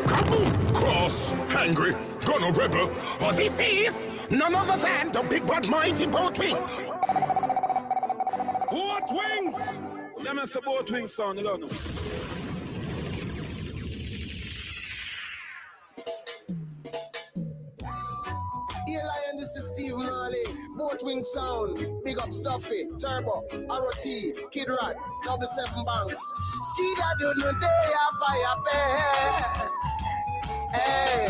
Kaboom! Cross, angry, gonna rebel. What this is none other than the big bad mighty boat wing. Boat wings! Let me say boat wings sound, you don't know. Lion, this is Steve Marley, Boat Wing Sound, Big Up Stuffy, Turbo, ROT, Kid Rat, 7 Banks. See that you know they are fire pay. Hey,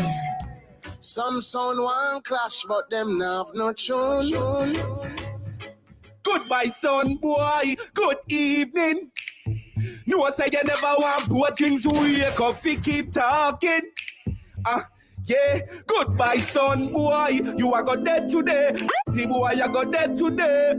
some sound one clash, but them have no tune. Goodbye, son boy. Good evening. No, say you never want boat wings. Wake up, we keep talking. Yeah, goodbye, son boy. You are got dead today. Boy, you got dead today.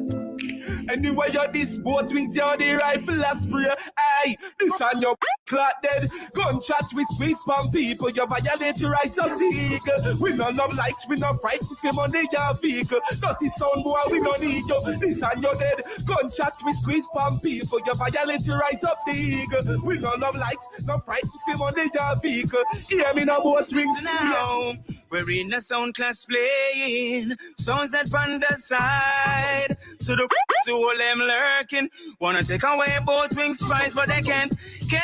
Anyway, you're this boat wings, you're the rifle spray. Aye, this on your clot dead. Gunshot with squeeze from people. You violate your rights of the eagle. We no love likes, we no fight with them on the your vehicle. Dirty sound boy, we no need you. This on your dead. Gunshot with squeeze from people. You violate your rights of the eagle. We no love likes, no fight with them on the your vehicle. Hear me no boat wings now. We're in a sound class playing songs that from the side. So the to all them lurking wanna take away both wings prize, but they can't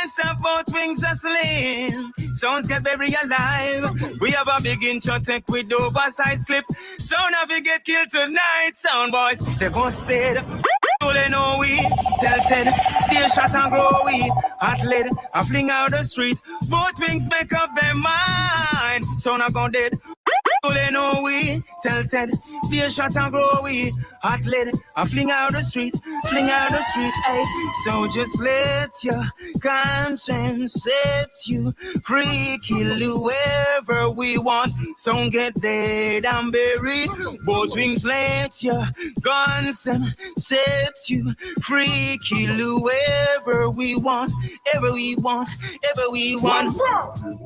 stop both wings hustling. Sounds get very alive. We have a big intro tech with oversized clip. Sound of it get killed tonight. Sound boys, they gon' stay. All they know we tell Ted, deal shot and grow we hot lead, I fling out the street. Both wings make up their mind. Sound I gone dead. All they know we tell Ted, deal shot and grow we hot lead, I fling out the street, ay. So just let your conscience set you free, kill whoever we want. Sound get dead and buried. Both wings let your guns them set you free, kill whoever we want, ever we want.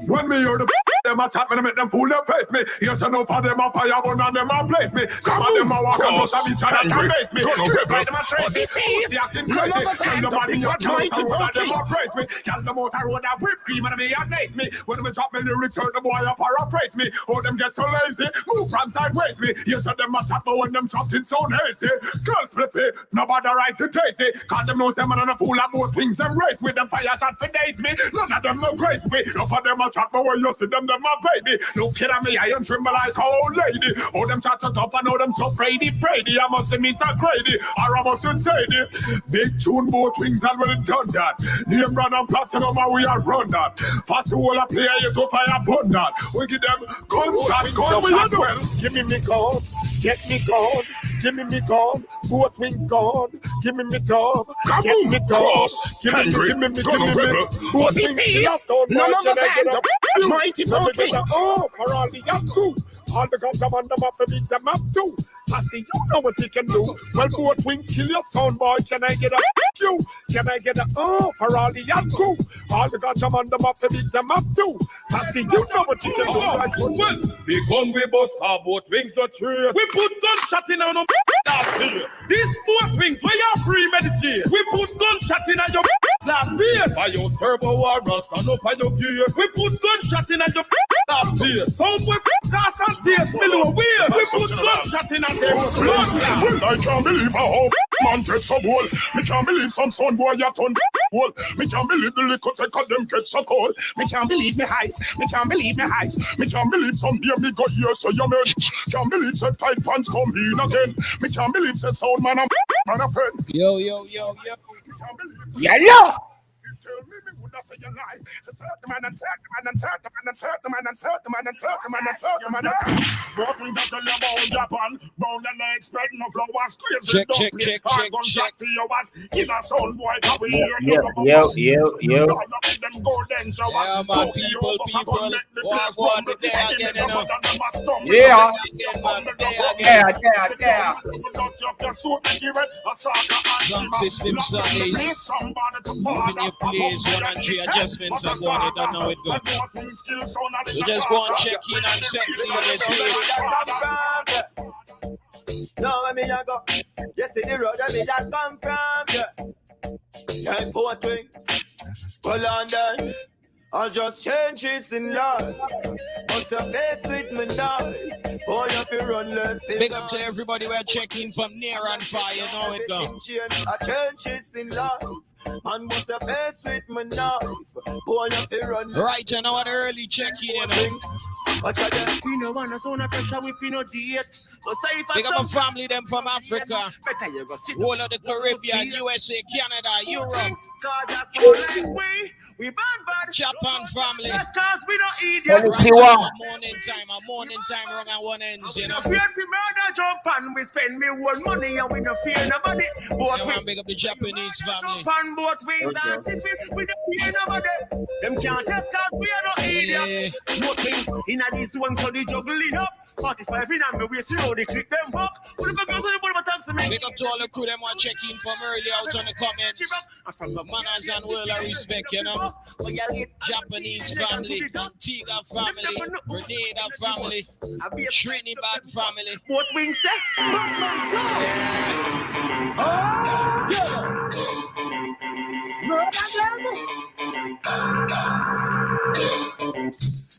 When me hear the them a chat, me make them fool them face me. Yes, enough of them a fire, one of them a place me. Some of them a walk and just a bitch and a face me. Just like them a trace me. Pussy acting crazy. Tell them a thing a mighty one of them a praise me. Tell them out a road a whip cream and me a nice me. When me drop me lyrics, heard the boy a paraphrase me. Oh, them get so lazy, move from sideways me. Yes, them a chat, but when them chopped it so hazy. Girls flippy, nobody right to taste it. Cause them knows them and a fool of both things them race with. Them fire shot for days me. None of them no grace me. Enough of them a chat, but when you see them my baby. No kid on me, I am tremble like a old lady. Oh, them chat up and know them so Brady. I must see me so Grady. Or I must say it. Big tune, both wings and well done that. Name run and platinum and we are run that. Fast wall a player, you to fire upon that. We give them gunshot, well. Give me gun, get me gun. Give me gun, both wings gone. Give me dog, get me dog. Give me both wings. None of the mighty boat wing. Oh, for all the young crew. All the guns are on them up to beat them up too. I see you know what you can do. Well, both wings kill your sound boy. Can I get a you? Can I get a for all the young crew? All the guns are on them up to beat them up too. I see you know what you can do. Well, we gun we bust our boat wings the trace. We put gunshot in on that face. These boat wings we are premeditated. We put gunshot in on your that face. By your turbo war stand up by your gear. We put gunshot in on your that face. Some we cast and taste below wheels. We put gunshot in on their blood. Well, I can't believe how man gets so bold. Me can't believe some son boy ya turn bold. Me can't believe the liquor take them get so cold. Me can't believe me highs. Me can't believe me highs. Me can't believe some beer me got here so you man. Can't believe that tight pants come in again. Me can't believe that sound man a friend. Yo. Yeah. Tell me would I say a lie? So circle the man and circle the man and circle the man and circle the man and circle the man and circle the man and circle the man and what we got to live about Japan. Round the legs, spread no flowers. Check. For your ass. Kill a soul boy. Yeah, my people. Go on the day again, Sound system Sundayz. Moving your place, 100 adjustments are going, they don't know it go. So just go and check in and check in and see it. Now let me go. You see the road that me that come from, yeah. Boat wings. Well, on then, I just changes in life. What's the face with me now? Boy, if you run left, Big up to everybody we're checking from near and far, you know it go. I changes in life. Man, what's the face with me now? Boy, if you run left. Right, you know, the early check-in, you know. Watch out there. We no want us on a pressure, we no date. Big up my family, them from Africa. All of the Caribbean, USA, Canada, Europe. We bad. Japan family. Just cause we don't eat Right, yet. a morning time, wrong and one ends, you know. Fear we murder jump and we spend me whole money and we no fear nobody. Both Yeah, man, big up the Japanese family. jump on both wings and stiffy, we don't fear nobody. Them can't test cause we are not idiots. Both wings in a this one so they juggling up. 45 in and me waist, you know they click them back. What if I go to the bottom of taxi me? Big up to all the crew, them want check in from early out on the comments. Manners and world of respect, you know. Japanese family, Antigua family, Grenada family, Trinidad family. Both wings say,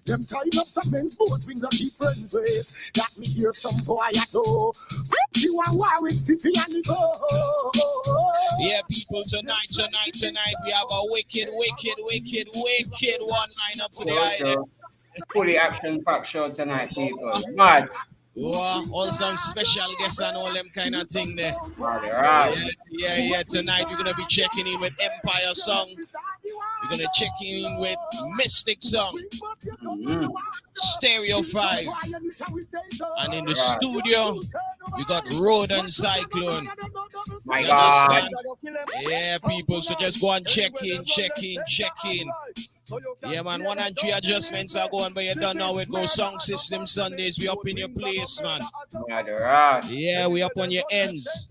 Them tying up some men's boat wings and be friends with. Got me hear some boy at all. You are war with City and the go. Yeah, people, tonight, we have a wicked one lineup for the island. Fully action-packed show tonight, people. Mad. Wow, all some special guests and all them kind of thing there. Right. Yeah. Tonight we're gonna be checking in with Empire Song. We're gonna check in with Mystic Song, Stereo 5, and in the studio we got RODEM CYCLONE. My You God. understand? Yeah, people. So just go and check in. Yeah, man. 1 and 3 adjustments are going, but you don't know it goes. Sound system Sundayz. We up in your place, man. Yeah, we up on your ends.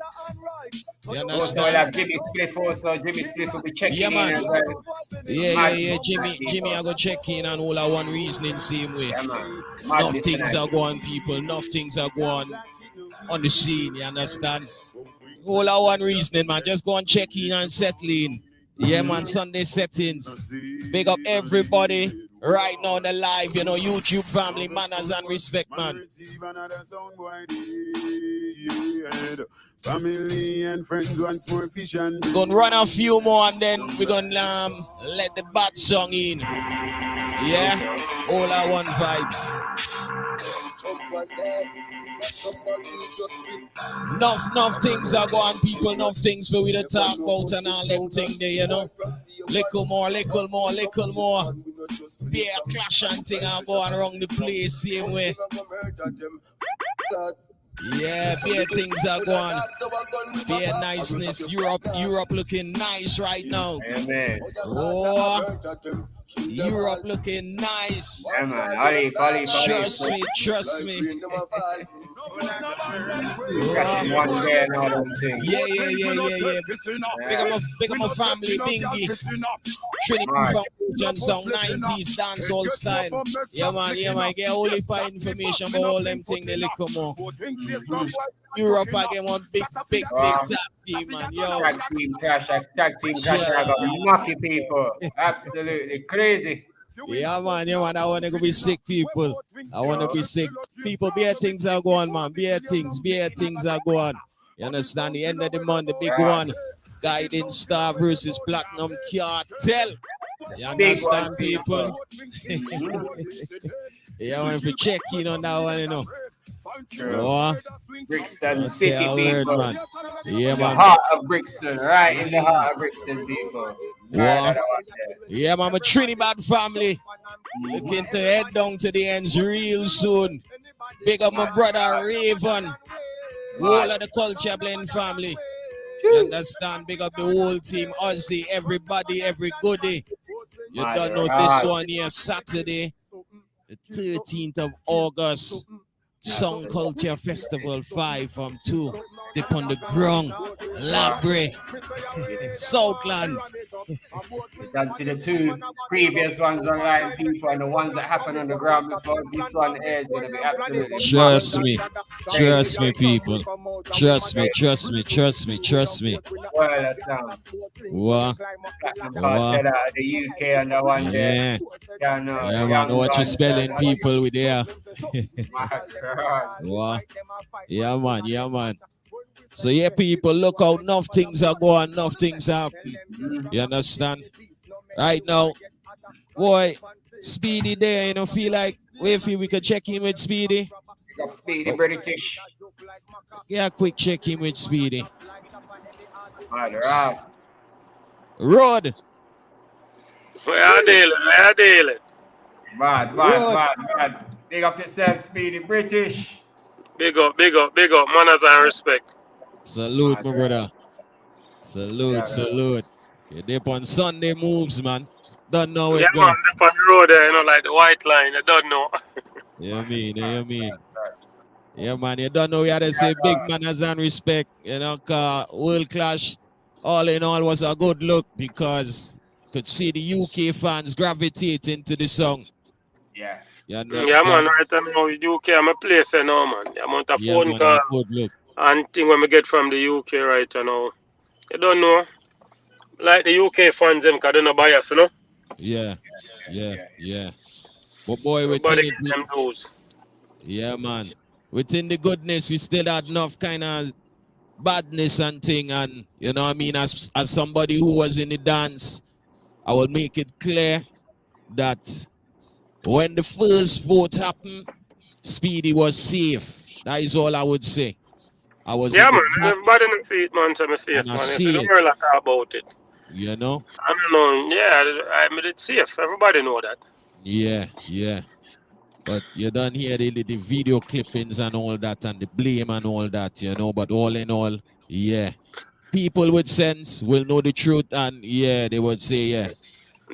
You Also, understand? like Jimmy Spliff also. Jimmy Spliff will be checking Yeah, man. in as well. Yeah. Jimmy, I go check in and all I one reasoning same way. Yeah, man. Enough things are going, people. Enough things are going on the scene. You understand? All I one reasoning, man. Just go and check in and settle in. Yeah, man. Sunday settings. Big up everybody right now on the live. You know, YouTube family, manners and respect, man. Family and friends wants more fish and Gonna run a few more and then we're gonna let the bad song in. Yeah, all I want vibes. Enough things are going, people. Enough things for we to talk about and all them things there, you know. Little more. Be a clash and thing are going around the place same way. Yeah, beer things are going. Beer niceness. Europe looking nice right now. Amen. Oh, Europe looking nice. Yeah, man. Ollie. Trust me. One day and all them things. Yeah. Big up my family, Bingy. Trinity Foundation Sound 90s dancehall style. Yeah, man. Get all the information about all them things, they little more. Europe again, one big tap team, man. Yo. Tag team clash. I got lucky people. Absolutely crazy. Yeah, man. I want to go be sick, people. I want to be sick. People, beer things are going, man. Beer things are going. You understand? The end of the month, the big one. Guiding Star versus Platinum Cartel. You understand, people? Yeah, I want to check in on that one, you know. Oh, Brixton City, people. Man. Yeah, The man. heart of Brixton, right in the heart of Brixton, people. Right, Yeah, man, a Trinidad family. Looking to head down to the ends real soon. Big up my brother Raven. All of the Culture Blend family. You understand? Big up the whole team. Ozzy, everybody, every goodie. You don't know this one here, Saturday, the 13th of August. Song Culture Festival 5 from 2. Dip on the ground, Labre, Southland. You can see the two previous ones online, people, and the ones that happened on the ground before this one here is gonna be absolutely Trust me. Trust me, people. Trust me, trust me, trust me, trust me. well, that sounds. What? Platinum Cartel out of the UK and the one there. Yeah. Yeah, man. What you spelling people with there? What? Yeah, man. Yeah, man. So, yeah, people, look how enough things are going, enough things happen. You understand? Right now, boy, Speedy there, you know, feel like, we could check in with Speedy. Speedy British. Yeah, quick check in with Speedy. Right. Rod. Where are dealing? Bad. Big up yourself, Speedy British. Big up. Manners and respect. Salute, my brother. Salute. You're there on Sunday moves, man. Don't know it. Yeah, man, up on the road there, you know, like the white line. You don't know. You mean? Yeah, man, you don't know we had to say big manners and respect, you know, cause World Clash, all in all, was a good look because could see the UK fans gravitating to the song. Yeah. You understand? Yeah, man, right now, UK, I'm a place now, man. The amount of phone call and thing when we get from the UK right now. You don't know. Like the UK fans, them, because they're not biased, you know? Yeah. But boy, within it, yeah, man. Within the goodness, we still had enough kind of badness and thing. And, you know what I mean, as somebody who was in the dance, I will make it clear that when the first vote happened, Speedy was safe. That is all I would say. Yeah, man. Everybody in the feet, man, so I'm safe, man. See don't worry about it. You know? I don't know. Yeah, I mean, it's safe. Everybody know that. Yeah. But you don't hear the video clippings and all that and the blame and all that, you know. But all in all, yeah. People with sense will know the truth and, yeah, they would say, yeah.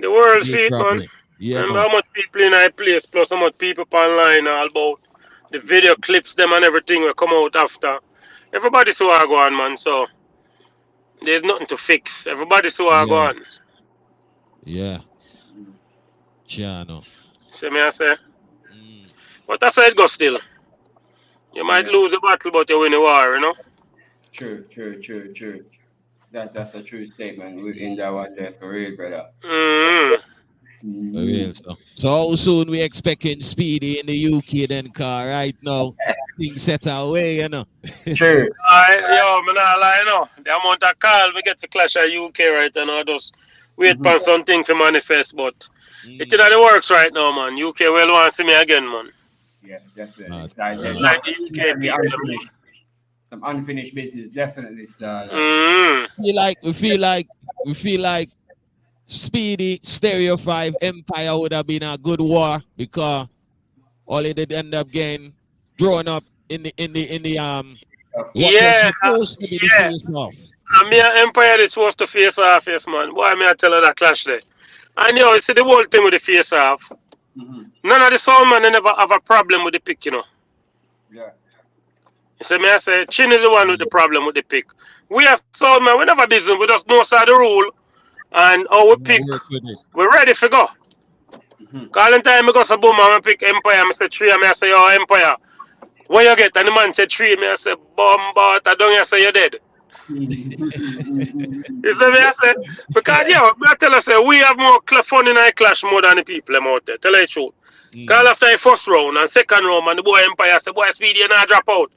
The world see it, man. Yeah, remember man. how much people in our place, plus how much people online all about the video clips, them and everything will come out after. Everybody saw I go on, man, so there's nothing to fix. Everybody saw I go on. Yeah. Chano. See me I say? But that's how it goes still. You might lose the battle, but you win the war, you know? True. That's a true statement within that one there for real, brother. So how soon we expecting Speedy in the UK then, car right now? Things set away, you know. True. Yo, me not lie, you know. The amount of call we get to clash at UK right now, I just wait for something to manifest, but it's in the works right now, man. UK will want to see me again, man. Yes, definitely. Like the UK some unfinished business, definitely. We feel like Speedy, Stereo 5, Empire would have been a good war because all it did end up getting drawn up in the what was supposed to be the face off. And me and Empire is supposed to face off, yes, man. Why me I tell her that clash there? And you know, you see the whole thing with the face off. None of the sound man, they never have a problem with the pick, you know. Yeah. You see me I say, Chin is the one with the problem with the pick. We have sound man, we never business, we just know the rule. And how we pick, we're ready to go. Calling time I go to boom and I pick Empire, I say 3, and I say, oh, Empire. When you get, and the man say 3, I say, but I don't say you're dead. You see me I say? Because, I tell us, we have more fun in our clash more than the people out there. Tell you the truth. Because after the first round and second round, and the boy Empire say, boy, Speedy, you not drop out.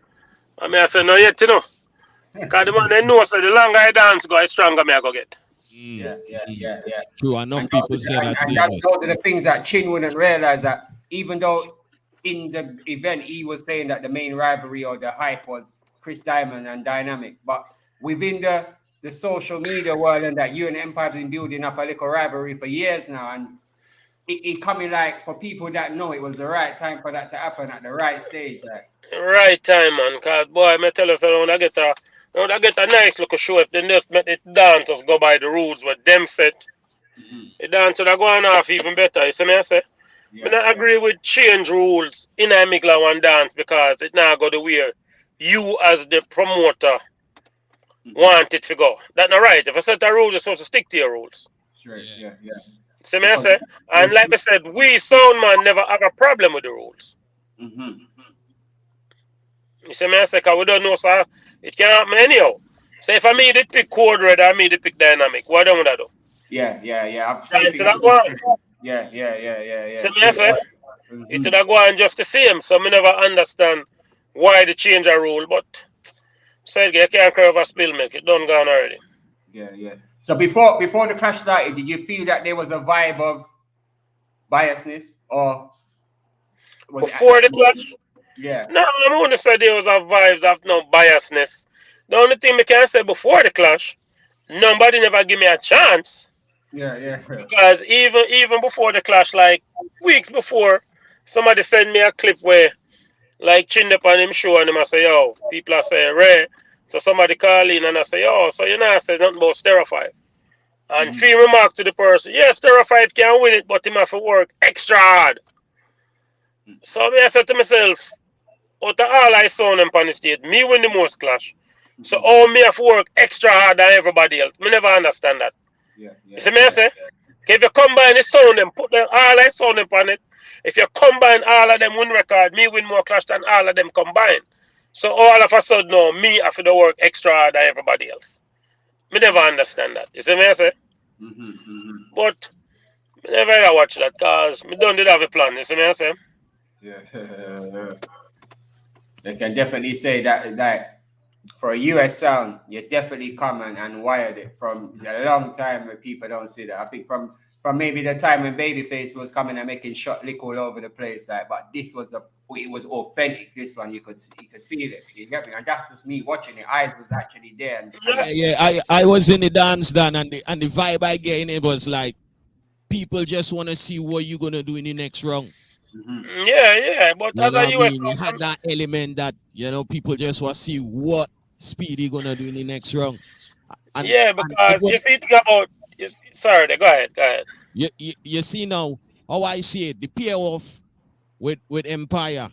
And I say, no, yet, you know. Because the man, they know, so the longer I dance, the stronger I go get. Yeah. True, enough people say that too. And those are the things that Chin wouldn't realize, that even though in the event he was saying that the main rivalry or the hype was Chris Diamond and Dynamic, but within the social media world and that you and Empire have been building up a little rivalry for years now, and it coming like for people that know it was the right time for that to happen at the right stage. Like. Right time, man. Because, boy, I tell us, I get a nice little show if they just make the dancers go by the rules what them set. The dancers are going off even better. You see me I say? I agree with change rules in a Migla one dance because it now go the way you as the promoter want it to go. That's not right. If I set a rule, you're supposed to stick to your rules. Straight, yeah. See me I say? And like I said, we sound man never have a problem with the rules. Mm-hmm. You see me I say, because we don't know, sir, it can happen anyhow. So if I made it pick code red, I made it pick dynamic. What do I do? Yeah. I've seen that one. Yeah. See me I say? It would have gone just the same. So I never understand why they change a rule, but so you can't curve a spill make it done gone already. Yeah. So before the clash started, did you feel that there was a vibe of biasness or before the clash? Yeah. No, I'm going to say there was a vibes of no biasness. The only thing we can say before the clash, nobody never give me a chance. Yeah. Because even before the clash, like weeks before, somebody sent me a clip where like Chin up on him show and him I say, yo, people are saying Ray. So somebody call in and I say, yo, so you know I say nothing about Stereo 5. And free remark to the person, yeah, Stereo 5 can win it, but him have to work extra hard. So I said to myself, out of all I saw them on the stage, me win the most clash. So all me have to work extra hard than everybody else. Me never understand that. Yeah. You see me I say? If you combine the sound and put them all I sound them on it, if you combine all of them win record, me win more clash than all of them combined. So all of a sudden now, me have to work extra hard than everybody else. Me never understand that. You see me I say? But me never watch that because me don't did have a plan. You see me I say? Yeah. They can definitely say that for a US sound, you definitely come and wired it from a long time when people don't see that. I think from maybe the time when Babyface was coming and making shot lick all over the place, like, but this was it was authentic. This one you could feel it. You get me? And that's just me watching it. Eyes was actually there. And I was in the dance then, and the vibe I get in it was like people just want to see what you're gonna do in the next round. Yeah, but you as know a what I US mean? It had that element that people just want to see what Speedy gonna do in the next round. And, because you see about sorry, go ahead. You see now how I see it, the payoff with Empire.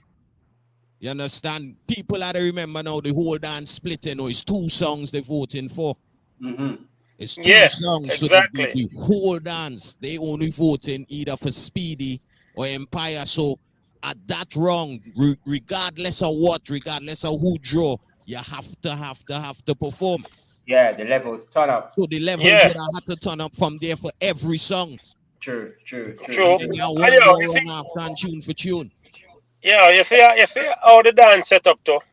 You understand? People had to remember now the whole dance split. It's 2 songs they're voting for. It's 2 songs, exactly. So the whole dance they only voting either for Speedy or Empire. So at that round, regardless of who draw, you have to perform. Yeah, the levels turn up. So the levels would have had to turn up from there for every song. True. And then you one more after tune for tune. Yeah, you see how the dance set up though.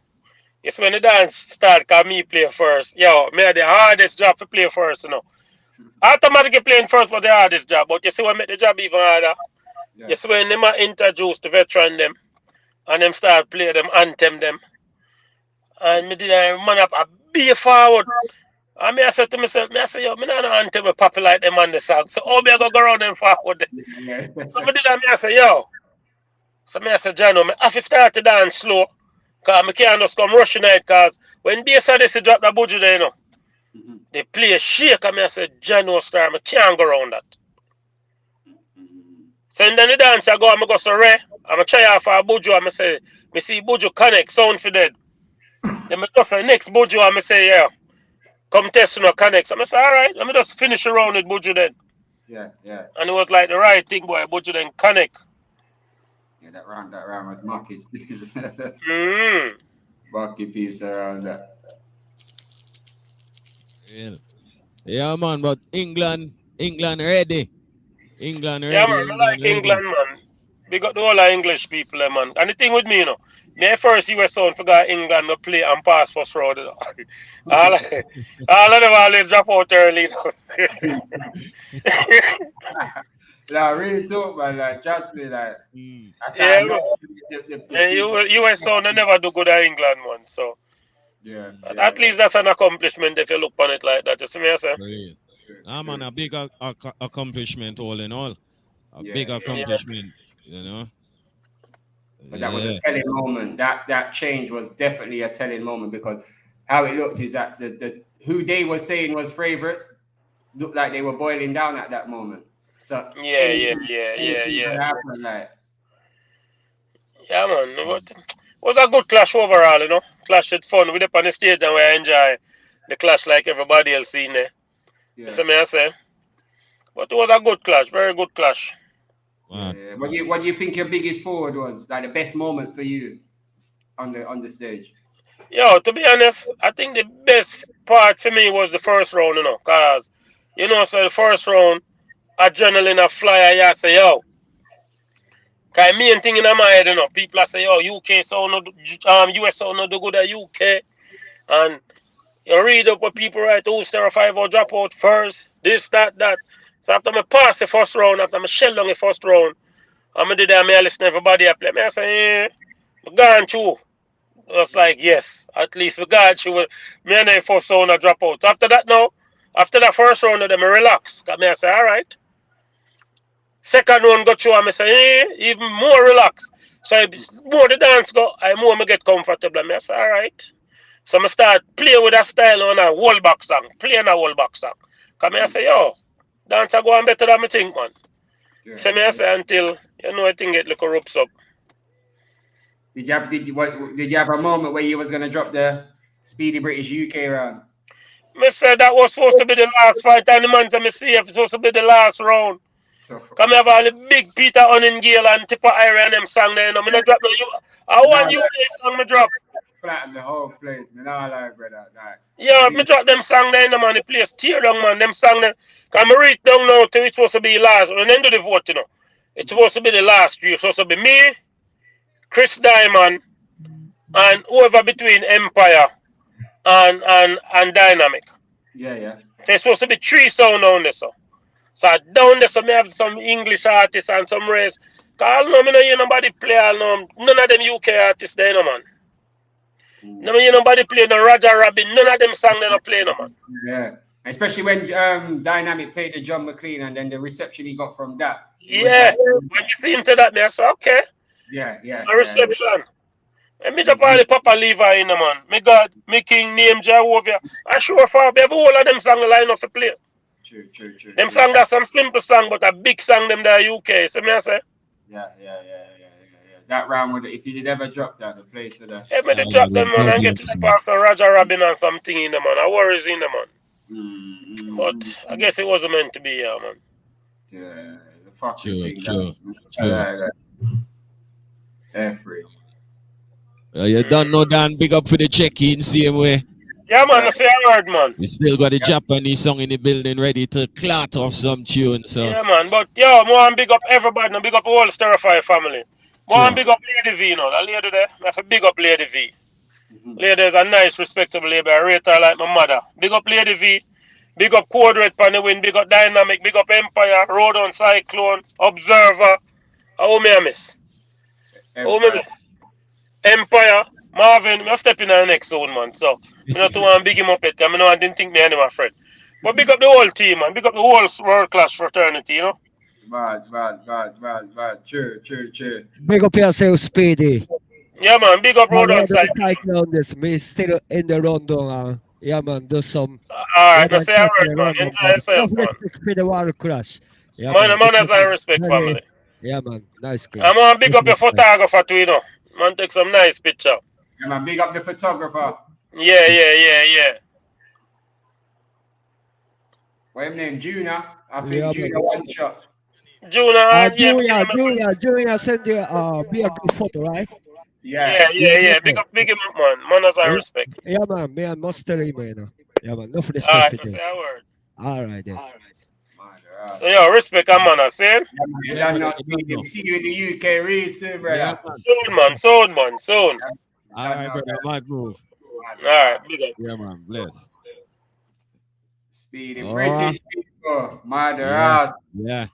You see when the dance start, cause me play first. Yo, me had the hardest job to play first, Automatically playing first was the hardest job, but you see what make the job even harder? Yeah. You see when them introduce the veteran them and them start play them anthem them. And me did man up a be forward. And I said to myself, yo, me not anthem a pop like them on the song. So all me I go around them forward. So me did I say, yo. So I said, Jano, I have to start to dance slow. Because I can't just come rushing it. Because when bass and this drop the budget there, they play a shake. And I said, Jano star, I can't go around that. So then the dance I go so Ray. I'm try out for a buju and I say, me see buju connect, sound for dead. Then I go for the next buju and I say, yeah, come test no connect. So I say, alright, let me just finish around with buju then. Yeah. And it was like the right thing, boy, buju then connect. Yeah, that round was Marky's. Marky piece around that. Yeah, man, but England ready. England ready. Yeah, man, I like England, man. We got the whole of English people, man. And the thing with me, me first US sound forgot England to play and pass first round. All of them always drop out early. No, really talk, man. Like, trust me, like. US sound they never do good at England, man. So. Yeah. At least that's an accomplishment if you look on it like that. You see me, I say? Man, a big accomplishment all in all. A big accomplishment, But that was a telling moment. That change was definitely a telling moment because how it looked is that the who they were saying was favourites looked like they were boiling down at that moment. So yeah. Happened, like. Yeah, man. But it was a good clash overall, Clash had fun. We up on the stage and we enjoy the clash like everybody else in there. You see me, I say? But it was a good clash, very good clash. What do you think your biggest forward was? Like the best moment for you on the stage? Yo, to be honest, I think the best part for me was the first round, cause so the first round, adrenaline a fly, and you say, yo, cause main thing in my head, people are say, yo, UK so no, US so no do good at UK, and you read up what people write, oh, Stereo 5 or drop out first, this, that. So after I pass the first round, after I shell down the first round, I'm did that, I listen to everybody I play. I say, I'm gone through. It was like, yes, at least we got you. Me and the first round I drop out. So after that now, after that first round of them, I relax. Cause I say, all right. Second round go through, I say, even more relax. So more the dance go, I more me get comfortable. I say, all right. So I start playing with that style on a whole back song, playing a whole back song. Cause I say, yo, dance are going better than me think, man. Yeah. So I say until I think get little ropes up. Did you have a moment where you was gonna drop the Speedy British UK round? I said that was supposed to be the last fight, and the man to me see if it was supposed to be the last round. Come have all the big Peter Onningale and Tipper Irie and them song there. I'm not drop I want UK song me drop. Flatten the whole place, man. All right, brother. Yeah, me drop them song there, man. The place tear down, man. Them song there. Cause I reach down now to it's supposed to be last. When they do the vote, it's supposed to be the last three. It's supposed to be me, Chris Diamond, and whoever between Empire and Dynamic. Yeah. There's supposed to be 3 sound down there, so. So down there, so me have some English artists and some race. Cause I don't hear nobody play, none of them UK artists there, man. No hear nobody play no Roger Rabbit, none of them song they don't play, man. Yeah. Especially when Dynamic played the John McLean and then the reception he got from that. Yeah, when you see him to that, me I say, okay. Yeah. A reception. And me just all the Papa Levi in, man. Me God, me King, name Jehovah. I sure for every whole of them song line up to play. True. Them song got some simple song, but a big song them there UK. So me I say. Yeah. That round would, if you did ever drop that, the place of that. Yeah, me did drop them, man, and get to the park of Roger Robin and something in them, man. I worries in them, man. But I guess it wasn't meant to be here, man. Yeah, the fucking thing. True. Free. You don't know Dan, big up for the check-in, same way. Yeah, man, I say a word, man. We still got the Japanese song in the building ready to clot off some tune, so. Yeah, man, but yo, more big up everybody, no big up the whole Stereo 5 family. More big up Lady V, that lady there. I have to big up Lady V. Lady is a nice, respectable lady. I rate her like my mother. Big up Lady V. Big up Code Red Pan the Win. Big up Dynamic. Big up Empire. RODEM, CYCLONE. Observer. How me I miss? How me miss? Empire. Marvin. I'm stepping on the next zone, man. So, I don't want to big him up yet. Because I didn't think me and him are friend. But big up the whole team, man. Big up the whole world class fraternity, Bad. True. Big up yourself, Speedy. Yeah, man. Big up RODEM, CYCLONE. This me still in the rundown. Yeah, man. Do some. Alright, say a word, man. Enjoy yourself, man. For the world clash. Yeah, man as I respect, family. Yeah, man. Nice clash. I'm gonna big up your photographer too, Man, take some nice picture. Yeah, man. Big up the photographer. Yeah. What's his name? Junior. I think Junior one shot. Junior send you be a good photo, right? Yeah. Big him up, man. Man as I respect. Yeah, man. Me and must tell him, man. Yeah, man. No for the stuff. Alright, say a word. Alright, then. So, yo, respect, man, I said. See you in the UK real soon, brother. Yeah, soon, man. Alright, brother. Might move. Alright, big up. Yeah, man. Bless. Speedy British people. Mother. Yeah.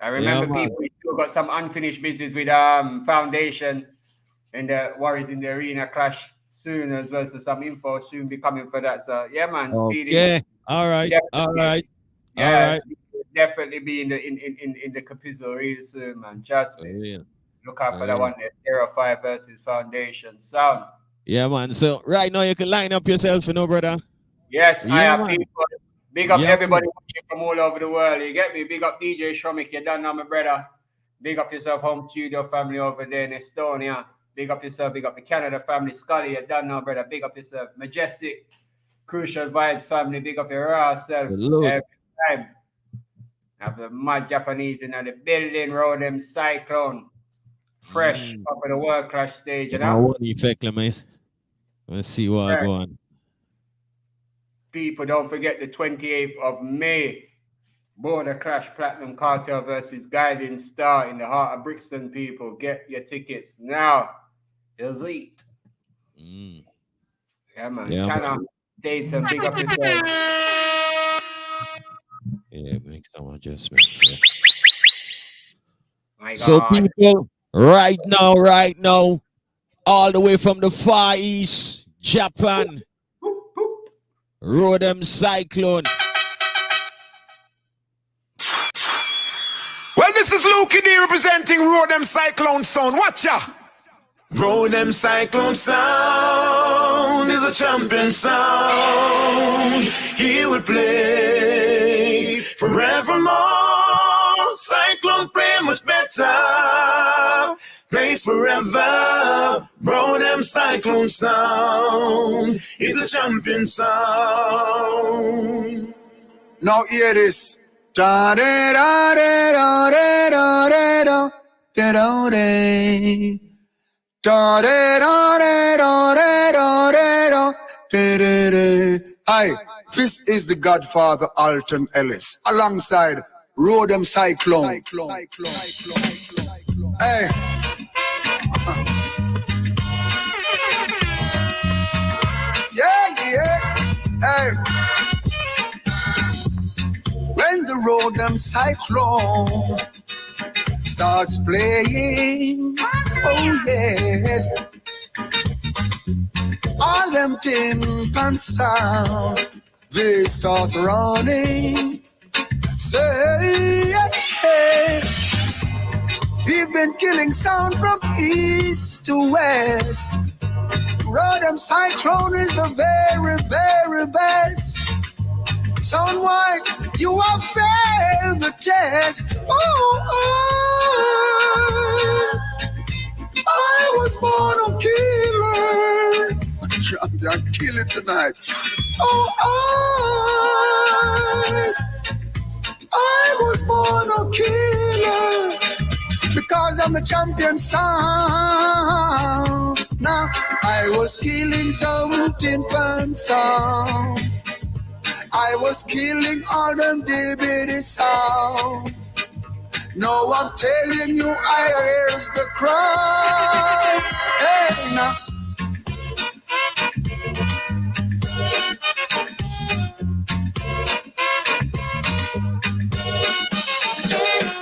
I remember people still got some unfinished business with Foundation and the Warriors in the Arena clash soon as well. So some info soon be coming for that. So yeah, man, Speedy. Okay. All right. Yeah, definitely be in the capital real soon, man. Trust me. Look out for that one there. Stereo 5 versus Foundation. Sound. Yeah, man. So right now you can line up yourself, brother. Yes, I have people. Big up everybody watching from all over the world. You get me? Big up DJ Shromik. You done now, my brother. Big up yourself, home studio family over there in Estonia. Big up yourself. Big up the Canada family. Scully, you done now, brother. Big up yourself. Majestic, Crucial Vibes family. Big up your raw self. Every time. Have the mad Japanese in the building, RODEM Cyclone. Fresh up at the world clash stage, you know? What effect, mate? Let's see what I go on. People, don't forget the 28th of May. Border Clash Platinum Cartel versus Guiding Star in the heart of Brixton, people. Get your tickets now. Elite. Yeah, man. Yeah, China, Dayton, big up yourself. Yeah, make some adjustments. Yeah. My God. So, people, right now, all the way from the Far East, Japan, RODEM Cyclone. Well, this is Luke D representing RODEM Cyclone Sound. Watch ya! RODEM Cyclone Sound is a champion sound. He will play forevermore. Cyclone play much better. Play forever. RODEM Cyclone Sound is a champion sound. Now hear this. Da da da da da da da da da da da da da. Hi, this is the Godfather Alton Ellis alongside RODEM Cyclone. Hey. Yeah. Hey. When the RODEM Cyclone starts playing, oh yes, all them timpan sound, they start running. Say, hey, we've been killing sound from east to west. RODEM Cyclone is the very, very best. Sound why you have failed the test. I was born a killer. I'm killing tonight. I was born a killer because I'm a champion sound. Now I was killing some timpan sound. I was killing all them DBD sound. No, I'm telling you, I here's the cry. Hey, now.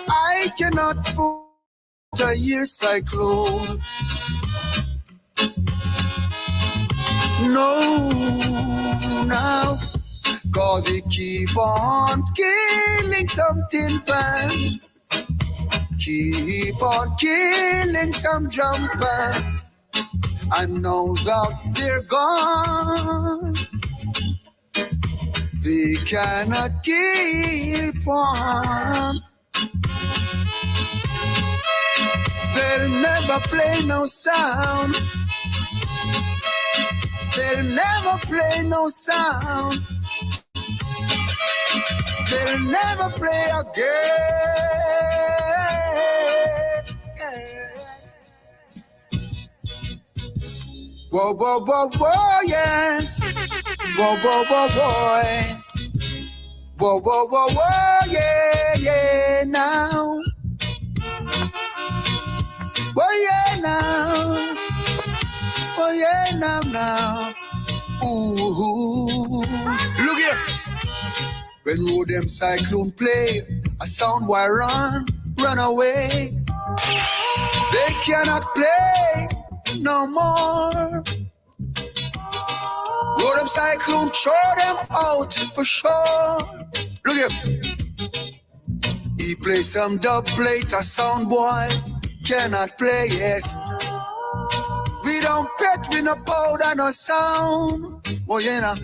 I cannot fool a year cyclone. No, now. Cause he keep on killing some timpan. Keep on killing some jumper. And now that they're gone, they cannot keep on. They'll never play no sound. They'll never play no sound. They'll never play again. Whoa, whoa, whoa, whoa, yes. Whoa, whoa, whoa, boy. Whoa, whoa, whoa, whoa, yeah, now. Whoa, yeah, now. Ooh, look here. When RODEM Cyclone play, a sound boy run away. They cannot play no more. RODEM Cyclone throw them out for sure. Look here. He play some dub plate, a sound boy cannot play, yes. We don't pet, we no powder, no sound. Oh, yeah, nah.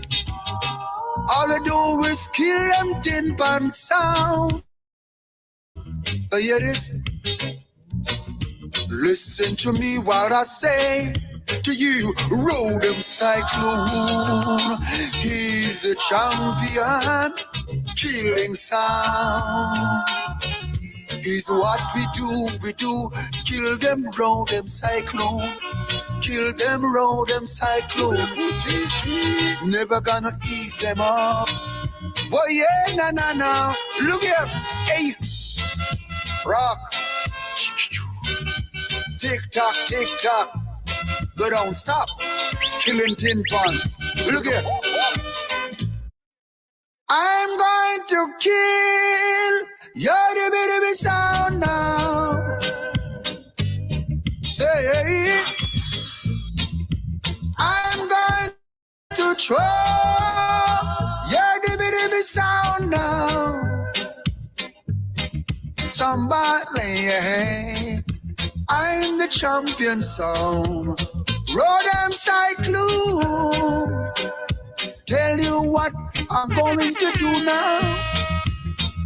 All we do is kill them timpan sound. You hear this? Listen to me while I say to you, RODEM Cyclone. He's the champion. killing sound is what we do. We do kill them, round them cyclone. Kill them, round them cyclone. Never gonna ease them up. Boy, yeah, no. Look here, hey, rock. Tick tock, go down, stop. Killing tin pan. Look here. I'm going to kill your dibby sound now. Say, I'm going to throw your dibby sound now. Somebody, I'm the champion sound. RODEM Cyclone. Tell you what I'm going to do now.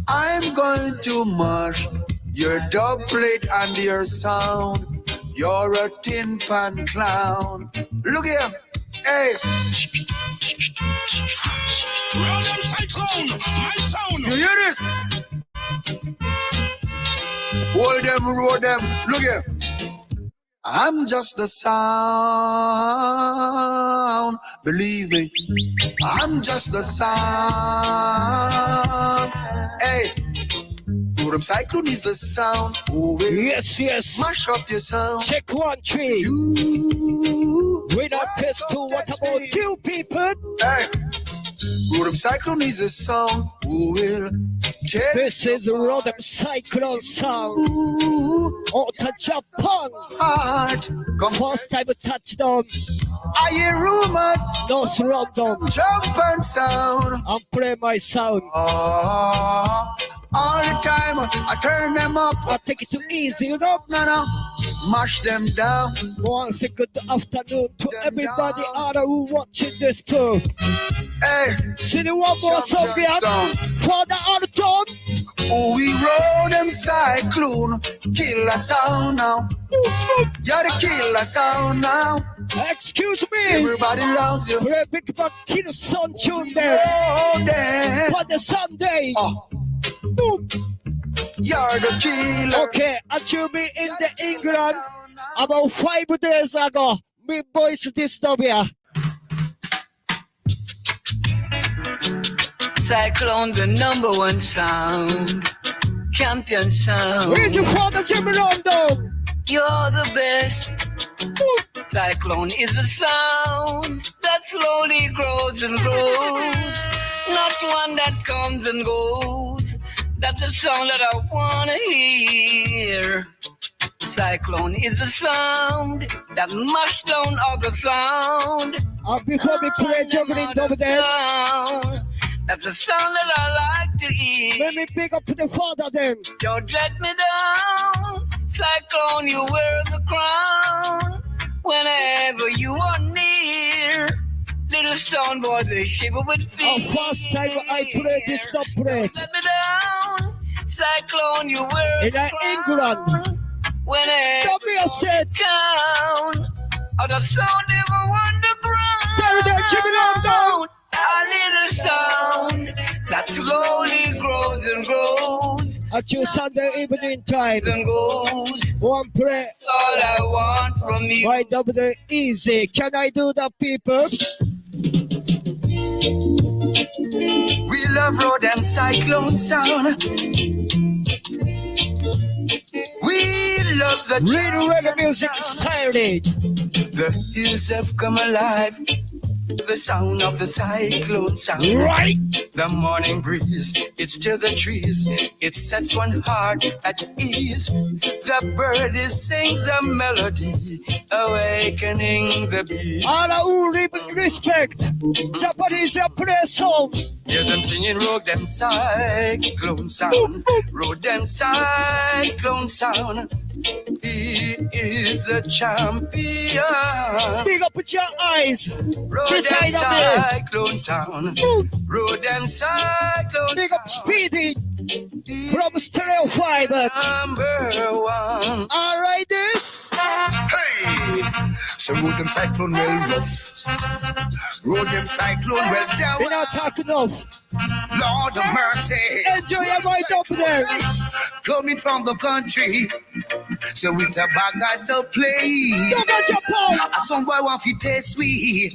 I'm going to mash your dub plate and your sound. You're a tin pan clown. Look here, hey. RODEM Cyclone, my sound. You hear this? Hold them. Look here. I'm just the sound. Believe me, I'm just the sound. Hey, RODEM Cyclone is the sound. Oh, yes. Mash up your sound. Check 1, 3. We not test 2. What about you, people? Hey, RODEM Cyclone is the sound. Who will take This is RODEM Cyclone sound. Out of Japan. heart? Come First time a touchdown. I hear rumors. No random. Jump and sound. I'm play my sound. All the time I turn them up. I take it too easy, you know? No. Mash them down. Once a good afternoon to everybody out there who watching this too. Hey, See the one more song we have for the other tone. oh, we RODEM Cyclone. Killer sound now. You're the killer sound now. Excuse me. Everybody loves you. Play Big Mac Kilo Sun tune there. RODEM. For the Sunday. You're the killer. Okay, I should be in the England about 5 days ago. Me boys this dub here. Cyclone, the #1 sound. Champion sound. Where's your father, Jimmy London? You're the best. Cyclone is a sound that slowly grows and grows. Not one that comes and goes. That's the sound that I wanna hear. Cyclone is a sound that mashed down other sound. Before we play juggling dub there, that's the sound that I like to hear. let me pick up the father then. Don't let me down. Cyclone, you wear the crown. Whenever you are near, little sound boy, they shiver with fear. First time I play this dub play. Let me down. Cyclone, you wear In the crown. England. Whenever Dub me a set. down, the sound never underground. There, Jimmy London. A little sound that slowly grows and grows At your Sunday evening time. and goes. One play. That's all I want from you. Why dub the easy? Can I do that, people? We love RODEM Cyclone sound. We love the Real reggae music styling. The hills have come alive. The sound of the cyclone sound. Right. The morning breeze, it stirs the trees. It sets one heart at ease. The bird sings a melody, awakening the bee. All who respect Japanese play song. Hear them singing RODEM Cyclone sound. RODEM Cyclone sound. He is a champion. Big up with your eyes. RODEM Beside of me. Cyclone sound. RODEM Cyclone Big up sound. Speedy from Stereo Fiber. #1. All right, this. Hey, So RODEM cyclone well rough. RODEM cyclone well down. You're not talking enough. Lord of mercy. Enjoy your right up there. Coming from the country. So it's a bag at the plate. Don't get your pulse. Some boy want to taste sweet.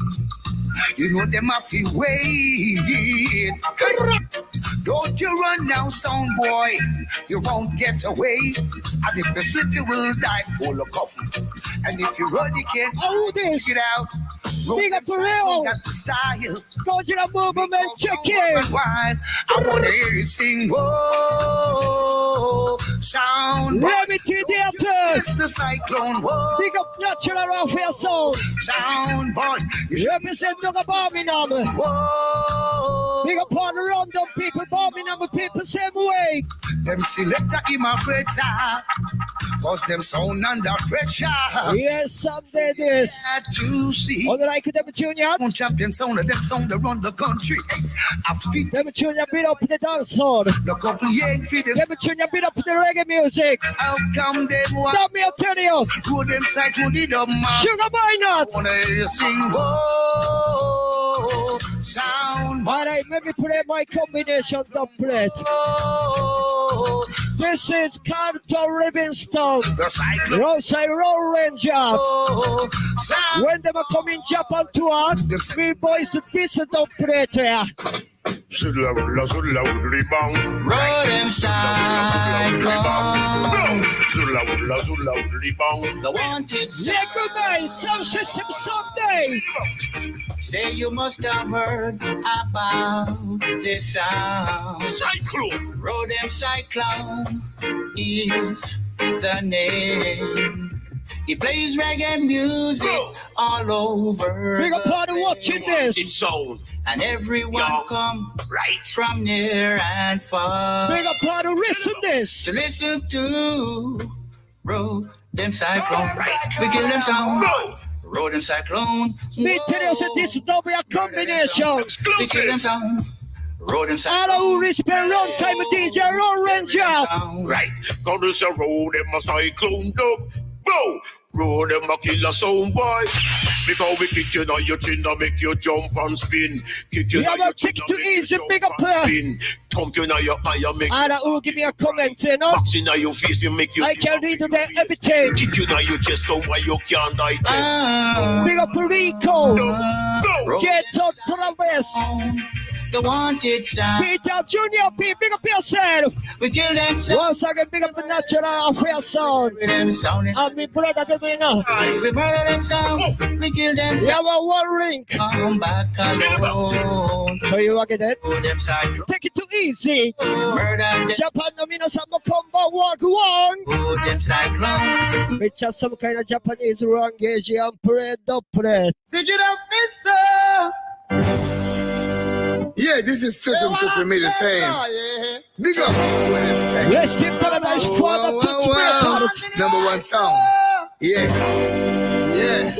You know them have to wait. Hey. Don't you run now, sound boy. You won't get away. And if you slip, you will die. Hold a coffin. And if you run, you can't this. get out. Big up for real. Got the style. Go to the movement, check it. I want to hear you sing. Whoa, sound boy. Let me to the turn. It's the cyclone. Whoa. Big up natural welfare sound. Sound boy. You represent the Birmingham. Whoa. Big up on the random people, Birmingham people same way. Them selector in my freighter. Cause them sound under pressure. Yes, Sunday this. To see. All I could ever tune you out. One champion sound of them sound around the country. I feel never tune you beat up the dance hall. The couple ain't feed them. Never tune you beat up the reggae music. How come they want? Stop me, I'll tell you. Go them side to the dumb man. Sugar boy not. Wanna hear you sing. Whoa, sound. Alright, let me play my combination doublet. This is Carter Livingstone. Roadside Roll Ranger. When they were coming Japan to us, we boys to this doublet here. RODEM cyclone. The wanted say good night, Sound System Sunday. Say you must have heard about this sound. Cyclone. RODEM cyclone is the name. He plays reggae music all over. Big up party watching this. It's sound. And everyone come right from near and far. Big up party, listen this. To listen to RODEM cyclone. Right. We kill them sound. RODEM cyclone. Me tell you, so this is double a combination. We kill them sound. RODEM cyclone. All who respect long time DJ Roll Ranger. Right. Gonna say RODEM cyclone dub. Go! RODEM a killer sound boy. Because we kick you on your chin and make you jump and spin. Kick you on your chin and easy, big up spin. Thump you on your eye and make you who give me a comment, you know? box in your face, you make you. I can read that everything. Kick you on your chest so why you can't die. Big up Rico. Get up to the west. The wanted sound. Peter Junior P, big up yourself. We kill them sound. Once again, big up the natural affair sound. And me brother the winner. We murder them sound. We kill them sound. We have a one link. Come back alone. So you want it? RODEM cyclone. Take it too easy. Murder them. Japan no minasan mo combo walk one. RODEM cyclone. With just some kind of Japanese language and pray dopplet. Pick it up, mister. Yeah, this is System to me the same. Big up RODEM cyclone. Rest in paradise, Father Touch Records. Number one song. Yeah. Yeah.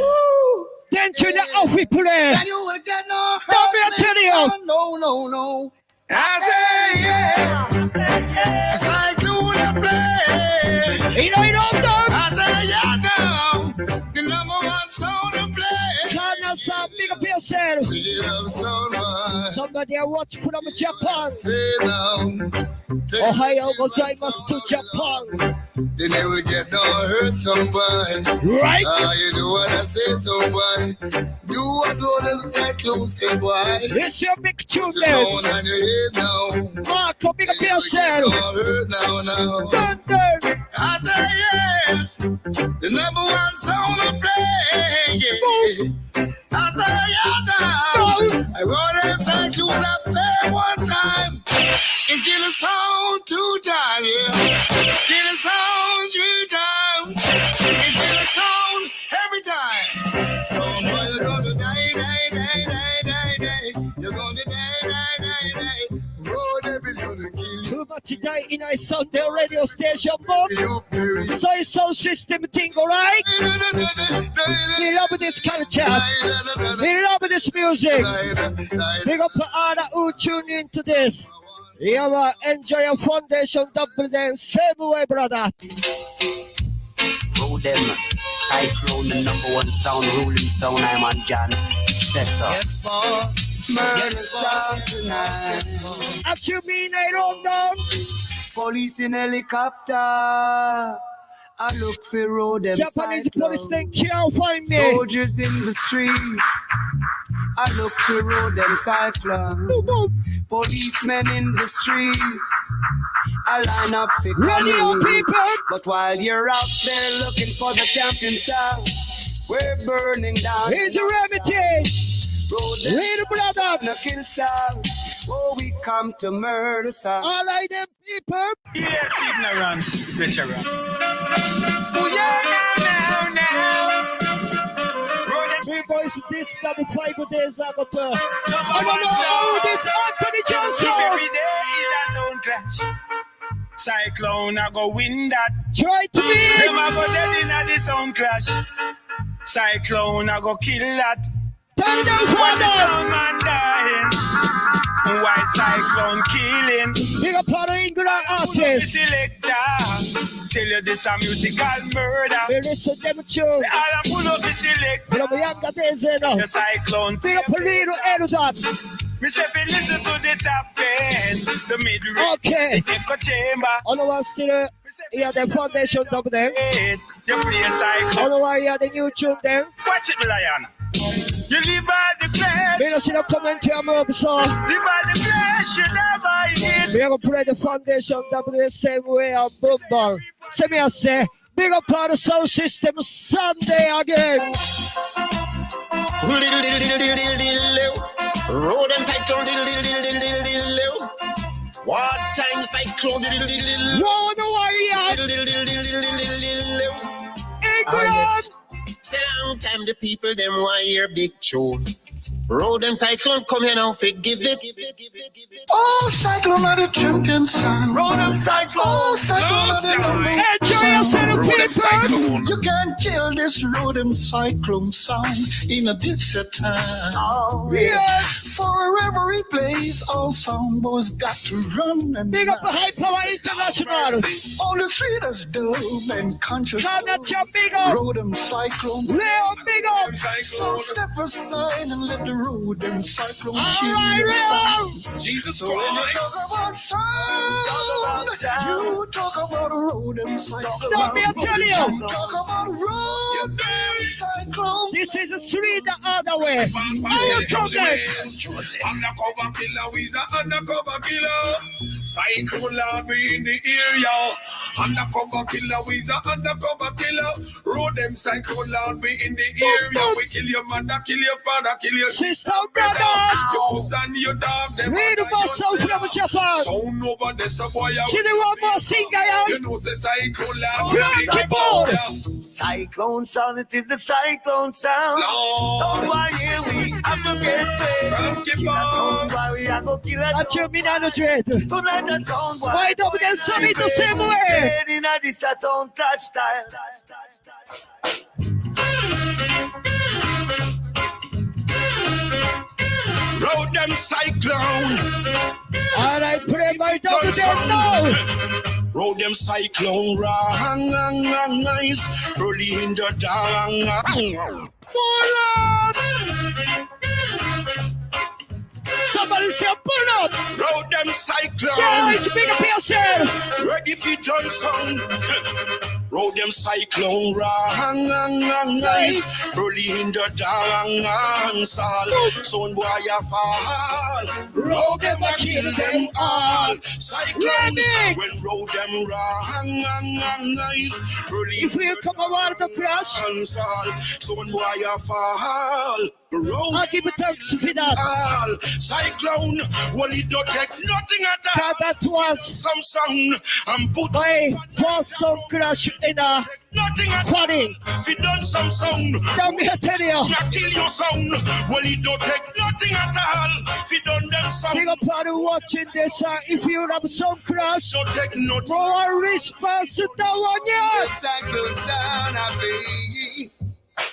Then to the off we play. And you will get no hurt. Don't be a tell you. No. I say yeah. Cyclone a play. You don't done. I say yeah now. The number one song to play. Kana big up yourself. Somebody I watch from Japan. Ohio gozaimasu to Japan. They never get no hurt somebody. Right? You do what I say, somebody. Do what RODEM cyclone say, boy. It's your big tune Just there. on your head now. Marco, big up yourself. No hurt now. Thunder. I say yeah. The number one song to play. Yeah. I say yeah now. I RODEM cyclone I play one time. And kill a song 2 times, yeah. Kill a song 3 times. And kill a song every time. So boy, you're gonna die. You're gonna die. RODEM is gonna kill you. Too much today in a Sunday radio station, but Soy Sound System thing, alright? We love this culture. We love this music. Big up for all who tune into this. You have enjoy your foundation double dance same way, brother. RODEM Cyclone, the #1 sound, ruling sound. I'm on John Cesar. Yes, boss. Murder sound tonight. What you mean I don't know? Police in helicopter. I look for RODEM. Japanese police, they can't find me. Soldiers in the streets. I look for RODEM cyclone. Policemen in the streets. I line up for radio people. But while you're out there looking for the champion sound, we're burning down. Here's a remedy. RODEM, little brother. no kill sound. Oh, we come to murder sound. All right, them people. Yes, ignorance, veteran. Oh, yeah, now. People, is this double 5 days ago. I don't know how this Anthony Johnson. Every day is a sound clash. Cyclone, I go win that. Try to be. Them I go dead in a the sound clash. Cyclone, I go kill that. Turn it down, Watch the father. sound man dying. Why Cyclone killing? Big up on the England The artist. selector. Tell you this a musical murder. We listen to them tune. All I pull up the selector. You know, we younger days, you know. The Cyclone. Big up a little Edward. Me say fi listen to the top end, the mid-range, Okay. the echo chamber. All of us still hear the foundation double there. You play Cyclone. All of us hear the new tune there. Watch it, Lion. You live by the glass. We don't see the comment here, mob, so. Live by the glass, you never hit. We are going to play the foundation double the same way on boom ball. See me, I say, big up on the sound system Sunday again. RODEM cyclone. What time cyclone? Whoa, no warrior. England. Say long time the people them want hear big tune. RODEM cyclone come here now, give it. Oh, cyclone are the champion sound. RODEM cyclone. Oh, cyclone are the number Enjoy yourself, people. You can't kill this RODEM cyclone sound in a distant time. Oh, Yes. Forever it plays, all sound boys got to run and Big up the High Power International. all the sweetest dove and conscious. Now that you're big up. RODEM cyclone. Leo, big up. So step aside and let the RODEM cyclone All kill right, your Leo. sound. Jesus So when you Christ. talk about sound, you talk about a RODEM cyclone. Stop me, I tell you. Talk about RODEM cyclone. This is the street the other way. I will come next. Undercover killer, we's an undercover killer. Cyclone lord, we in the area. Undercover killer, we's an undercover killer. RODEM cyclone lord, we in the area. We kill your mother, kill your father, kill your Sister, brother. your puss and your dog. Them Read the boss out from Japan. sound over the subway. See the one more singer, You know, say cyclone lord, Rock it board. Cyclone sound, it is the cyclone sound. Lord. So why here we have to get paid? Rock it Kill a board. sound, why we are go kill a What you sound? mean, I don't dread? Tonight the sound, Why don't we then sing it the same way? In a this a sound clash style. RODEM cyclone. All right, play my double dead now. RODEM cyclone rise early in the dawn. Pull up. Somebody say pull up. RODEM cyclone. Choice, big up yourself. Ready for done sound. RODEM cyclone rise early in the dance hall. Son boy a fall. RODEM a kill them all. Cyclone when RODEM rise early If we come over the crash, dance hall. Son boy a fall. I'll give it thanks for that. All cyclone, well it don't take nothing at all. That was Some song and put my first song crash in a nothing at funny. all. If you done some sound, Let me tell you. not kill your sound. Well it don't take nothing at all. If you done them sound, Big up party watching this. If you have some crash, don't take nothing. for a response to that one, yeah. Cyclone sound a big.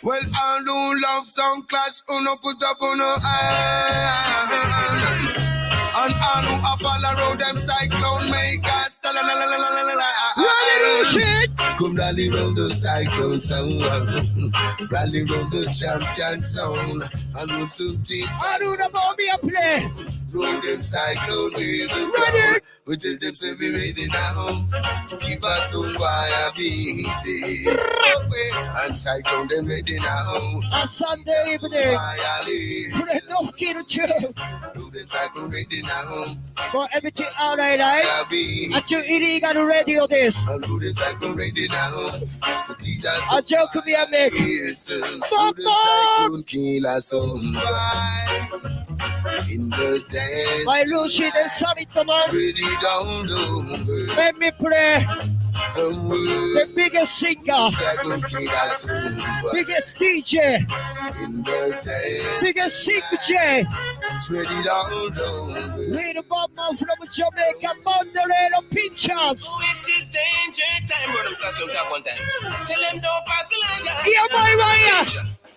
Well, I don't love some clash, uno put up uno eye. And I know up all around them cyclone make us. Ready, shit. Come da Rally round the cyclone sound. Rally round the champion sound. And with something. I do the mommy a play. Roll them cyclone with the crowd. We tell them say we ready now. To keep us on wire beating. And cyclone them ready now. A Sunday evening. Put enough kid to chill. Roll them cyclone ready now. Got everything alright, right? At your illegal radio this. And roll them cyclone ready now. To teach us. A joke me a make. Yes, roll them cyclone kill us on in the dance. My Lucy and Sonny Thomas. Ready down over. Let me play the biggest singer, biggest DJ, in the dance. biggest singer, Ready down over. little Bob Man from Jamaica, Monterey, Pinchers. Oh, it is danger time. Run them cyclone talk one time. Tell them don't pass the line. Yeah, boy, wire.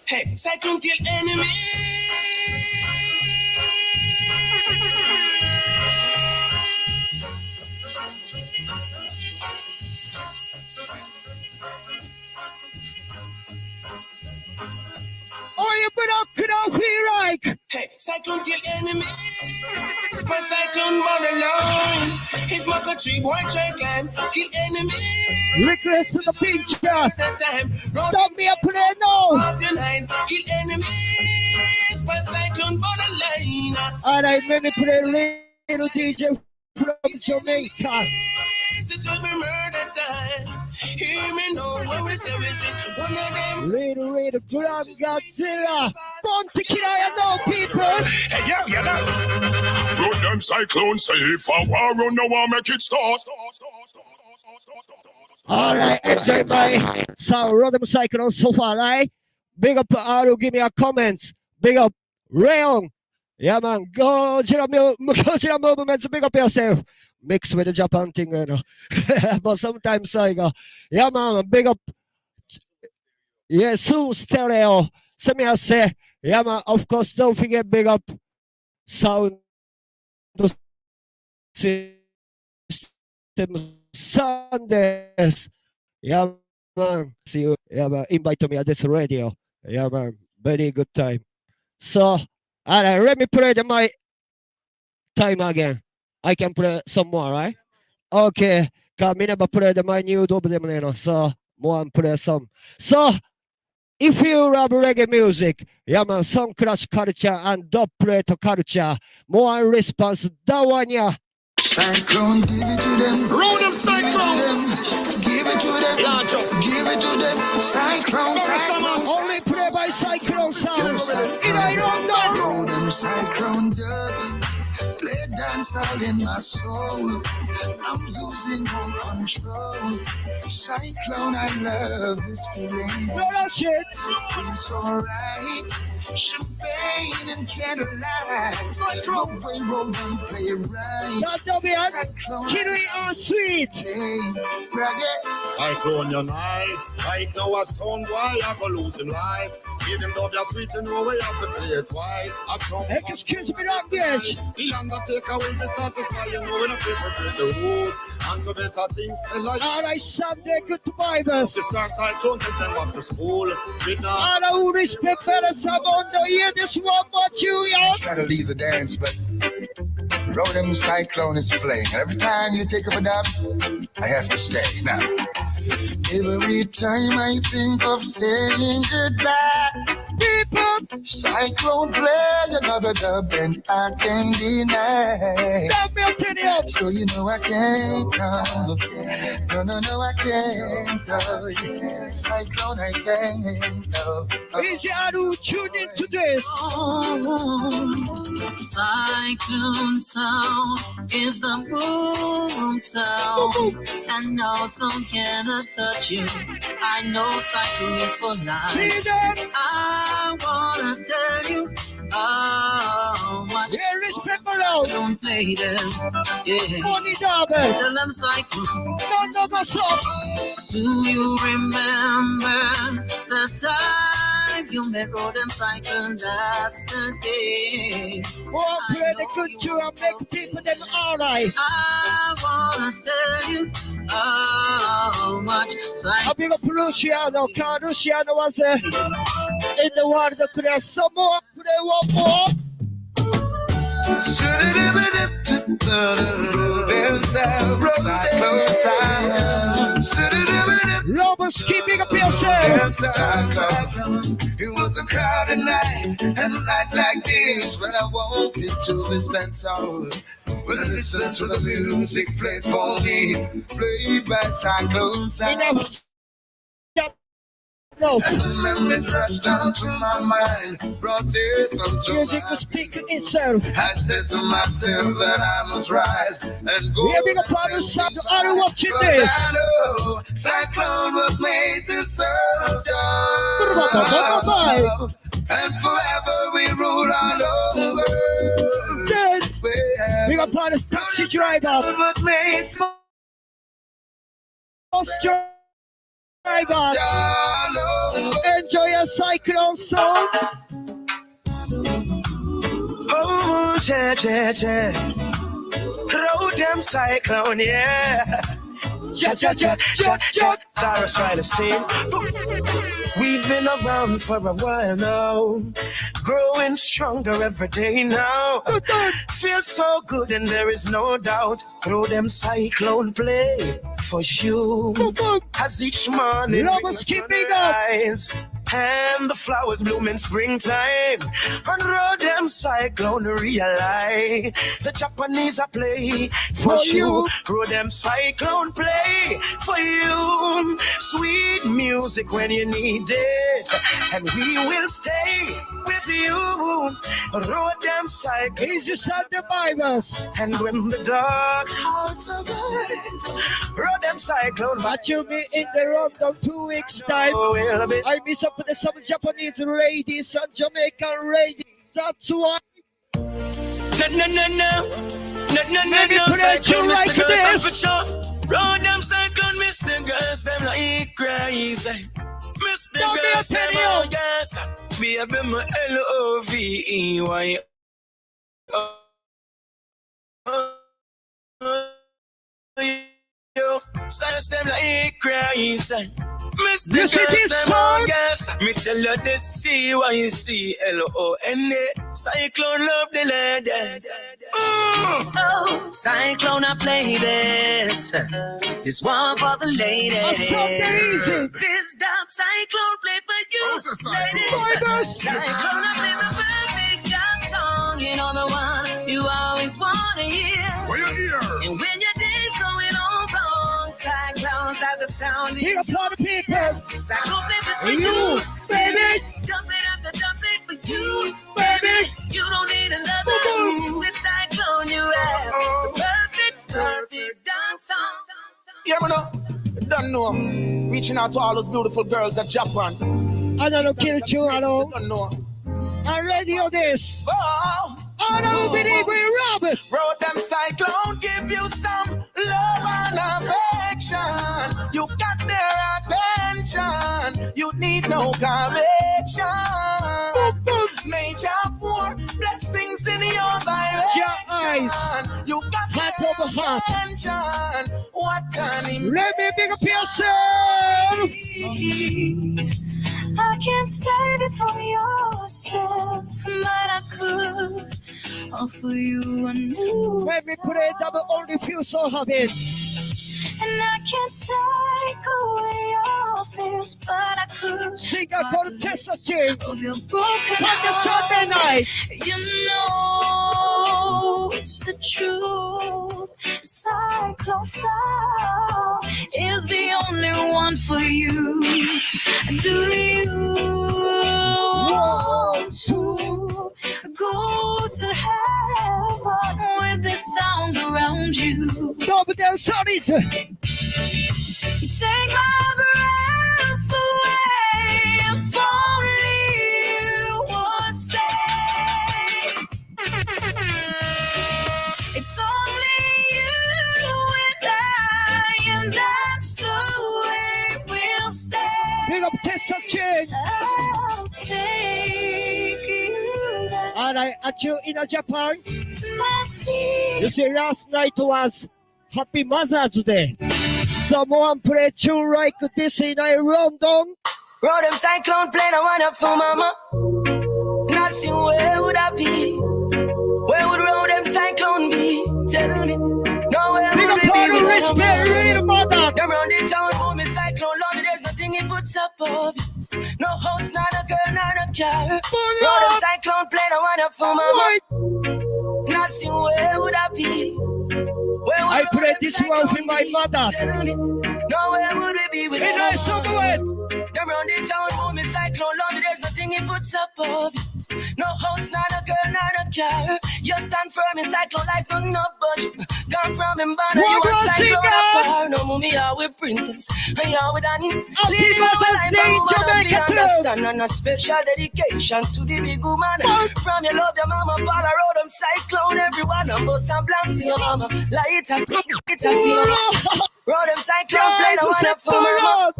Hey, cyclone kill enemy. Oh, you could not feel like. Hey, cyclone kill enemy. For cyclone borderline. His mother tree boy try climb. Kill enemy. Request to the Pinchers. Don't Don't be a play no. Kill enemies. For cyclone borderline. Alright, let me play little DJ from Jamaica. It will be murder time. Hear me know what we say, one of them. Little Grand Godzilla. Born to kill, I know people. Hey, yeah. Good them cyclone say if I war run now I make it start. Alright, enjoy my sound. RODEM Cyclone so far, right? Big up Aru, give me a comments. Big up Rayon. Yeah, man. Gojira movements. Big up yourself. Mix with the Japan thing, you know. But sometimes I go, yeah, man. Big up. Yeah, soon stereo. So me I say, yeah, man. Of course, don't forget big up sound system Sundayz. Yeah, man. See you. Yeah, man. Invite me at this radio. Yeah, man. Very good time. So, alright, let me play my time again. I can play some more, right? Okay. Cause me never play my new double them, you know. So, more play some. So, if you love reggae music, yeah, man, song clash culture and dub plate culture, more response, that one, yeah. Cyclone, give it to them. RODEM Cyclone. Give it to them. Give it to them. Cyclone. Only play by Cyclone sound. I don't know. RODEM Cyclone dub. Play dance all in my soul. I'm losing all control. Cyclone, I love this feeling. No, that shit. Feels so right. Champagne and candlelight. The way RODEM play right. Cyclone. Kidding on sweet. Cyclone, you're nice. Right now, a son boy, I go lose him life. Give him love, you're sweet, and no way have to play it twice. Excuse me, not yes. The undertaker will be satisfied, you know, when I perpetrate the rules. And to better things till I. Alright, Sunday, good vibes. The star Cyclone, take them back to school. All who respect better, someone to hear this one, but you, yo. Try to leave the dance, but RODEM Cyclone is playing. Every time you take up a dub, I have to stay. Now, every time I think of saying goodbye, people, Cyclone play another dub and I can't deny. So you know I can't go. No, I can't go. Yeah, Cyclone, I can't go. Easy, Aru, tune into this. Cyclone sound is the moon sound, and no song cannot touch you. I know cyclone is for life. See that? I wanna tell you, oh, what respect around. Don't play them, yeah. Money double. Tell them cyclone. No, go stop. Do you remember the time you met RODEM Cyclone? That's the day. Oh, play the good tune and make people them alright. I wanna tell you how much A big up Luciano. Luciano was in the world to play some more. Play one more. Lobos, keeping up yourself. It was a crowded night, and a night like this, when I walked into this dance hall. When I listened to the music played for me, played by Cyclone Sound. No. As the memories rushed down to my mind, brought tears unto music to speak itself. I said to myself that I must rise and go. We are being a part of something. Are you watching this? I know Cyclone was made to serve joy. And forever we rule all over. We are part of taxi driver. Was made to driver. Enjoy your Cyclone song. Oh, yeah. RODEM Cyclone, yeah. Taurus try to sing. We've been around for a while now, growing stronger every day now. Feels so good and there is no doubt. RODEM Cyclone play for you. As each morning brings the sunrise and the flowers bloom in springtime. On RODEM Cyclone realize the Japanese are play for you. RODEM Cyclone play for you. Sweet music when you need it, and we will stay with you. RODEM Cyclone. Easy Sunday vibers. And when the dark hearts are burning, RODEM Cyclone. But you me in the rundown 2 weeks time. I miss up with some Japanese ladies and Jamaican ladies. That's why. No. Cyclone like this. RODEM Cyclone, Mr. Girls, them like crazy. Mr. Girls, them all yes. Baby, my LOVEY. Science them like crazy. Mr. Girls, them all yes. Me tell you this CYCLONE. Cyclone love the ladies. Oh, Cyclone, I play this. This one for the ladies. This damn Cyclone play for you, ladies. Cyclone, I play the perfect dance song. You know the one you always wanna hear. And when your day's going on wrong, Cyclones have the sound. Here are part of people. Cyclone play this for you, baby. Dump it after dump it for you, baby. You don't need another. With Cyclone, you have the perfect dance song. Yeah, man, don't know. Reaching out to all those beautiful girls at Japan. I don't kill you, I don't know. I'm ready on this. I don't believe we rob it. RODEM Cyclone give you some love and affection. You got their attention. You need no correction. Major poor blessings in your direction. Your eyes. You got heart over heart. Attention. What an let me big up yourself. I can't save it from yourself, but I could offer you a new. When we put it double, only few so have it. And I can't take away your fears, but I could. Sing a contest of your broken heart. The Sunday night. You know it's the truth. Cyclone Sound is the only one for you. Do you want to go to heaven with this sound around you? Double down, sorry. You take my breath away. If only you would say it's only you and that's the way we'll stay. Big up Tessa Chain. I'll take you there. Alright, at you in Japan. To my sea. You see, last night was Happy Mother's Day. Someone play tune right this in a rundown. RODEM Cyclone playing a wonderful mama. Nothing where would I be? Where would RODEM Cyclone be? Tell me. Nowhere would we be without them round the town, moving cyclone, love it, there's nothing it puts up of. No house, not a girl, not a car. RODEM Cyclone playing a wonderful mama. Nothing where would I be? Where would I play this one for my mother. Nowhere would we be without them. Them round the town, moving cyclone, love it, there's nothing it puts up of. No house, not a girl, not a car. You stand firm in cyclone life, no budge. Gone from him, banner, you want cyclone apart. No movie, here with princess, and here with Annie. Leading our life, and woman be understand. And a special dedication to the big woman. From your love, your mama, follow RODEM Cyclone. Everyone, I'm boss and black for your mama. Light up, for your mama. RODEM Cyclone, play the one up for mama.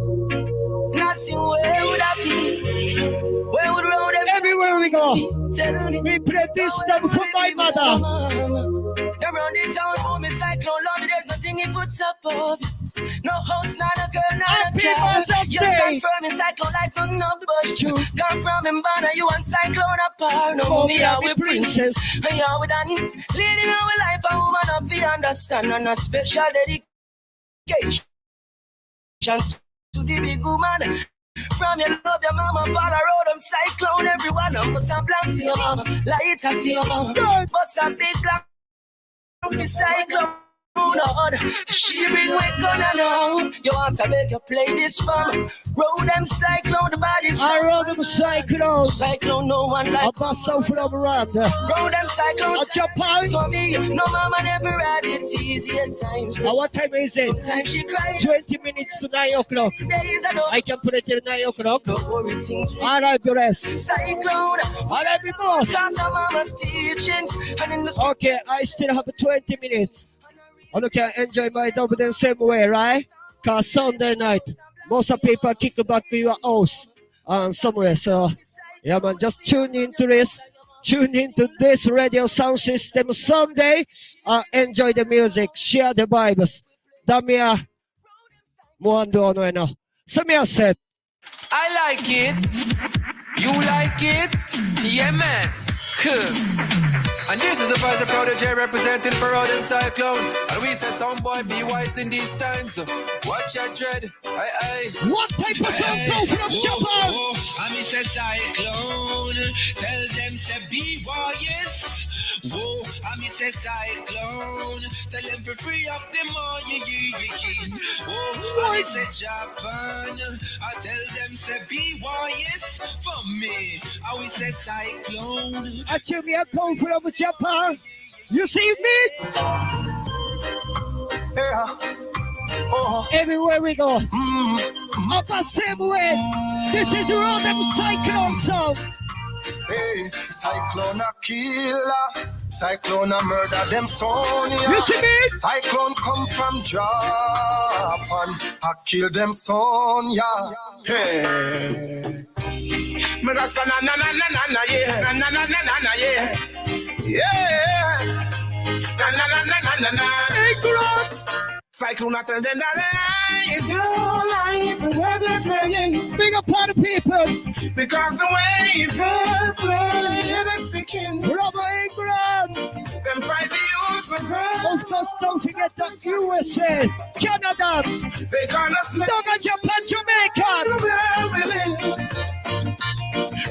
Nothing, where would I be? Where would RODEM? Everywhere we go, we play this stuff for my mother. Around the town, moving cyclone, love it, there's nothing it puts up of. No house, not a girl, not a car. You stand firm in cyclone life, no budge. Gone from him, banner, you want cyclone apart. No movie, here with princess, and here with Annie. Leading our life, a woman up, we understand. And a special dedication to the big woman. From your love, your mama, follow RODEM Cyclone. Everyone, I'm bust a black for your mama, light up for your mama. Bust a big black for Cyclone. Lord, she bring with gun and all. You want to make you play this one? RODEM Cyclone, the body's RODEM Cyclone. Cyclone, no one like. I pass out from around. RODEM Cyclone. A Japan. For me, no mama never had it easy at times. What time is it? Sometimes she cries. 20 minutes to 9 o'clock. I can put it till 9 o'clock. All right, bless. Cyclone. All right, my boss. Mama's teachings. Okay, I still have 20 minutes. I can enjoy my double the same way, right? Because Sunday night, most of people kick back to your house and somewhere. So, yeah, man, just tune into this. Tune into this radio sound system Sunday. Enjoy the music. Share the vibes. Damia Muando no. So me said, I like it. You like it? Yeah, man. Cool. And this is the voice of Prodigy representing for RODEM Cyclone. And we say, some boy, be wise in these times. Watch your dread. Aye. What type of song come from Japan? I miss a Cyclone. Tell them, say, be wise. Whoa, I miss a Cyclone. Tell them to free up them all, yeah. Whoa, I miss a Japan. I tell them, say, be wise. For me, I will say Cyclone. Actually, I come from Japan. You see me? Yeah. Everywhere we go. Up the same way. This is RODEM Cyclone song. Hey, Cyclone a killer. Cyclone a murder them son. Yeah. You see me? Cyclone come from Japan. I kill them son. Yeah. Hey. Me da sa na yeah. Na yeah. Yeah. Na. England. Cyclone, I tell them that I do like the way they're playing. Big up on the people. Because the way they're playing is sickening. Brother England. Them fight the use of her. Of course, don't forget that USA, Canada, they gonna slay. Japan, Jamaica.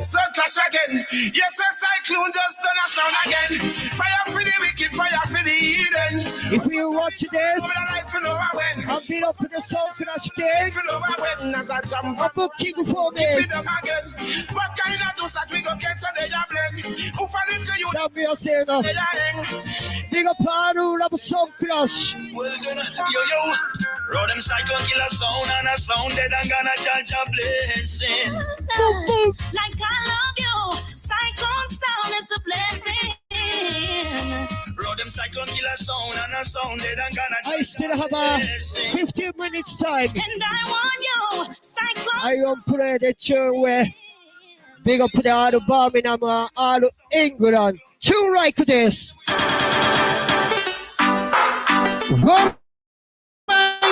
So clash again. Yes, the Cyclone just done a sound again. Fire for the wicked, fire for the heathen. If you watch this, I've been up in the sound crash game. I'm booking for me. What kind of juice that we go catch on the blame? Who find it to you? That me a say no. Big up on who love sound crash. Well done, yo. RODEM Cyclone kill a sound and a sound dead and gonna judge a blessing. Like I love you, Cyclone sound is a blessing. RODEM Cyclone kill a sound and a sound dead and gonna. I still have 15 minutes time. And I want you, Cyclone. I want to play the tune where big up to the all Birmingham, all England. Tune like this.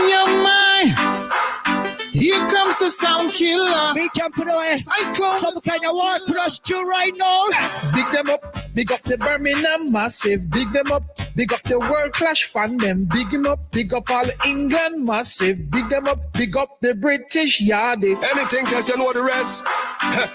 Your mind. It's a sound killer. We can put away some kind of war crush to right now. Big them up, big up the Birmingham Massive. Big them up, big up the World Clash fan them. Big them up, big up all England Massive. Big them up, big up the British Yardie. Anything cause you know the rest.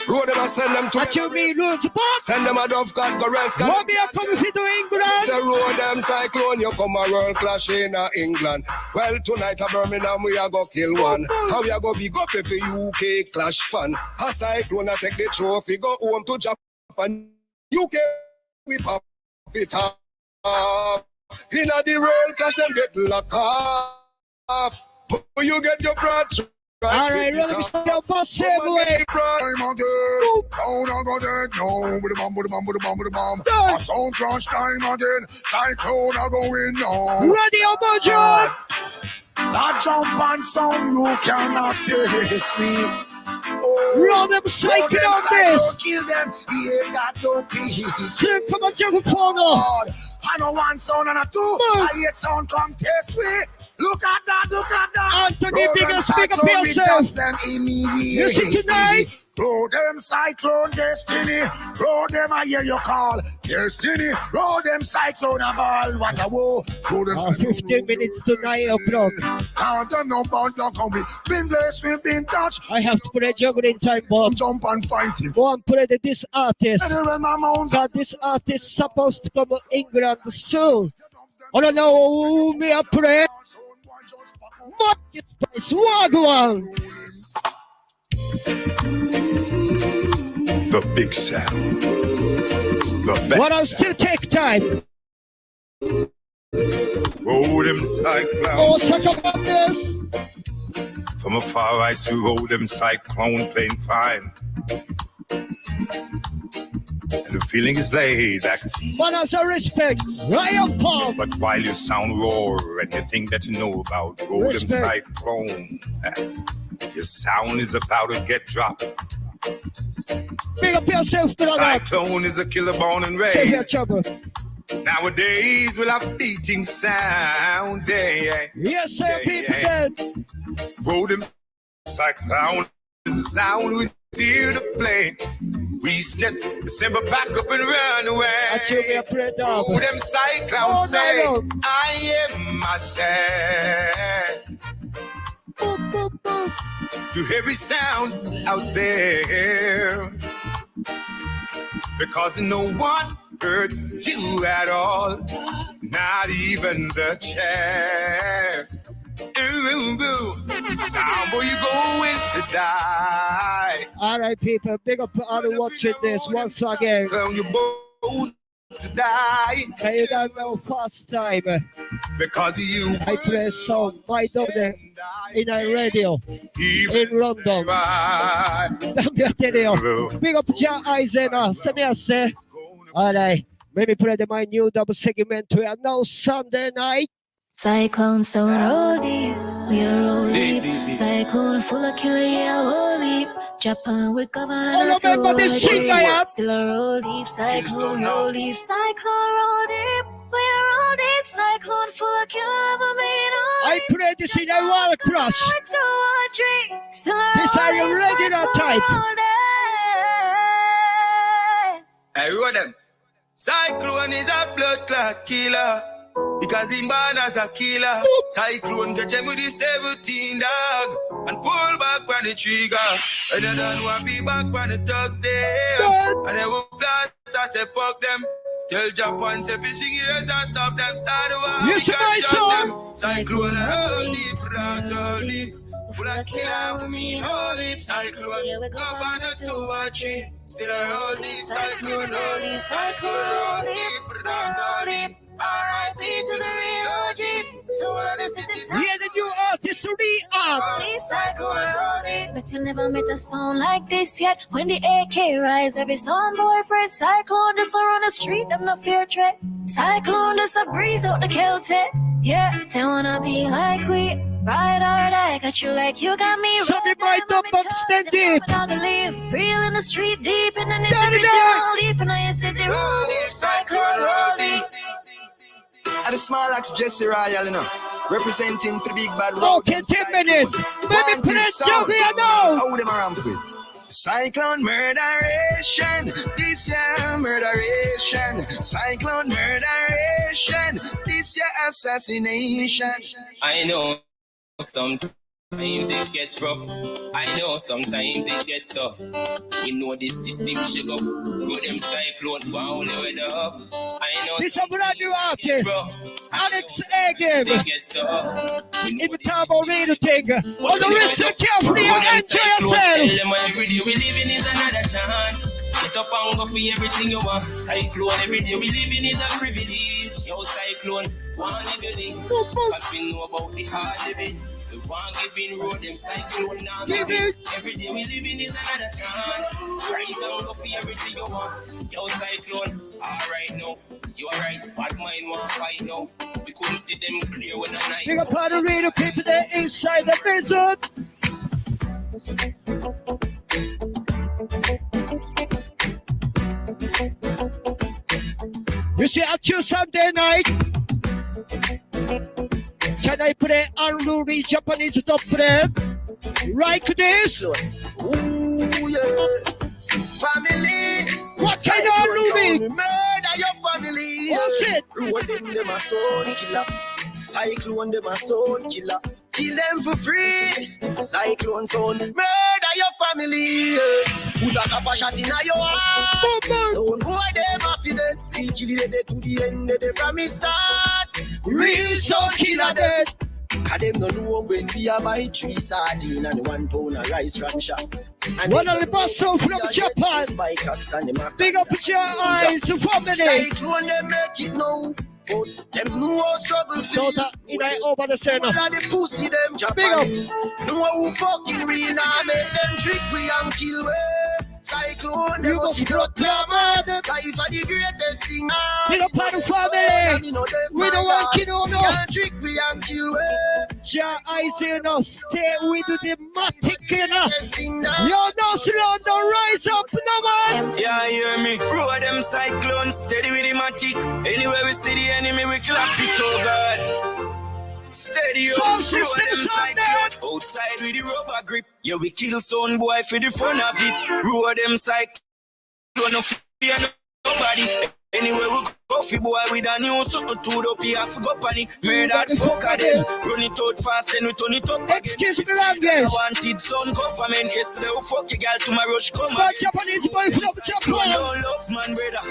Road them and send them to what you mean, Roots Boss? Send them a dove God go rest. What me a come to England? Say road them cyclone, you come a World Clash in England. Well, tonight at Birmingham we a go kill one. How we a go big up every UK Clash fan. A cyclone a take the trophy, go home to Japan. UK we pop it off. In a the World Clash them get locked off. You get your frauds. All right, really, Mr. Boss, same way. Time again. Sound I got it. No, with the bomb, with the bomb, with the bomb, with the bomb. A sound clash time again. Cyclone are going now. Ready, Omojo. I jump on some you cannot taste me. Run them cycle on this. Kill them, he ain't got no peace. Come on, Juggle Corner. I know one sound and a two. I hate sound come taste me. Look at that, look at that. Anthony, bigger, speak up yourself. You see tonight? Throw them cyclone destiny. Throw them I hear you call destiny. Throw them cyclone a ball. What a woe. 15 minutes to 9 o'clock. Cause them no bound no come with. Been blessed, we've been touched. I have to put a juggling time bomb. Jump and fight him. Go and play this artist. God, this artist supposed to come to England soon. I don't know who me a play. Marketplace, Wagwan. The big sound. The best. But I'll still take time. RODEM cyclone. Oh, suck about this. From afar I see RODEM cyclone playing fine. And the feeling is laid back. But as a respect, Ryan Paul. But while you sound roar and you think that you know about RODEM cyclone, your sound is about to get dropped. Big up yourself, brother. Cyclone is a killer born and raised. Nowadays we'll have beating sounds, yeah. Yes, sir, people dead. RODEM cyclone is a sound we here to play. We just simple back up and run away. RODEM cyclone say, I am myself. To every sound out there, because no one heard you at all, not even the chair. Sound boy, you going to die. All right, people, big up all the watching this once again. You both to die. You don't know first time. Because you I play song by them in a radio in London. Big up John Eisen. Say, all right, maybe play my new double segment we are now Sunday night. Cyclone so roady, we are roady. Cyclone full of killer, yeah, roady. Japan with governor to roady. Still a roady, cyclone roady. Cyclone roady, we are roady. Cyclone full of killer, I play this in a wall crush. This are you regular type. Hey, RODEM. Cyclone is a blood clot killer. Because him born as a killer. Cyclone get him with the 17 dog and pull back on the trigger. And you don't want to be back on the thugs there. And they will blast us, say fuck them. Tell Japan say fi sing ears and stop them. Start the war. Yes, my son. Cyclone roll deep, round all deep. Full of killer with me, holy cyclone. Governors 2 or 3. Still a roll deep, cyclone roll deep, cyclone roll deep, round all deep. R.I.P. to the real OGs. So all the cities. Yeah, the new artist re-up. But you never met a sound like this yet. When the AK rise, every song boyfriend. Cyclone just around the street, them no fear threat. Cyclone just a breeze out the Celtic. Yeah, they wanna be like we. Ride or die, got you like you got me. So me right up and stand deep. Real in the street, deep in the nitty-gritty, deep in the city. Roll deep, cyclone, roll deep. And the small axe Jesse Royal, you know. Representing for the big bad Okay, 10 minutes. Baby, put it down here now. How them around with? Cyclone murderation, this year murderation. Cyclone murderation, this year assassination. I know sometimes it gets rough. I know sometimes it gets tough. You know this system shake up. RODEM cyclone, wow, the weather up. I know this is a brand new artist, Alex Agim. If you talk about real thing, on the listen carefully and enjoy yourself. Tell them every day we living is another chance. Get up and go for everything you want. Cyclone, every day we living is a privilege. Yo, cyclone, one living. Cause we know about the hard living. We want giving RODEM cyclone now. Every day we living is another chance. Rise and go for everything you want. Yo, cyclone, alright now. You alright, bad mind won't fight now. We couldn't see them clear when the night. Big up all the radio people there inside the prison. You see, at your Sunday night, can I play unruly Japanese top play? Like this? Ooh, yeah. Family. What kind of unruly? Murder your family. What's it? RODEM them a son killer. Cyclone them a son killer. Kill them for free. Cyclone son. Murder your family. Put a cap a shot in your heart. Son boy them a fi dead. Real kill dead to the end of the from the start. Real son killer dead. Cause them no know when we are buy 3 sardines and 1 pound of rice from shop. And one of the best songs from Japan. Big up your eyes, family. Cyclone them make it now. But them know how struggle feel. Over the center. All of the pussy them Japanese. Know who fucking real now make them trick we and kill we. Cyclone them must blood clamor. Life are the greatest thing. Big up on the family. We don't want to kill no. Can't trick we and kill we. Your eyes you know, stay with the matic you know. You know slow down, rise up no man. Yeah, hear me. RODEM cyclone, steady with the matic. Anywhere we see the enemy, we clap it, oh God. Steady up, RODEM cyclone. Outside with the rubber grip. Yeah, we kill son boy for the fun of it. RODEM cyclone, no fear nobody. Anywhere we go, fi boy with a new something to the P. I forgot panic. Murder fuck of them. Run it out fast, then we turn it up. Excuse me, language. Wanted son government. Yesterday we fuck your girl to my rush come. But Japanese boy from Japan. No love man, brother.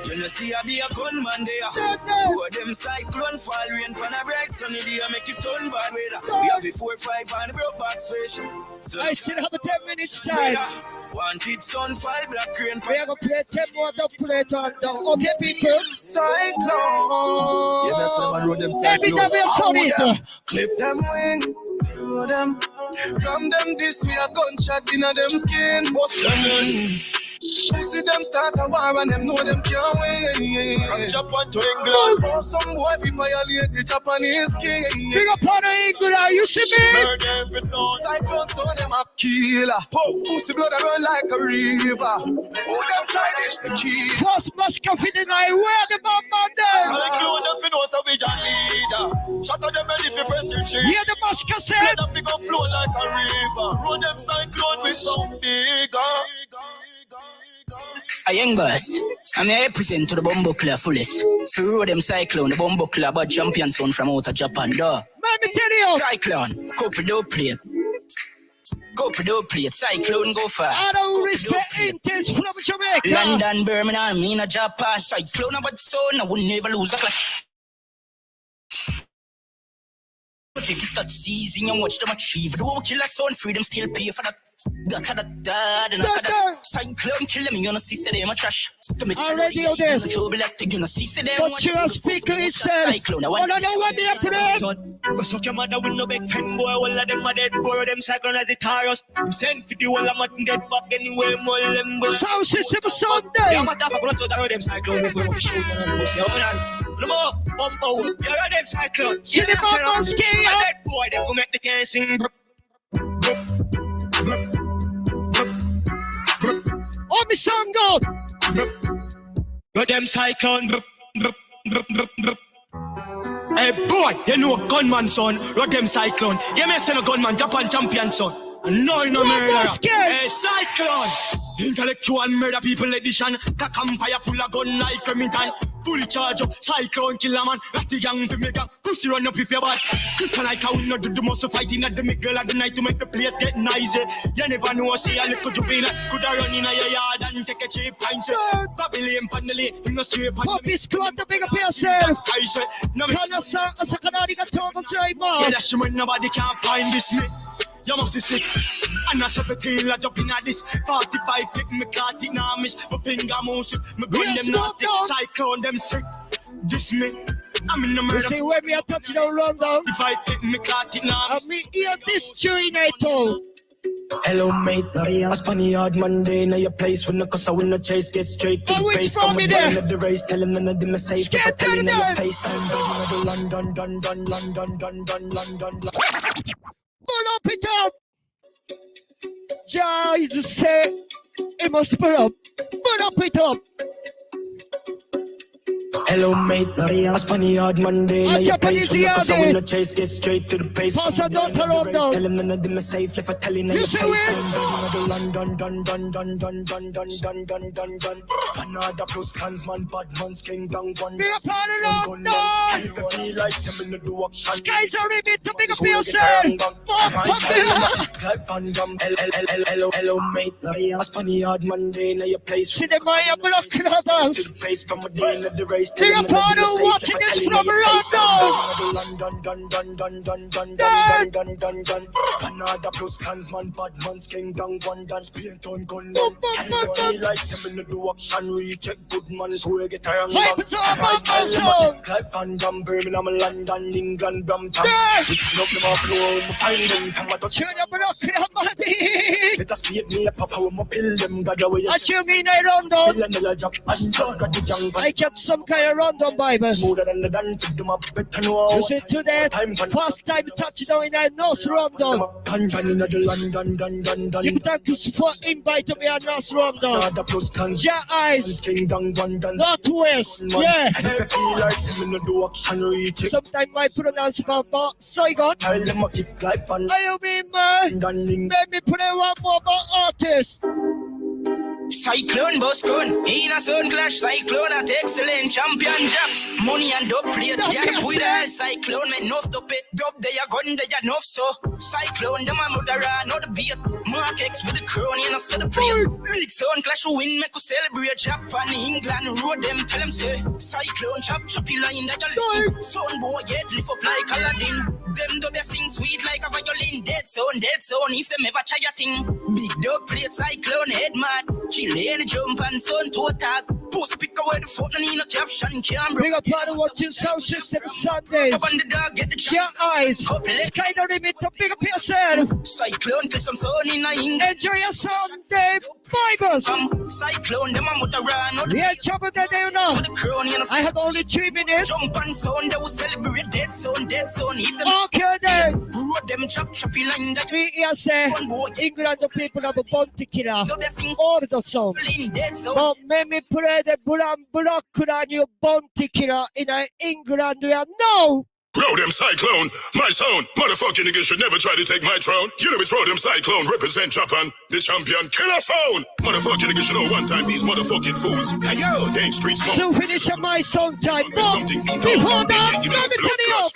You know see I be a gunman there. RODEM cyclone fall rain pan a break sunny day make it turn bad weather. We have a 4 5 and broke back fish. I still have a 10 minutes time. Wanted sun fall black rain. We are going to play 10 more to play it on down. Okay, people? Cyclone. Yeah, that's the man RODEM cyclone. Every solid. Clip them wing. RODEM. From them this we a gunshot in them skin. Bust them in. Pussy them start a war and them know them can't win. From Japan to England. Oh, some boy we violate the Japanese king. Big up on the England, you see me? Murder for son. Cyclone so them a killer. Pussy blood a run like a river. Who them try this to kill? First Moscow for the night, where the bomb on them? Cyclone them fi know so we a leader. Shut up them belly fi press your cheek. Hear the Moscow say? Let them fi go flow like a river. RODEM cyclone we so bigger. A young boss, I'm here represent to the Bumbo Club fullest. For RODEM cyclone, the Bumbo Club bad champion son from out of Japan, though. Let me tell you. Cyclone, go for the plate. Go for the plate, cyclone go for. I don't respect Intes from Jamaica. London, Birmingham, me in a Japan. Cyclone about stone, I would never lose a clash. Project start seizing and watch them achieve. The whole killer son, freedom still pay for that. Cyclone kill them, you know, see, say them a trash. Already on this. But your speaker is said. Oh, no, what they are playing? Go suck your mother with no big friend boy. All of them are dead, boy. Them cyclone as the tires. Send for the whole of mutton dead back anyway. More them boy. Sound system Sunday. Yeah, what the fuck? Let's go to RODEM cyclone. If we want to shoot them, we'll see. No more. Bumbo. You're RODEM cyclone. See the bumbo ski. Dead boy. They will make the game sing. Oh, me song God. RODEM cyclone. Hey boy, you know gunman son, RODEM Cyclone. You may say no gunman, Japan champion son. And no, no murder. Hey Cyclone. Intellectual murder people edition. Kakam fire full of gun like Remington. Fully charge up, Cyclone killer man. That's the gang to make a pussy run up if you're bad. Can I count not do the most fighting at the middle of the night to make the place get noisy. You never know, say a little juvenile. Could I run in your yard and take a cheap pint? Babylon Panelli, in the street. Poppy squad to pick up yourself. Kanasa, as a Canadian talk say, yeah, that's when nobody can find this me. You must be sick. And I 17, I jump in at this 45 fit me caught it now miss. My finger moves my gun them nasty. Cyclone them sick. This me. I'm in the murder. You see when we are touching down London. If I fit me caught it now. And me hear this tune NATO. Hello mate, I spun the hard Monday. Now your place when the cause I win the chase. Get straight to the face. Come with the race. Tell him none of them are safe. If I tell him your face. I'm going to London. Pull up it up. Jesus say it must pull up. Pull up it up. Hello mate, I spun the hard Monday. Now your place when the cause I win the chase. Get straight to the pace. Pass a don't around now. Tell him none of them are safe. If I tell him your face. I'm going to London. Another plus clansman, bad man's king down one. Be a part of London. Sky's a limit to make a feel safe. Hello mate, I spun the hard Monday. Now your place. See the Maya block clubbers. The pace from a day in the race. Be a part of watching this from London. Another plus clansman, bad man's king down one dance. Paint on gun. Everybody likes him in the do action. Recheck good man, so we get around. Clive Van Damme, Birmingham, London, England, Brampton. We snuck them off the home, find them. Come out, turn up and up, let us create me a papa with my pill them. God away. What you mean I run down? I get some kind of random Bible. Smoother than the dance, them up better know. You see today, first time touchdown in a North London. You thank us for inviting me at North London. Your eyes, Northwest, yeah. Sometimes I pronounce about Saigon. I mean, man, let me play one more about artists. Cyclone boss gun, in a sun clash, Cyclone at excellent champion jobs. Money and dope plate, get with a Cyclone, man, enough to pay. Dub they are gun, they are enough so. Cyclone, them a mother, not the beat. Mark X with the crown, you know, so the plate. Big sun clash, win, make us celebrate. Japan, England, RODEM, tell them say. Cyclone, chop, choppy line, that you son boy, get lift up like Aladdin. Them do sing sweet like a violin. Dead zone, if them ever try a thing. Big dope plate, Cyclone, head mad. Kill any jump and son to attack. Post pick away the phone and in a caption camera. Big up part of watching Sundayz Sundays. Up on the dog, get the your eyes. Sky the limit to big up yourself. Cyclone, play some sun in a ink. Enjoy your Sunday Bibles. Cyclone, them a motor run. Yeah, chop it there now. I have only 3 minutes. Jump and sound, they will celebrate dead zone. If them okay then. RODEM choppy line. We here say England the people have a bounty killer. All the song. But let me play the Block on your bounty killer in England. We are no. RODEM Cyclone, my sound. Motherfucking niggas should never try to take my throne. You know it's RODEM Cyclone, represent Japan, the champion killer sound. Motherfucking niggas should know one time these motherfucking fools. Hey yo, they ain't street smart. So finish my song time. Something before that, let me turn it up.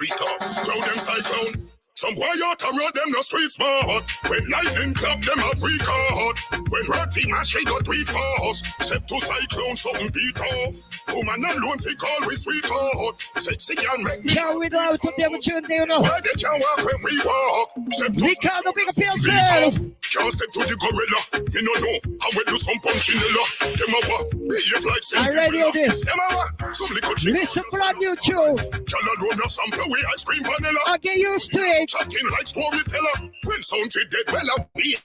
RODEM Cyclone. Some boy out a road them no street smart. When lightning clap them a record. When red team a shake got tweet fast. Step to Cyclone something beat off. Woman alone fi call we sweet heart. Sexy can make me. Can we go out to the tune you know? Why they can walk when we walk? Step to Ricardo big up yourself. Can't step to the gorilla. Me no know how we do some punchinella. Them a what? Behave like I ready on this. Them a what? Some little chick. Listen for a new tune. Can alone a sample way ice cream vanilla. I get used to it. Chatting like storyteller. When sound fit dead well up. We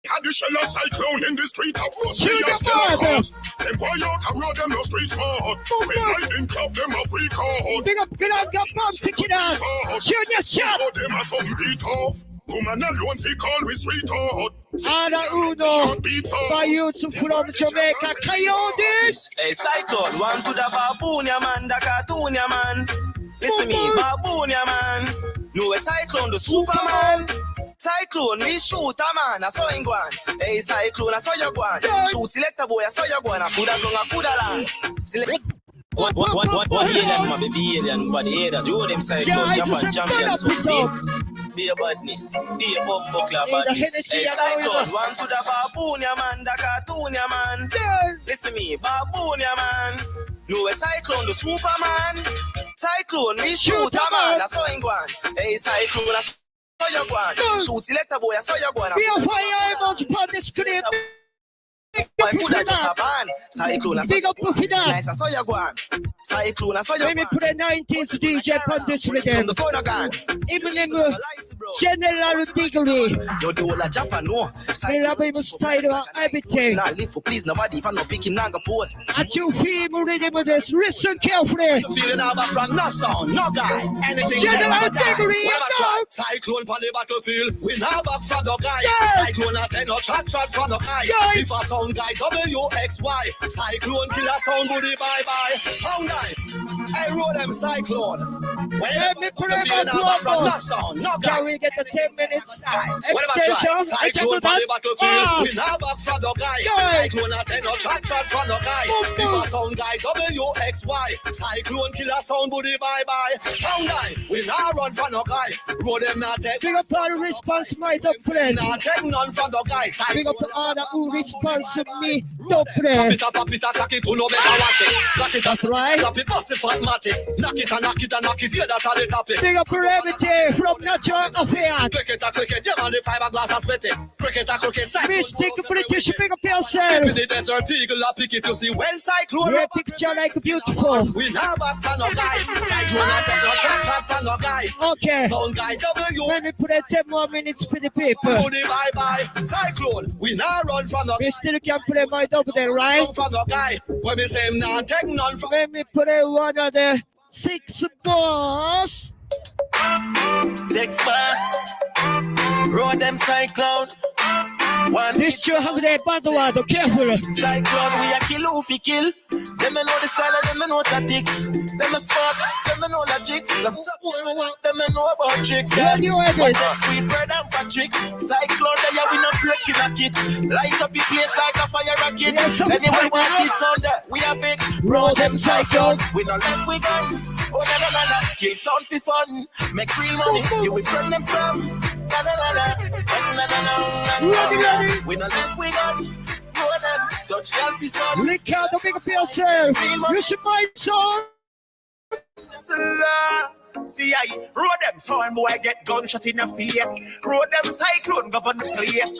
had the shell of Cyclone in the street. Up was the them boy out a road them no street smart. When lightning clap them up record. Big up, get out, get bomb, stick it out. Tune your shot. Them a something beat off. Woman alone fi call we sweet heart. Ana Uno, by YouTube from Jamaica, Coyotes. Hey Cyclone, one to the baboon, ya man, the cartoon, ya man. Listen me, Babunia man. No a Cyclone, the Superman. Cyclone, me shoot a man, I saw him go on. Hey Cyclone, I saw you go on. Shoot selector boy, I saw you go on. I coulda long, I coulda long. Select. One alien, my baby alien, but the other, do them Cyclone, Japan champion, so see. Be a badness, be a bumbo club badness. Hey Cyclone, one to the Babunia man, the cartoonia man. Listen me, Babunia man. No a Cyclone, the Superman. Cyclone, me shoot a man, I saw him go on. Hey Cyclone, I saw you go on. Shoot selector boy, I saw you go on. Be a fire emoji upon the screen. I could have just a ban. Cyclone, big up for that. Nice, I saw you go on. Cyclone, I saw you. Let me put a 90s DJ on this rhythm. Even in general degree. You do all a Japan, no. Me love him style of everything. Nah, live for please nobody if I'm not picking naga pose. At you feel rhythm with this. Listen carefully. Feeling out from no sound, no guy. Anything general degree, no. Cyclone on the battlefield. We now back from the guy. Cyclone at no chat from the guy. If a sound guy WXY. Cyclone killer sound booty bye. Sound guy. I wrote them Cyclone. Let me put it on the sound. Can we get the 10 minutes extension? Cyclone on the battlefield. We now back from the guy. Cyclone at no chat from the guy. If a sound guy WXY. Cyclone killer sound booty bye. Sound guy. We now run from the guy. Wrote them not take. Big up all the response, my top friend. Not take none from the guy. Big up all the who response to me, top friend. Pop it, cock it, who no better watch it. Cock it, that's right. Drop it, bust it, fat matty. Knock it, yeah, that's how they tap it. Big up for everything from natural affairs. Cricket, yeah, man, the fiberglass has split it. Cricket, Mystic British, big up yourself. Skip in the desert, eagle, I pick it, you see when Cyclone. Your picture like beautiful. We now back from no guy. Cyclone, I take no chat from no guy. Okay. Sound guy, W. Let me put 10 more minutes for the people. Bye. Cyclone, we now run from the. We still can play my double there, right? From the guy. When we say now take none from. Let me put one of the 6 boss. 6 boss. RODEM Cyclone. One. This you have the bad one, careful. Cyclone, we a kill who fi kill. Them know the style, them know tactics. Them smart, them know logics. Them know about tricks. But next speed, Bird and Patrick. Cyclone, they we not break in a kit. Light up the place like a fire rocket. Anyone want it on that, we have it. RODEM Cyclone. We not left we gun. Oh na. Kill sound for fun. Make real money. You will friend them some. Na. Ready. We not left we gun. RODEM, touch girl for fun. Lick out the big up yourself. You should buy some. See, I RODEM, so I'm boy get gunshot in the face. RODEM Cyclone govern the place.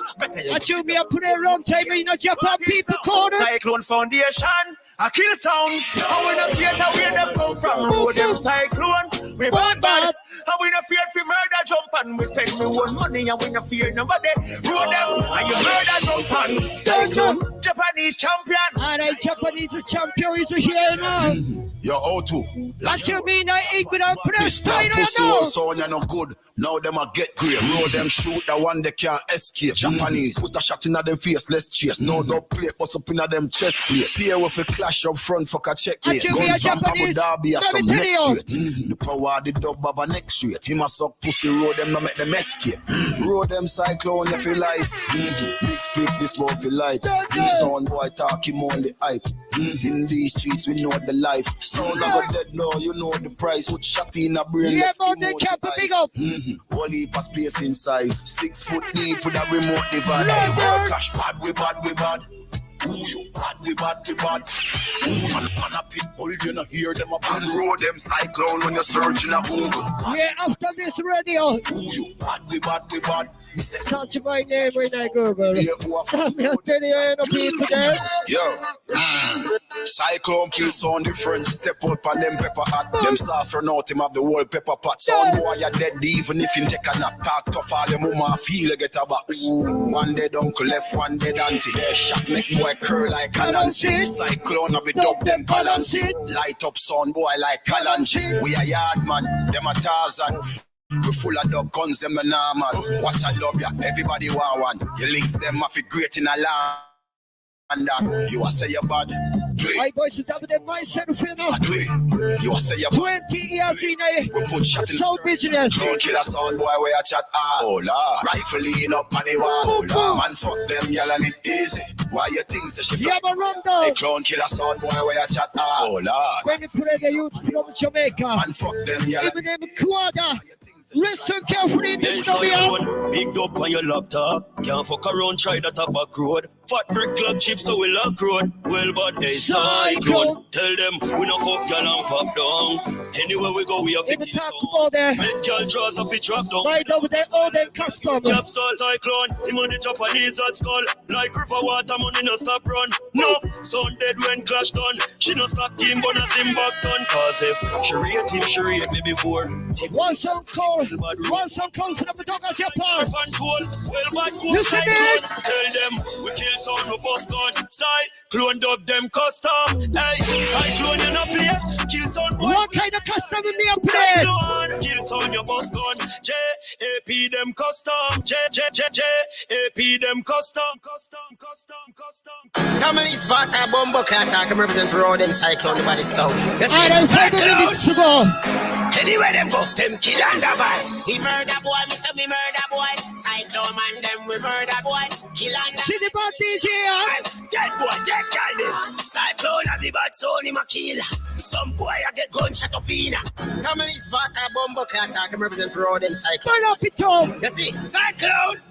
I told me I put a long time in a Japan people corner. Cyclone Foundation, a kill sound. How we not fear to where them come from? RODEM Cyclone, we bad. How we not fear for murder jump and we spend me one money and we not fear nobody. RODEM, and you murder jump and Cyclone, Japanese champion. Alright, Japanese champion is here now. You're out too. What you mean I ain't gonna press time right now? So you're not good. Now them a get grave. RODEM shoot the one they can't escape. Japanese put a shot in them face, let's chase. No dog plate, bust up in them chest plate. Peer with a clash up front, fuck a checkmate. Guns from Abu Dhabi or some next rate. The power of the dub of a next rate. He must suck pussy, RODEM no make them escape. RODEM Cyclone, you feel life. Big split, this boy feel light. Sound boy talk him on the hype. In these streets we know the life. Sound like a dead now, you know the price. Put shot in a brain. Yeah, but they can't big up. Whole heap of space in size. 6 foot deep with a remote device. Hey, cash bad, we bad. Ooh, you bad, we bad. Ooh, man, a pit bull, you know, hear them up and RODEM Cyclone when you're searching a Google. Yeah, after this radio. Ooh, you bad, we bad. Search my name when I Google. I'm telling you, people there. Yo, Cyclone kill sound different. Step up on them pepper hot. Them sauce run out him of the whole pepper pot. Sound boy, you're dead even if you take a nap. Talk tough all them mama feel you get a box. One dead uncle left, one dead auntie. Their shot make boy curl like Kalansi. Cyclone have it up, them balance it. Light up sound boy like Kalanji. We a yard man, them a Tarzan. We full of dub guns, them a normal. Watch I love ya, everybody want one. Your links them have it great in a land. And you are say you're bad. My voice is over there, myself, you know. You are say you're 20 years in a sound business. Clone killer sound boy where I chat. Oh Lord. Rifle lean up on the wall. Man fuck them y'all and it easy. Why you think so she yeah, but run down. Hey, clone killer sound boy where I chat. Oh Lord. When you play the youth from Jamaica. Man fuck them y'all. Even them quadra. Listen carefully, this is big up on your laptop. Can't fuck around, try that up back road. Fat brick club chips, so we lock road. Well, but they cyclone. Tell them we no fuck y'all and pop down. Anywhere we go, we have to kill some. Make y'all draws up, it drop down. Right over there, all them custom. Capsule cyclone, him on the Japanese at skull. Like river water, money no stop run. No, son dead when clash done. She no stop game, but not him back done. Cause if she rate him, she rate me before. One song call from the dog as your part. Listen in. Tell them we kill some no boss gun. Cyclone dub them custom. Hey, cyclone you no play. Kill some boy. What kind of custom in me a play? Cyclone, kill some your boss gun. J-A-P them custom. J-J-J-J-A-P them custom. Family spot a bombo cat. I can represent for all them cyclone. Nobody sound. Alright, 7 minutes to go. Anywhere them go, them kill and the vibes. We murder boy, me say we murder boy. Cyclone man, them we murder boy. Kill and the see the bad DJ, dead boy, dead girl. Cyclone have the bad son, him a kill. Some boy I get gunshot up in. Family spot a bombo cat. I can represent for all them cyclone. Turn up it up. You see, cyclone.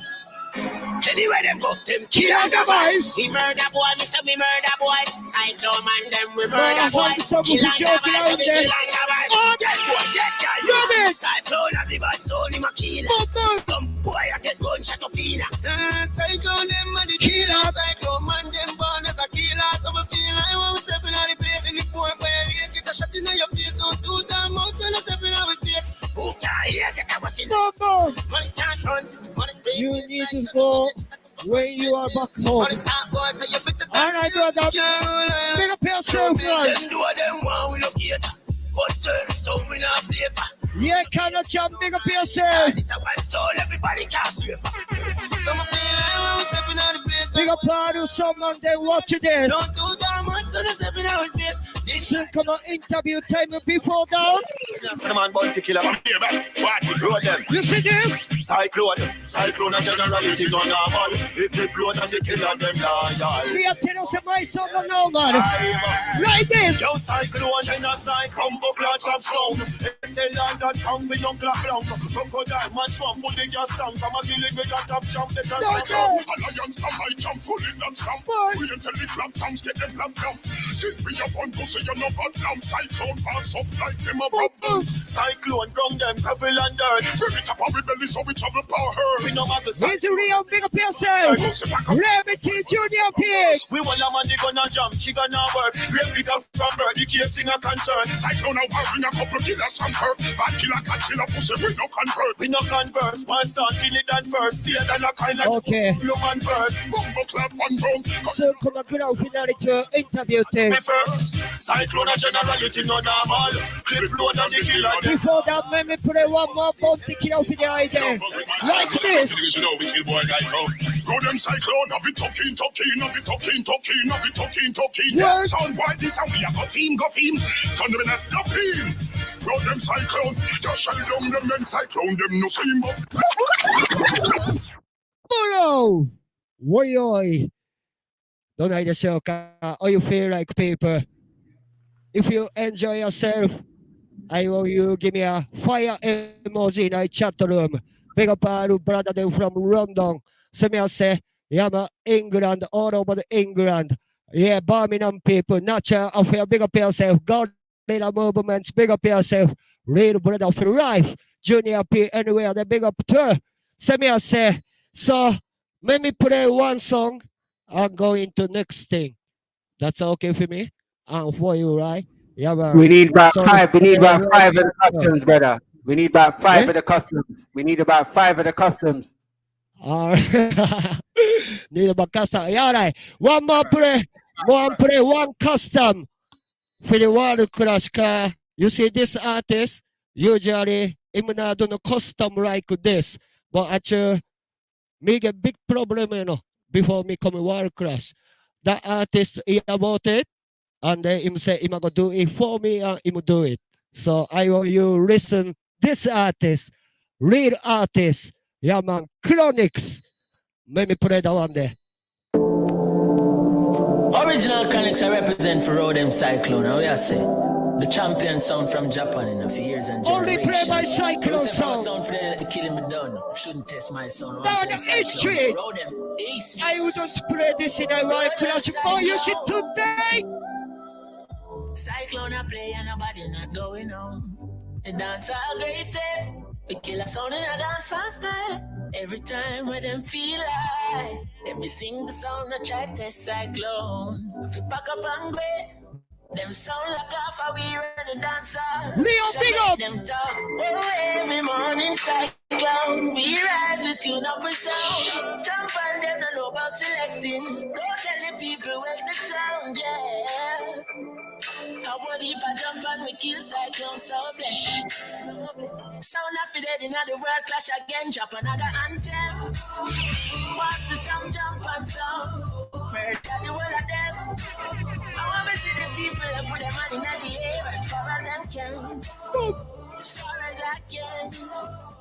Anywhere them go, them kill Kill and the the vibes. We murder boy, me say we murder boy. Cyclone man, them we murder boy. Some Kill and the joking out vibes, we there. kill and the vibes. Dead boy, dead girl. Cyclone have the bad son, him a kill. Some boy I get gunshot up in. Cyclone them and the killer. Cyclone man, them born as a killer. So I feel like when we step in the place in the fourth well, you get a shot in your face. Two time out and a step in our space. Who can't hear that was in money can't run. You need to go when you are back home. Alright, do that. Big up yourself, guys. Them do them one we look here. But service some we not play for. Yeah, cannot jump. Big up yourself. It's a one soul, everybody can swear for. Some feel like when we stepping out the place. Big up Padu, someone they watch this. Don't do that much when we stepping out of space. Listen, come on, interview time before down. Man, bounty killer, I'm here, man. Watch it, road them. You see this? Cyclone and generalities on our man. If they blow and they kill them, die. We are telling us my son don't know, man. Like this. Yo, cyclone, genocide, bumbo cloud, come sound. It's a land that come with no black blanc. Crocodile, man, swamp, full in your stamp. I'm a dealing with that top jump, let us go. Alliance, come, I jump, full in that stamp. We don't tell the black tongues, get them black tongue. Skin me up on pussy, you're not bad lamb. Cyclone, pass up like them a bubble. Cyclone, ground them, gravel and dirt. Bring it up our belly so we travel power. We know about the It's real, big up yourself. Remedy Junior Pig. We want a man, they gonna jump, she gonna work. Great big up from bird, the case in a concern. Cyclone, now wearing a couple killers and her. Bad killer catch in a pussy, we no convert. We no converse, man start kill it and first. Dear than a kind of okay. Human first. Bumbo clap one boom. So come on, good out finale to interview thing. Me first. Cyclone a generality no normal. Clip load and the killer. Before that, let me play one more bounty kill out in the idea. Like this. You know we kill boy like go them cyclone, have it talking. Sound boy this and we are go theme. Turn them in a dumping. Go them cyclone, just shell down them and cyclone them no seem up. Hello. Oi. Don't hide yourself, or you feel like paper. If you enjoy yourself, I will you give me a fire emoji in a chat room. Big up our brother them from London. So me I say, yeah, England, all over the England. Yeah, Birmingham people, natural affair, big up yourself. God, leader movements, big up yourself. Real brother for life. Junior P, anywhere, they big up to. So me I say, so let me play one song and go into next thing. That's okay for me? And for you, right? Yeah, man. We need about five. We need about five of the customs, brother. We need about five of the customs. We need about five of the customs. All right. Need about custom. Yeah, right. One more play. One custom for the water crash car. You see this artist, usually I'm not doing a custom like this. But actually, me get big problem, you know, before me come water crash. the artist hear about it, and then him say him gonna do it for me, and him do it. So I want you listen this artist, real artist, yeah man, Chronics. Let me play that one there. Original Chronics I represent for RODEM CYCLONE. How you say? The champion sound from Japan in a few years and only play my Cyclone sound. sound. For the killing me done. Shouldn't test my sound. Now the history. RODEM East. I wouldn't play this in a while class for you see today. Cyclone I play and nobody not going on. The dance all greatest. We kill a sound in a dance faster. Every time when them feel like let me sing the song I try to test Cyclone. If you pack up and play, them sound like half a we run the dance hall. Leo, big up! Them talk, oh every morning Cyclone. We rise with tune up with sound. Jump on them, don't know about selecting. Go tell the people where the town, yeah. How would if I jump and we kill Cyclone so blessed? Sound of it in the world clash again, drop another anthem. Walk to some jump and some. Murder the one of them. I want to see the people and put their money in the air as far as them can. As far as I can.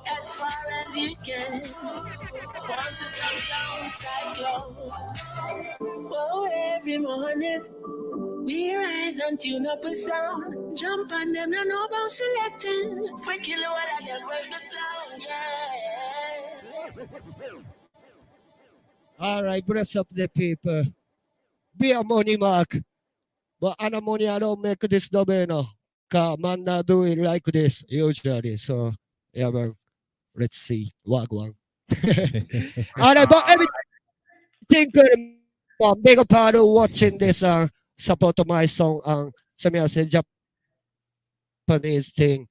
As far as you can. Want to some sound Cyclone. Oh, every morning. We rise and tune up a sound. Jump on them, no know about selecting. We kill the one of them, break the town, yeah. All right, bless up the people. Be a money mark. But ana money I don't make this double no. Cause man not do it like this usually. So yeah man. Let's see. Wagwan. All right, but everything good. Big up part of watching this support my song some else Japanese thing.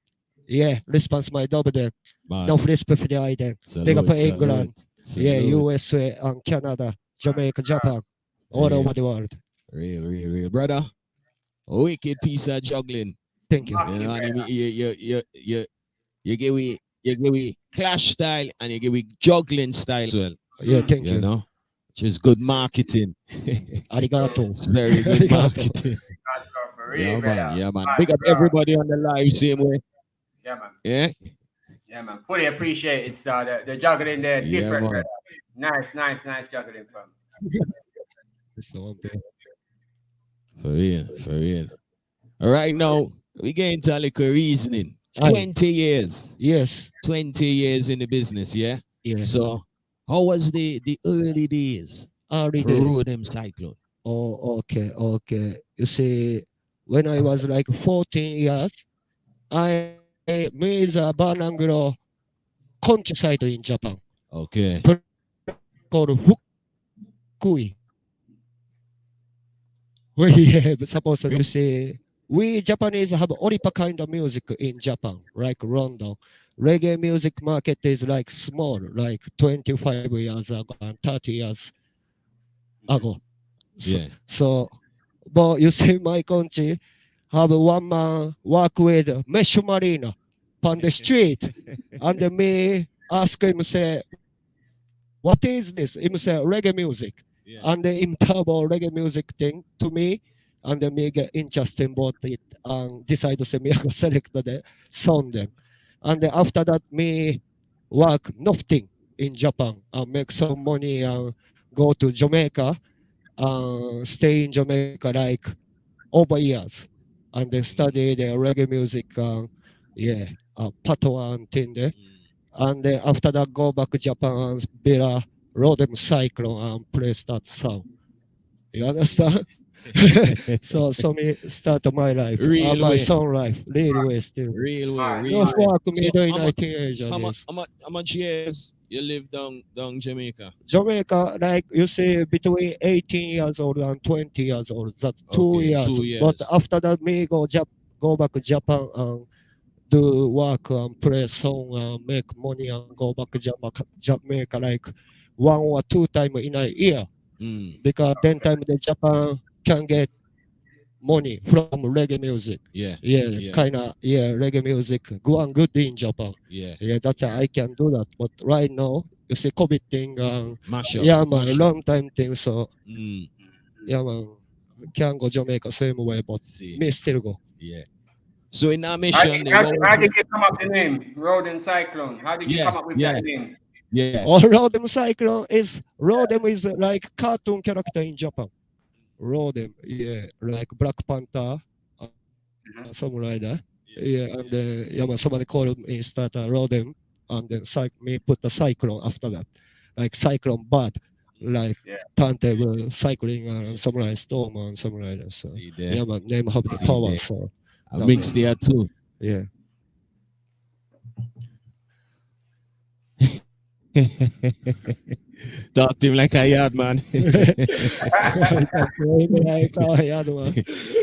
Yeah, response my double deck. No respect for the item. Big up England. Yeah, USA and Canada, Jamaica, Japan, all over the world. Real, brother. A wicked piece of juggling. Thank you. You know, and you give me clash style and you give me juggling style as well. Yeah, thank you. You know, which is good marketing. Arigato. It's very good marketing. Yeah, man. Big up everybody on the live same way. Yeah, man. Yeah. Yeah, man. Fully appreciate it, sir. The juggling there, different. Man. Nice juggling from. For real. All right, now we get into a little reasoning. 20 years. Yes. 20 years in the business, yeah? Yeah. So how was the early days for RODEM CYCLONE? Oh, okay. You see, when I was like 14 years, I made a Banangro countryside in Japan. Okay. Called Fukui. We supposed to say we Japanese have only kind of music in Japan, like rondo. Reggae music market is like small, like 25 years ago and 30 years ago. So but you see my country have one man work with mesh marina on the street and me ask him say, what is this? Him say reggae music. Yeah. And him talk about reggae music thing to me and then me get interested about it and decide to say me I go select the sound them. And then after that me work nothing in Japan and make some money and go to Jamaica and stay in Jamaica like over years and then study the reggae music patois and thing there. And then after that go back to Japan and build a RODEM CYCLONE and play that sound. You understand? so me start my life. My song life. Real way still. Real way. No fuck me doing 19 years. How much years you live down Jamaica? Jamaica, like you say, between 18 years old and 20 years old. That's 2 years. 2 years. But after that, me go back to Japan and do work and play song and make money and go back to Jamaica like 1 or 2 times in a year. Because then time the Japan can get money from reggae music. Reggae music go on good in Japan. That's why I can do that. But right now, you see COVID thing, man, long time thing. So yeah, man, can go Jamaica same way, but me still go. Yeah. So in our How mission, how did you come up with the name? RODEM CYCLONE. How did you come up with that name? Yeah. Or RODEM Cyclone is like cartoon character in Japan. RODEM, yeah, like Black Panther, something like that. Yeah, and yeah, man, somebody called me start RODEM, and then me put the Cyclone after that, like Cyclone bad, like turntable cycling and something like storm and something like that. So yeah, man, name have the power. There. So I mixed there too. Yeah. Talk to him like a yard man.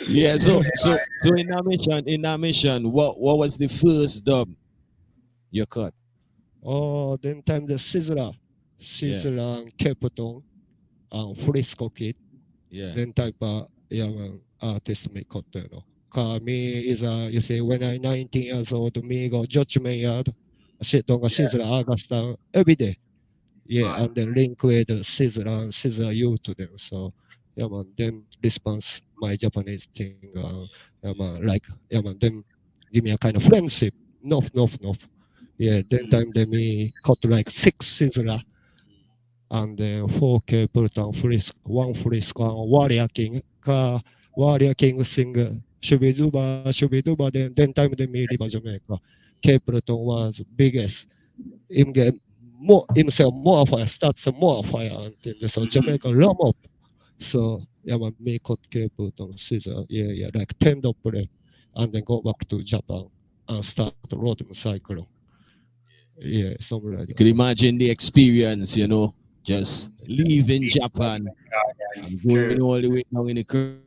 Yeah, so in our mission, what was the first dub you cut? Oh, then time the Sizzler and Capital and Frisco Kid. Yeah. Then type artist me cut you know. Cause me is you say when I 19 years old, me go Judgment Yard, sit on a Sizzler Augusta every day. Yeah, and then link with Sizzler and Sizzler you to them. So yeah man, them response my Japanese thing. Yeah man, like yeah man, them give me a kind of friendship. No. Yeah, then time they me cut like 6 Sizzler and then 4K put on Frisco, 1 Frisco and Warrior King. Warrior King sing Shubiduba, then time they me leave Jamaica. Capleton was biggest. Him get more himself more fire, starts more fire until so Jamaica ram up. So yeah man, me cut Capleton Scissor, yeah, like 10 play and then go back to Japan and start the RODEM Cyclone. Yeah, something like that. You could imagine the experience, you know, just leaving Japan and going all the way down in the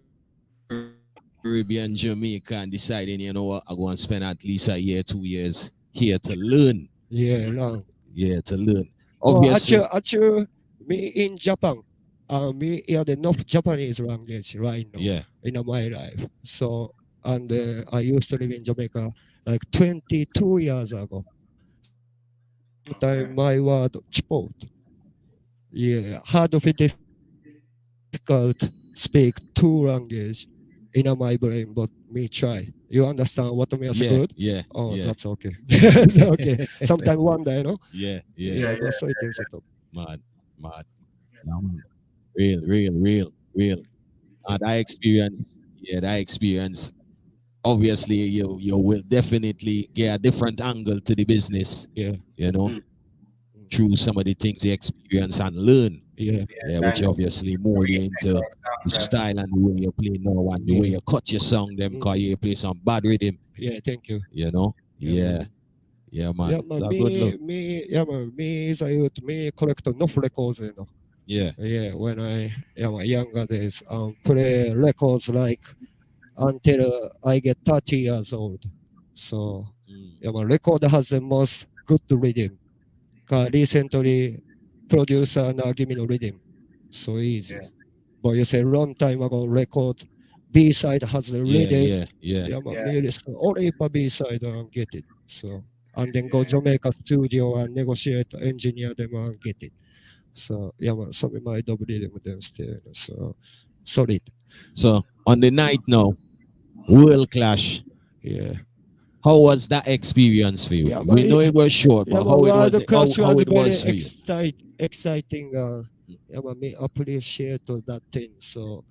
Caribbean, Jamaica, and deciding, you know what, I'm going to spend at least a year, 2 years here to learn. Yeah, long. Yeah, to learn. Obviously. Well, actually, me in Japan, me hear the enough Japanese language right now in my life. So, and I used to live in Jamaica like 22 years ago. Sometimes my word sport. Yeah, hard of it difficult speak 2 languages in my brain, but me try. You understand what I mean? Good? Yeah. Oh, that's okay. That's okay. Sometimes one day, you know? Yeah. That's so it is. Mad. Real. That experience, obviously, you will definitely get a different angle to the business. Yeah. You know, through some of the things you experience and learn. Yeah, which obviously more into the style and the way you play now and the way you cut your song, them cause you play some bad rhythm. Yeah, thank you. You know? Yeah, man. Yeah, It's man, a good look. me is a youth, me collect enough records, you know. Yeah, when my younger days, play records like until I get 30 years old. So, my record has the most good rhythm. Recently, producer now give me no rhythm. So easy. But you say long time ago, record B-side has the rhythm. Yeah. Me listen only for B-side and get it. So, and then go Jamaica studio and negotiate, engineer them and get it. So, some of my double rhythm with them still. So, solid. So, on the night now, World Clash. Yeah. How was that experience for you? We know it was short, but how it was for you? Exciting. Me appreciate that thing. So,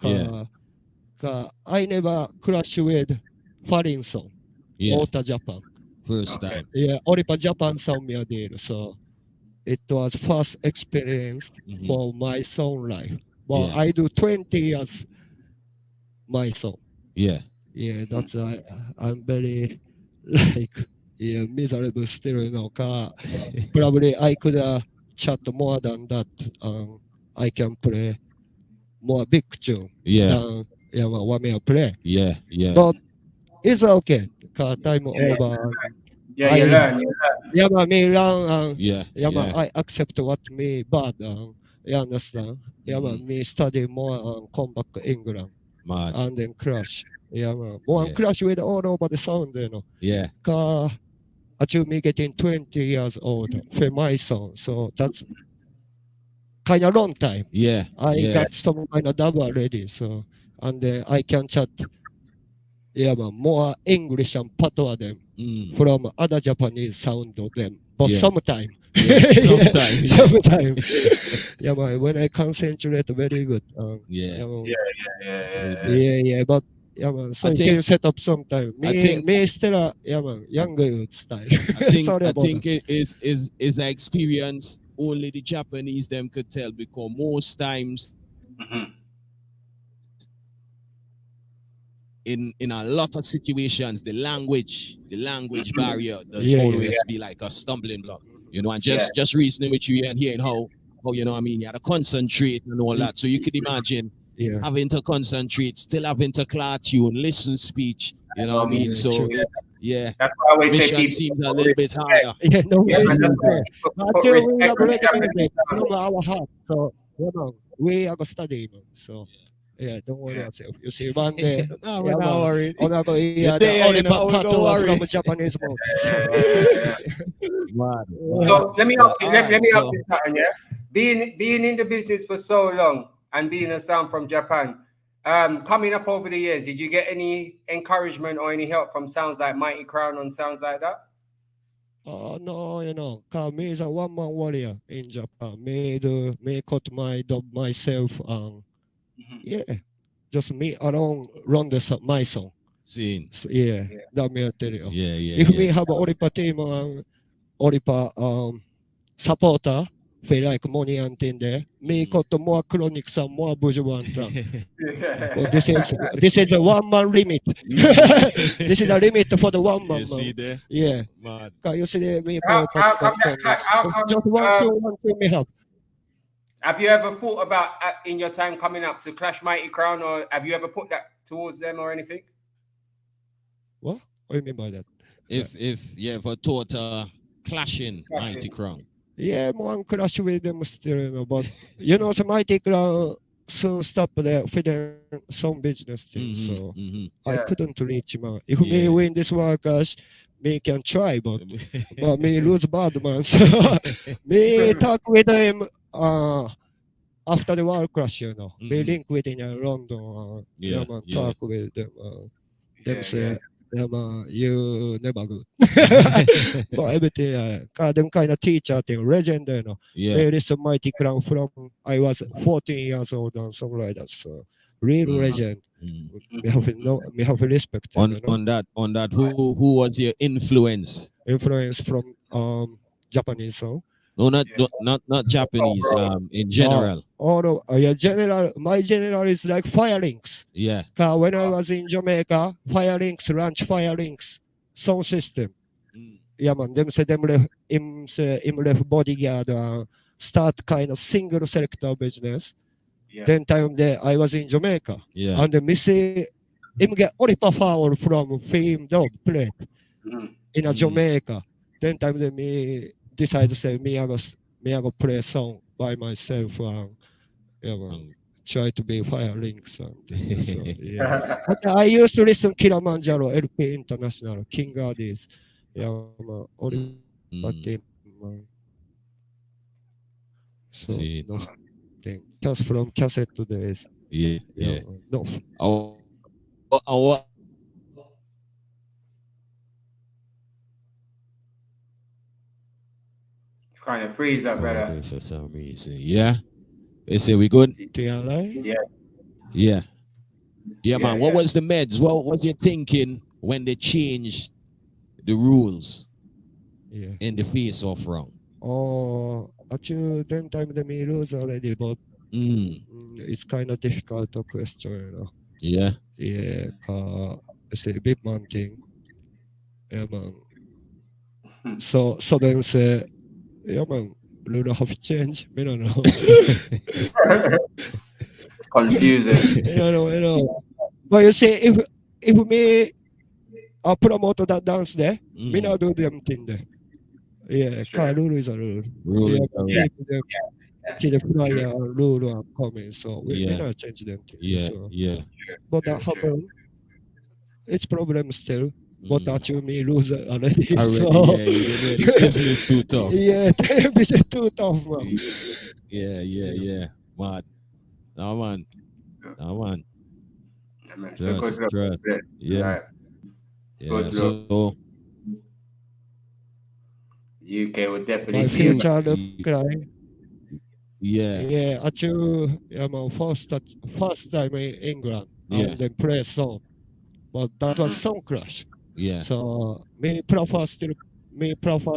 I never clash with foreign song. Out of Japan. First time. Yeah, only for Japan song me did. So, it was first experience for my song life. But I do 20 years my song. Yeah, that's I'm very miserable still, you know. Probably I could chat more than that. I can play more big tune than what me play. Yeah. But it's okay. Time over. You learn. Me learn. Yeah. I accept what me bad. You understand? Me study more and come back to England. Mad. And then crash. Crash with all over the sound, you know. Yeah. Actually, me getting 20 years old for my song. So that's kind of long time. Yeah. I got some kind of dub already, so and I can chat. Yeah, man, more English and patois them from other Japanese sound of them. But sometime. Sometime. Yeah, man, when I concentrate, very good. Yeah, but yeah, man. So you can set up sometime. Me still man, younger youth style. I think it is an experience only the Japanese them could tell, because most times in a lot of situations the language barrier does always be like a stumbling block. You know, and just reasoning with you and hearing how you know what I mean, you had to concentrate and all that. So you could imagine having to concentrate, still having to clear tune, listen speech, you know what I mean? So that's why I always say people seems a little bit harder. Our heart. So you know, we are gonna study, man. So don't worry yourself. You see, one day, we're not worried. From Japanese mode. So let me ask you, let me ask you something, Being in the business for so long and being a sound from Japan, coming up over the years, did you get any encouragement or any help from sounds like Mighty Crown and sounds like that? No, you know, cause me is a one-man warrior in Japan. Me cut my dub myself and just me alone run my song. So, that me I tell you. If me have a Oripa team and Oripa supporter, feel like money and thing there, me got more chronics and more bourgeois and drum. This is a one-man limit. This is a limit for the one-man. You see there? Yeah. Can you see there? Me how come just one thing me have. Have you ever thought about in your time coming up to clash Mighty Crown, or have you ever put that towards them or anything? What do you mean by that? If you ever thought clashing Mighty Crown? Yeah, one clash with them still, you know, but you know, so Mighty Crown soon stop there for their some business thing, so I couldn't reach him out. If me win this war clash, me can try, but me lose bad, man. So me talk with him after the war crash, you know. Me link with in London, talk with them. Them say, you never good. But everything, them kind of teacher thing, legend, you know. There is a Mighty Crown from I was 14 years old and something like that. So real legend. We have respect. On that, who was your influence? Influence from Japanese song. No, not Japanese. In general. My general is like Firelinks. Yeah. Cause when I was in Jamaica, Ranch Firelinks sound system. Yeah, man. Them say them left bodyguard start kind of single selector business. Then time there I was in Jamaica. And me say him get Oripa foul from Fame Dog plate in a Jamaica. Then time there me decide to say me I go play a song by myself and try to be Firelinks and so, But I used to listen Kilimanjaro, LP International, King Gardis. Only so nothing. Just from cassette to days. No. Kind of freeze up, brother. For some reason, They say we good. Yeah, man. What was the meds? What was you thinking when they changed the rules in the face-off round? Actually, then time the me lose already, but it's kind of difficult to question, you know. It's a big man thing. Yeah, man. So then say, yeah, man, rule have changed. I don't know. It's confusing. you know. But you see, if me promote that dance there, me not do them thing there. Rule is a rule. See the flyer rule are coming, so we not change them things. But that happen. It's problem still. But actually me lose already. The business too tough. Business too tough, man. Yeah. Mad. No, man. Yeah, man. So good luck. Yeah. Right. Yeah. Good So UK would definitely My see future look like. Yeah. Yeah, actually, my first time in England and then play song, but that was song clash. Yeah. So me prefer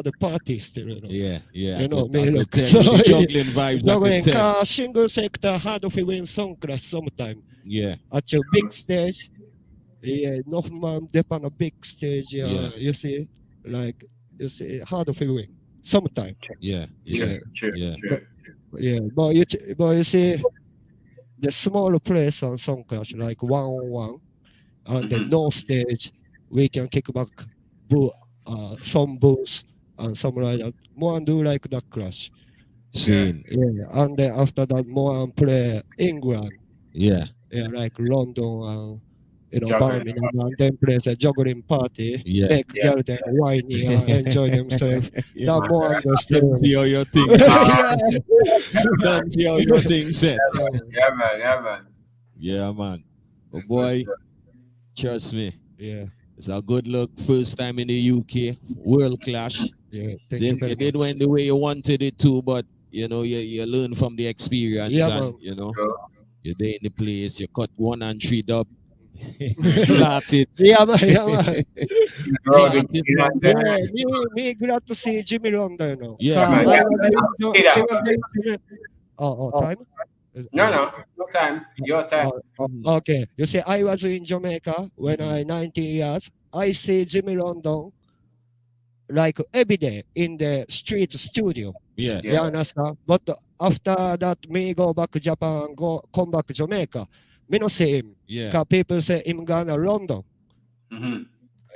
the party still. Yeah. You know, I me could look tell so you the juggling vibes. juggling. I could tell. Single sector hard to win song clash sometime. Yeah. At your big stage, yeah, no man dep on a big stage. You see, like you see, hard to win sometime. Yeah. But you see, the smaller place on song clash like 1-on-1 and the no stage, we can kick back some boost and something like that. More and do like that clash. Scene. Yeah, and then after that, more and play England. Yeah. Yeah, like London and Juggling. Birmingham, and then play a juggling party. Yeah. Make girl then whiny and enjoy themselves. That more understand. Don't see how your things Don't see how your things set. Yeah, man. Yeah, man. But boy, trust me. Yeah. It's a good look. First time in the UK. World clash. Yeah. Then it did went the way you wanted it to, but you know, you learn from the experience. Yeah, and man. you know, you're there in the place, you cut 1 and 3 up. Flat it. Yeah, man. Me glad to see Jimmy London. Yeah, Time? No time. Your time. Okay. You see, I was in Jamaica when I 19 years. I see Jimmy London like every day in the street studio. Yeah. You understand? But after that, me go back to Japan, come back to Jamaica. Me no see him. Yeah. Because people say him gonna London,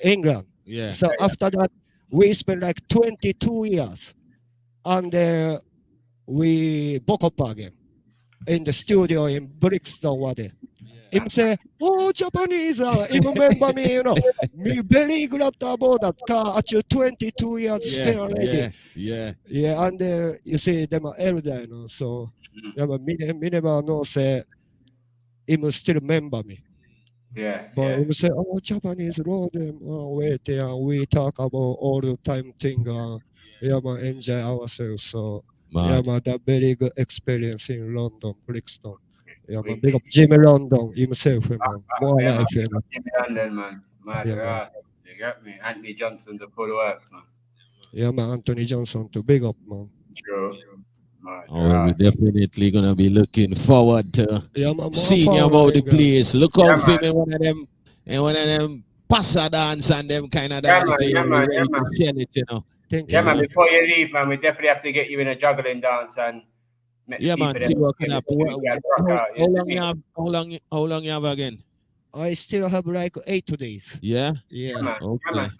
England. Yeah. So after that, we spent like 22 years. And we book up again in the studio in Brixton. Him say, oh, Japanese, him remember me, you know. Me very glad about that car at your 22 years spent already. Yeah. And you see, them are elder, you know, so me never know, say, him still remember me. But him say, oh, Japanese RODEM, wait, we talk about all the time thing, enjoy ourselves, so, that very good experience in London, Brixton. Yeah, man, big up Jimmy London himself, man. More life, you know. Jimmy London, man. You got me. Anthony Johnson, the full works, man. Yeah, man, Anthony Johnson to big up, man. True. We're definitely gonna be looking forward to seeing you about the place. Look out for me, one of them passa dance and them kind of dance. You know. Man, before you leave, man, we definitely have to get you in a juggling dance and see what can happen. How long you have again? I still have like 8 days. Yeah? Man. Okay. Man.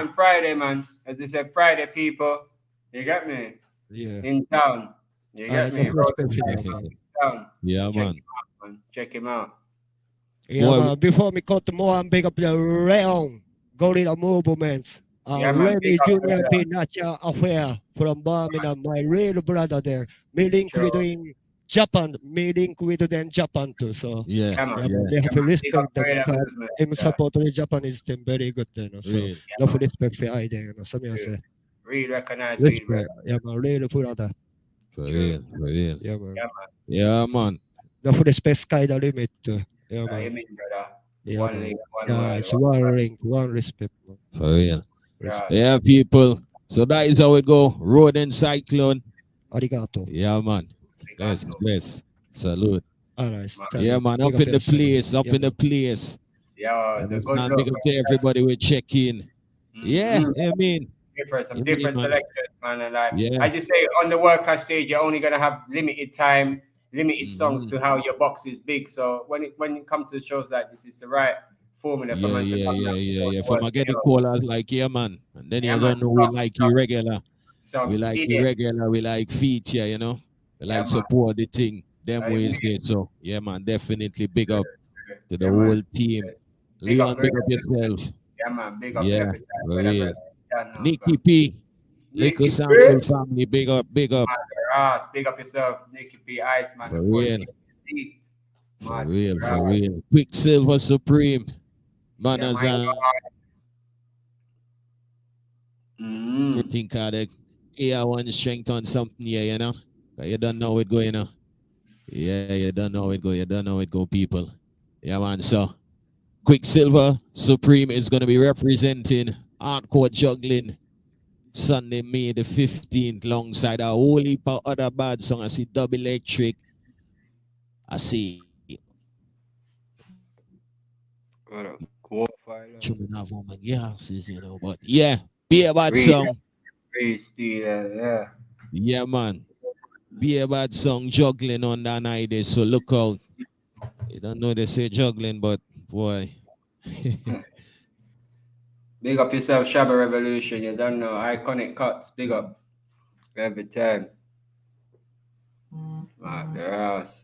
Friday, man. As I said, Friday, people. You got me? Yeah. In town. You got me? Yeah, man. Check him out. Yeah, man. Before me cut more and big up the realm gorilla movements. Remy Junior Pinacha Affair from Birmingham, my real brother there. Me link with in Japan, me link with them Japan too. So they have to respect them because him support the Japanese team very good then. So they have respect for I there. So me say real recognize respect. Yeah, man, real brother. For real. Yeah, man. Yeah, man. They have respect sky the limit too. Yeah, man. One link, it's one ring, one respect, man. For real. Yeah, people. So that is how it go. RODEM CYCLONE. Arigato. Yeah, man. Bless. Salute. Nice. Yeah, man. Up in the place. Yeah, it's not big up to everybody we check in. Yeah, I mean. Different selectors, man. And like, as you say, on the World Class stage, you're only gonna have limited time, limited songs to how your box is big. So when it comes to shows like this, it's the right formula for man to come yeah. For my get the callers like, yeah, man. And then you don't know we like you regular. So we like you regular, we like feature, you know. We like support the thing. Them ways there. So yeah, man, definitely big up to the whole team. Leon, big up yourself. Yeah, man, big up everything. Nikki P. Liquor Sample family, big up. Ross, big up yourself. Nicky P. Iceman. For real. For real, for real. Quicksilver Supreme. Manners and everything called I want strength on something here, you know. You don't know it go, you know. Yeah, you don't know it go. You don't know it go, people. Yeah, man. So, Quicksilver Supreme is going to be representing Hardcore Juggling Sunday, May the 15th, alongside a whole heap of other bad songs. I see Double Electric. I see. Yes, you know, but yeah, be a bad song. Yeah. Yeah, man. Be a bad song juggling on that night. So look out. You don't know they say juggling, but boy. Big up yourself, Shabba Revolution. You don't know. Iconic Cuts. Big up. Every time. Mark the house.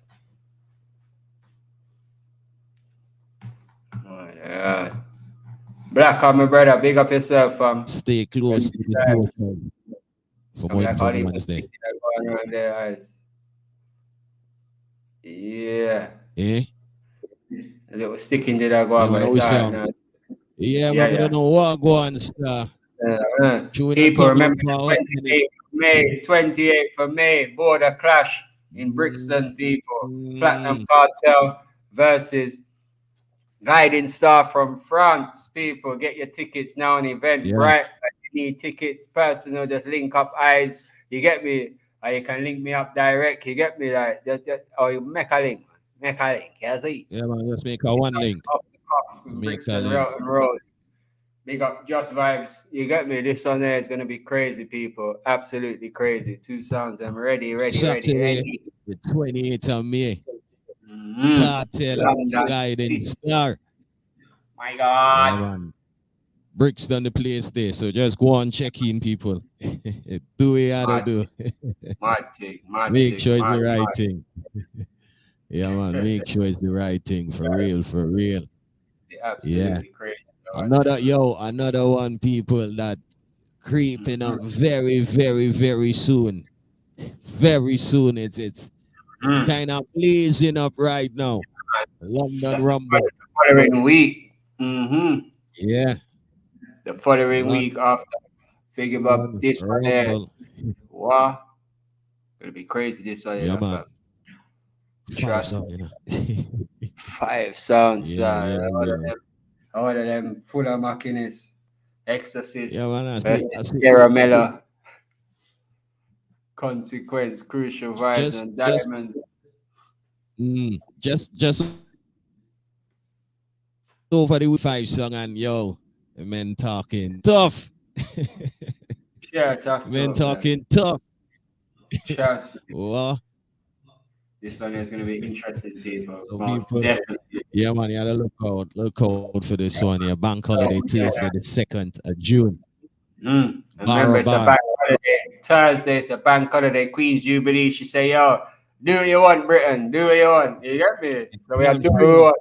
Black on my brother. Big up yourself, fam. Stay close to the show for more information Wednesday. Yeah. Eh? A little stick in there go on my side now. Yeah, man, I don't know what go on, star. People remember 28th of May, border clash in Brixton, people. Platinum Cartel versus Guiding Star from France, people. Get your tickets now on event, right? You need tickets, personal, just link up eyes. You get me? Or you can link me up direct. You get me? Like, or you make a link. Make a link, you see? Yeah, man, just make a one link. Make a link. Road. Big up Just Vibes. You get me? This one there is going to be crazy, people. Absolutely crazy. 2 sounds. I'm ready. Saturday, the 28th of May. Cartel, Guiding Star. My God. Yeah, man. Brixton the place there. So just go on, check in, people. Do what you have to do. Make sure it's the right thing. Yeah, man. Make sure it's the right thing. For real, for real. Absolutely crazy. Another one, people, that creeping up very, very, very soon. Very soon. It's kind of blazing up right now. London Rumble. The following week. Yeah. The following week after. Figure about this one there. Wow. It'll be crazy this one. Yeah, man. Trust me. 5 sounds. All of them full of machinist, Exorcist, Caramella, Consequence, Crucial Vibes, and Diamonds. Just over the 5 song and yo, men talking tough. Yeah, tough. Men talking tough. Trust me. What? This one is going to be interesting, people. So people, yeah, man, you gotta look out for this one. Yeah, bank holiday Tuesday, the 2nd of June. Remember, it's a bank holiday. Thursday, it's a bank holiday. Queen's Jubilee. She say, yo, do what you want, Britain. Do what you want. You get me? So we have to do what we want.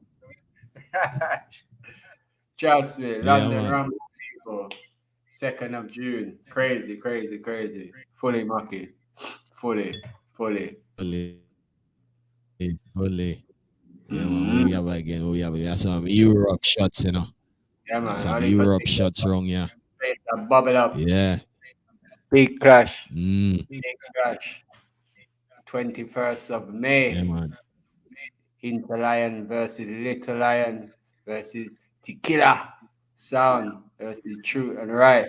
Trust me. London Rumble, people. 2nd of June. Crazy. Fully mucky. Fully. Yeah, man, we have some Europe shots, you know. Yeah, man. Some Europe shots wrong, yeah. Bubble up. Yeah. Big clash. Big clash. 21st of May. Yeah, man. Interlion versus Little Lion versus Tequila Sound versus Truth and Right.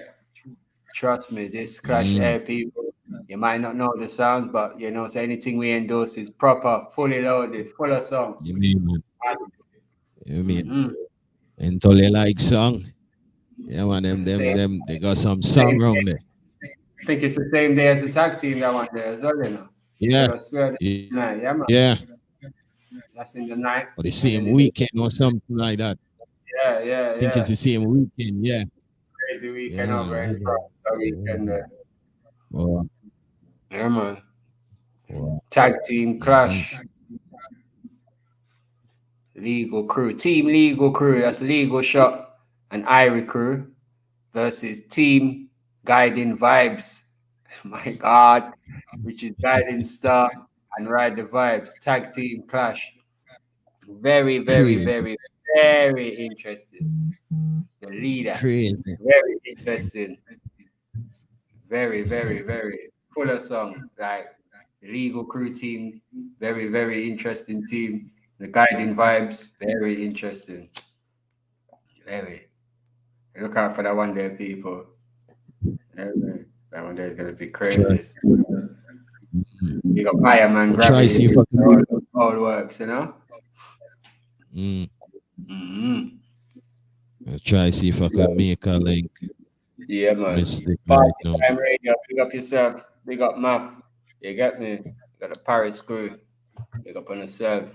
Trust me, this clash here, people. You might not know the sounds, but you know, so anything we endorse is proper, fully loaded, full of songs. You mean, man? You mean? Until they like song. Yeah, man, them, they got some song wrong there. I think it's the same day as the tag team that one there as well, you know. Yeah. Yeah, man. Yeah. That's in the night. Or the same weekend or something like that. Yeah. I think it's the same weekend, yeah. Crazy weekend over in France. Weekend there. Oh. Yeah, man. Tag team clash. Legal Crew. Team Legal Crew. That's Legal Shot and Irie Crew versus Team Guiding Vibes My God, which is Guiding Star and Ride the Vibes tag team clash. Very, very, Crazy. very, very interesting. The leader, Crazy. very interesting. Very, very, very full of song. Like the Legal Crew team, very, very interesting team. The Guiding Vibes, very interesting. Very. Look out for that one there, people. That one there is gonna be crazy. You got Fireman Try see if I can all works, you know. I'll try see if I can make a link. Yeah, man. Right now. Time radio, big up yourself, big up Math. You get me? You got a Paris crew. Big up on yourself.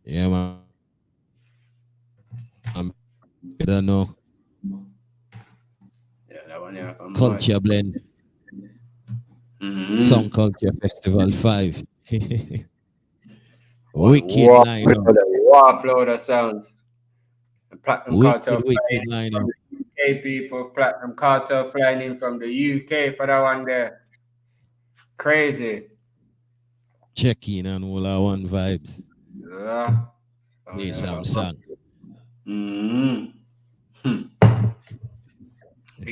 Yeah, man. I don't know. Yeah, that one here. Culture Blend. Song Culture Festival 5. Wicked lineup. War flow that sounds. Platinum Cartel wicked lineup. UK people, Platinum Cartel flying in from the UK for that one there. Crazy. Check in on all our one vibes. Yeah. Play some song. You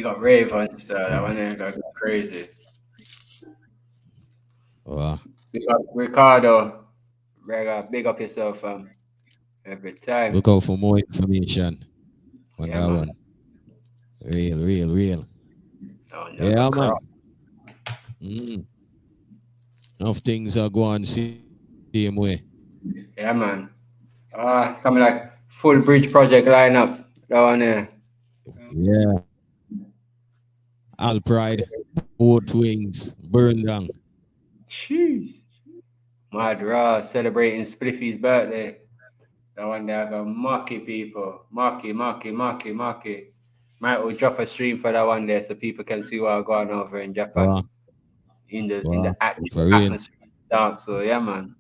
got rave on stuff. That one there got crazy. Wow. Big up Ricardo. Big up yourself, every time. Look out for more information on Yeah, that man. one. Real. Oh, no, Yeah, man. Enough things are going same way. Yeah, man. Something like full bridge project lineup. That one there. Yeah. All Pride, Both Wings, Burn Down. Jeez. Mad Raw celebrating Spliffy's birthday. That one there got mocky people. Mocky. Might will drop a stream for that one there so people can see what I'm going over in Japan. In the actual atmosphere dance. So yeah, man.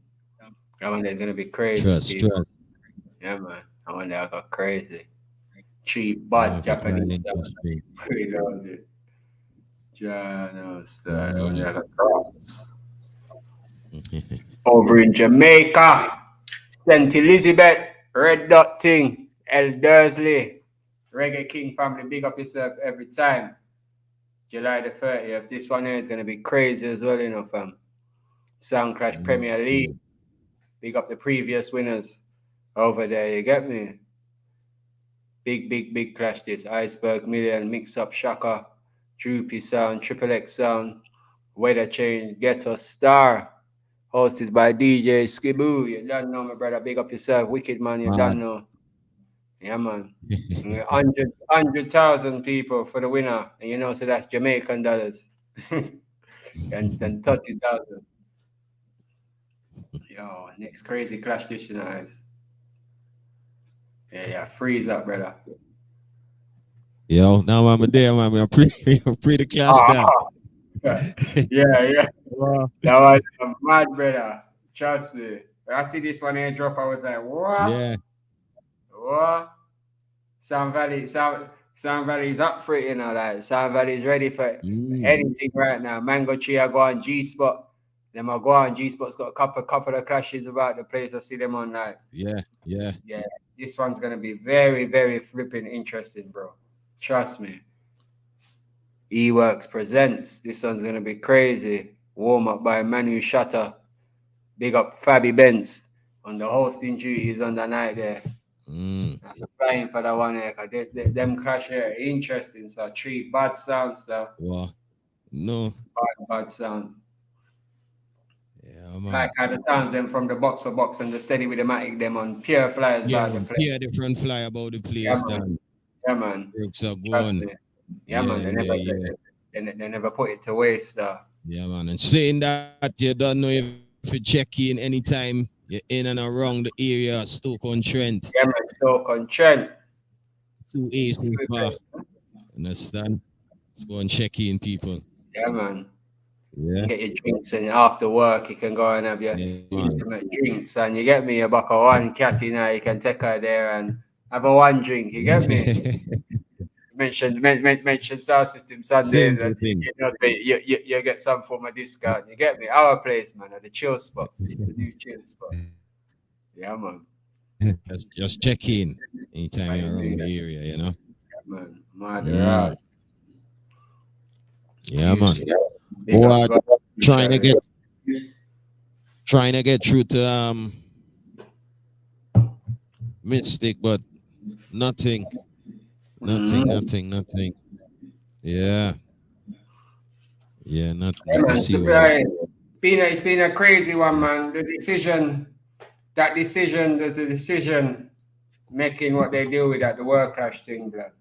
That one there's gonna be crazy. Trust. Yeah, man. That one there got crazy. Cheap bad Japanese. Pretty loaded. That one there got cross. Over in Jamaica, St. Elizabeth, Red Dot Ting, El Dursley, Reggae King family, big up yourself every time. July the 30th. This one here is going to be crazy as well, you know, fam. Sound Clash Premier League. Big up the previous winners over there, you get me? Big clash this. Iceberg Million, Mix Up Shaka, Droopy Sound, Triple X Sound, Weather Change, Ghetto Star. Hosted by DJ Skiboo. You don't know, my brother. Big up yourself. Wicked man, you don't know. Yeah, man. 100,000 people for the winner. And you know, so that's Jamaican dollars. and 30,000. Yo, next crazy clash this night. Yeah, freeze up, brother. Yo, now I'm there, man. I'm pretty clash down. Yeah. That was mad, brother. Trust me. When I see this one here drop, I was like, what? Yeah. What? Sound Valley is up for it, you know. Like Sound Valley is ready for anything right now. Mango Tree, I go on G-Spot. Them I go on G-Spot's got a couple of clashes about the place. I see them on like. Yeah. This one's gonna be very, very flipping interesting, bro. Trust me. E-Works presents. This one's gonna be crazy. Warm up by Manu Shutter. Big up Fabi Benz on the hosting duties on the night there. I'm applying for that one there. Them clash here interesting. So 3 bad sounds though. Wow. No. Bad sounds. Yeah, man. Like how the sounds them from the box for box and the steady with the matic them on pure flyers about the place. Yeah, different fly about the place. Yeah, man. Works are going. Yeah, man. They never put it to waste though. Yeah, man. And saying that, you don't know if you check in anytime you're in and around the area, Stoke-on-Trent. Yeah, man. Stoke-on-Trent. 2 AC bar. Understand? Let's go and check in, people. Yeah, man. Yeah. Get your drinks and after work you can go and have your intimate drinks and you get me a buck of one catty now. You can take her there and have a one drink. You get me? mention Sound System Sundays, and you get some form of discount. You get me? Our place, man, at the chill spot, the new chill spot. Yeah, man. Just check in anytime you're around the area, you know. Yeah, man. Yeah, man. Trying to get through to Mystic, but nothing. Yeah, nothing. It's been a crazy one, man. The decision making what they do with that, the world clash thing, blood.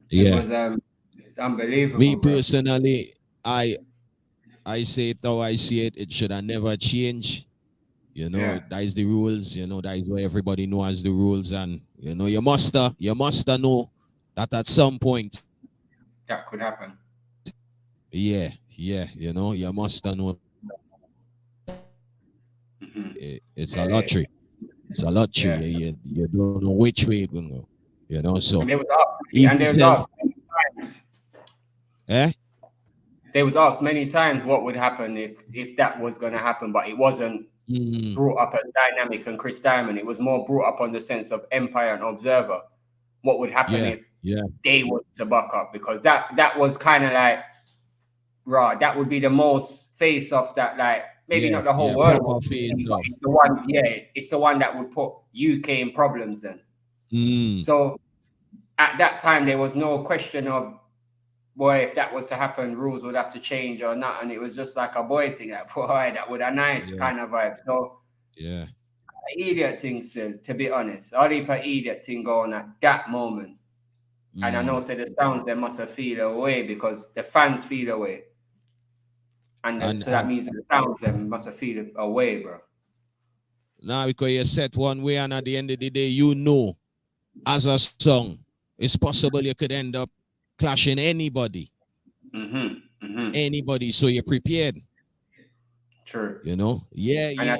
Yeah. It was it's unbelievable. Me personally, I say it how I see it. It should have never changed. You know, that is the rules. You know, that is where everybody knows the rules, and you know, you must know that at some point that could happen. Yeah. You know, you must know. It's a lottery. It's a lottery. You don't know which way it's going to go. You know, so. And they was asked many times. They was asked many times what would happen if that was going to happen, but it wasn't brought up as Dynamic and Chris Diamond. It was more brought up on the sense of Empire and Observer. What would happen if they was to buck up? Because that was kind of like, raw. That would be the most face off that, like, maybe not the whole world. It's the one, it's the one that would put UK in problems then. So at that time, there was no question of, boy, if that was to happen, rules would have to change or not. And it was just like a boy thing, like, boy, that would a nice kind of vibe. So idiot thing still, to be honest. All the idiot thing going at that moment. And I know the sounds, they must have feel away because the fans feel away. And so that means the sounds, them must have feel away, bro. Now, because you set one way, and at the end of the day, you know, as a song, it's possible you could end up clashing anybody. Anybody, so you're prepared. True. You know? I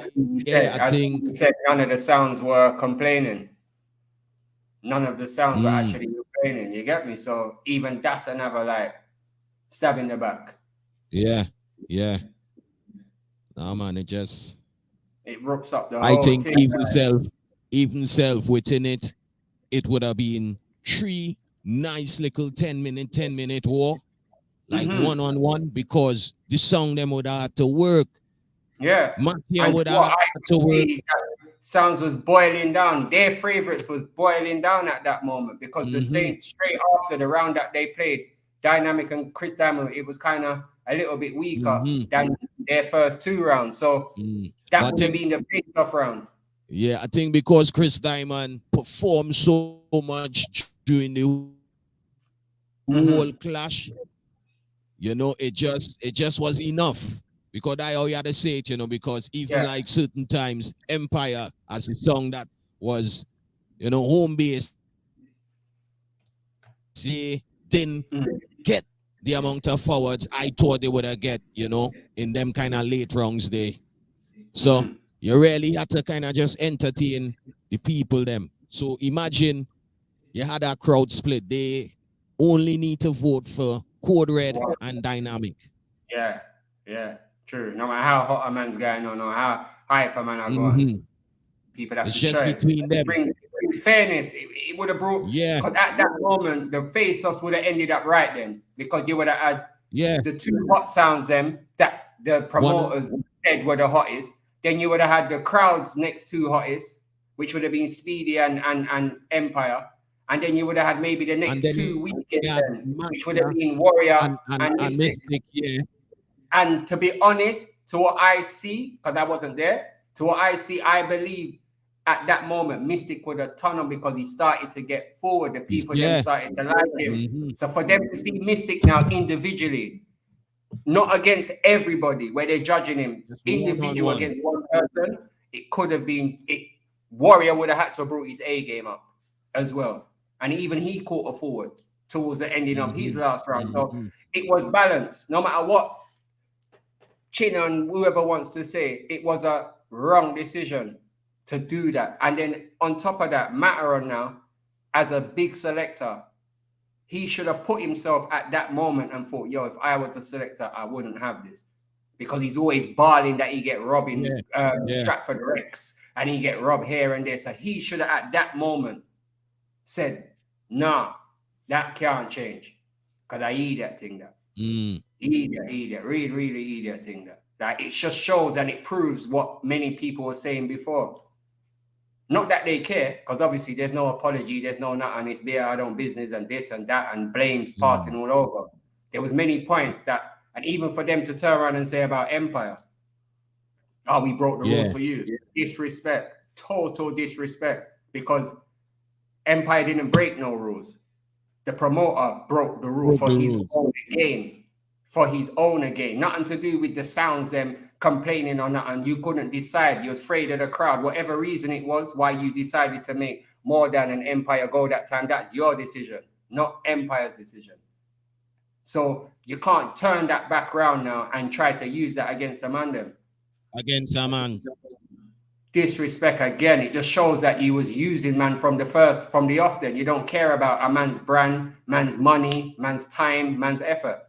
think you said none of the sounds were complaining. None of the sounds were actually complaining. You get me? So even that's another, like, stab in the back. Yeah. No, man, it rips up the whole thing. Thing, even self within it would have been 3 nice little 10-minute war, like one-on-one, because the song them would have had to work. Yeah. Mattia would have had to work. Sounds was boiling down. Their favorites was boiling down at that moment because the same straight after the round that they played, Dynamic and Chris Diamond, it was kind of a little bit weaker than their first 2 rounds. So that would have been the face-off round. Yeah, I think because Chris Diamond performed so much during the whole clash, you know, it just was enough. Because I always had to say it, you know, because even like certain times, Empire as a song that was, you know, home base, didn't get the amount of forwards I thought they would have get, you know, in them kind of late rounds there. So you really had to kind of just entertain the people them. So imagine you had a crowd split. They only need to vote for Code Red and Dynamic. Yeah. True. No matter how hot a man's going on or how hype a man are going, people have it's to just try. Between them. It fairness. It would have brought. Yeah. Because at that moment, the face-offs would have ended up right then because you would have had the 2 hot sounds them that the promoters said were the hottest. Then you would have had the crowd's next 2 hottest, which would have been Speedy and Empire. And then you would have had maybe the next 2 weekends, which would have been Warrior and Mystic. And to be honest, to what I see, because I wasn't there, to what I see, I believe at that moment, Mystic would have turned on because he started to get forward. The people then started to like him. So for them to see Mystic now individually, not against everybody, where they're judging him individual against one person, it could have been, Warrior would have had to have brought his A game up as well. And even he caught a forward towards the ending of his last round. So it was balanced. No matter what Chin and whoever wants to say, it was a wrong decision to do that. And then on top of that, Matteron now, as a big selector, he should have put himself at that moment and thought, yo, if I was the selector, I wouldn't have this. Because he's always barling that he get robbing Stratford Rex and he get robbed here and there. So he should have at that moment said, nah, that can't change. Because I eat that thing that. Eat that, really eat that thing that. Like, it just shows and it proves what many people were saying before. Not that they care, because obviously there's no apology, there's no nothing, it's their own business and this and that and blames passing all over. There was many points that, and even for them to turn around and say about Empire, oh, we broke the rules for you. Disrespect, total disrespect, because Empire didn't break no rules. The promoter broke the rule for his own gain. For his own gain. Nothing to do with the sounds, them complaining or nothing. You couldn't decide. You was afraid of the crowd. Whatever reason it was why you decided to make more than an Empire go that time, that's your decision, not Empire's decision. So you can't turn that back around now and try to use that against a man them. Against a man. Disrespect again. It just shows that you was using man from the off then. You don't care about a man's brand, man's money, man's time, man's effort.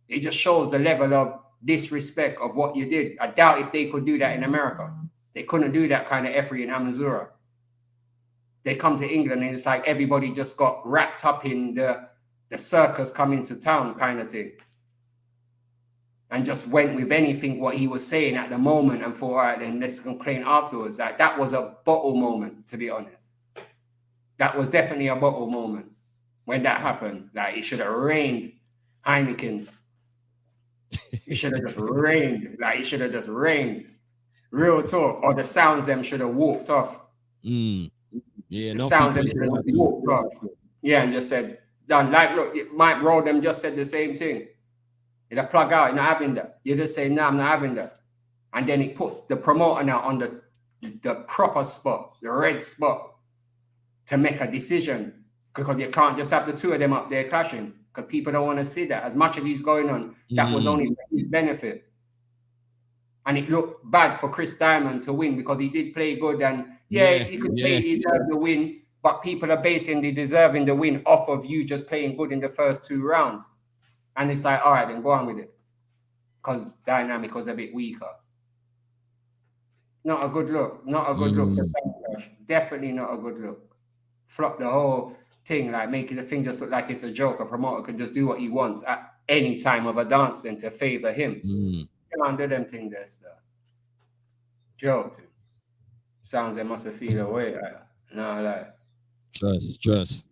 It just shows the level of disrespect of what you did. I doubt if they could do that in America. They couldn't do that kind of effort in Amazura. They come to England and it's like everybody just got wrapped up in the circus coming to town kind of thing. And just went with anything what he was saying at the moment and thought, all right, then let's complain afterwards. Like, that was a bottle moment, to be honest. That was definitely a bottle moment when that happened. Like, it should have rained Heinekens. It should have just rained. Like, it should have just rained. Real talk. Or the sounds them should have walked off. Yeah, the sounds them should have walked off. Yeah, and just said, done. Like, look, Mike RODEM just said the same thing. If I plug out, you're not having that. You just say, no, I'm not having that. And then it puts the promoter now on the proper spot, the red spot, to make a decision. Because you can't just have the two of them up there clashing. Because people don't want to see that. As much as he's going on, that was only for his benefit. And it looked bad for Chris Diamond to win because he did play good. And he could play, he deserved the win. But people are basing the deserving the win off of you just playing good in the first 2 rounds. And it's like, all right, then go on with it. Because Dynamic was a bit weaker. Not a good look. Not a good look for Sundayz. Definitely not a good look. Flop the whole thing, like making the thing just look like it's a joke. A promoter can just do what he wants at any time of a dance then to favor him. You can't do them thing there, stuff. Joke. Sounds they must have feel away. No, like. Trust.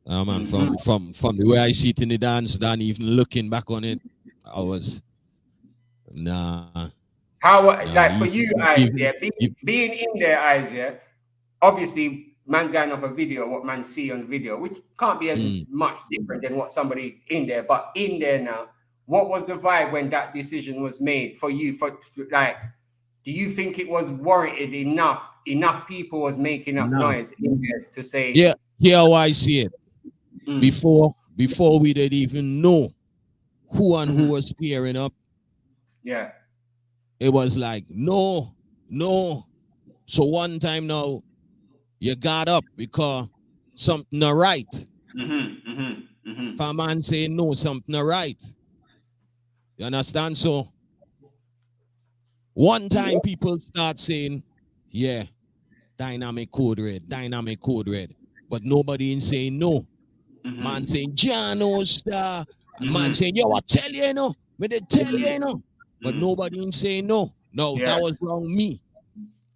Man, from the way I see it in the dance, than even looking back on it, I was for you, Eyes, being in there, Eyes, obviously man's going off a video, what man see on video, which can't be as much different than what somebody in there, but in there now, what was the vibe when that decision was made for you? Do you think it was warranted enough? Enough people was making up noise in there to say, here how I see it. Before we did even know who and who was pairing up. Yeah. It was like, no. So one time now, you got up because something not right. If a man say no, something not right. You understand? So one time people start saying, dynamic code red. But nobody in saying no. Man saying, Jano star. Man saying, yo, I tell you, you know. Me they tell you, know. But nobody in saying no. No, that was wrong me.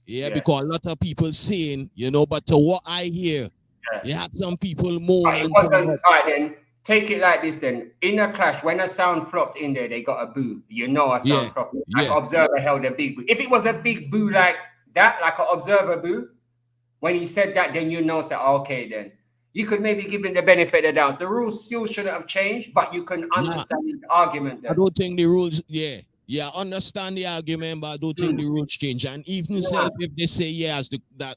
Because a lot of people saying, but to what I hear, you had some people more. It wasn't, all right, then. Take it like this then. In a clash, when a sound flopped in there, they got a boo. You know a sound flopped. Like Observer held a big boo. If it was a big boo like that, like an Observer boo, when he said that, then you know, okay, then. You could maybe give him the benefit of the doubt. The rules still shouldn't have changed, but you can understand his argument there. I don't think the rules, I understand the argument, but I don't think the rules change. And even if they say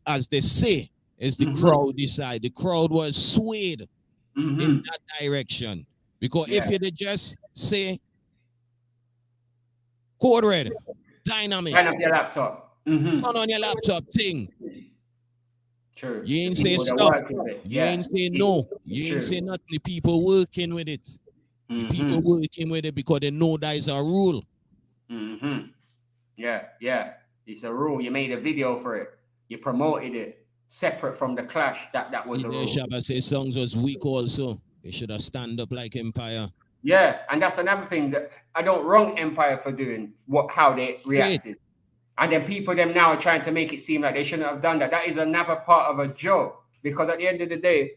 as they say, as the crowd decide, the crowd was swayed in that direction. Because if you just say, code red, dynamic. Turn up your laptop. Turn on your laptop thing. True. You ain't The say people that stop. work with it. You Yeah. ain't say no. You ain't True. say nothing. The people working with it. The people working with it because they know that is a rule. Yeah, yeah. It's a rule. You made a video for it. You promoted it separate from the clash. That was a rule. Shabba say songs was weak also. They should have stand up like Empire. Yeah, and that's another thing that I don't wrong Empire for doing how they reacted. And then people them now are trying to make it seem like they shouldn't have done that. That is another part of a joke. Because at the end of the day,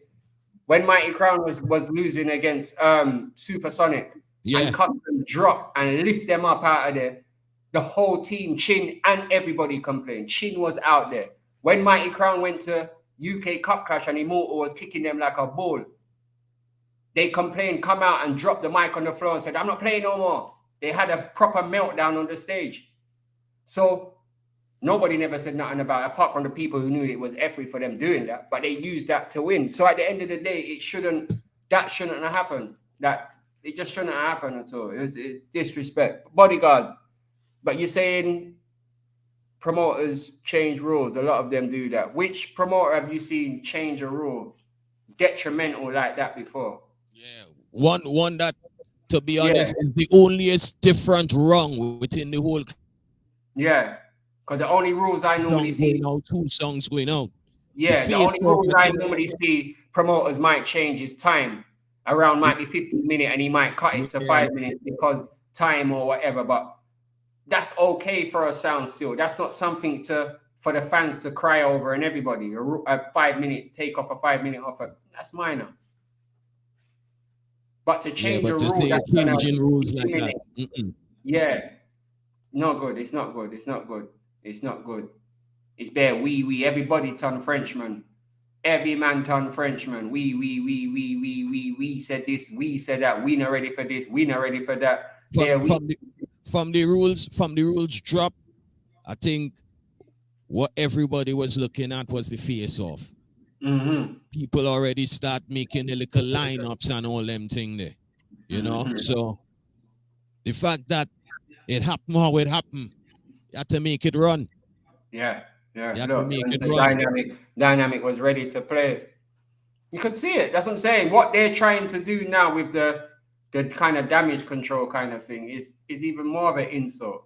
when Mighty Crown was losing against Supersonic and Custom drop and lift them up out of there, the whole team, Chin and everybody complained. Chin was out there. When Mighty Crown went to UK Cup Clash and Immortal was kicking them like a bull, they complained, come out and dropped the mic on the floor and said, I'm not playing no more. They had a proper meltdown on the stage. So nobody never said nothing about it, apart from the people who knew it was effort for them doing that, but they used that to win. So at the end of the day, that shouldn't have happened. It just shouldn't have happened at all. It was disrespect. Bodyguard. But you're saying promoters change rules. A lot of them do that. Which promoter have you seen change a rule detrimental like that before? Yeah. One that, to be honest, is the onlyest different wrong within the whole. Yeah. Because the only rules I normally see. Two songs going out. Yeah, the only rules I normally see promoters might change is time. Around might be 15 minutes and he might cut it to 5 minutes because time or whatever. But that's okay for a sound still. That's not something for the fans to cry over and everybody. A 5 minute take off, a 5 minute offer. That's minor. But to change a rule, that's changing rules like that. Yeah. No good. It's not good. It's not good. It's not good. It's bare we. Everybody turn Frenchman. Every man turn Frenchman. We said this. We said that. We not ready for this. We not ready for that. From the rules drop, I think what everybody was looking at was the face-off. People already start making the little lineups and all them thing there. You know? So the fact that it happened how it happened, you have to make it run. Yeah. Look, the dynamic was ready to play. You could see it. That's what I'm saying. What they're trying to do now with the kind of damage control kind of thing is even more of an insult.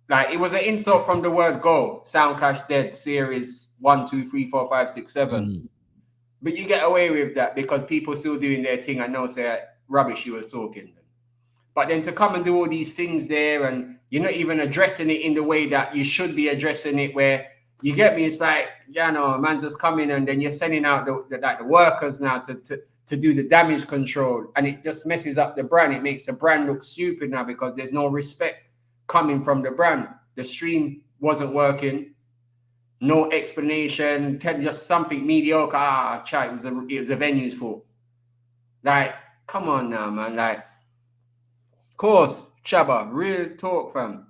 Like it was an insult from the word go. Sound Clash Dead series 1, 2, 3, 4, 5, 6, 7. But you get away with that because people still doing their thing. I know say rubbish he was talking. But then to come and do all these things there and you're not even addressing it in the way that you should be addressing it, where you get me, it's like, man just coming and then you're sending out the workers now to do the damage control, and it just messes up the brand. It makes the brand look stupid now because there's no respect coming from the brand. The stream wasn't working, no explanation, just something mediocre. It was the venue's fault. Like, come on now, man. Like, of course, Chabba, real talk, fam.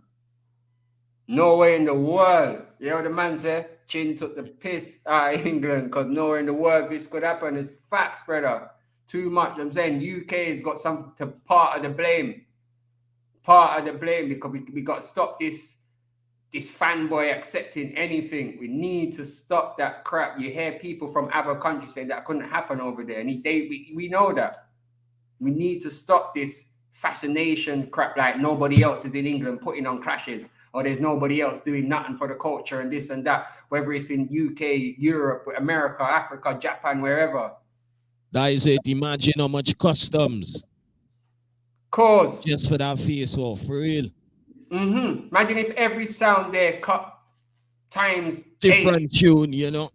Nowhere in the world. You know what the man said? Chin took the piss out of England because nowhere in the world this could happen. It's facts, brother. Too much. I'm saying UK has got some part of the blame. Part of the blame because we got to stop this fanboy accepting anything. We need to stop that crap. You hear people from other countries saying that couldn't happen over there. And we know that. We need to stop this fascination crap like nobody else is in England putting on clashes, or there's nobody else doing nothing for the culture and this and that, whether it's in UK, Europe, America, Africa, Japan, wherever. That is it. Imagine how much customs. Cause. Just for that face off, for real. Imagine if every sound there cut times different 8. Tune, you know.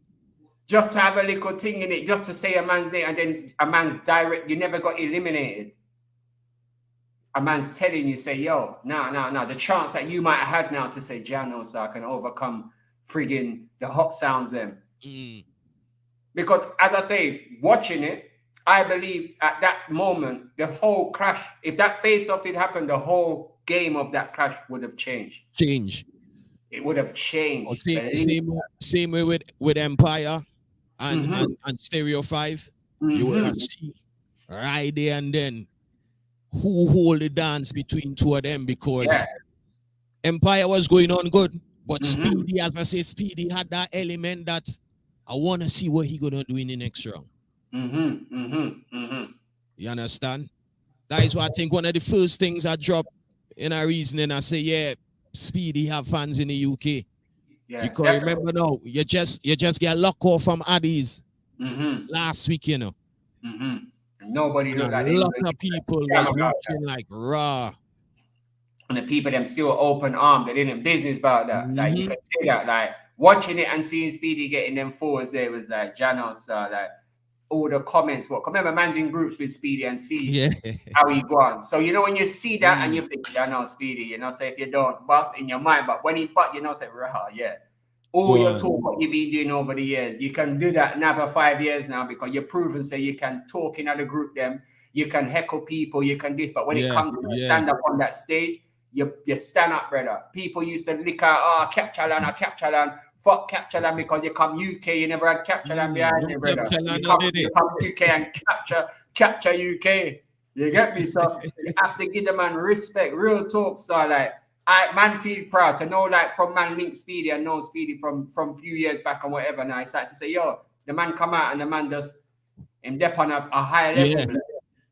Just to have a little thing in it, just to say a man's name, and then a man's direct, you never got eliminated. A man's telling you, say, yo, no. The chance that you might have had now to say, Jano, so I can overcome friggin' the hot sounds then. Because, as I say, watching it, I believe at that moment, the whole clash, if that face-off did happen, the whole game of that clash would have changed. It would have changed. Same way with Empire and Stereo 5. You would have seen right there and then who hold the dance between two of them, because Empire was going on good, but Speedy, as I say, Speedy had that element that I want to see what he gonna do in the next round. You understand? That is why I think one of the first things I drop in our reasoning, I say, yeah, Speedy have fans in the UK. Yeah, because definitely. remember now, you just get locked off from Addies last week, you know. Nobody looked like a lot of people was watching like raw. And the people them still open armed, they didn't business about that. Like you could see that, like watching it and seeing Speedy getting them fours there was like Janos, like all the comments. What remember, man's in groups with Speedy and see how he go on. So you know when you see that and you think, Janos, Speedy, you know, say if you don't bust in your mind, but when he but you know, say raw, yeah. All your talk what you've been doing over the years, you can do that another 5 years now because you're proven. So you can talk in other group them, you can heckle people, you can this. But when it comes to stand up on that stage, you stand up, brother. People used to lick out, Capchalan, fuck Capchalan because you come UK, you never had Capchalan behind you, brother. You come UK and capture UK. You get me? So you have to give the man respect, real talk. So like, man feel proud to know like from man link Speedy and know Speedy from few years back and whatever. Now it's like to say, yo, the man come out and the man just in depth on a higher level.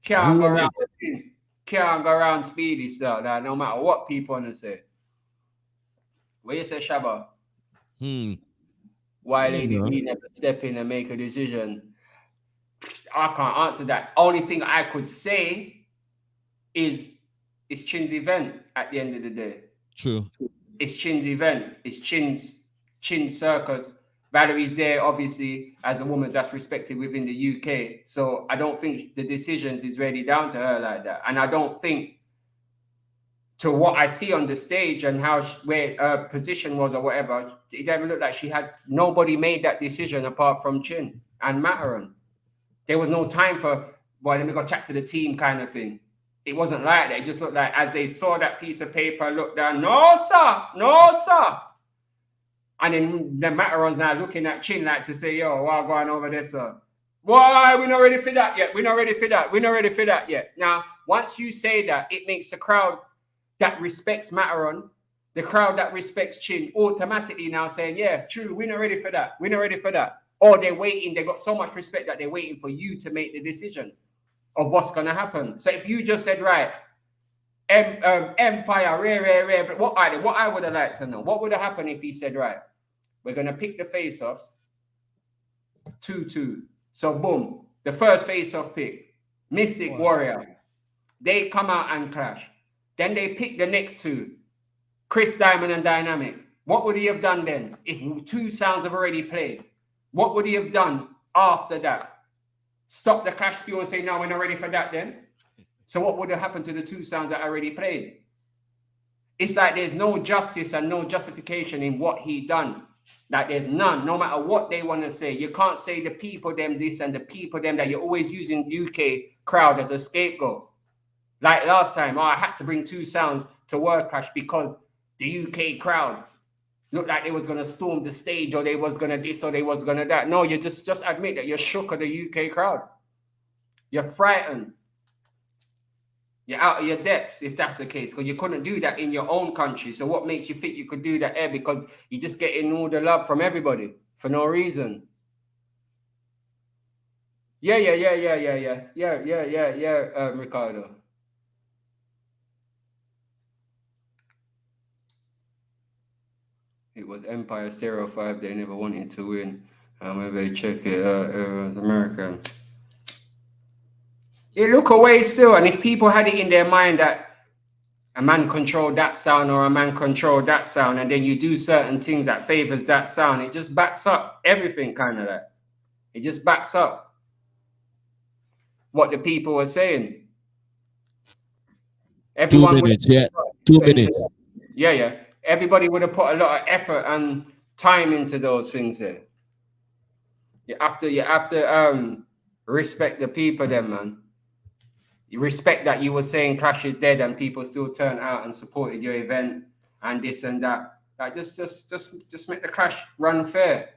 Can't go around the thing. Can't go around Speedy still, like, no matter what people want to say. What you say, Shabba? Why Lady B never step in and make a decision? I can't answer that. Only thing I could say is it's Chin's event at the end of the day. True. It's Chin's event. It's Chin's circus. Valerie's there, obviously, as a woman that's respected within the UK. So I don't think the decisions is really down to her like that. And I don't think, to what I see on the stage and how where her position was or whatever, it didn't look like she had nobody made that decision apart from Chin and Mataran. There was no time for, boy, let me go chat to the team kind of thing. It wasn't like that. It just looked like as they saw that piece of paper, looked down, no, sir. And then the Mataran's now looking at Chin like to say, yo, what's going over there, sir? Why, we're not ready for that yet. We're not ready for that yet. Now, once you say that, it makes the crowd that respects Mataran, the crowd that respects Chin, automatically now saying, yeah, true, we're not ready for that. Or they're waiting, they've got so much respect that they're waiting for you to make the decision of what's going to happen. So if you just said, right, Empire, rare, but what I would have liked to know, what would have happened if he said, right, we're going to pick the face-offs, 2-2. So boom, the first face-off pick, Mystic Warrior. They come out and clash. Then they pick the next two, Chris Diamond and Dynamic. What would he have done then if two sounds have already played? What would he have done after that? Stop the clash still and say, no, we're not ready for that then? So what would have happened to the two sounds that already played? It's like there's no justice and no justification in what he done. Like there's none, no matter what they want to say. You can't say the people them this and the people them that. You're always using UK crowd as a scapegoat. Like last time, I had to bring two sounds to World Clash because the UK crowd looked like they was going to storm the stage or they was going to this or they was going to that. No, you just admit that you're shook of the UK crowd. You're frightened. You're out of your depths if that's the case, because you couldn't do that in your own country. So what makes you think you could do that here? Because you're just getting all the love from everybody for no reason. Yeah, Ricardo. It was Empire 05. They never wanted to win. Maybe check it out. It was American. You look away still, and if people had it in their mind that a man controlled that sound or a man controlled that sound, and then you do certain things that favors that sound, it just backs up everything kind of that. It just backs up what the people were saying. Everyone 2 minutes, yeah. 2 minutes. Yeah. Everybody would have put a lot of effort and time into those things there. You have to respect the people then, man. You respect that you were saying Clash is dead and people still turned out and supported your event and this and that. Like just make the Clash run fair.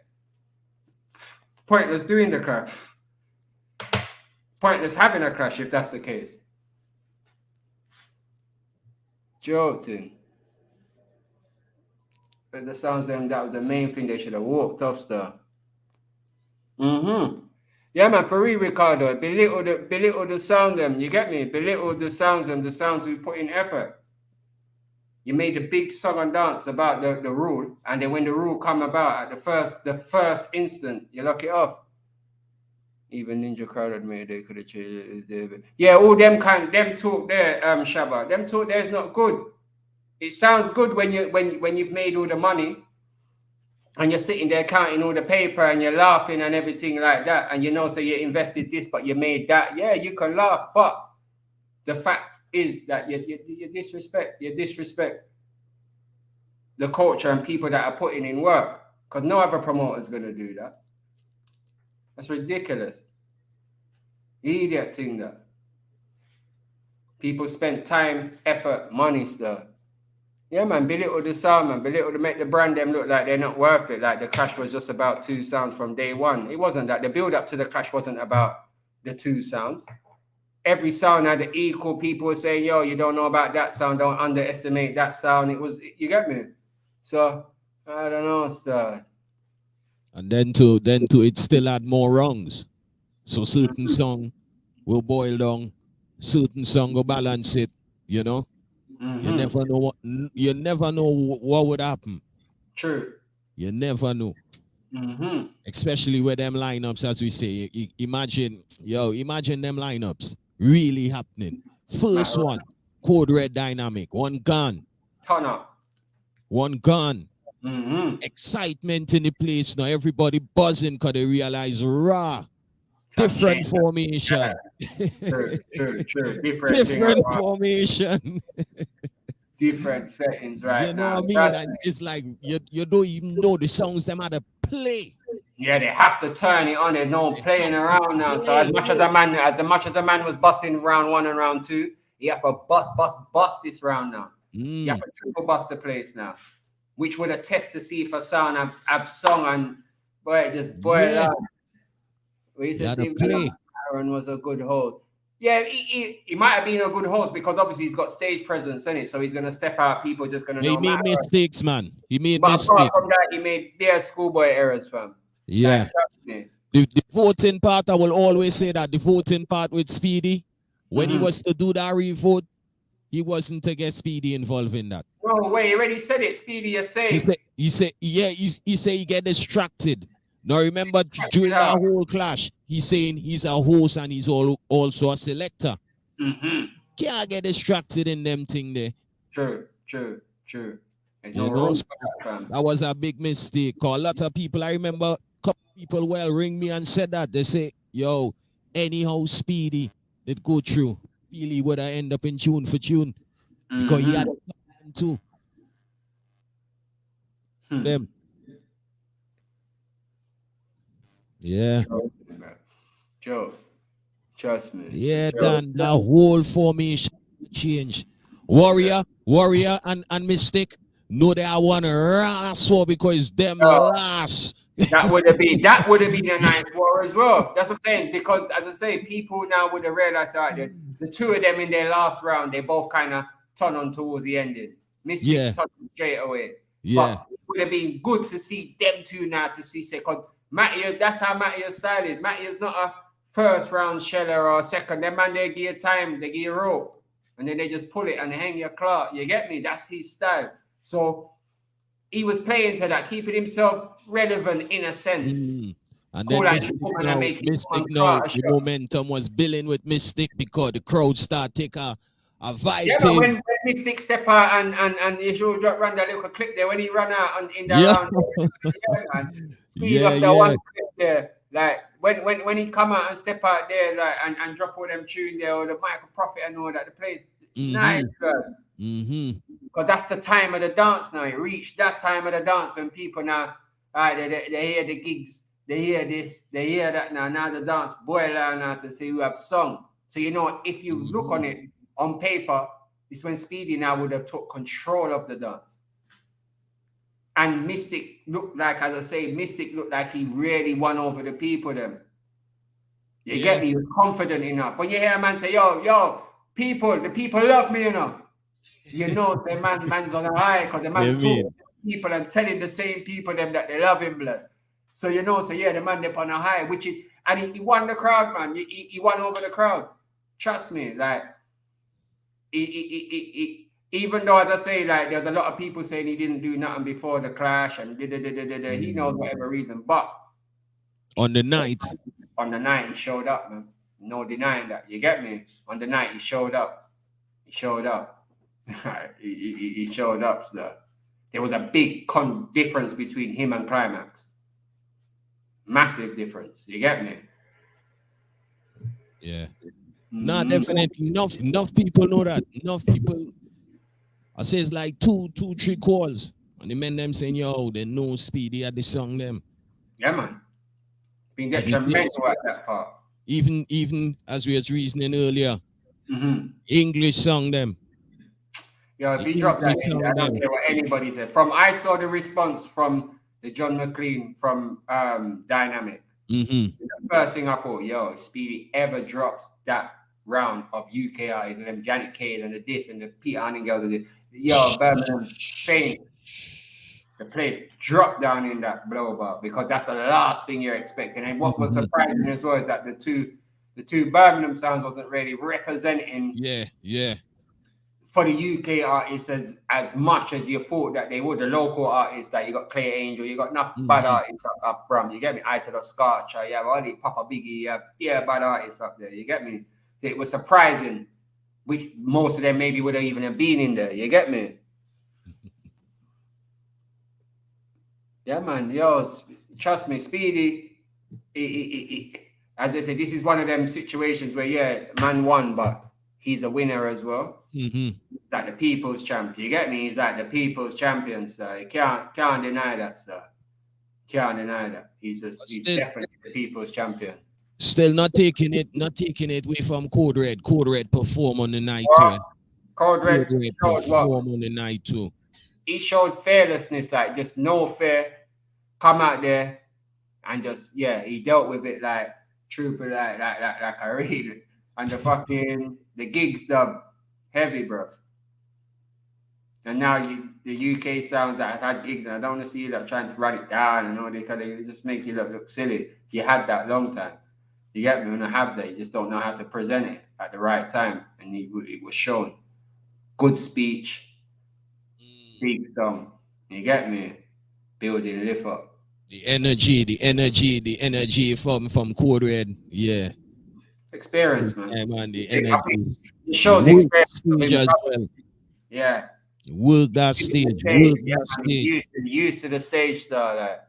Pointless doing the Clash. Pointless having a Clash if that's the case. Joking. But the sounds them, that was the main thing. They should have walked off stuff. Yeah, man, for real, Ricardo. Belittle the sound them. You get me? Belittle the sounds them. The sounds we put in effort. You made a big song and dance about the rule, and then when the rule come about at the first instant, you lock it off. Even Ninja Crowd admitted they could have changed it. Yeah, all them talk there, Shabba. Them talk there is not good. It sounds good when you've made all the money and you're sitting there counting all the paper and you're laughing and everything like that, and you know, so you invested this, but you made that. Yeah, you can laugh, but the fact is that you disrespect the culture and people that are putting in work, because no other promoter is going to do that. That's ridiculous. Idiot thing that. People spent time, effort, money stuff. Yeah, man, belittle the sound, man. Belittle to make the brand them look like they're not worth it. Like the clash was just about 2 sounds from day one. It wasn't that. The build up to the clash wasn't about the 2 sounds. Every sound had the equal. People were saying, yo, you don't know about that sound. Don't underestimate that sound. It was, you get me? So, I don't know, stuff. And then it still had more wrongs. So certain song will boil down, certain song will balance it, you know? You never know what would happen. True. You never know. Especially with them lineups, as we say. Imagine them lineups really happening. First one, Code Red Dynamic, one gun. Turn up. One gun. Excitement in the place now. Everybody buzzing because they realize raw. Different formation. True. Different formation. Different settings, right? You know what I mean? And it's like you don't even know the songs them had to play. Yeah, they have to turn it on. There's no playing around now. So as much as a man was busting round 1 and round 2, you have to bust this round now. You have to triple bust the place now, which would attest to see if a sound have sung and boy, just boil out. We used to Steve Aaron was a good host. Yeah, he might have been a good host because obviously he's got stage presence in it, so he's gonna step out. People just gonna know. He made mistakes, man. He made mistakes. Apart from that, he made schoolboy errors, fam. Yeah. The voting part, I will always say that the voting part with Speedy, when he was to do that revote, he wasn't to get Speedy involved in that. No way, he already said it. Speedy, you say. He said he get distracted. Now remember, during that whole clash, he's saying he's a host and he's also a selector. Can't get distracted in them thing there. True. That was a big mistake. Cause a lot of people, I remember a couple people ring me and said that. They say, yo, anyhow Speedy it go through. Feel he would have end up in tune for tune. Because he had too. Them. Yeah. Joe, trust me. Yeah, Dan, the whole formation change. Warrior and Mystic know they are one raw because them last. That would have been a nice war as well. That's what I'm saying. Because as I say, people now would have realized that the 2 of them in their last round, they both kind of turn on towards the ending. Mystic turned straight away. Yeah. But it would have been good to see them 2 now to see because Matty, that's how Matty's style is. Matty is not a first round sheller or a second. Them man, they give you time, they give you rope, and then they just pull it and hang your clock. You get me? That's his style. So he was playing to that, keeping himself relevant in a sense. And then Mystic now, the momentum was building with Mystic because the crowd start take a vibe. Yeah, but when Mystic step out and he should run that little clip there when he ran out in the round. Speed up that one clip there. Like when he come out and step out there like and drop all them tune there or the Michael Prophet and all that, the place nice, girl. Because that's the time of the dance now. It reached that time of the dance when people now they hear the gigs, they hear this, they hear that now. Now the dance boil out now to see who have sung. So you know if you look on it on paper, it's when Speedy now would have took control of the dance. And Mystic looked like, as I say, Mystic looked like he really won over the people them. You get me? He was confident enough. When you hear a man say, yo, the people love me, you know the man's on a high because the man talking to people and telling the same people them that they love him, blood. So you know, so yeah, the man up on a high, which is, and he won the crowd, man. He won over the crowd. Trust me, like even though, as I say, like there's a lot of people saying he didn't do nothing before the clash and he knows whatever reason, but on the night he showed up, man. No denying that. You get me? On the night he showed up. He showed up. he showed up, so there was a big difference between him and Climax. Massive difference. You get me? Yeah. No, definitely. Enough people know that. Enough people. I say it's like two, 3 calls. And the men them saying, yo, they know Speedy at the song them. Yeah, man. Been detrimental at that part. Even as we was reasoning earlier, English song them. Yeah, if you drop that in, I don't care what anybody said. I saw the response from the John McLean from Dynamic. The first thing I thought, yo, if Speedy ever drops that round of UK artists and them Janet Cade and the this and the Peter Hanning girls, yo, Birmingham, Spain, the place dropped down in that blow bar because that's the last thing you're expecting. And what was surprising as well is that the two Birmingham sounds wasn't really representing for the UK artists as much as you thought that they would. The local artists, that you got Clay Angel, you got enough bad artists up Brum, you get me? Eye to the Scorcher, you have all the Papa Biggie, bad artists up there, you get me? It was surprising, which most of them maybe would have even been in there, you get me? Yeah, man, yo, trust me, Speedy, as I said, this is one of them situations where, yeah, man won, but he's a winner as well. He's like the people's champion. You get me? He's like the people's champion, sir. You can't deny that, sir. Can't deny that. He's definitely the people's champion. Still not taking it away from Code Red. Code Red perform on the night too. Code Red perform on the night too. He showed fearlessness, like just no fear. Come out there and just he dealt with it like trooper, like a real. And the gigs dub heavy, bro. And now the UK sounds that I've had gigs, and I don't want to see you like trying to run it down and all this, because it just makes you look silly. You had that long time. You get me? When I have that, you just don't know how to present it at the right time. And it was shown. Good speech, big song. You get me? Building, lift up. The energy from Code Red, yeah. Experience, man. Yeah, man, the energy. It shows experience. As well. Yeah. Work that stage. Used to the stage, though. Like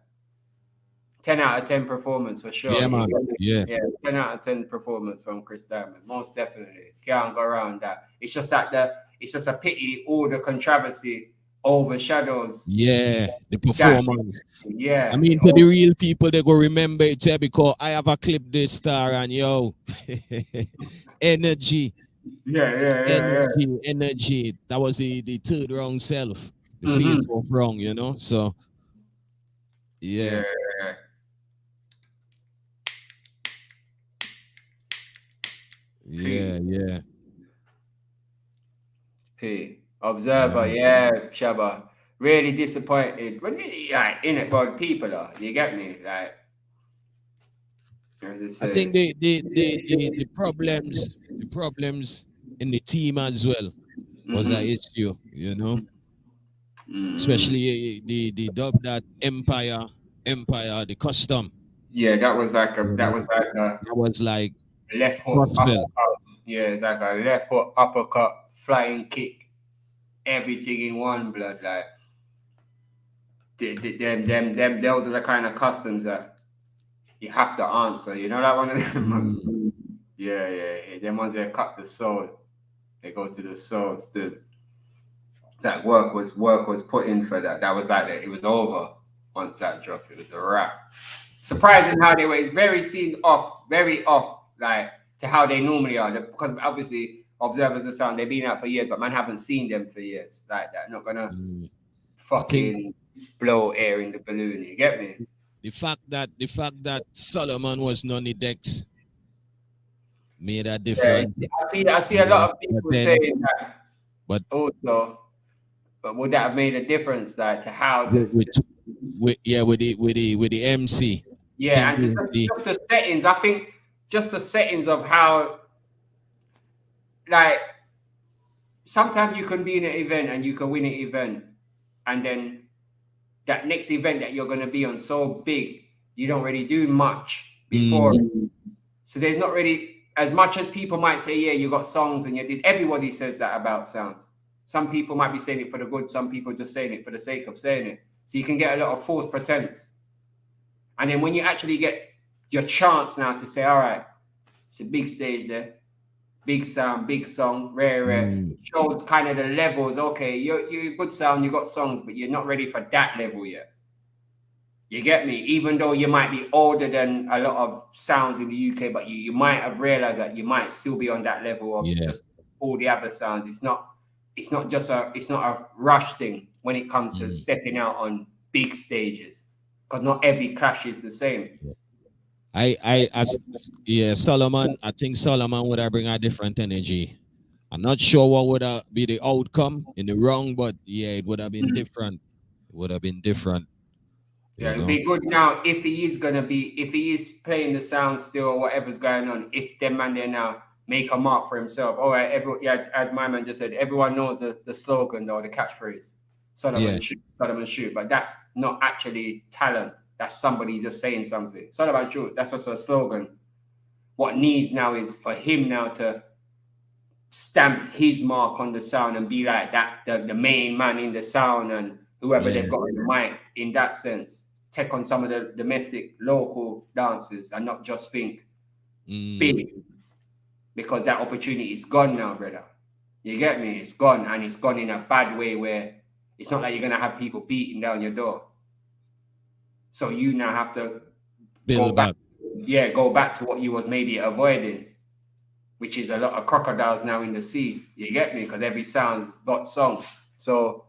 10 out of 10 performance for sure. Yeah, man. Yeah. 10 out of 10 performance from Chris Diamond. Most definitely. Can't go around that. It's just that it's just a pity all the controversy overshadows. Yeah, the performance. Yeah. I mean, to the real people, they go remember it, because I have a clip this star and yo, energy. Energy. That was the third wrong self. The face was wrong, you know. So, yeah. Yeah. P. Observer, yeah, Shabba. Really disappointed. When you in it for people are, you get me? Like, I think the problems in the team as well was an issue, you know. Especially the dub that Empire, the custom. Yeah, that was like a left hook uppercut. Yeah, it's like a left hook uppercut, flying kick. Everything in one, blood. Like them those are the kind of customs that you have to answer. You know that one of them? Yeah. Them ones that cut the soul. They go to the soul still. That work was put in for that. That was like that. It was over once that dropped. It was a wrap. Surprising how they were very off, like to how they normally are. Because obviously Observers of Sound, they've been out for years, but man haven't seen them for years like that. Not gonna fucking blow air in the balloon. You get me? The fact that Solomon was none of decks made a difference. I see a lot of people saying that. But would that have made a difference, like to how this? the MC. Yeah, and just the settings. I think just the settings of how, like, sometimes you can be in an event and you can win an event, and then that next event that you're going to be on so big, you don't really do much before. So there's not really, as much as people might say, yeah, you got songs and you did. Everybody says that about sounds. Some people might be saying it for the good. Some people just saying it for the sake of saying it. So you can get a lot of false pretense. And then when you actually get your chance now to say, all right, it's a big stage there, big sound, big song, rare, shows kind of the levels. Okay, you're a good sound, you got songs, but you're not ready for that level yet. You get me? Even though you might be older than a lot of sounds in the UK, but you might have realized that you might still be on that level of just all the other sounds. It's not a rush thing when it comes to stepping out on big stages, because not every clash is the same. Solomon, I think Solomon would have bring a different energy. I'm not sure what would be the outcome in the wrong, but yeah, it would have been different. It would have been different. Yeah, it'd be good now if he is playing the sound still or whatever's going on. If them man there now make a mark for himself. All right, as my man just said, everyone knows the slogan or the catchphrase. Solomon shoot, but that's not actually talent. That's somebody just saying something. Solomon shoot, that's just a slogan. What needs now is for him now to stamp his mark on the sound and be like that, the main man in the sound and whoever they've got in the mic. In that sense, take on some of the domestic local dancers and not just think big, because that opportunity is gone now, brother. You get me? It's gone, and it's gone in a bad way where it's not like you're gonna have people beating down your door. So you now have to go back to what you was maybe avoiding, which is a lot of crocodiles now in the sea. You get me? Because every sound's got song. So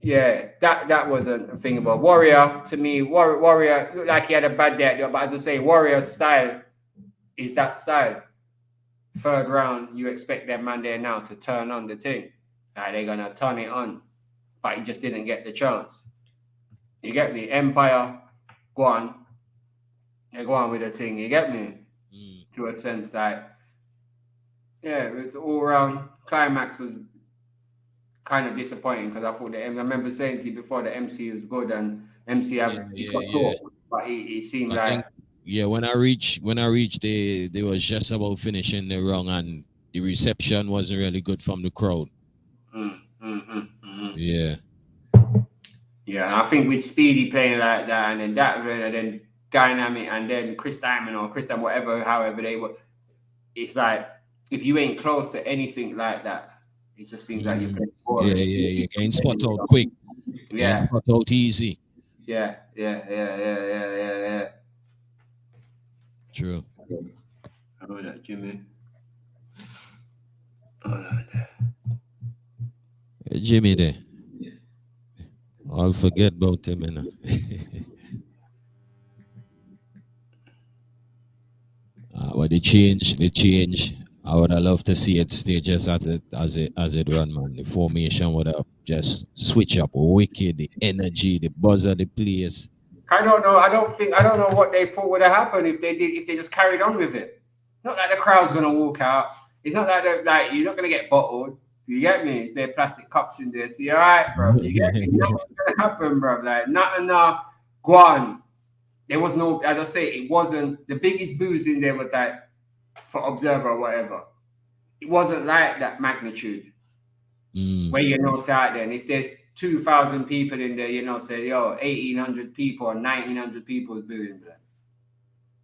yeah, that was a thing about Warrior. To me, Warrior looked like he had a bad day, but as I say, Warrior's style is that style. Third round, you expect that man there now to turn on the thing. Like they're gonna turn it on, but he just didn't get the chance. You get me? Empire, go on. They go on with the thing. You get me? To a sense, like, yeah, it's all round. Climax was kind of disappointing because I thought I remember saying to you before the MC was good and MC got talk, but he seemed like. When I reached, they was just about finishing the run and the reception wasn't really good from the crowd. Yeah. Yeah, I think with Speedy playing like that, and then and then Dynamic, and then Chris Diamond or Chris Diamond, however they were, it's like if you ain't close to anything like that, it just seems like you're playing boring. You can spot out quick. You can spot out easy. Yeah. True. Hold on, Jimmy. Jimmy there. I'll forget about him, you know. But the change. I would have loved to see it stay just as it run, man. The formation would have just switch up wicked, the energy, the buzz of the place. I don't know. I don't know what they thought would have happened if they just carried on with it. Not like the crowd's gonna walk out. It's not like you're not gonna get bottled. You get me? There's plastic cups in there. So you're all right, bro. You get me? What's gonna happen, bro? Like nothing. Go on. There was no, as I say, it wasn't the biggest booze in there was like for Observer or whatever. It wasn't like that magnitude. Where say out there, and if there's 2,000 people in there, say 1,800 people or 1,900 people booing there.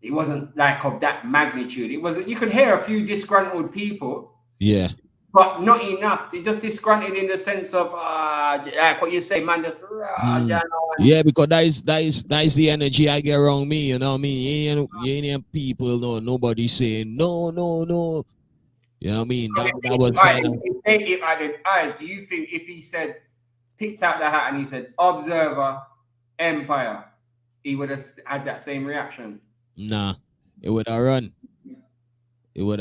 It wasn't like of that magnitude. It wasn't. You could hear a few disgruntled people. Yeah. But not enough. They just disgruntled in the sense of like what you say, man. Just yeah, because that is the energy I get around me. You know what I mean? You ain't people, nobody saying no. You know what I mean? That was kind of. Do you think if he said picked out the hat and he said Observer, Empire, he would have had that same reaction? Nah, it would have run. Fuck.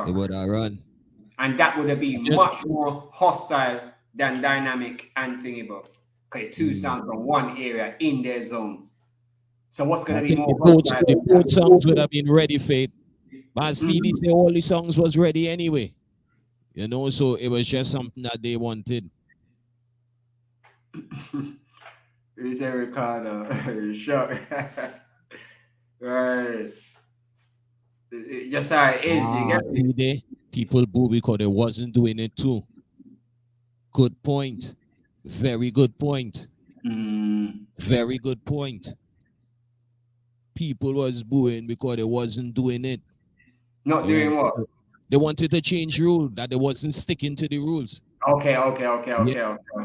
It would have run. And that would have been much more hostile than Dynamic and Thingy, bro. Because two sounds from one area in their zones. So what's going to be more? The both songs would have been ready for it. But Speedy say all the songs was ready anyway. You know, so it was just something that they wanted. You say Ricardo, shock. Right. Just how it is. You get See there, people boo because they wasn't doing it too. Good point. Very good point. Very good point. People was booing because they wasn't doing it. Not doing what? They wanted to change rule, that they wasn't sticking to the rules. Okay.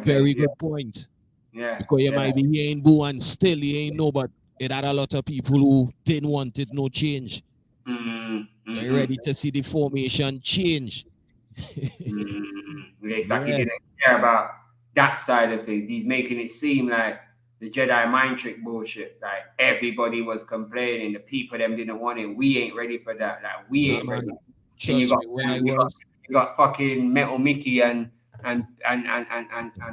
Very good point. Yeah. Because you might be hearing boo and still you ain't know, but it had a lot of people who didn't want it, no change. They're ready to see the formation change. Exactly. He didn't care about that side of things. He's making it seem like the Jedi mind trick bullshit. Like everybody was complaining, the people them didn't want it. We ain't ready for that. Like we ain't ready. You got fucking Metal Mickey and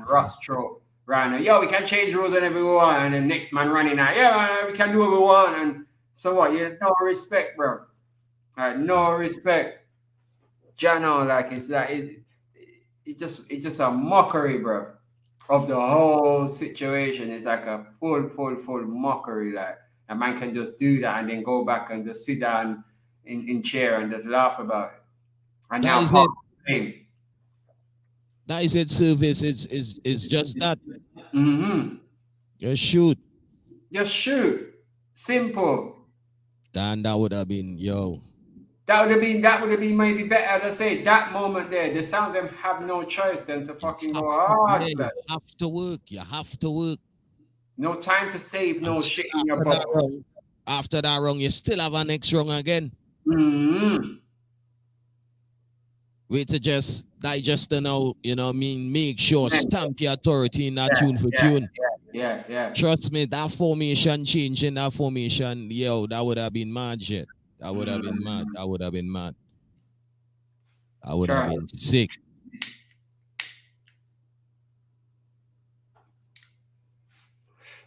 Russ Troll right now. Yo, we can change rules whenever we want, and the next man running out. Yeah, man, we can do what we want. And so what? You no respect, bro. Like no respect. Jano, like it's just a mockery, bro, of the whole situation. It's like a full mockery. Like a man can just do that and then go back and just sit down in chair and just laugh about it. And that now is it. That is it. Service is just that. Just shoot. Just shoot. Simple. Then that would have been That would have been maybe better to say that moment there. The sounds them have no choice than to fucking go hard. You have to work. You have to work. No time to save no shit in your box. After that rung, you still have a next rung again. Wait to just digest it now, you know what I mean? Make sure, stamp the authority in that tune for tune. Yeah. Trust me, that formation changing, that formation, that would have been mad shit. That would have been mad. I would have been mad. I would have been sick.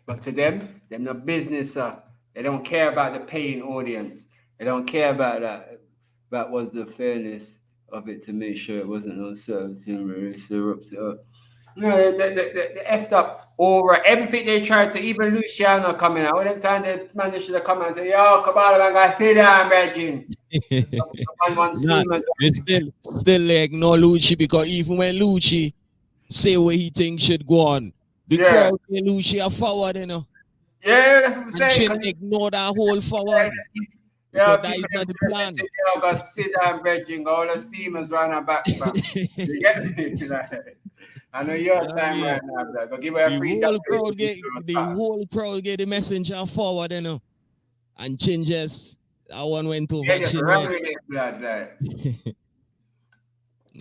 But to them, they're not business. They don't care about the paying audience. They don't care about that. That was the fairness of it to make sure it wasn't no servicing really syrup. No, they effed up over everything they tried to. Even Luciano coming out. All the time they managed to come out and say, "Yo, Kabbalah man, got fit down, Reggie." Still like no Lucci, because even when Lucci say what he thinks should go on, the crowd say Lucci are forward, you know. Yeah, that's what I'm saying. And ignore that whole forward. Yeah, that is not the plan. You go sit down, Reggie. All the steamers run our back. You get me? I know your time right now, bro. Go give her a free the whole crowd get the messenger forward, you know. And changes. That one went over.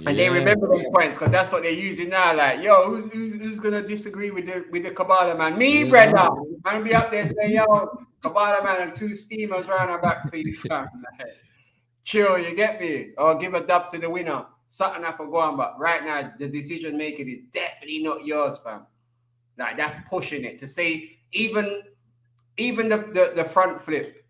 And they remember those points because that's what they're using now. Like, yo, who's gonna disagree with the Kabbalah man? Me, brother. I'm be up there saying, yo, Kabbalah man and two steamers round our back for you. Chill, you get me? Or give a dub to the winner. Something I forgot on, but right now the decision making is definitely not yours, fam. Like that's pushing it to say even the front flip.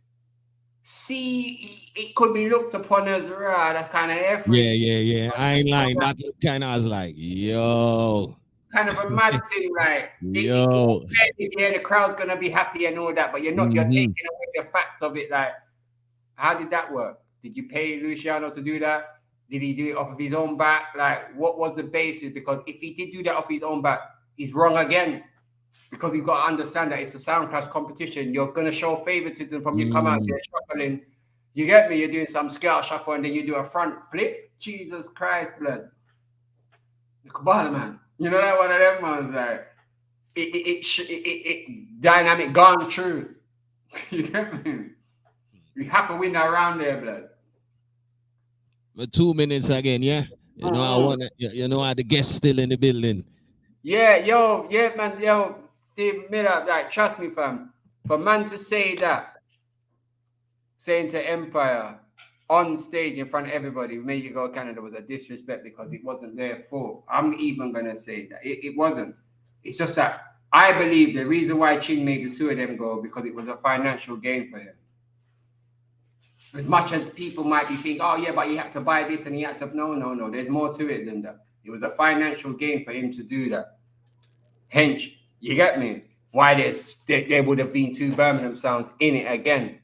See, it could be looked upon as that kind of effort. Yeah. I ain't lying. That kind of was like, yo. Kind of a mad thing, like yo. The crowd's gonna be happy and all that, but you're not. You're taking away the facts of it. Like, how did that work? Did you pay Luciano to do that? Did he do it off of his own back? Like, what was the basis? Because if he did do that off his own back, he's wrong again. Because you've got to understand that it's a sound class competition. You're going to show favoritism from you come out there shuffling. You get me? You're doing some scale shuffle and then you do a front flip. Jesus Christ, blood. The Kabbalah, man. You know that one of them ones, like, it dynamic gone true. You get me? We have to win that round there, blood. But 2 minutes again, yeah. You know, I want the guests still in the building. Yeah, man, Steve Miller, like, trust me, fam. For man to say that, saying to Empire, on stage in front of everybody, Major Go Canada was a disrespect because it wasn't their fault. I'm even going to say that. It wasn't. It's just that I believe the reason why Chin made the two of them go because it was a financial gain for him. As much as people might be thinking, oh yeah, but he had to buy this and he had to, no. There's more to it than that. It was a financial gain for him to do that. Hence, you get me? Why there would have been two Birmingham sounds in it again.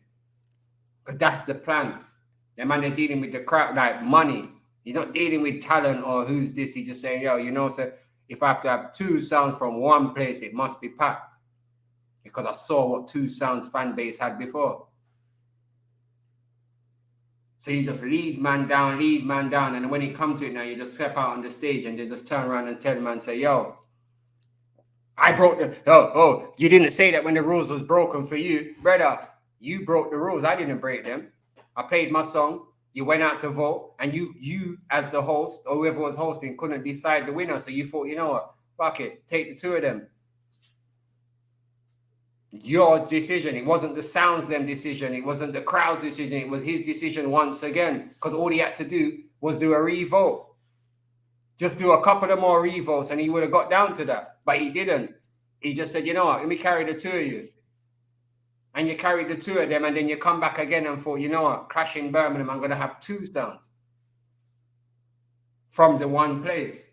But that's the plan. The man is dealing with the crowd like money. He's not dealing with talent or who's this. He's just saying, yo, so if I have to have two sounds from one place, it must be packed. Because I saw what two sounds fan base had before. So you just lead man down. And when he comes to it now, you just step out on the stage and they just turn around and tell the man, say, yo, I broke the, you didn't say that when the rules was broken for you. Brother, you broke the rules. I didn't break them. I played my song. You went out to vote and you as the host or whoever was hosting couldn't decide the winner. So you thought, you know what? Fuck it. Take the two of them. Your decision. It wasn't the sounds them decision. It wasn't the crowd's decision. It was his decision once again. Because all he had to do was do a revote. Just do a couple of more revotes and he would have got down to that. But he didn't. He just said, you know what? Let me carry the two of you. And you carried the two of them and then you come back again and thought, you know what? Clash in Birmingham, I'm going to have two sounds from the one place.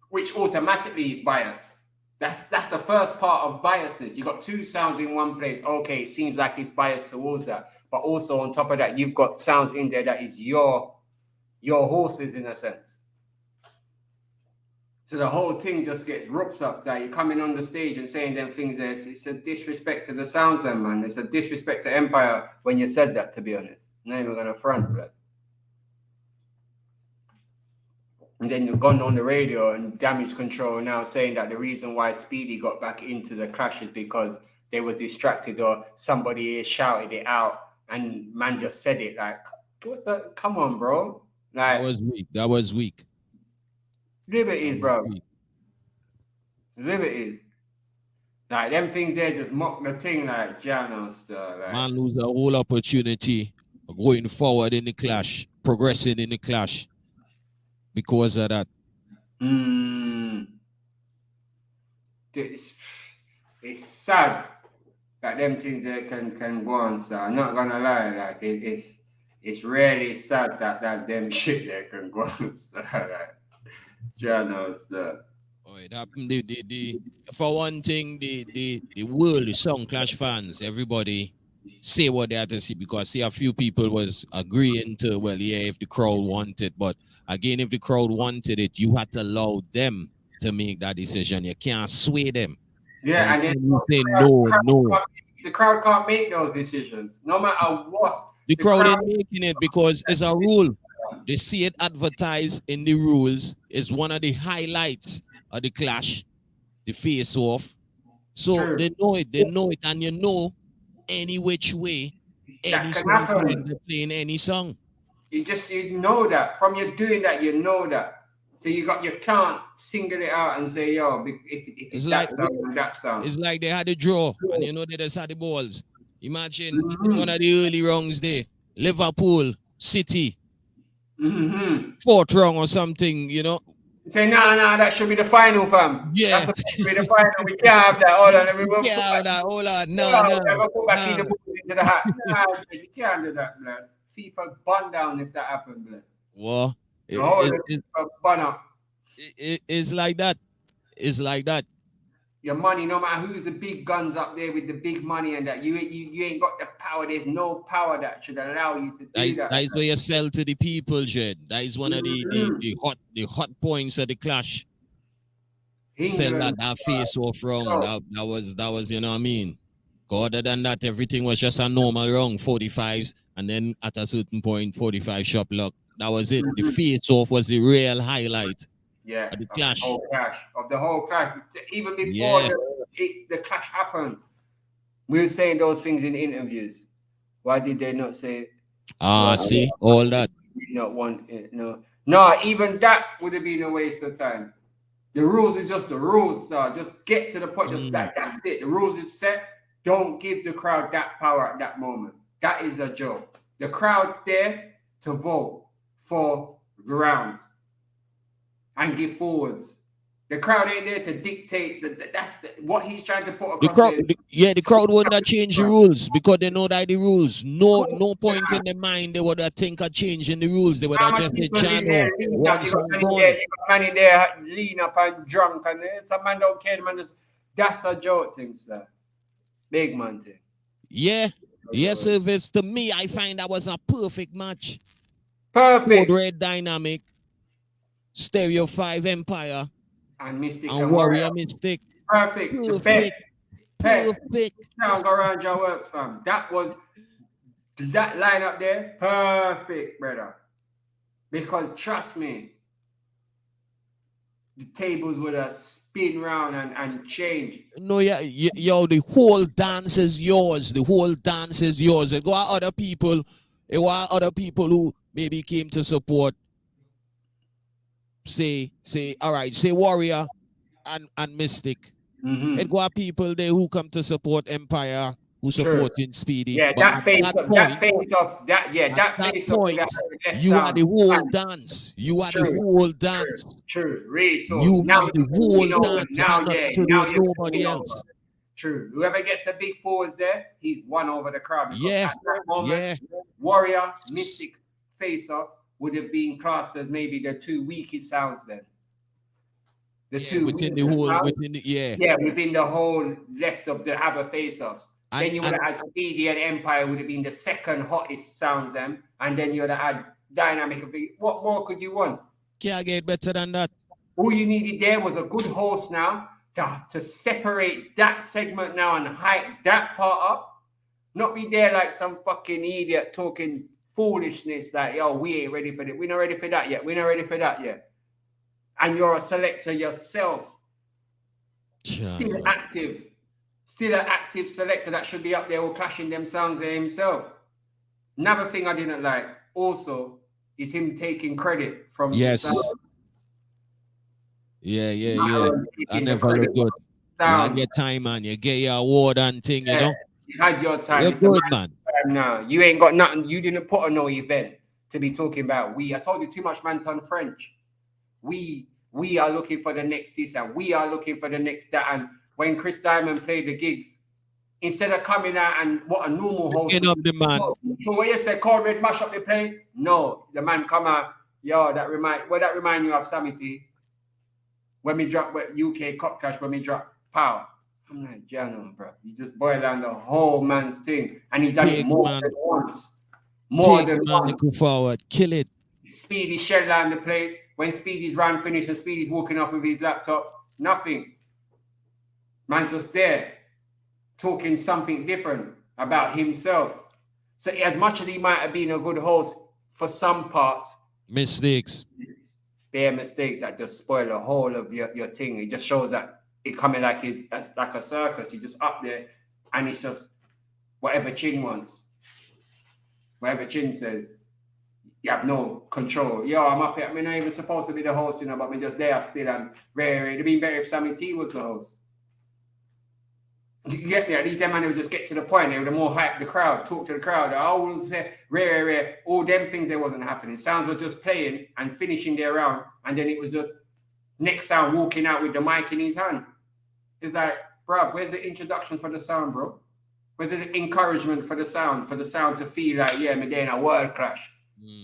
Which automatically is bias. That's the first part of biasness. You got two sounds in one place. Okay, it seems like it's biased towards that. But also on top of that, you've got sounds in there that is your horses in a sense. So the whole thing just gets ripped up that you're coming on the stage and saying them things. It's a disrespect to the sounds, man. It's a disrespect to Empire when you said that, to be honest. Not even going to front, blood. And then you've gone on the radio and Damage Control now saying that the reason why Speedy got back into the clash is because they was distracted or somebody shouted it out and man just said it like, what the, come on, bro. Like, That was weak. Liberties, bro. Liberties. Like, them things there just mock the thing like Jano stuff. Like. Man lose a whole opportunity going forward in the clash, progressing in the clash because of that. It's sad that them things there can go on, so I'm not gonna lie, like it's really sad that them shit there can go on, so like. Oh, it happened. For one thing, the world, the Sound Clash fans, everybody say what they had to see because see a few people was agreeing to, well, yeah, if the crowd wanted, but again, if the crowd wanted it, you had to allow them to make that decision. You can't sway them. Yeah, and then you say no. The crowd can't make those decisions, no matter what. The crowd ain't making it because it's a rule. They see it advertised in the rules. It's one of the highlights of the clash, the face-off. So they know it, and you know any which way, any song they're playing any song. You know that. From you doing that, you know that. So you can't single it out and say, yo, if it's like that song. It's like they had a draw, and you know they just had the balls. Imagine one of the early rounds there, Liverpool, City. Fourth round or something, you know. Say that should be the final, fam. Yeah, that should be the final. We can't have that. Hold on, we can't have that. Hold on, no. Put back in the book into the hat. You can't do that, blood. FIFA bun down if that happened, blood. What? It's like that. It's like that. Your money, no matter who's the big guns up there with the big money and that, you ain't got the power. There's no power that should allow you to do that. That is where you sell to the people, Jed. That is one of the hot points of the clash. Sell that face off wrong. That was, you know what I mean? Other than that, everything was just a normal wrong, 45s, and then at a certain point, 45 shop lock. That was it. The face off was the real highlight. Yeah, of the clash. Of the whole clash. Even before the clash happened, we were saying those things in interviews. Why did they not say? See, all that. Not want it, no. Even that would have been a waste of time. The rules is just the rules, sir. Just get to the point. That's it. The rules is set. Don't give the crowd that power at that moment. That is a joke. The crowd's there to vote for the rounds and give forwards. The crowd ain't there to dictate. What he's trying to put across. The crowd would not change the rules because they know that the rules. No point in their mind they would think of changing the rules. They would have just said, Chano, once and gone. You got man in there lean up and drunk, and some man don't care. Man, that's a joke thing, sir. Big man thing. Yeah. Yes, service. To me, I find that was a perfect match. Perfect. Code Red Dynamic, Stereo 5 Empire, and Mystic and Warrior Mystic. Perfect. The best. Perfect. Sound around your works, fam. That lineup there, perfect, brother. Because trust me, the tables would have spin round and change. No, yo, the whole dance is yours. The whole dance is yours. There were other people who maybe came to support. Say, all right, say Warrior and Mystic. Mm-hmm. It got people there who come to support Empire, who supporting Speedy. Yeah, but that face off. You are the whole dance. You are the whole dance. True. Read to you now are the whole dance. Now nobody else. True. Whoever gets the big forwards there, he's won over the crowd. Yeah. At that moment, Warrior, Mystic face off would have been classed as maybe the two weakest sounds then. Within the whole left of the other face-offs. Then you would have had Speedy and Empire would have been the second hottest sounds then, and then you would have had Dynamic. What more could you want? Can't get better than that. All you needed there was a good host now to separate that segment now and hype that part up. Not be there like some fucking idiot talking foolishness like, yo, we ain't ready for it. We're not ready for that yet. We're not ready for that yet. And you're a selector yourself. Still an active selector that should be up there all clashing them sounds there himself. Another thing I didn't like also is him taking credit from the sound. Yeah. I never look good. You had your time, man. You get your award and thing, you know. You had your time. You're good, man. No, you ain't got nothing. You didn't put on no event to be talking about we. I told you too much, man, ton French. We are looking for the next this and we are looking for the next that. And when Chris Diamond played the gigs, instead of coming out and what a normal host, up the man. So what you say, Code Red mash up the place? No, the man come out. Yo, that remind you of Samity when we drop UK Cup Clash when we drop Power. I'm like, Jano, bro, you just boil down the whole man's thing, and he done it more than once. More than once. Go forward, kill it. Speedy shell down the place. When Speedy's round finished and Speedy's walking off with his laptop, nothing. Man's just there talking something different about himself. So as much as he might have been a good host for some parts, mistakes. Bare mistakes that just spoil the whole of your thing. It just shows that it coming like it's like a circus. He's just up there and it's just whatever Chin wants. Whatever Chin says. You have no control. Yo, I'm up here. I'm not even supposed to be the host, you know, but I'm just there still. And it'd be better if Sammy T was the host. You get me? At least them man would just get to the point. They would have more hype the crowd, talk to the crowd. I always say, rare. All them things there wasn't happening. Sounds were just playing and finishing their round. And then it was just next sound walking out with the mic in his hand. It's like, bro, where's the introduction for the sound, bro? Where's the encouragement for the sound to feel like, yeah, me there in a world clash.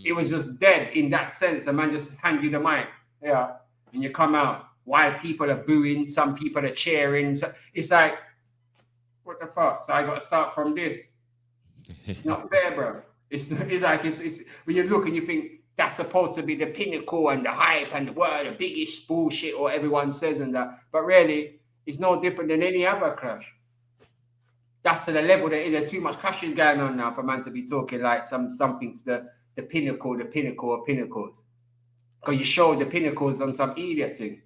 It was just dead in that sense. A man just hand you the mic, yeah, and you come out while people are booing, some people are cheering. So it's like, what the fuck? So I got to start from this. It's not fair, bro. It's when you look and you think that's supposed to be the pinnacle and the hype and the word, the biggest bullshit or everyone says and that, but really, it's no different than any other clash. That's to the level that there's too much clashes going on now for man to be talking like something's the pinnacle of pinnacles. Because you show the pinnacles on some idiot thing.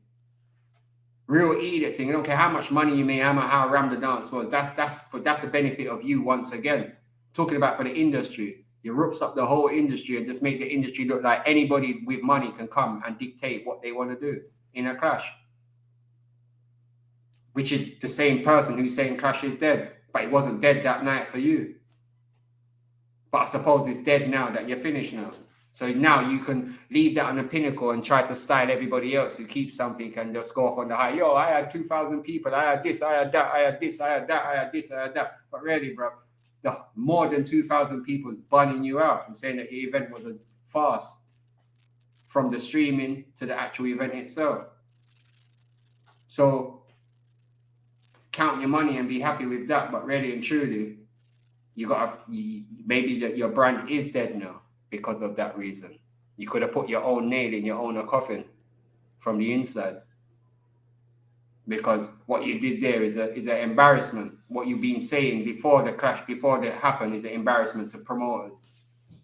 Real idiot thing. I don't care how much money you made, how ram the dance was. That's the benefit of you once again. Talking about for the industry. You rips up the whole industry and just make the industry look like anybody with money can come and dictate what they want to do in a clash. Which is the same person who's saying clash is dead. But it wasn't dead that night for you. But I suppose it's dead now that you're finished now. So now you can leave that on the pinnacle and try to style everybody else who keeps something and just go off on the high. Yo, I had 2,000 people. I had this, I had that, I had this, I had that, I had this, I had that. But really, bro, the more than 2,000 people is bunning you out and saying that the event was a farce from the streaming to the actual event itself. So count your money and be happy with that. But really and truly, maybe that your brand is dead now because of that reason. You could have put your own nail in your own coffin from the inside. Because what you did there is an embarrassment. What you've been saying before the clash, before that happened, is an embarrassment to promoters,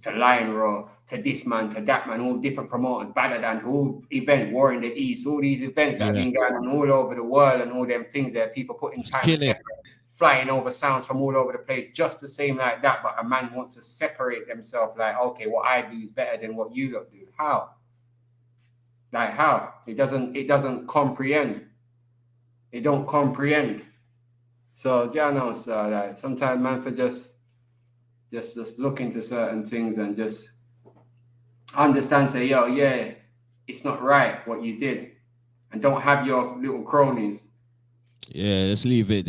to Lion Raw, to this man, to that man, all different promoters, better than all event, War in the East, all these events that have been going on all over the world and all them things there, people putting time and effort, flying over sounds from all over the place, just the same like that. But a man wants to separate themselves like, okay, what I do is better than what you lot do. How? Like how? It doesn't comprehend. It don't comprehend. So yeah, no, so like sometimes man for just look into certain things and just understand, say, yo, yeah, it's not right what you did. And don't have your little cronies. Yeah, let's leave it.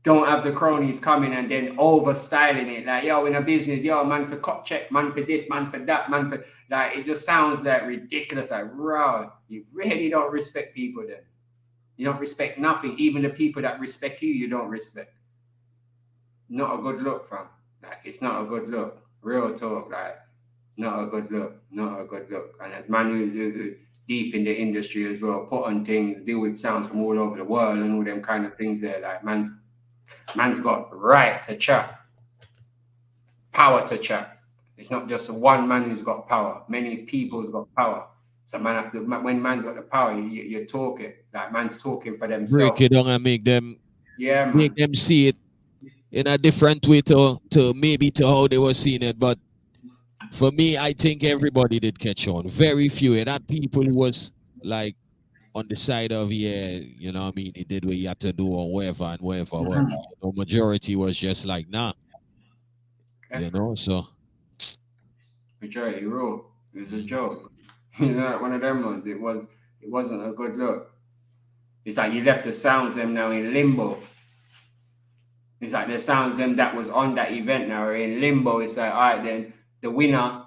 Don't have the cronies coming and then over styling it. Like, yo, in a business, yo, man for cop check, man for this, man for that, man for like, it just sounds like ridiculous. Like, bro, you really don't respect people then. You don't respect nothing. Even the people that respect you, you don't respect. Not a good look, fam. Like, it's not a good look. Real talk, like, not a good look. Not a good look. And as man who's deep in the industry as well, put on things, deal with sounds from all over the world and all them kind of things there. Like, man's got right to chat. Power to chat. It's not just one man who's got power. Many people's got power. So man have to, when man's got the power, you're talking. Like, man's talking for themselves. Break it down and make them make them see it in a different way to maybe to how they were seeing it. But for me, I think everybody did catch on. Very few. And that people was like on the side of, you know what I mean, he did what he had to do or whatever and whatever. But the majority was just like, nah. You know, so. Majority rule. It was a joke. You know, one of them ones. It wasn't a good look. It's like you left the sounds them now in limbo. It's like the sounds them that was on that event now are in limbo. It's like, all right, then the winner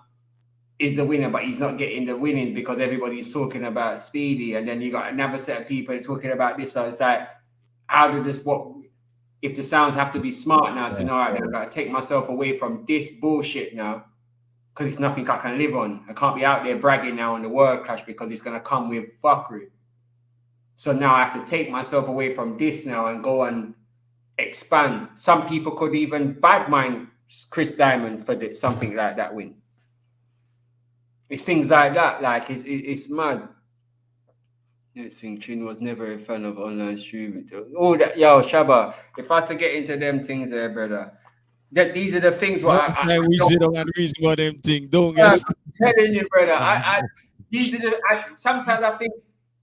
is the winner, but he's not getting the winnings because everybody's talking about Speedy, and then you got another set of people talking about this. So it's like, how did this? What if the sounds have to be smart now to know? All right, I've got to take myself away from this bullshit now. Because it's nothing I can live on. I can't be out there bragging now on the world clash because it's going to come with fuckery. So now I have to take myself away from this now and go and expand. Some people could even badmind Chris Diamond for something like that win. It's things like that. Like, it's mad. I think Chin was never a fan of online streaming. Oh, that, yo, Shabba, if I had to get into them things there, brother, that these are the things what I we sit down and reason about them things. Don't get I'm telling you, brother. These are the. Sometimes I think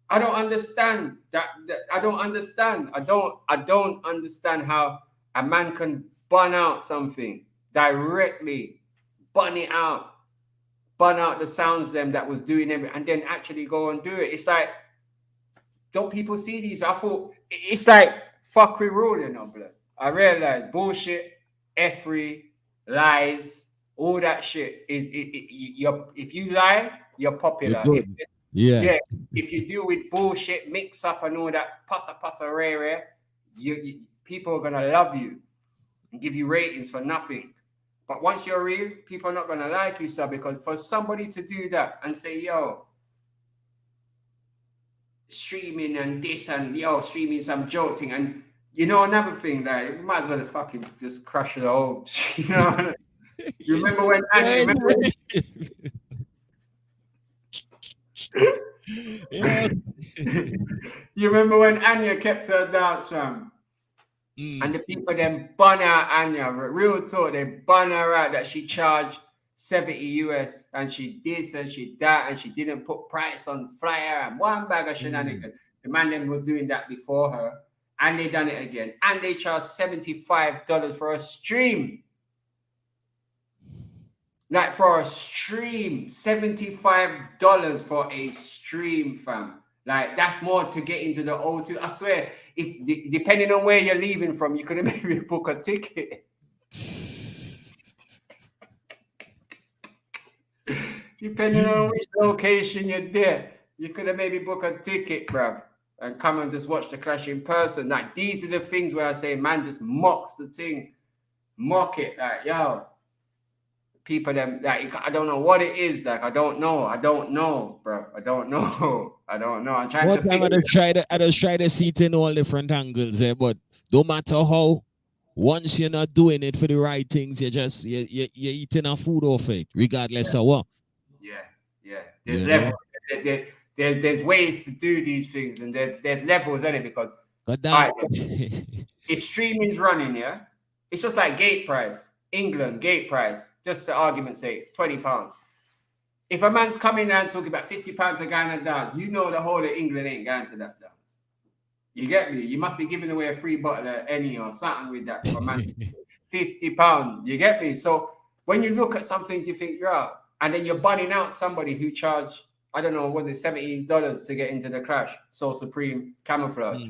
I don't understand that. I don't understand. I don't understand how a man can bun out something directly, bun out the sounds them that was doing everything, and then actually go and do it. It's like, don't people see these? I thought it's like fuckery rule, you know, blood. I realize bullshit. Effery, lies, all that shit is if you lie, you're popular. If you deal with bullshit, mix up and all that passa rare, you people are gonna love you and give you ratings for nothing. But once you're real, people are not gonna like you, sir, because for somebody to do that and say, yo, streaming and this and yo, streaming some joke thing, and you know, another thing, like, we might as well fucking just crush the whole, you know. You remember when Anya, you remember when Anya kept her dance, fam? And the people then bun out Anya, real talk, they bun her out that she charged 70 US and she this and she that and she didn't put price on flyer and one bag of shenanigans. The man then was doing that before her. And they done it again. And they charged $75 for a stream. Like for a stream, $75 for a stream, fam. Like that's more to get into the O2. I swear, if depending on where you're leaving from, you could maybe book a ticket. Depending on which location you're there, you could have maybe book a ticket, bruv, and come and just watch the clash in person. Like these are the things where I say, man, just mocks the thing, mock it. Like, yo, people them like I don't know what it is. Like I don't know, bruv. I don't know. I'm trying to figure. I just try to see it in all different angles, but no matter how. Once you're not doing it for the right things, you're eating a food off it, regardless of what. Yeah. There's levels. There's ways to do these things, and there's levels in it because if streaming's running, yeah, it's just like gate price. England gate price, just for argument's sake, £20. If a man's coming down talking about £50 to go on a dance, you know the whole of England ain't going to that dance. You get me? You must be giving away a free bottle of any or something with that for man. £50. You get me? So when you look at something, you think, yeah, and then you're bunning out somebody who charged, I don't know, was it $70 to get into the clash? So Supreme Camouflage.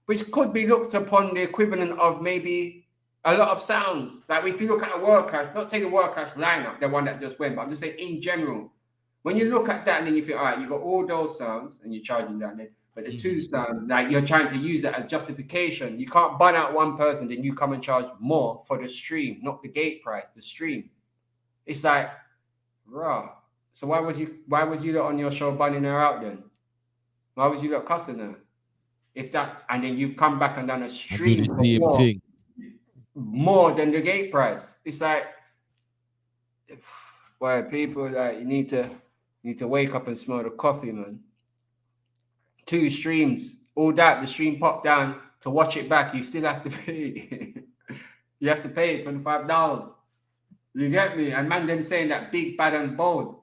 Which could be looked upon the equivalent of maybe a lot of sounds. Like if you look at a World Clash, not take the World Clash lineup, the one that just went, but I'm just saying in general. When you look at that and then you think, all right, you got all those sounds and you're charging that then. But the two sounds, like you're trying to use it as justification. You can't bun out one person, then you come and charge more for the stream, not the gate price, the stream. It's like, raw. So why was you lot on your show bunning her out then? Why was you lot cussing her? If that, and then you've come back and done a stream for more than the gate price. It's like, well, people like you need to wake up and smell the coffee, man. 2 streams, all that, the stream popped down to watch it back, you still have to pay. You have to pay $25. You get me? And man, them saying that big, bad, and bold.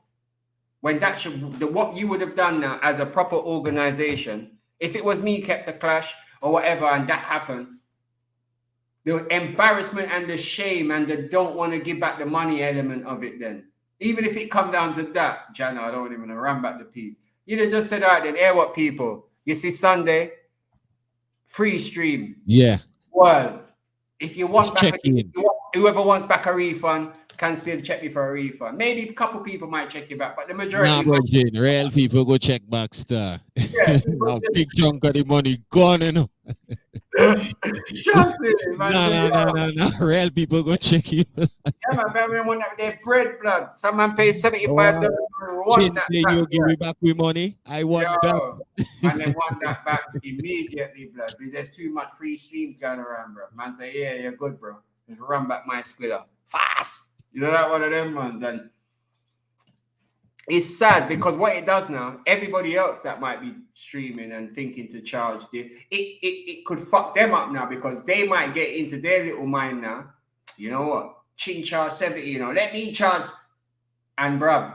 When that should, what you would have done now as a proper organization, if it was me kept a clash or whatever, and that happened, the embarrassment and the shame and the don't want to give back the money element of it then. Even if it come down to that, Jana, I don't even want to run back the piece. You'd have just said, all right, then, air what people? You see Sunday, free stream. Yeah. Well, if you want back, whoever wants back a refund can still check me for a refund. Maybe a couple people might check you back, but the majority. Nah, but Jane, real people go check back, star. Yeah, a big chunk of the money gone, you know. Trust me, man. No. Real people go check you. Yeah, man, we want that their bread, blood. Some man pays $75 for one. You give me back with money. I want that. And they want that back immediately, blood. There's too much free streams going around, bro. Man say, yeah, you're good, bro. Just run back my squiller. Fast. You know that one of them ones. And it's sad because what it does now, everybody else that might be streaming and thinking to charge, it could fuck them up now because they might get into their little mind now. You know what? Chin charge 70, you know, let me charge. And bruv,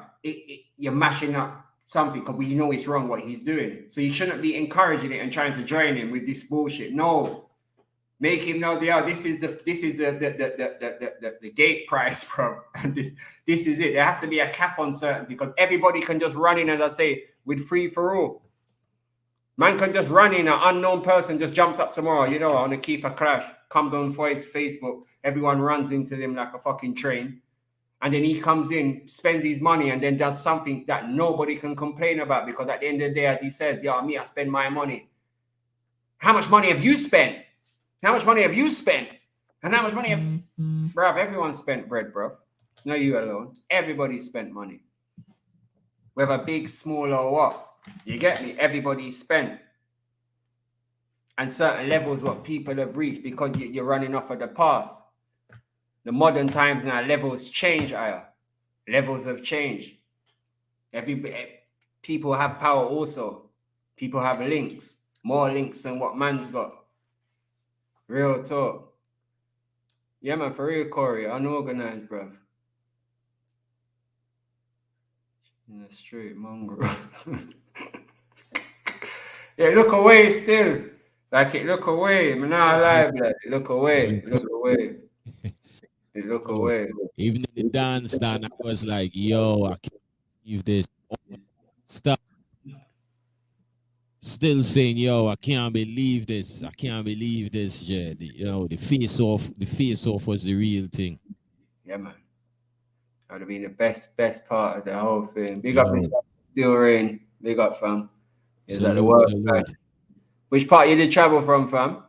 you're mashing up something because we know it's wrong what he's doing. So you shouldn't be encouraging it and trying to join him with this bullshit. No. Make him know this is the gate price, bro. And this is it. There has to be a cap on certainty because everybody can just run in, as I say, with free for all. Man can just run in, an unknown person just jumps up tomorrow, you know, on a keep a clash, comes on Facebook, everyone runs into him like a fucking train. And then he comes in, spends his money, and then does something that nobody can complain about because at the end of the day, as he says, yeah, me, I spend my money. How much money have you spent? How much money have you spent? And how much money have... Bruv, everyone spent bread, bruv. Not you alone. Everybody spent money. Whether big, small, or what. You get me? Everybody spent. And certain levels what people have reached because you're running off of the past. The modern times now, levels change, Aya. Levels have changed. People have power also. People have links. More links than what man's got. Real talk. Yeah, man, for real, Corey. Unorganized, bruv. In the street, mongrel. Yeah, look away still. Like it look away. I'm not alive, like look away. Look away. They look away. Even in the dance, Dan, I was like, yo, I can't believe this. Stop. Still saying, yo, I can't believe this. I can't believe this, Jed. The face off was the real thing. Yeah, man. That would have been the best part of the whole thing. Big up yourself, Still Rain. Big up, fam. Is that the work? Which part you did travel from, fam?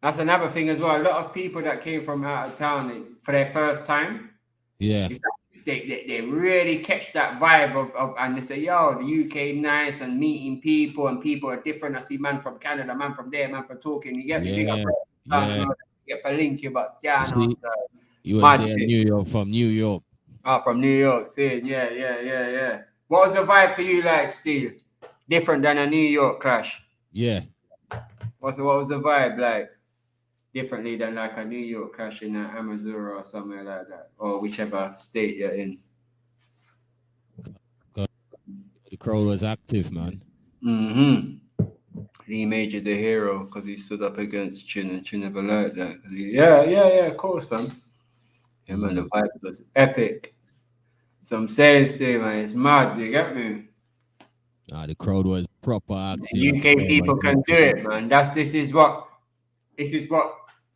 That's another thing as well. A lot of people that came from out of town for their first time. Yeah. They really catch that vibe of and they say, yo, the UK nice and meeting people and people are different. I see man from Canada, man from there, man from talking. You get me? Big up, get for link you, but yeah, I know. You was there in New York, from New York. From New York, see, yeah. What was the vibe for you like, Steve? Different than a New York clash? Yeah. What was the vibe like? Differently than like a New York clash in Amazon or somewhere like that, or whichever state you're in. The crowd was active, man. He made you the hero because he stood up against Chin, and Chin never liked that. Yeah, of course, man. Yeah, man, the vibe was epic. So I'm saying, man, it's mad. You get me? The crowd was proper active. The UK people can do it, man. This is what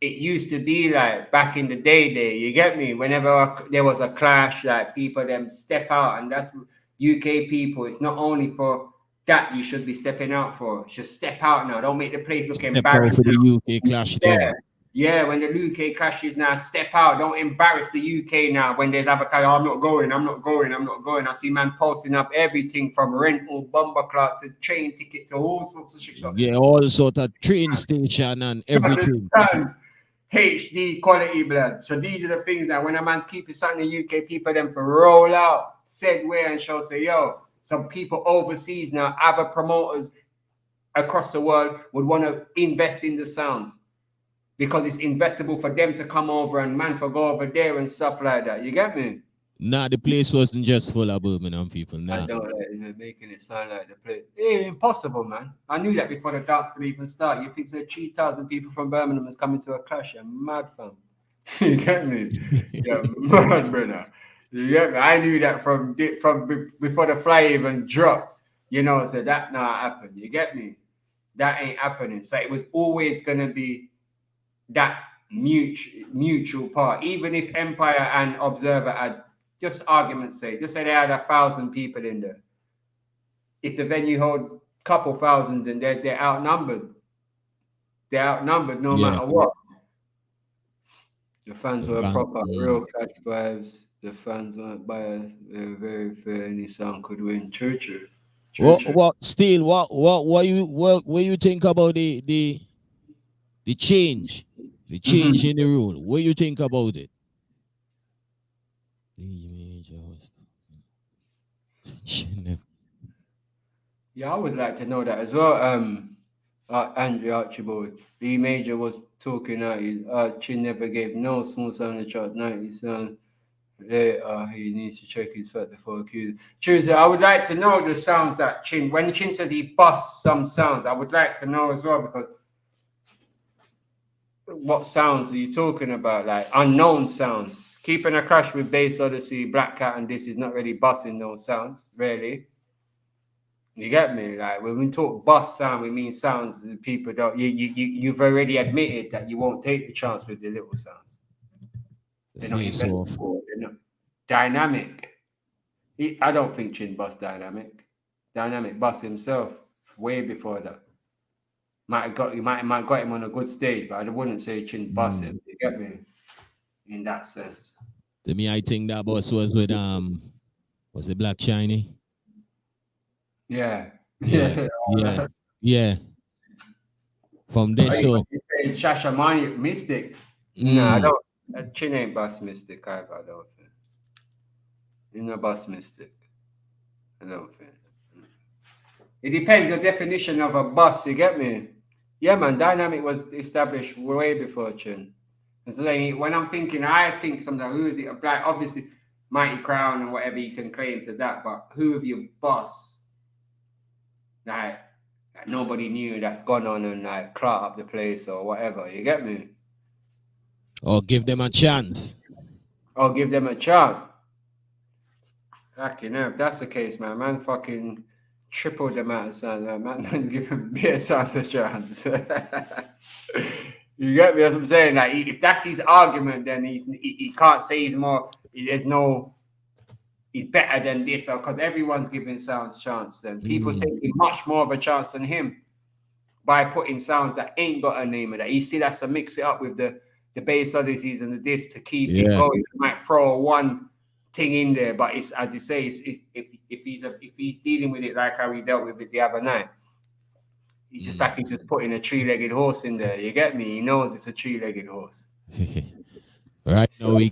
it used to be like back in the day. You get me? Whenever there was a clash, like people them step out, and that's UK people. It's not only for that you should be stepping out for. Just step out now. Don't make the place look embarrassing. For the UK clash, yeah. When the UK clashes now, step out. Don't embarrass the UK now. When there's other kind, I'm not going. I see man posting up everything from rental, bumper clock to train ticket to all sorts of shit. Yeah, all sorts of train station and everything. HD quality blood. So these are the things that when a man's keeping something in the UK, people them for roll out, segue and show say, yo, some people overseas now, other promoters across the world would want to invest in the sounds because it's investable for them to come over and man for go over there and stuff like that. You get me? Nah, the place wasn't just full of Birmingham people. Nah. I don't like making it sound like the place. Impossible, man. I knew that before the dance could even start. You think there 3,000 people from Birmingham is coming to a clash? You're mad, fam. You get me? You're mad, brother. You get me? I knew that from before the fly even dropped. You know, so that not happened. You get me? That ain't happening. So it was always gonna be that mutual part. Even if Empire and Observer had, just argument's sake, just say they had 1,000 people in there. If the venue hold a couple thousand, then they're outnumbered. They're outnumbered no matter what. The fans were proper, real catch vibes. The fans weren't biased. They were very fair. Any sound could win. Churchill. What you think about the change? The change in the rule. What do you think about it? Yeah, I would like to know that as well. Andrew Archibald, B Major was talking out. Chin never gave no small sound in the chart. 90 sound. He needs to check his fat before accused. Tuesday, I would like to know the sounds that Chin. When Chin said he busts some sounds, I would like to know as well, because what sounds are you talking about? Like unknown sounds. Keeping a crash with Bass Odyssey, Black Cat, and this is not really busting those sounds, really. You get me? Like when we talk bust sound, we mean sounds that people don't. You've already admitted that you won't take the chance with the little sounds. They're not investable. They're not dynamic. I don't think Chin bust dynamic. Dynamic bust himself way before that. Might have got him on a good stage, but I wouldn't say Chin bust him. You get me? In that sense. To me, I think that boss was with was it Black Shiny? Yeah. From this, so Shashamani Mystic. No, I don't. Chin ain't bust Mystic either. I don't think. He's not bust Mystic. I don't think. It depends your definition of a bust. You get me? Yeah, man. Dynamic was established way before Chin. And so when I'm thinking, I think something. Who is it? Black, obviously, Mighty Crown and whatever you can claim to that. But who have you bust? Like nobody knew that's gone on and like clot up the place or whatever. You get me? Or give them a chance. Or give them a chance. Fucking hell, if that's the case, man fucking triple the amount of sound. Man give him bare sounds a chance. You get me? That's what I'm saying. Like, if that's his argument, then he can't say he's more. He's better than this, because everyone's giving sounds chance. Then people taking much more of a chance than him by putting sounds that ain't got a name of that. You see, that's to mix it up with the bass odysseys and the disc to keep it going. You might throw one thing in there, but it's, as you say, if he's dealing with it like how he dealt with it the other night, he just like he just putting a three-legged horse in there. You get me? He knows it's a three-legged horse. Right now we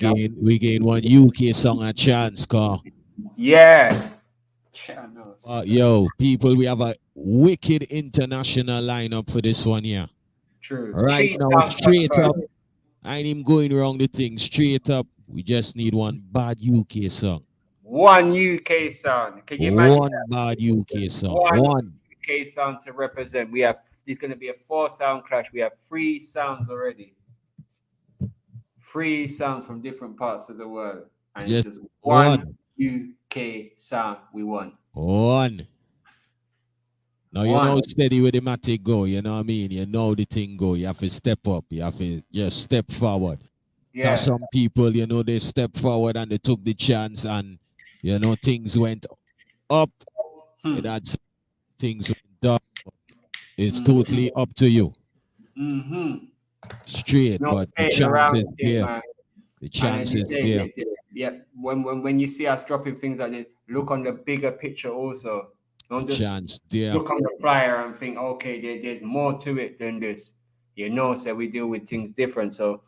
gain one UK song a chance, Carl. Yeah. Yo, people, we have a wicked international lineup for this one here. True. Right now, straight up. I ain't even going wrong the thing. Straight up, we just need one bad UK song. One UK song. Can you imagine one that? Bad UK song. One UK song to represent. It's going to be a 4-sound clash. We have 3 sounds already. 3 sounds from different parts of the world. And Yes, it's just one UK sound we want. One. Now, you know steady with the matic go, you know what I mean? You know the thing go. You have to step up. You have to just step forward. Yeah. Some people, you know, they stepped forward and they took the chance and, you know, things went up. It had some things went down. It's totally up to you. Straight, but the chance is there. The chance is there. Yeah, when you see us dropping things like this, look on the bigger picture also. Don't just look on the flyer and think, okay, there's more to it than this. You know, so we deal with things different. So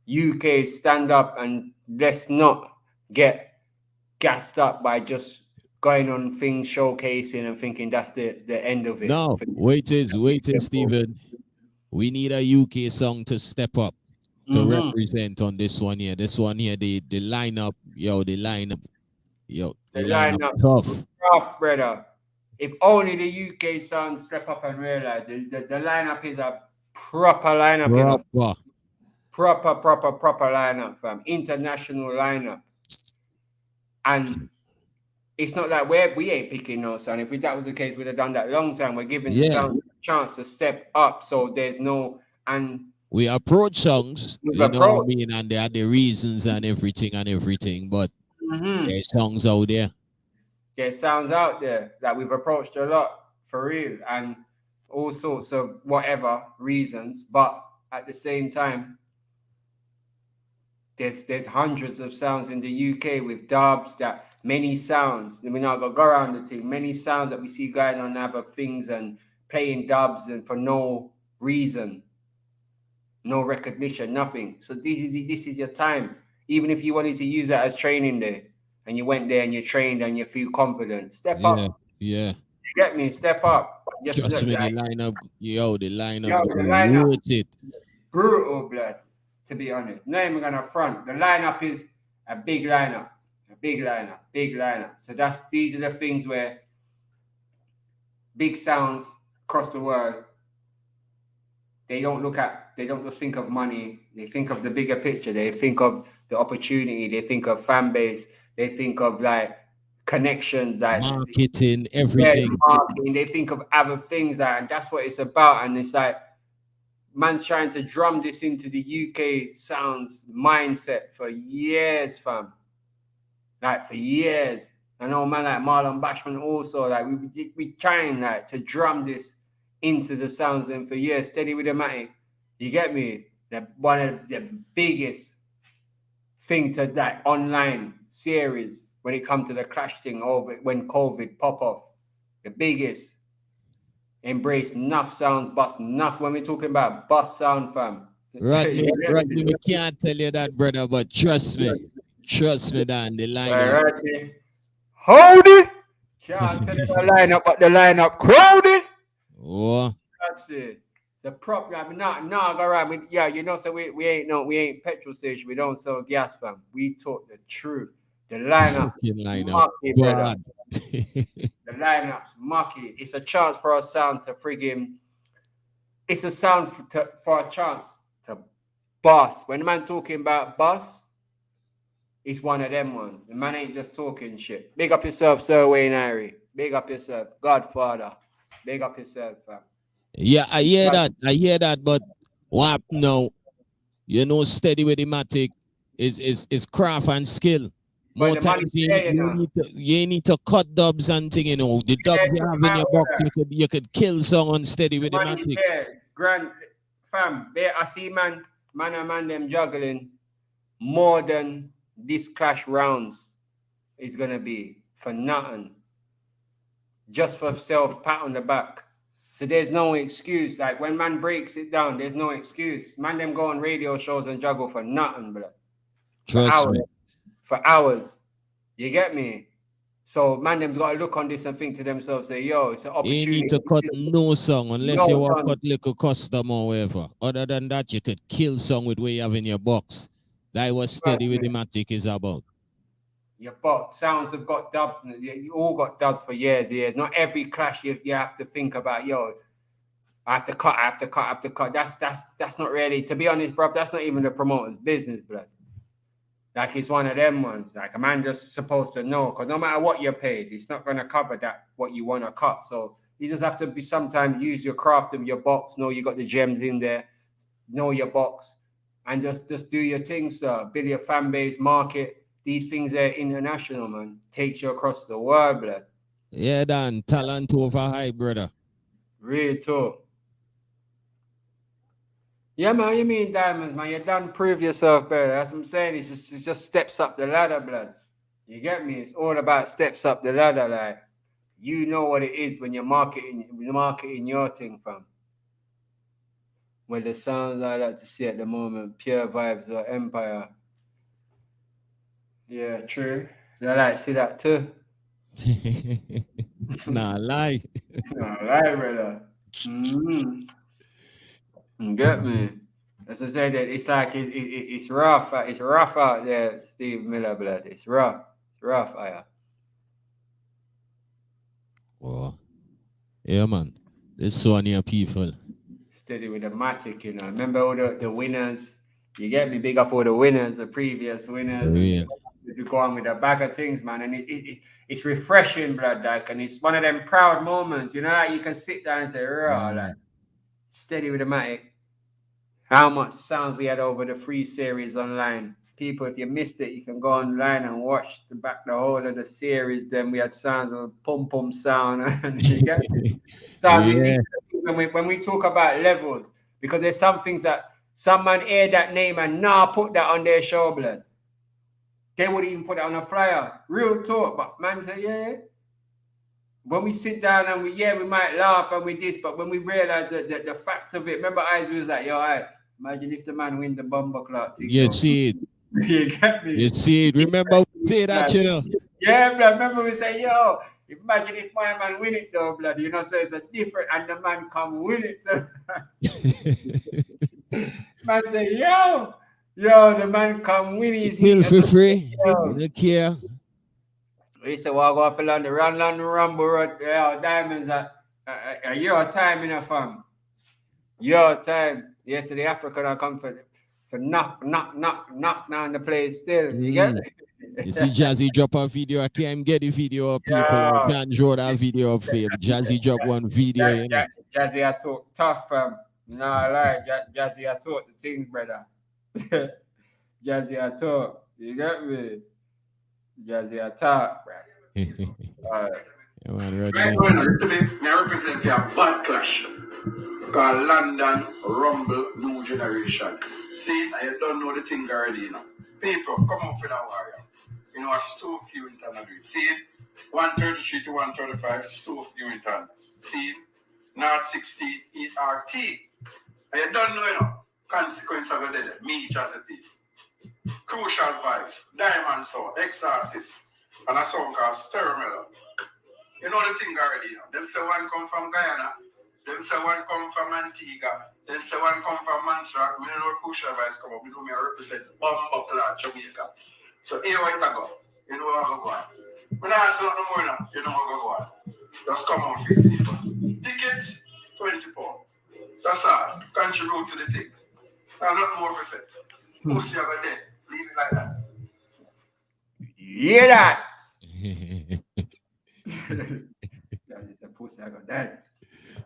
UK, stand up and let's not get gassed up by just going on things, showcasing and thinking that's the end of it. No, wait, Stephen. We need a UK song to step up, to represent on this one here. This one here, the lineup, the lineup tough, brother. If only the UK song step up and realize the lineup is a proper lineup. Proper lineup, fam. International lineup. And it's not like we ain't picking no sound. If that was the case, we'd have done that long time. We're giving the sound a chance to step up. So there's no, and we approach songs, you know what I mean, and there are the reasons and everything, but there's songs out there. There's sounds out there that we've approached a lot, for real, and all sorts of whatever reasons, but at the same time, there's hundreds of sounds in the UK with dubs, that many sounds. I mean, I'll go around the thing, many sounds that we see going on other things and playing dubs and for no reason, no recognition, nothing. So this is your time. Even if you wanted to use that as training day, and you went there and you trained and you feel confident, step up. Yeah. You get me? Step up. Just when the lineup, it. Brutal, blood, to be honest. Not even gonna front. The lineup is a big lineup. So these are the things where big sounds across the world, they don't just think of money, they think of the bigger picture, they think of the opportunity, they think of fan base, they think of like connections, like marketing, everything. Marketing, they think of other things, and that's what it's about. And it's like man's trying to drum this into the UK sounds mindset for years, fam. Like for years. I know man like Marlon Bashman also, like we trying like to drum this into the sounds and for years, steady with the matic. You get me? One of the biggest thing to that online series when it comes to the clash thing over when COVID pop off. The biggest. Embrace enough sounds, bust enough when we're talking about bust sound, fam. Rodney, we can't tell you that, brother, but trust me, Dan, the lineup. Hold it! Can't tell you the lineup, but the lineup crowded. Oh. That's it. The prop, I mean, go around. You know, so we ain't petrol station. We don't sell gas, fam. We talk the truth. The lineup, mucky, brother. The lineup's mucky. It's a chance for our sound to friggin'. It's a sound for a chance to boss. When the man talking about boss, it's one of them ones. The man ain't just talking shit. Big up yourself, Sir Wayne Irie. Big up yourself, Godfather. Big up yourself, fam. Yeah, I hear that. But what now? You know, steady with the matic is craft and skill. More times you need to cut dubs and thing, you know. The dubs you have in your box, you could kill someone steady with the matic. Grand fam, I see man them juggling more than this clash rounds is gonna be for nothing. Just for self pat on the back. So there's no excuse. Like when man breaks it down, there's no excuse. Man them go on radio shows and juggle for nothing, bro. Trust me. For hours. You get me? So man them's got to look on this and think to themselves, say, yo, it's an opportunity. You need to cut no song unless you want to cut little custom or whatever. Other than that, you could kill song with what you have in your box. That was steady with the matic is about. Your box sounds have got dubs. You all got dubs for years. Not every clash you have to think about, yo, I have to cut. That's not really, to be honest, bro, that's not even the promoter's business, bro. Like it's one of them ones. Like a man just supposed to know, because no matter what you're paid, it's not going to cover that what you want to cut. So you just have to be sometimes use your craft of your box. Know you got the gems in there. Know your box, and just do your things, sir. Build your fan base, market. These things are international, man. Takes you across the world, blood. Yeah, Dan. Talent over high, brother. Real talk. Yeah, man, you mean diamonds, man. You done prove yourself better. That's what I'm saying. It just steps up the ladder, blood. You get me? It's all about steps up the ladder. Like, you know what it is when you're marketing your thing, fam. Well, the sounds I like to see at the moment, Pure Vibes or Empire. Yeah, true. I like to see that too. Nah, lie. Nah, lie, brother. Mm-hmm. You get me? As I said, that it's like it's rough. It's rough out there, Steve Miller, blood. It's rough. It's rough, yeah. Oh, yeah, man. This one here, people. Steady with the matic, you know. Remember all the winners? You get me? Big up all the winners, the previous winners. Yeah. You go on with a bag of things, man, and it's refreshing, blood, like, and it's one of them proud moments, you know, like you can sit down and say, raw, like, steady with the matic. How much sounds we had over the free series online. People, if you missed it, you can go online and watch the whole of the series. Then we had sounds of pum sound, and you get it. So yeah. When we talk about levels, because there's some things that some man hear that name and put that on their show, blood. They would even put it on a flyer. Real talk. But man say, yeah. When we sit down and we might laugh and we this, but when we realize the fact of it, remember Eyes was like, yo, imagine if the man win the bumper clock thing. You see it. You get me? You see it. Remember we say that, you know. Yeah, blood. Remember we say, yo, imagine if my man win it though, blood. You know, so it's a different, and the man come win it. Man say, yo, the man come win his Feel for free. Look here. He said, well, go for London, London Rumble, diamonds at your time in a fam. Your time. Yesterday, Africa, I come for knock down the place still. You get it? You see Jazzy drop a video. I can't get the video up, people. I can't draw that video up for him. Jazzy drop one video, you know. Jazzy, I talk tough, fam. No, I like Jazzy, I talk the things, brother. Jazzy, I talk. You get me? Jazzy, I talk, brother. All right. Yeah, man, I represent your bad clash. Called London Rumble New Generation. See, I don't know the thing already, you know. People, come on for that warrior. You know, I Stoke Newington agree. See, 133 to 135, Stoke Newington. See, North 16, ERT. I don't know, you know, consequence of the dead. Me, Jazzy. Crucial Vibes, Diamond Soul, Exorcist, and a song called Sturmelo. You know the thing already, you know. Them say one come from Guyana, them say one come from Antigua, them say one come from Montserrat. We don't know Crucial Vibes come up. We know me represent Bumbuckler, Jamaica. So here we go. You know how I go on. When I say no more now, you know how I go on. Just come on, people. Tickets, £20. That's all. Contribute to the thing. Now, not more for say. Pussy over there. Leave it like that. You hear that? That's the pussy I got that.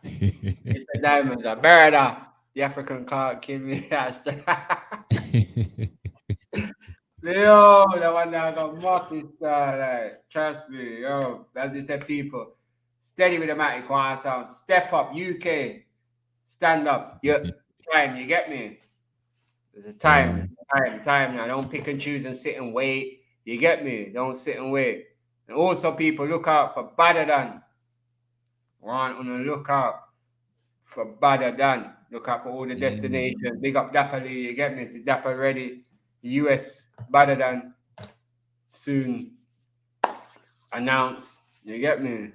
It's a diamond, a murder. The African card killed me. Yo, the one that got mocked is like, trust me, yo. As you said, people, steady with the Matic One sound. Step up, UK. Stand up. Your time, you get me? There's a time now. Don't pick and choose and sit and wait. You get me? Don't sit and wait. And also, people, look out for Badder Than. Want on the lookout for Badder Than. Look out for all the destinations. Big up Dapper Lee, you get me? It's Dapper ready. US Badder Than soon announced. You get me?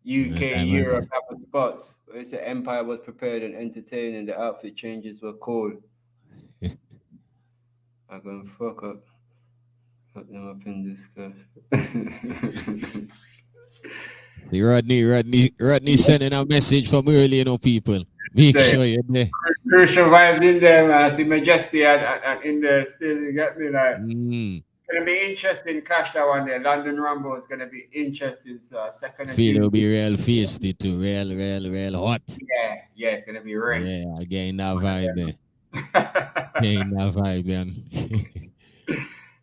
UK, Europe, Apple spots. It's the Empire was prepared and entertaining. The outfit changes were cool. I'm gonna fuck up. Put them up in this Rodney sending a message from early, people. Make sure you're there. Crucial vibes in there, man. I see Majesty and in there still. You get me? Like, it's gonna be interesting. Cash that one there. London Rumble is gonna be interesting. So second. Feel it'll be real feisty too. Real hot. Yeah, it's gonna be real. Yeah, again that vibe there. Again that vibe, man.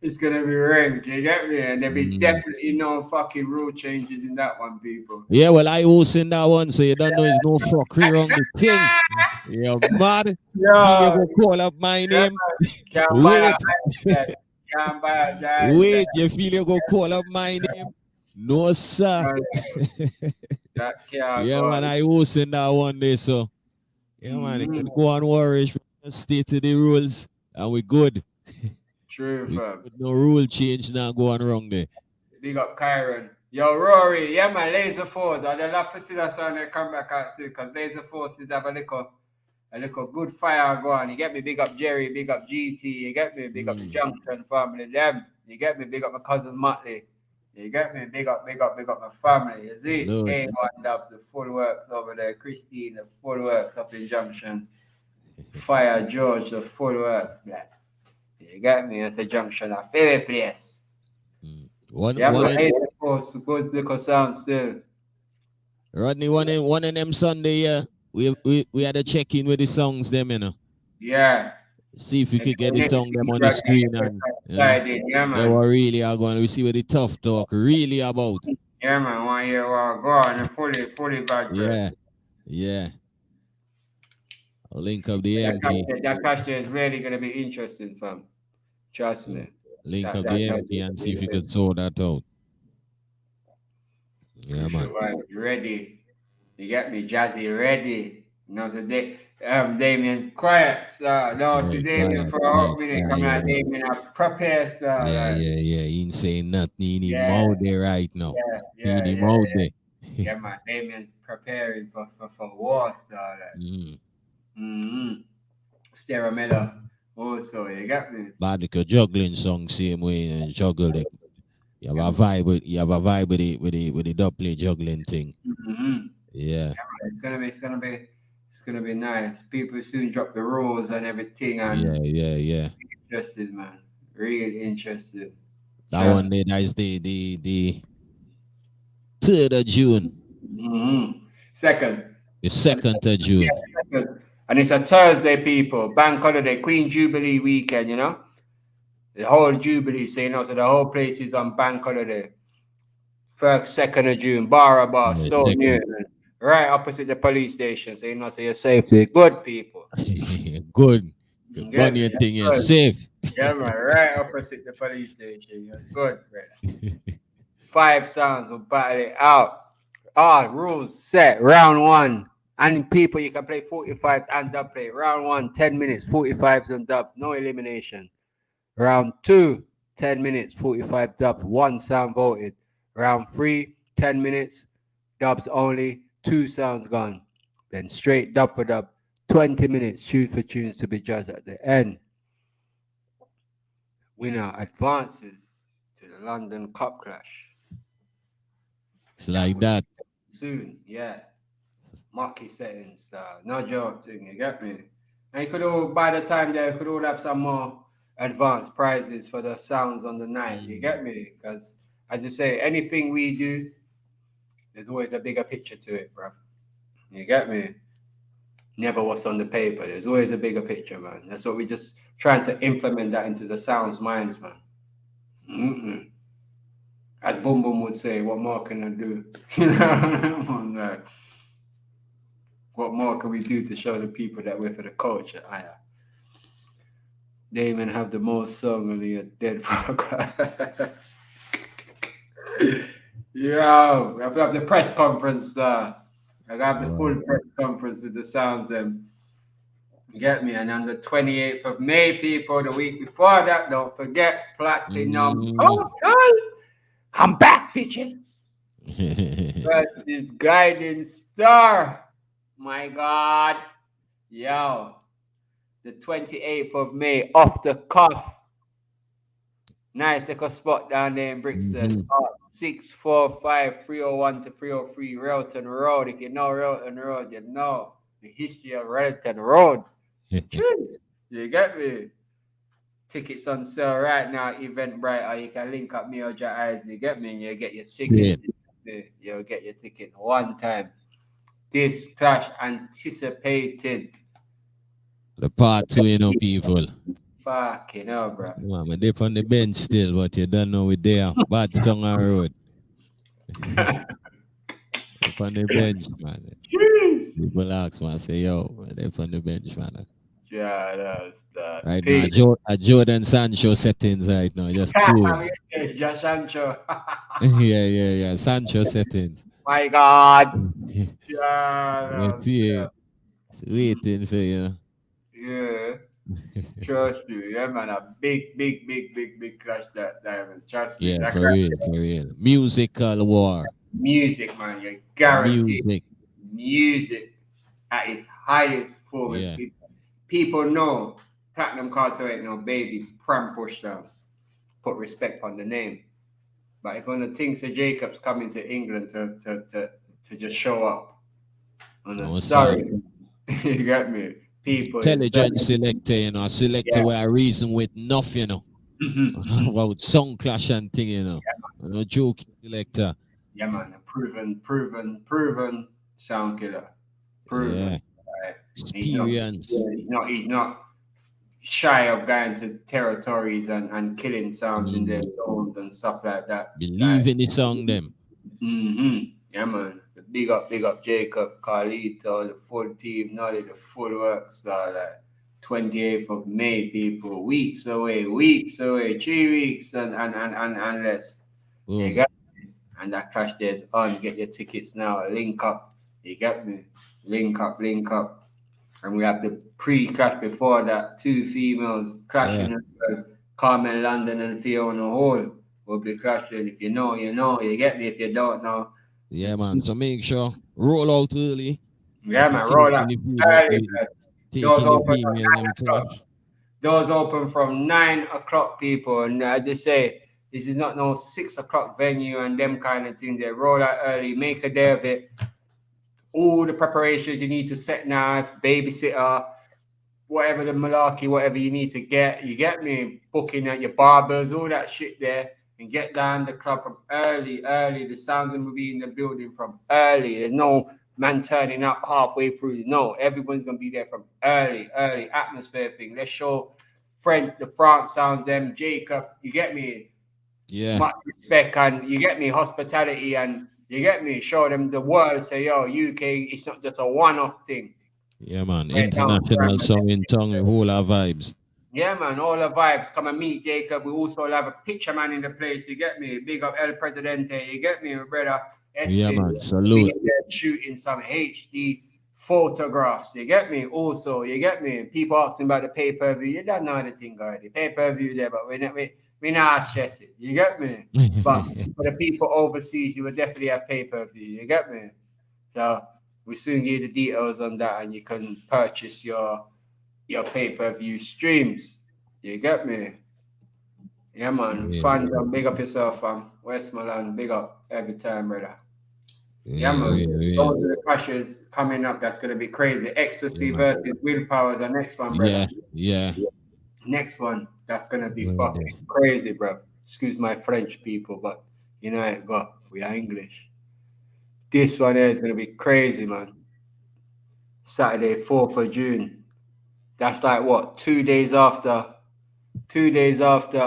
It's gonna be ranked, you get me? And there'll be definitely no fucking rule changes in that one, people. Yeah, well, I also in that one, so you don't know there's no fuckery wrong the thing. You're mad. You go call up my name. Wait, you feel you go call up my name? No, sir. Yeah, man, I also in that one day, so yeah, man, you can go on worry. Stay to the rules, and we're good. True, fam. No rule change now going wrong there. Big up Kyron. Yo, Rory, yeah, man, Laser Force. I'd love to see that song they come back out soon because Laser Force is have a little good fire going. You get me? Big up Jerry, big up GT. You get me? Big up the Junction family, them. You get me? Big up my cousin Motley. You get me? Big up my family. You see? A1 Dubs, the full works over there. Christine, the full works up in Junction. Fire George, the full works, black. You got me? It's a Junction, a favorite place. One good little sound still. Rodney, one in them Sunday, yeah. We had a check in with the songs, them, Yeah. See if we could get the song them on the screen and yeah, man. They were really are going to see what the tough talk really about. Yeah, man. 1 year go on and fully bad. Yeah. I'll link up the MP. That clash there is really gonna be interesting, fam. Trust me. Link up the MP and see if you could sort that out. Yeah, man. Ready. You get me, Jazzy, ready. You know, so Damien quiet. See Damien for a hot minute. Come out, Damien, I prepare. Yeah. He ain't saying nothing. He need him out there right now. He need him out there. Yeah, man. Damien's preparing for war, Stera Miller also, you got me? Bad like juggling song same way and juggle it. You have a vibe with the dub play juggling thing. Yeah. It's gonna be nice. People soon drop the rules and everything and yeah. Interested, man. Really interested. That one there, that's the 3rd of June. Second. The 2nd of June. And it's a Thursday, people. Bank holiday, Queen Jubilee weekend, you know? The whole Jubilee, so the whole place is on bank holiday. 1st, 2nd of June, Bar, Stone Newton. Right opposite the police station, so you're safe. Good people. Good. One year thing, you're safe. Yeah, man, right opposite the police station. You're good, brother. 5 songs will battle it out. All rules set, round 1. And people, you can play 45s and dub play. Round 1, 10 minutes, 45s and dubs, no elimination. Round 2, 10 minutes, 45 dubs, 1 sound voted. Round 3, 10 minutes, dubs only, 2 sounds gone. Then straight dub for dub, 20 minutes, tune for tunes to be judged at the end. Winner advances to the London Cup Clash. It's like that. Soon, yeah. Marquee settings, no joke thing, you get me? And you could all, by the time there, you could all have some more advanced prizes for the sounds on the night. You get me? Because as you say, anything we do, there's always a bigger picture to it, bro. You get me? Never what's on the paper. There's always a bigger picture, man. That's what we just trying to implement that into the sounds minds, man. As Boom Boom would say, what more can I do? What more can we do to show the people that we're for the culture? They even have the most song and you're dead for Yo, I have the press conference. I have the full press conference with the sounds. You get me? And on the 28th of May, people, the week before that, don't forget Platinum Hotel. I'm back, bitches. Versus Guiding Star. My God. Yo. The 28th of May, off the cuff. Nice little spot down there in Brixton. 645 301 to 303 Railton Road. If you know Railton Road, you know the history of Railton Road. You get me? Tickets on sale right now, Eventbrite, or you can link up me or your eyes. You get me? You get your tickets. You'll get your ticket one time. This clash anticipated. The part 2, you know, people. Fucking hell, bro. Man, I'm there on the bench still, but you don't know we're there. Bad tongue on road. Up on the bench, man. Jeez. People ask me, I say, yo, they're on the bench, man. Yeah, that's that. Right now, Jordan Sancho settings right now, just cool. Just Sancho. yeah. Sancho settings. My God. Yeah. Waiting for you. Yeah. Trust you. Yeah, man. A big clash that diamond. Trust me. Yeah, for real. Musical war. Music, man. You guarantee. Music at its highest form. Yeah. People know Platinum Cartel ain't no baby pram push down. Put respect on the name. But if one of the things that Jacob's coming to England to just show up, sorry, you get me? People intelligent selector, you know, a selector where I reason with enough, you know. About song clash and thing, you know. No joking selector. Yeah, man, a proven sound killer. Proven. Yeah. Experience. He's not shy of going to territories and killing sounds in their zones and stuff like that. Believe in the song, them. Yeah, man. Big up Jacob, Carlito, the full team, Nolly, the full works. Like 28th of May, people. Weeks away, 3 weeks and less. You get me? And that clash there's on. Get your tickets now. Link up. You get me? Link up. And we have the pre-clash before that. 2 females clashing as well. Carmen London and Fiona Hall will be clashing. If you know, you know. You get me? If you don't know. Yeah, man. So make sure roll out early. Yeah, man. Roll out early. Doors open from 9 o'clock, people. And I just say, this is not no 6 o'clock venue and them kind of thing. They roll out early. Make a day of it. All the preparations you need to set now, babysitter, whatever the malarkey, whatever you need to get. You get me? Booking at your barbers, all that shit there. And get down the club from early. The sounds will be in the building from early. There's no man turning up halfway through. No, everyone's going to be there from early atmosphere thing. Let's show the France sounds, them, Jacob, you get me? Yeah. Much respect and you get me? Hospitality and you get me? Show them the world, say, yo, UK, it's not just a one-off thing. Yeah, man. International song in tongue with all our vibes. Yeah, man, all the vibes. Come and meet Jacob. We also have a picture man in the place. You get me? Big up El Presidente. You get me, brother? Yeah, man. Salute. Shooting some HD photographs. You get me? Also, you get me? People asking about the pay-per-view. You don't know the thing already. Pay-per-view there, but we not stress it. You get me? But for the people overseas, you will definitely have pay-per-view. You get me? So we soon give you the details on that, and you can purchase your pay-per-view streams. You get me? Yeah, man. Yeah. Fun, big up yourself, fam. Westmoreland, big up every time, brother. Yeah, man. Yeah. Those are the clashes coming up. That's going to be crazy. Ecstasy versus Willpower is the next one, brother. Yeah. Next one. That's gonna be fucking crazy, bro. Excuse my French people, but you know it got. We are English. This one here is gonna be crazy, man. Saturday, 4th of June. That's like what? 2 days after. 2 days after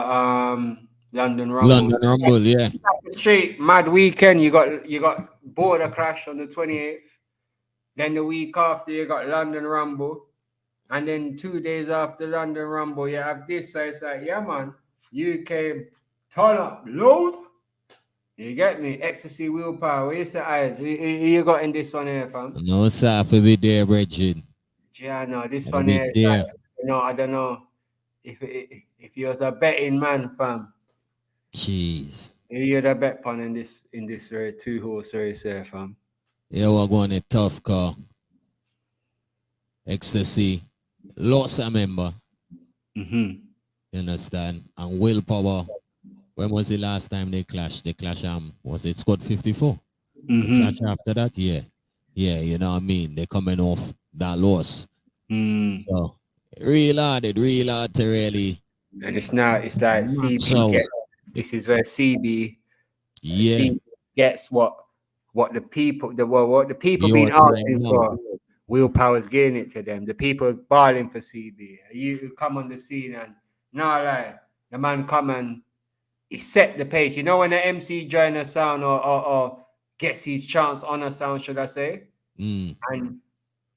London Rumble. London Rumble, yeah. Straight mad weekend. You got Border Clash on the 28th. Then the week after you got London Rumble. And then 2 days after London Rumble, you have this. So it's like, yeah, man, UK turn up, load. You get me? Ecstasy, Willpower. Where you say, eyes? Who you got in this one here, fam? No, sir, for be there, Bridget. Yeah, no, this one here. Like, I don't know if you was a betting man, fam. Jeez. You're the bet pun in this 2-horse race here, fam. Yeah, we're going a tough car. Ecstasy. Lots of member. You understand? And Willpower. When was the last time they clashed? They clashed, was it Squad 54? Clash after that? Yeah. Yeah, you know what I mean? They're coming off that loss. So, real hard to really. And it's like CB this is where CB gets what the people been asking for. Willpower's getting it to them. The people barling for CB. You come on the scene and now like the man come and he set the pace. You know when the MC join a sound or gets his chance on a sound, should I say? And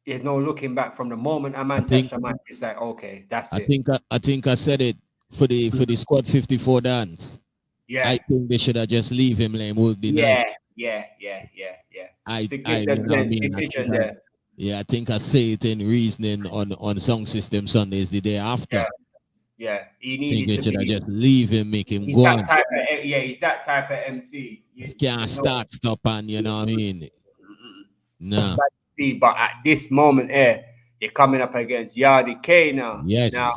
there's no looking back from the moment a man touched the mic. It's like, okay, that's it. I think I said it for the Squad 54 dance. Yeah. I think they should have just leave him like work the night. Yeah. I think I say it in reasoning on Song System Sundays the day after. Yeah. He I think needed they should have be. just leave him, make him He's go that on. type of, he's that type of MC. You can't start, stop, and you know what I mean? No. But at this moment here, you're coming up against Yardy K now. Yes. Now,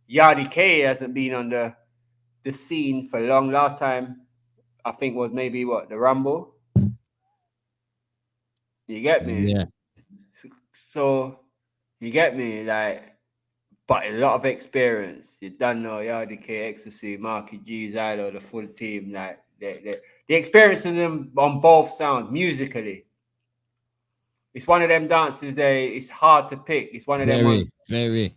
Yardy K hasn't been on the scene for long. Last time, I think was maybe the Rumble. You get me? Yeah. So, you get me? Like, but a lot of experience. You don't know Yardy K, Ecstasy, Marky G, Zylo, the full team. Like, the experience of them on both sounds musically. It's one of them dances it's hard to pick. It's one of them. Very.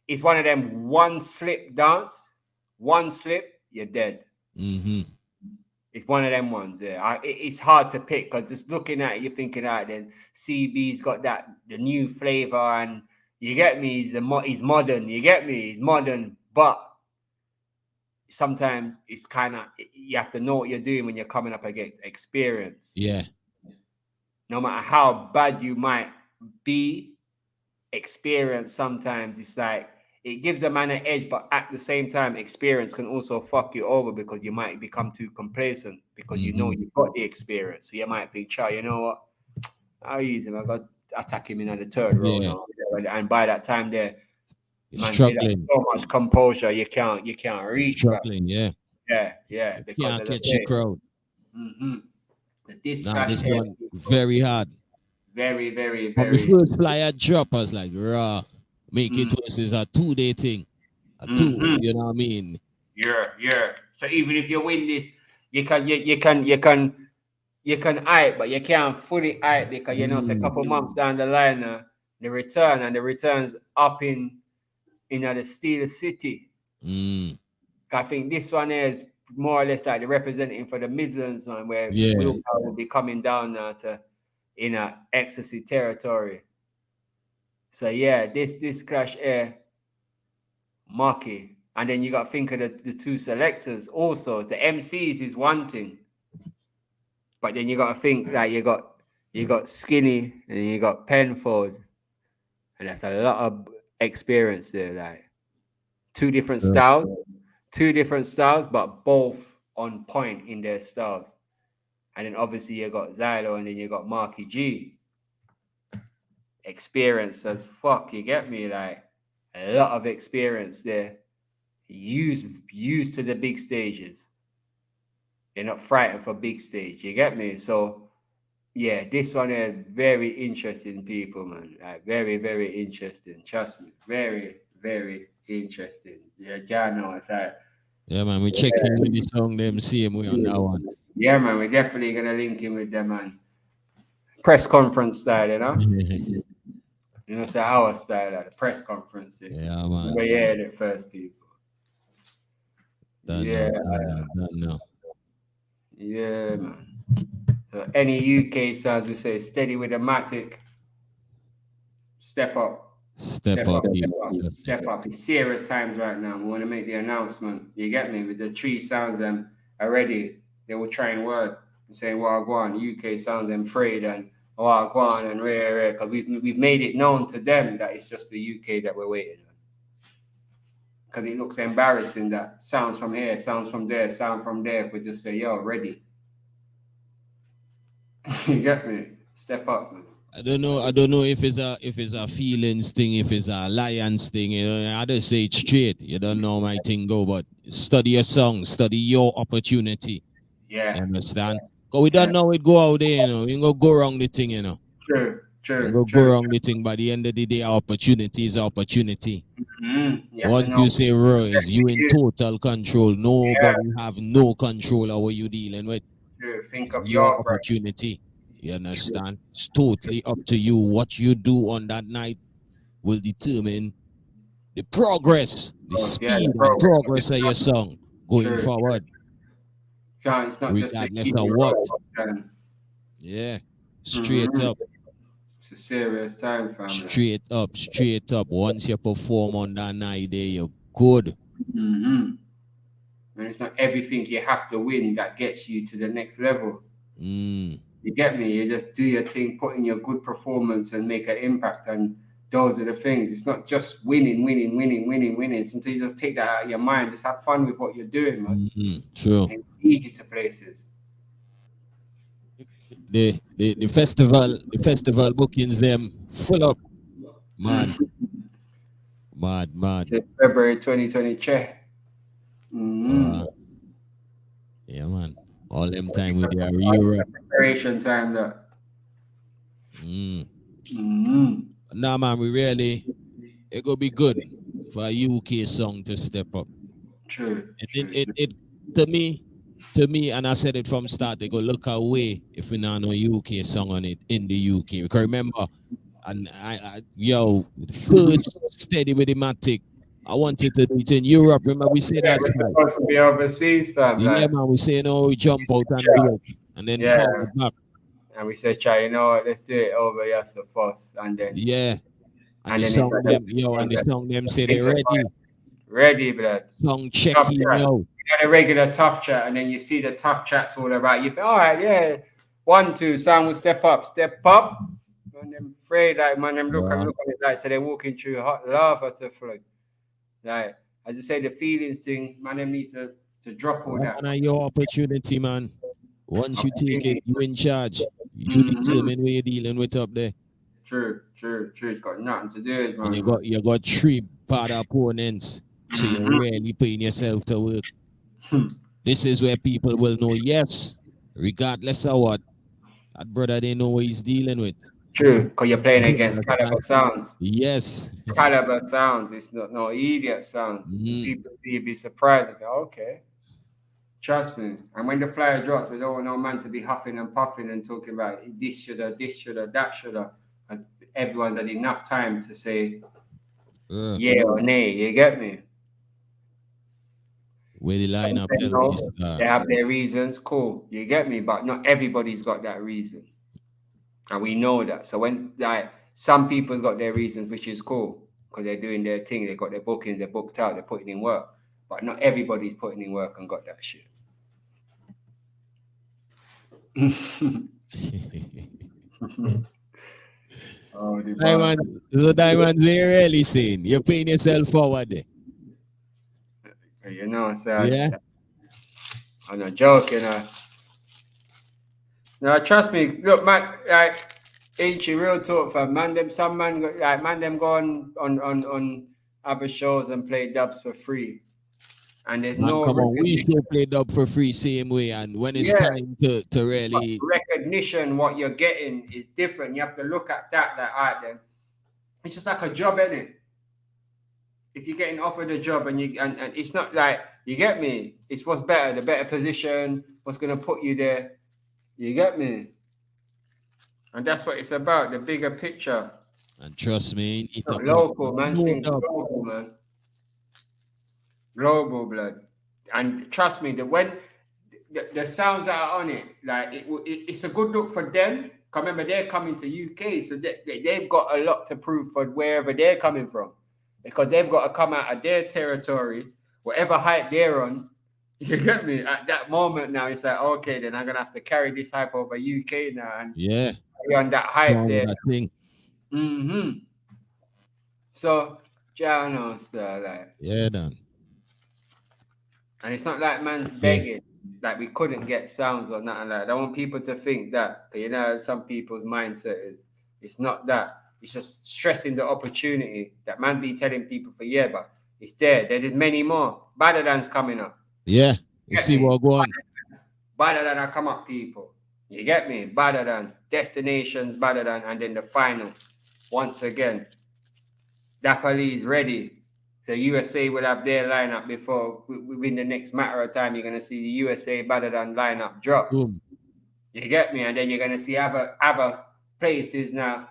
It's one of them one slip dance. One slip, you're dead. It's one of them ones there. It's hard to pick because just looking at it, you're thinking, then CB's got the new flavor and you get me. He's modern. You get me. He's modern, but sometimes it's kind of you have to know what you're doing when you're coming up against experience. Yeah. No matter how bad you might be, experience sometimes it's like it gives a man an edge, but at the same time, experience can also fuck you over because you might become too complacent because you know you've got the experience. So you might think, you know what? I'll use him. I got to attack him in the third row now. And by that time there, man, struggling. So much composure, you can't reach. Struggling, yeah. Yeah. Because you can't catch your crowd. This one very hard. Very, very, When very. the first flyer drop, I was like, raw. Make it versus a 2-day thing. You know what I mean? Yeah. So even if you win this, you can hype, but you can't fully hype because it's a couple months down the line, the returns up in the Steel City. I think this one is more or less like the representing for the Midlands one, where Willpower will be coming down now to Ecstasy territory. So this clash here, Marky, and then you got to think of the two selectors also. The MCs is one thing, but then you got to think like you got Skinny and you got Penfold, and that's a lot of experience there. Like two different styles, but both on point in their styles. And then obviously you got Zylo, and then you got Marky G. Experience as fuck, you get me? Like a lot of experience there. Used to the big stages. They're not frightened for big stage, you get me? So this one is very interesting, people, man. Like very, very interesting. Trust me. Very, very interesting. Yeah, Jano, it's like. Yeah, man, we check in with the song them same way on that one. Yeah, man, we're definitely gonna link in with them, man. Press conference style, you know. You know, it's our style at the press conference. Yeah, man. We heard it first, people. Done now. Yeah, man. So any UK sounds we say steady with the matic. Step up. Step up. Step up. It's serious times right now. We want to make the announcement. You get me? With the 3 sounds them already, they will try and word and saying what go on. UK sounds them afraid and what go on and rare because we've made it known to them that it's just the UK that we're waiting on. Because it looks embarrassing that sounds from here, sounds from there, sound from there. We just say, yo, ready. You get me? Step up, man. I don't know if it's a feelings thing, if it's a alliance thing. You know, I just say it straight. You don't know my thing go, but study your song, study your opportunity. Yeah. You understand? Because we don't know it go out there, you know. We ain't gonna go wrong the thing, you know. True. Go wrong the thing. By the end of the day, opportunity is opportunity. Once you say Rose, you in total control. Nobody have no control of what you dealing with. True. Think of your opportunity. You understand? It's totally up to you. What you do on that night will determine the progress, the speed and progress of your song going forward. It's not regardless just of what. Yeah, straight up. It's a serious time, fam. Straight up. Once you perform on that night there, you're good. And it's not everything you have to win that gets you to the next level. You get me? You just do your thing, put in your good performance and make an impact. And those are the things. It's not just winning. Sometimes you just take that out of your mind. Just have fun with what you're doing, man. True. And lead you to places. The festival bookings them full up. Mad. February 2020 check. Yeah, man. All them time with their Europe. Preparation time, though. Nah, man, it go be good for a UK song to step up. True. It to me, and I said it from start, they go look away if we not know UK song on it in the UK. Because remember, and first steady with the matic. I wanted to do it in Europe. Remember, we say that. We're supposed to be overseas, fam. Yeah, man. We say no, we jump out and do it, and then fall back. And we say, "Try, you know what? Let's do it over here so first, and then and the song them say they ready, blood. Song checking, yo. You got a regular tough chat, and then you see the tough chats all about. You think, all right, yeah, 1, 2, sound will step up. And them afraid, like man, them look at it like so they're walking through hot lava to flood. Like, as I say, the feelings thing, man, them need to drop all that. And your opportunity, man. Once you take it, you in charge. You determine what you're dealing with up there. True. It's got nothing to do with, man. And you got 3 bad opponents, so you're really putting yourself to work. This is where people will know, yes, regardless of what, that brother, they know what he's dealing with. True, because you're playing against Caliber Sounds. Yes. Caliber Sounds. It's not no idiot sounds. People see you be surprised. They go, okay. Trust me. And when the flyer drops, we don't want no man to be huffing and puffing and talking about this shoulda, that shoulda. Everyone's had enough time to say yeah or nay. You get me? Where the lineup they have their reasons, cool. You get me? But not everybody's got that reason. And we know that. So when some people's got their reasons, which is cool, because they're doing their thing, they got their bookings, they're booked out, they're putting in work. But not everybody's putting in work and got that shit. Diamond, we're really saying you're paying yourself forward there. You know, so yeah. I'm not joking. No, trust me. Look, man, like, ain't you real talk, fam? Some man go on other shows and play dubs for free. And there's no come on, we should play dub for free same way. And when it's time to really recognition, what you're getting is different. You have to look at that like, all right, then. It's just like a job, isn't it? if you're getting offered a job and it's not like, you get me, it's what's better, the better position, what's going to put you there. You get me? And that's what it's about, the bigger picture. And trust me, it's not local, man. Things global, man. Global, blood. And trust me, when the sounds that are on it, like it's a good look for them. Remember, they're coming to UK, so they've got a lot to prove for wherever they're coming from, because they've got to come out of their territory, whatever hype they're on. You get me? At that moment now, it's like, okay, then I'm gonna have to carry this hype over UK now, and carry on that hype there. So, John, like, done. And it's not like man's begging, like we couldn't get sounds or nothing like that. I don't want people to think that, you know, some people's mindset is, it's not that. It's just stressing the opportunity that man be telling people for years, but it's there. There's many more. Badadan's coming up. Yeah, you see what go on. Badadan are come up, people. You get me? Badadan, destinations, Badadan, and then the final. Once again, Dapali's ready. The USA will have their lineup before, within the next matter of time, you're going to see the USA Badadan lineup drop. Boom. You get me? And then you're going to see other places now.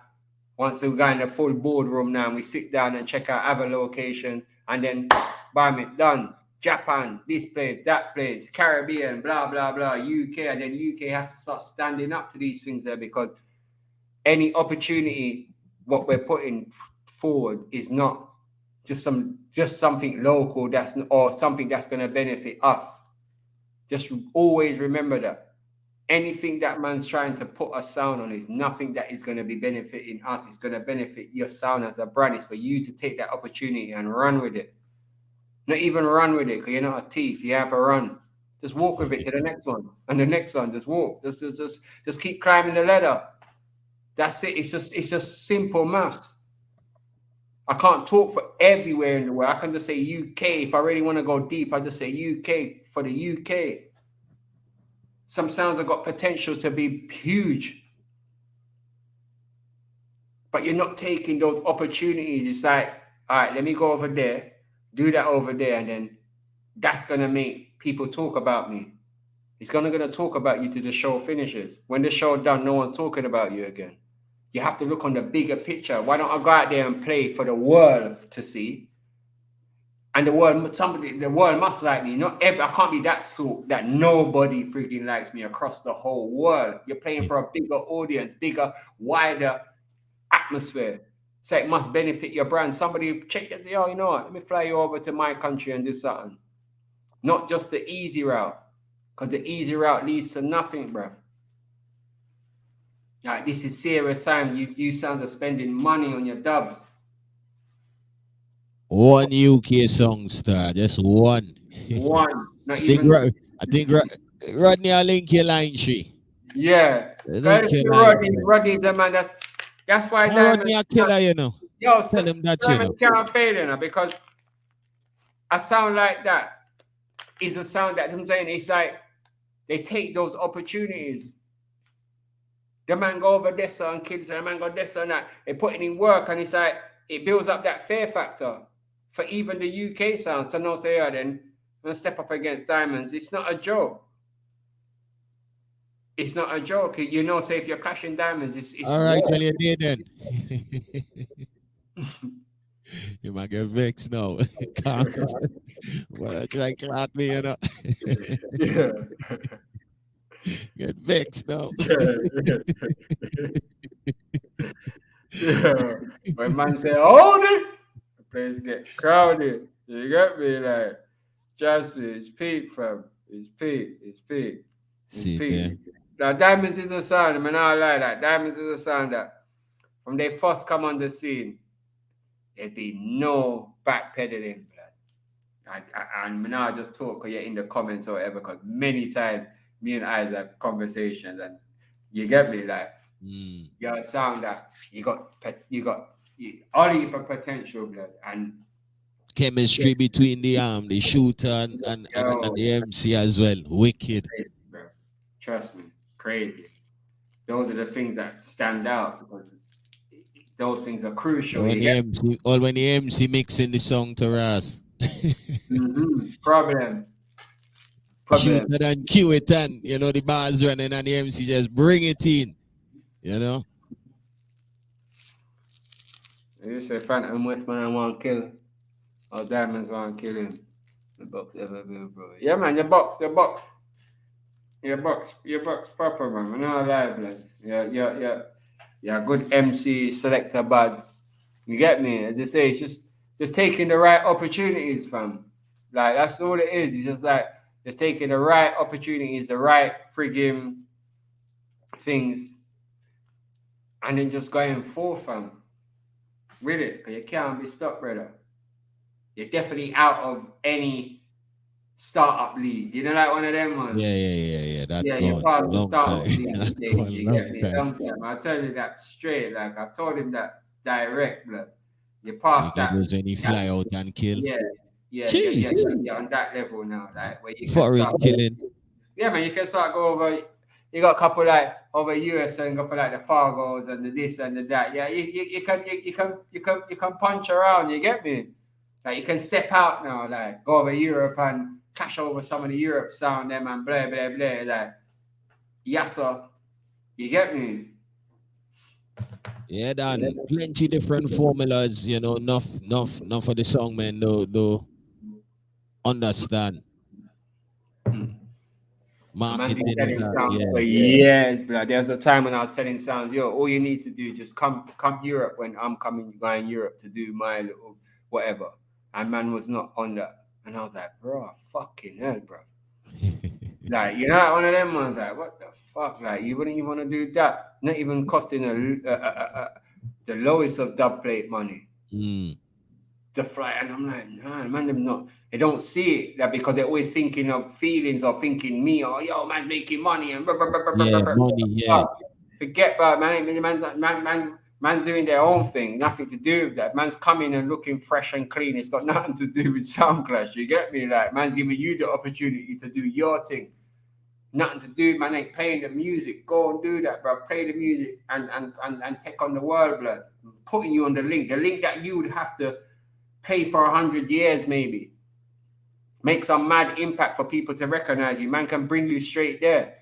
Once we go in the full boardroom now, and we sit down and check out other location, and then, bam, it done. Japan, this place, that place, Caribbean, blah, blah, blah, UK, and then UK has to start standing up to these things there, because any opportunity, what we're putting forward is not just something local or something that's going to benefit us. Just always remember that. Anything that man's trying to put a sound on is nothing that is going to be benefiting us. It's going to benefit your sound as a brand. It's for you to take that opportunity and run with it. Not even run with it, because you're not a thief. You have a run. Just walk with it to the next one. And the next one, just walk. Just keep climbing the ladder. That's it. It's just simple maths. I can't talk for everywhere in the world. I can just say UK. If I really want to go deep, I just say UK for the UK. Some sounds have got potential to be huge. But you're not taking those opportunities. It's like, all right, let me go over there, do that over there, and then that's going to make people talk about me. It's going to talk about you till the show finishes. When the show done, no one's talking about you again. You have to look on the bigger picture. Why don't I go out there and play for the world to see? And the world must like me. I can't be that sort that nobody freaking likes me across the whole world. You're playing for a bigger audience, bigger, wider atmosphere. So it must benefit your brand. Somebody check that, you know what? Let me fly you over to my country and do something. Not just the easy route. Because the easy route leads to nothing, bruv. Like, this is serious time. You sounds are spending money on your dubs. One UK song star, just one. One. I think Rodney will link your line, she. Yeah. Rodney's a man that's why Rodney a killer, you know. Yo, tell him that, you know. Can't fail, you know, because a sound like that is a sound that I'm saying, it's like they take those opportunities. The man go over this and kids, and the man go this and that. They put it in work, and it's like it builds up that fear factor for even the UK sounds to know, say, then I'm gonna step up against Diamonds. It's not a joke. It's not a joke. You know, say if you're clashing Diamonds, it's all right, tell you did then. You might get vexed now. Well, try to clap me, you know. Yeah. Get vexed now. Yeah. When man say, hold it, the place get crowded. You get me? Like, just it's peak, fam. It's peak. It's peak. It's peak. Now, Diamonds is a sound. I mean, I lie that. Diamonds is a sound that from they first come on the scene, there'd be no backpedaling, blood. And now I just talk because you're in the comments or whatever, because many times me and I have conversations, and you get me, like, you're a sound that you got all your potential, blood, and chemistry between the shooter and the MC as well. Wicked. Crazy, bro. Trust me, crazy. Those are the things that stand out, because those things are crucial. When the MC mixing the song to us. Problem. Shoot it and cue it and the bars running and the MC just bring it in. You say Phantom Westman want to kill. Or Diamonds want to kill him. The box ever will, bro. Yeah, man, your box. Your box proper, man. We're not alive, man. Yeah, good MC, selector, bad. You get me? As I say, it's just taking the right opportunities, fam. Like, that's all it is. It's just like, just taking the right opportunities, the right friggin' things, and then just going forth, fam. Really, because you can't be stuck, brother. You're definitely out of any startup league. You know, like one of them ones. Yeah. That's you're past the startup league. You get me? Long time. I tell you that straight. Like, I've told him that direct, blood. You're past that. When you fly out and kill. Yeah, on that level now. Like, where you can foreign start killing. Yeah, man, you can start go over. You got a couple like over US and go for like the Fargos and the this and the that. Yeah, you can punch around. You get me? Like, you can step out now, like go over Europe and clash over some of the Europe sound them and blah blah blah. Like, yes sir, you get me? Yeah, Dan. Plenty different formulas. Enough for the song, man. No, understand. Marketing is for years, bro. There's a time when I was telling Sounds, yo, all you need to do just come Europe when I'm going Europe to do my little whatever. And man was not on that. And I was like, bro, fucking hell, bro. Like, like one of them ones, like, what the fuck? Like, you wouldn't even want to do that. Not even costing the lowest of dub plate money. The flight, and I'm like, nah, man, they don't see it, like, because they're always thinking of feelings or thinking me, or yo, man, making money and money, Forget about man's doing their own thing, nothing to do with that. Man's coming and looking fresh and clean. It's got nothing to do with Sound Clash. You get me? Like, man's giving you the opportunity to do your thing. Nothing to do, man. Ain't playing the music. Go and do that, bro. Play the music and take on the world, blood. Putting you on the link that you would have to pay for 100 years, maybe. Make some mad impact for people to recognize you. Man can bring you straight there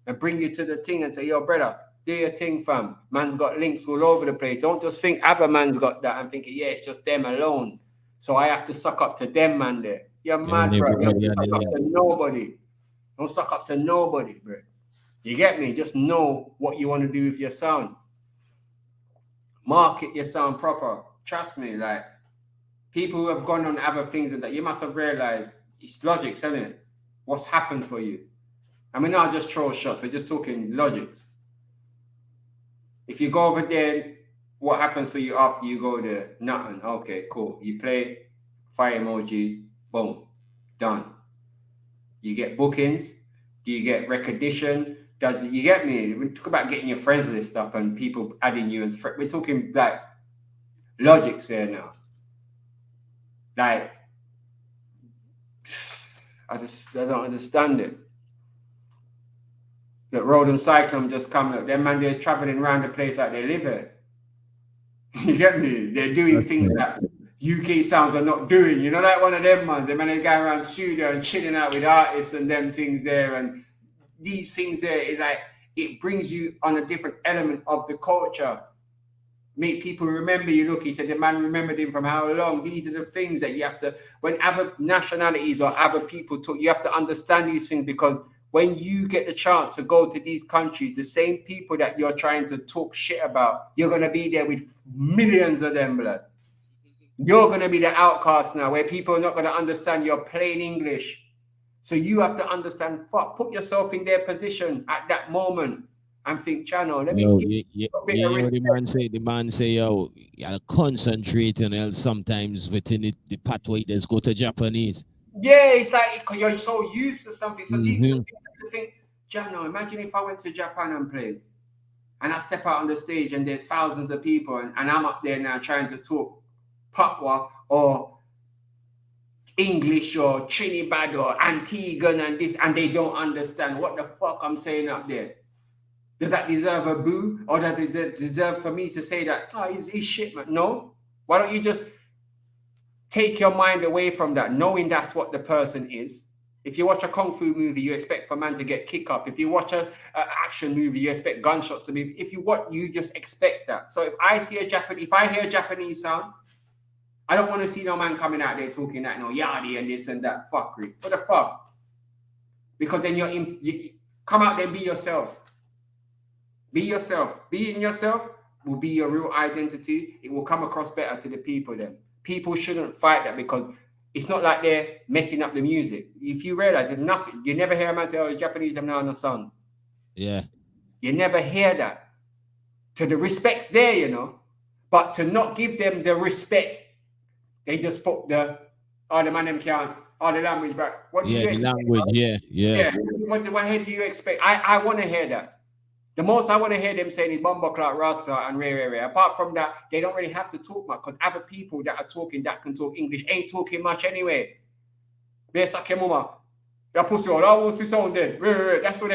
and bring you to the thing and say, yo, brother, do your thing, fam. Man's got links all over the place. Don't just think other man's got that and thinking, yeah, it's just them alone. So I have to suck up to them, man, there. You're mad, bro. Don't suck up to nobody. Don't suck up to nobody, bro. You get me? Just know what you want to do with your sound. Market your sound proper. Trust me, like, people who have gone on other things and that, you must have realized it's logics, isn't it? What's happened for you? I mean, not just throw shots, we're just talking logics. If you go over there, what happens for you after you go there? Nothing. Okay, cool. You play, fire emojis, boom, done. You get bookings. Do you get recognition? You get me? We talk about getting your friends list up and people adding you, and we're talking like logics here now. Like, I don't understand it. Look, RODEM CYCLONE just coming up. Them man, they're traveling around the place like they live here. You get me? They're doing things that UK sounds are not doing. You know, like one of them, man. They man, they go around studio and chilling out with artists and them things there. And these things there, it brings you on a different element of the culture. Make people remember you. Look, he said the man remembered him from how long. These are the things that you have to, when other nationalities or other people talk, you have to understand these things, because when you get the chance to go to these countries, the same people that you're trying to talk shit about, you're going to be there with millions of them, blood. You're going to be the outcast now, where people are not going to understand your plain English. So you have to understand, put yourself in their position at that moment. And think, channel, let me the man say, yo, you gotta concentrate, and else sometimes within the pathway, just go to Japanese. Yeah, it's like you're so used to something. So deep to think, Jano, imagine if I went to Japan and played, and I step out on the stage and there's thousands of people, and I'm up there now trying to talk Patwa or English or Trinidad or Antiguan and this, and they don't understand what the fuck I'm saying up there. Does that deserve a boo? Or does it deserve for me to say that, oh, he's shit, man? No. Why don't you just take your mind away from that, knowing that's what the person is? If you watch a kung fu movie, you expect for man to get kick up. If you watch a action movie, you expect gunshots to be. If you what, you just expect that. So if I hear a Japanese sound, I don't want to see no man coming out there talking that no yardie and this and that fuckery. What the fuck? Because then you come out there and be yourself. Be yourself. Being yourself will be your real identity. It will come across better to the people then. People shouldn't fight that because it's not like they're messing up the music. If you realize there's nothing, you never hear a man say, oh, the Japanese have now on the song. Yeah. You never hear that. To the respect's there, you know. But to not give them the respect, they just put the man them can't, the language back. What do you expect? Language, yeah. What head do you expect? I want to hear that. The most I want to hear them saying is Bumbo Clark, Rasta, and Ray. Apart from that, they don't really have to talk much because other people that are talking that can talk English ain't talking much anyway. That's what they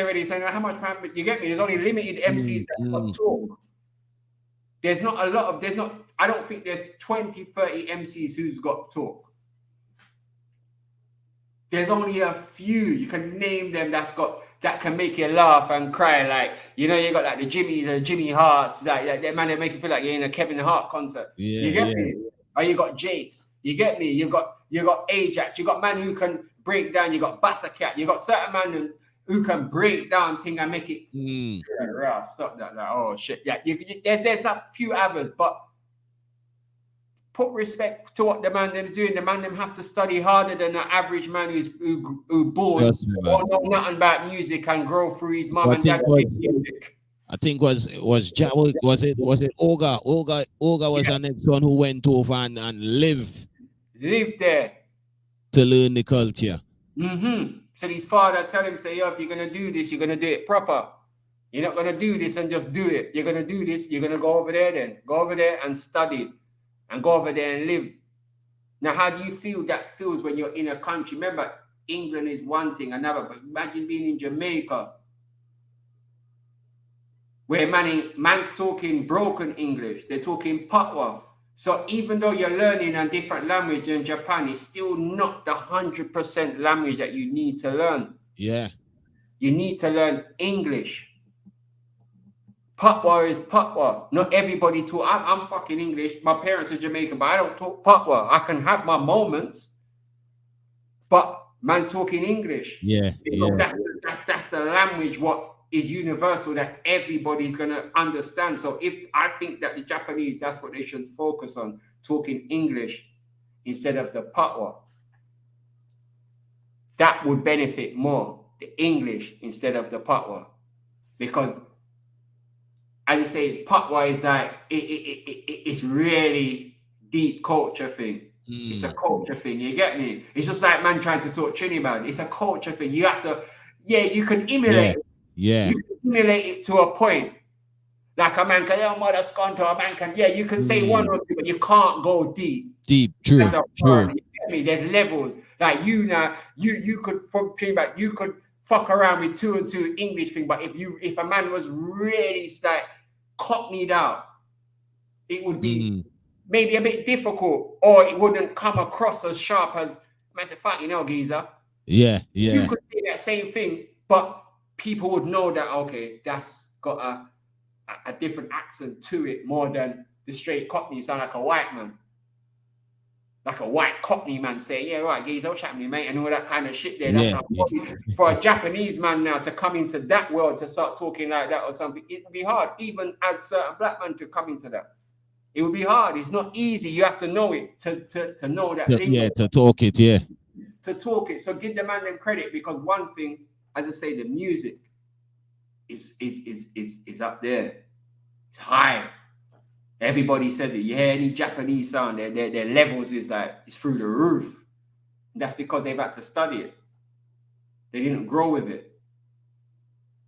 already saying. How much time you get me? There's only limited MCs that's got talk. There's not a lot of, I don't think there's 20, 30 MCs who's got talk. There's only a few. You can name them that can make you laugh and cry. Like, you know, you got like the Jimmy Harts, like that man that make you feel like you're in a Kevin Hart concert. You get me? Or you got Jakes. You get me? You got Ajax. You got man who can break down. You got Bassacat. You got certain man who can break down thing and make it. Stop that. Like, oh shit. Yeah, there's a few others, but put respect to what the man them is doing. The man them have to study harder than the average man who born or know nothing about music and grow through his mum and dad music. I think was it Olga? Olga was the next one who went over and lived there to learn the culture. So his father tell him, say, yo, if you're gonna do this, you're gonna do it proper. You're not gonna do this and just do it. You're gonna do this, you're gonna go over there then. Go over there and study. And go over there and live. Now, how do you feel that feels when you're in a country? Remember, England is one thing, another, but imagine being in Jamaica, where man's talking broken English, they're talking patois. So even though you're learning a different language in Japan, it's still not the 100% language that you need to learn. Yeah. You need to learn English. Patois is patois. Not everybody talk. I'm fucking English. My parents are Jamaican, but I don't talk patois. I can have my moments, but man talking English. Yeah. That's the language what is universal that everybody's gonna understand. So if I think that the Japanese, that's what they should focus on, talking English instead of the patois. That would benefit more, the English instead of the patois, because as I say, patois is like it's really deep culture thing. It's a culture thing. You get me? It's just like man trying to talk Trinidad. It's a culture thing. You have to, you can emulate. Yeah. You can emulate it to a point. Like a man can, mother's gone to a man can. Yeah, you can say one or two, but you can't go deep. True. That's a problem. You get me? There's levels. Like you now, you could from Trinidad, you could fuck around with 2 and 2 English thing, but if a man was really like cockneyed out, it would be maybe a bit difficult, or it wouldn't come across as sharp as man said, fuck, you know, geezer. Yeah. You could say that same thing, but people would know that okay, that's got a different accent to it more than the straight cockney. Sound like a white man. Like a white cockney man say, yeah, right, geez, what's happening, mate? And all that kind of shit there. That's for a Japanese man now to come into that world to start talking like that or something, it would be hard. Even as certain black man to come into that. It would be hard. It's not easy. You have to know it to know that thing. Yeah, to talk it, To talk it. So give the man them credit, because one thing, as I say, the music is up there. It's high. Everybody said it. You hear any Japanese sound, their levels is like, it's through the roof. And that's because they've had to study it. They didn't grow with it.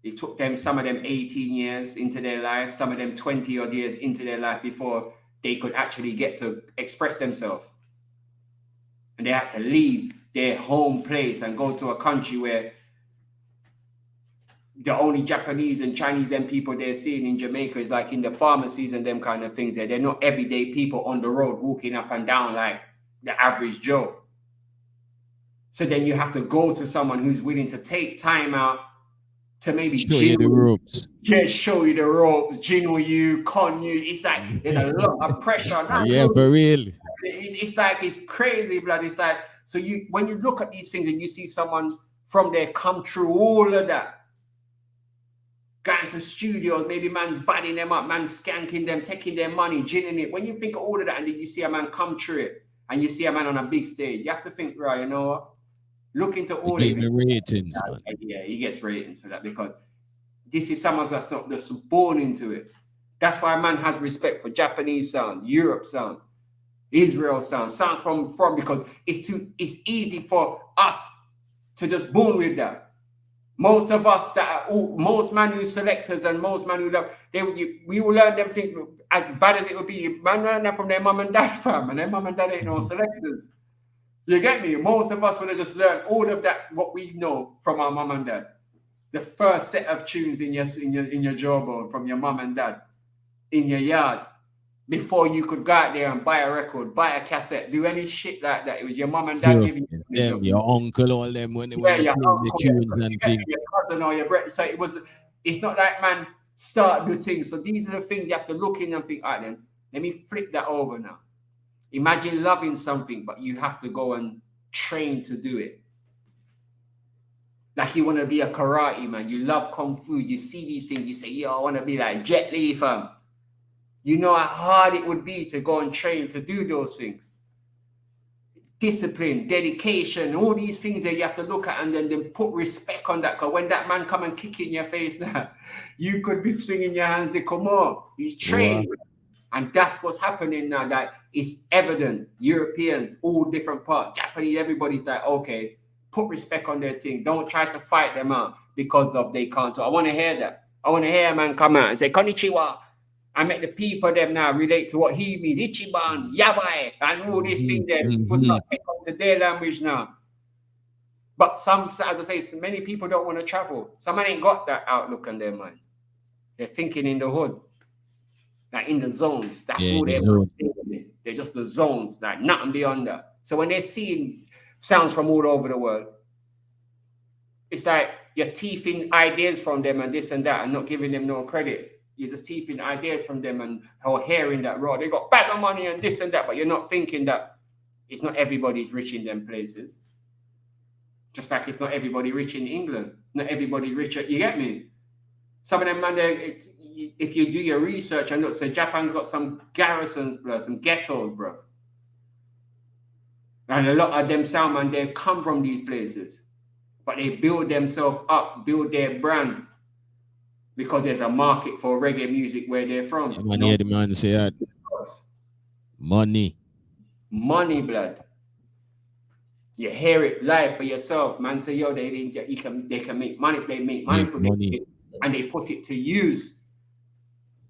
It took them, some of them 18 years into their life, some of them 20 odd years into their life before they could actually get to express themselves. And they had to leave their home place and go to a country where the only Japanese and Chinese them people they're seeing in Jamaica is like in the pharmacies and them kind of things. They're not everyday people on the road walking up and down like the average Joe. So then you have to go to someone who's willing to take time out to maybe show you the ropes. Yeah, show you the ropes, jingle you, con you. It's like there's a lot of pressure on that. Yeah, for real. It's like it's crazy, blood. It's like so you when you look at these things and you see someone from there come through all of that. Going to studios, maybe man badding them up, man skanking them, taking their money, ginning it. When you think of all of that and then you see a man come through it and you see a man on a big stage, you have to think, right, you know what? Look into all of it. Ratings, man. Yeah, he gets ratings for that because this is someone that's not that's born into it. That's why a man has respect for Japanese sound, Europe sound, Israel sound from because it's easy for us to just born with that. Most of us most man who selectors and most man who love, we will learn them things as bad as it would be. Man learn that from their mum and dad fam, and their mum and dad ain't no selectors. You get me? Most of us would have just learned all of that what we know from our mum and dad. The first set of tunes in your jawbone from your mum and dad in your yard. Before you could go out there and buy a record, buy a cassette, do any shit like that. It was your mum and dad giving you them, your uncle, all them when they play the tunes and things. Your cousin or your brother. So it's not like man start the things. So these are the things you have to look in and think, all right then, let me flip that over now. Imagine loving something, but you have to go and train to do it. Like you want to be a karate man, you love kung fu, you see these things, you say, yo, I want to be like Jet Li, fam. You know how hard it would be to go and train to do those things. Discipline, dedication, all these things that you have to look at and then put respect on that. Because when that man come and kick in your face now, you could be swinging your hands, they come on. He's trained. Yeah. And that's what's happening now. That it's evident. Europeans, all different parts, Japanese, everybody's like, okay, put respect on their thing. Don't try to fight them out because of they can't. I want to hear that. I want to hear a man come out and say, konnichiwa. I make the people them now relate to what he means. Ichiban, yabai, and all this thing there. People start taking on to their language now. But some, as I say, many people don't want to travel. Some ain't got that outlook on their mind. They're thinking in the hood. Like in the zones. That's all they're doing. They're just the zones, like nothing beyond that. So when they're seeing sounds from all over the world, it's like you're teething ideas from them and this and that and not giving them no credit. You're just teething ideas from them and hearing that raw. They got bag of money and this and that, but you're not thinking that it's not everybody's rich in them places. Just like it's not everybody rich in England. Not everybody rich. You get me? Some of them, man, if you do your research and look, so Japan's got some garrisons, bro, some ghettos, bro. And a lot of them sound, man, they come from these places. But they build themselves up, build their brand. Because there's a market for reggae music where they're from. Yeah, man, hear the man say that. Money. Money, blood. You hear it live for yourself. Man say, yo, they can make money. They make money from it. And they put it to use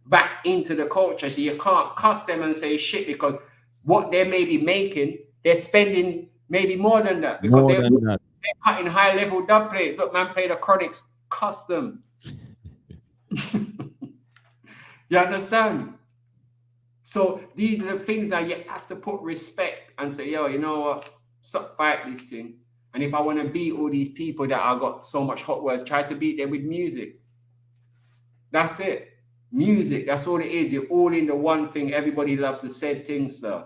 back into the culture. So you can't cuss them and say shit because what they may be making, they're spending maybe more than that. Because they're cutting high-level dub plate. Look, man, play the Chronics custom. You understand? So these are the things that you have to put respect and say, yo, you know what? Stop fight this thing. And if I want to beat all these people that I got so much hot words, try to beat them with music. That's it. Music, that's all it is. You're all in the one thing. Everybody loves the said things, sir.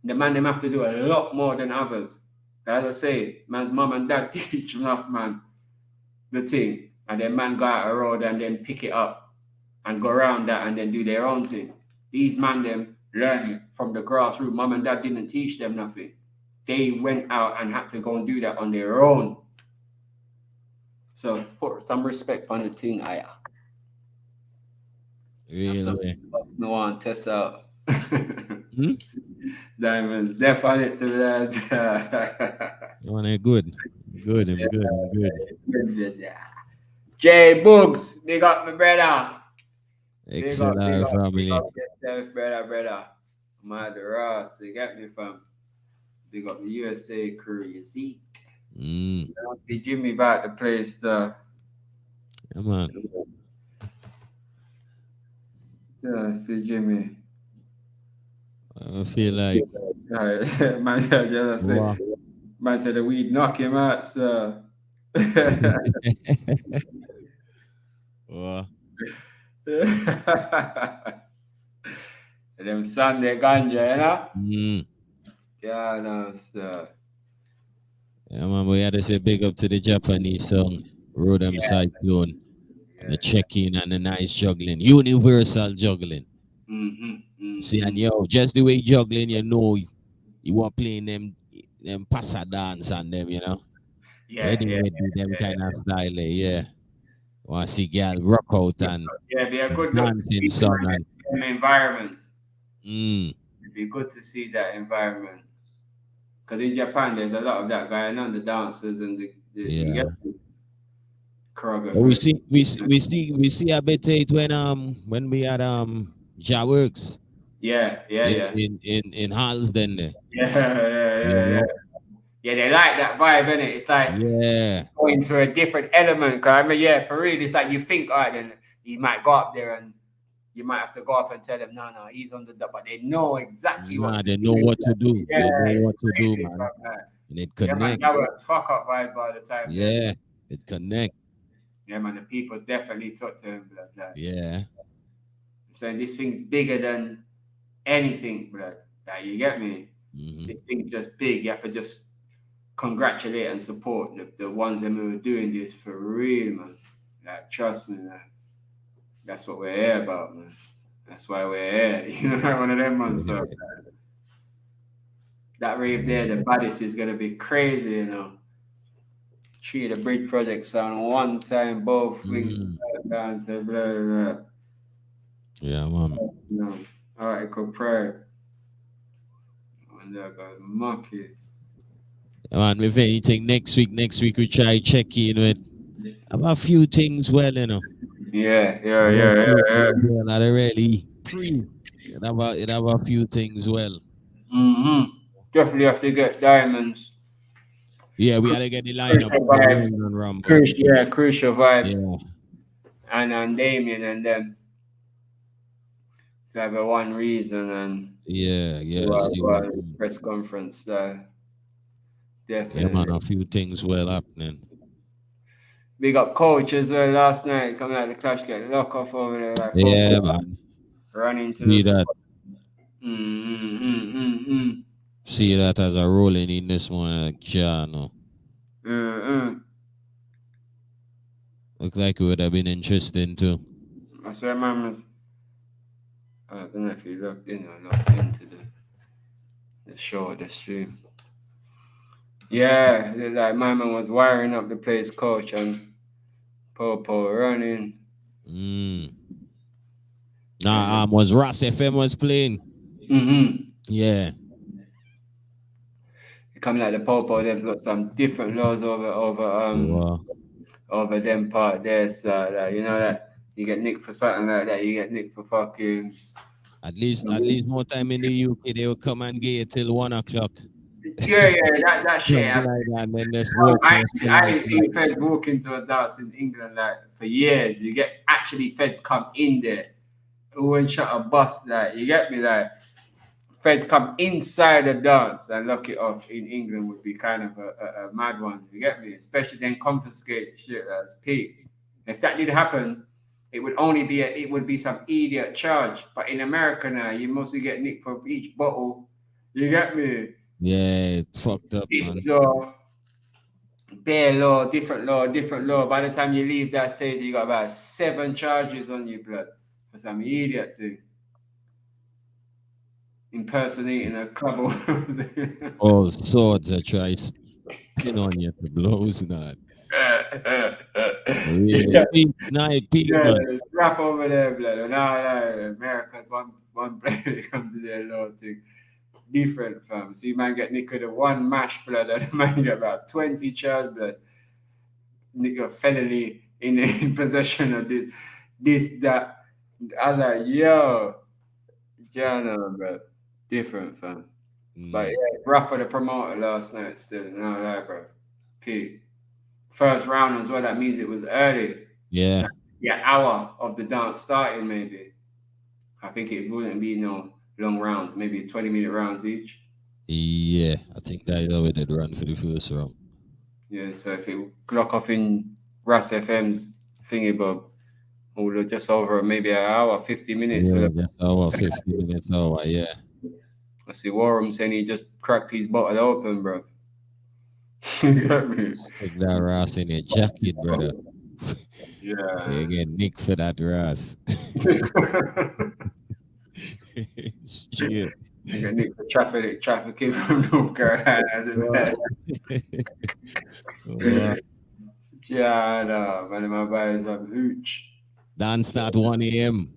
The man, them have to do a lot more than others. As I say, man's mum and dad teach enough, man, the thing. And then man go out a road and then pick it up and go around that and then do their own thing. These man, them learn it from the grassroots. Mum and dad didn't teach them nothing. They went out and had to go and do that on their own. So put some respect on the thing, Aya. Really? No one test out. Diamonds, definitely that. You want it good. Good, I'm good, I'm good. J Boogs, big up my brother. Excellent family. Big up yourself, brother. Mad Ross, you get me from. Big up the USA crew, you see. You don't see Jimmy back the place. Come on. Yeah, see Jimmy. I feel like. Man, just say, man said the weed knock him out, so. Wow. Them Sunday ganja, you know? Mm. Yeah, no, so. Yeah, man, we had to say big up to the Japanese song, RODEM Cyclone. And the check-in and the nice juggling. Universal juggling. See, and yo, just the way juggling, you know, you want playing them passa dance and them, you know? Them kind of style, yeah. Want to see girl rock out and be a good dancing song and environments. It'd be good to see that environment. Because in Japan, there's a lot of that going on, the dancers and the choreography. We see a bit it when we had Jaworks. Yeah. In halls then there. Yeah, they like that vibe, innit? It's like going to a different element. Cause I mean, for real, it's like you think, all right, then you might go up there and you might have to go up and tell them, no, he's on the dub, but they know exactly what to do. What to do. Yeah, they know what to do, crazy, man. And it Yeah, connect. man, that was fuck up vibe by the time. Yeah, it connect. Yeah, man, the people definitely talk to him, blood. Like, yeah. Saying this thing's bigger than anything, blood. Like, you get me? This thing's just big. You have to just congratulate and support the ones that who are doing this for real, man. Like, trust me, man. That's what we're here about, man. That's why we're here. You know, one of them ones. So, that rave there, the baddest is gonna be crazy, you know. 3 of the bridge projects on one time, both wings down to blah, blah. Yeah, man. No. All right, go pray. And that got monkey. Man, if anything, next week we try check in with about a few things, well, you know. Yeah. Not really it have a few things, well. Definitely have to get diamonds. Yeah, we had to get the lineup. Crucial vibes. Yeah. And Damien and them. To have a one reason and press conference. Definitely. Yeah, man, a few things well happening. Big up coach as well last night. Coming out of the clash, get lock off over there. Like, man. Running to see the that. Spot. See that as a rolling in this morning, like Jano. Look like it would have been interesting too. I swear, man. I don't know if you looked in or not into the show, the stream. Yeah, like my man was wiring up the place, coach, and Popo running. Was Ras FM was playing. Yeah. Coming like the Popo, they've got some different laws over them part there. So that you know that you get nicked for something like that, you get nicked for fucking. At least more time in the UK, they will come and get it till 1 o'clock. Yeah, that shit. And then there's I ain't seen feds walk into a dance in England like for years. You get actually feds come in there. Who won't shut a bus, like you get me, like feds come inside the dance and lock it off in England would be kind of a mad one. You get me? Especially then confiscate shit that's peak. If that did happen, it would be some idiot charge. But in America now, you mostly get nicked for each bottle. You get me? Yeah, fucked up. This law, bare law, different law. By the time you leave that taser, you got about 7 charges on you, blood, for some idiot thing. Impersonating a club. All sorts of try spin on you to blows not. Rap over there, blood. No, Americans one player come to their law thing. Different, fam. So you might get nicked with 1 mash, blood, and you might get about 20 charge, blood. Nick felony in possession of this, that. I'm like, yo, Jana, bro. Different, fam. But yeah, rough for the promoter last night still. No lie, bro. Pete. First round as well, that means it was early. Yeah. Yeah, hour of the dance starting maybe. I think it wouldn't be no long rounds, maybe 20-minute rounds each. Yeah, I think that's how we did run for the first round. Yeah, so if it clock off in Ras FM's thingy bob, or just over maybe an hour, 50 minutes. Yeah, just hour, 50 minutes hour, yeah. I see Warren saying he just cracked his bottle open, bro. You got me? Stick that Ross in your jacket, brother. Yeah. You get nick for that Ross. Shit. You got nick for trafficking from North Carolina. Yeah, no, man, my body's up hooch. Dance start 1 a.m.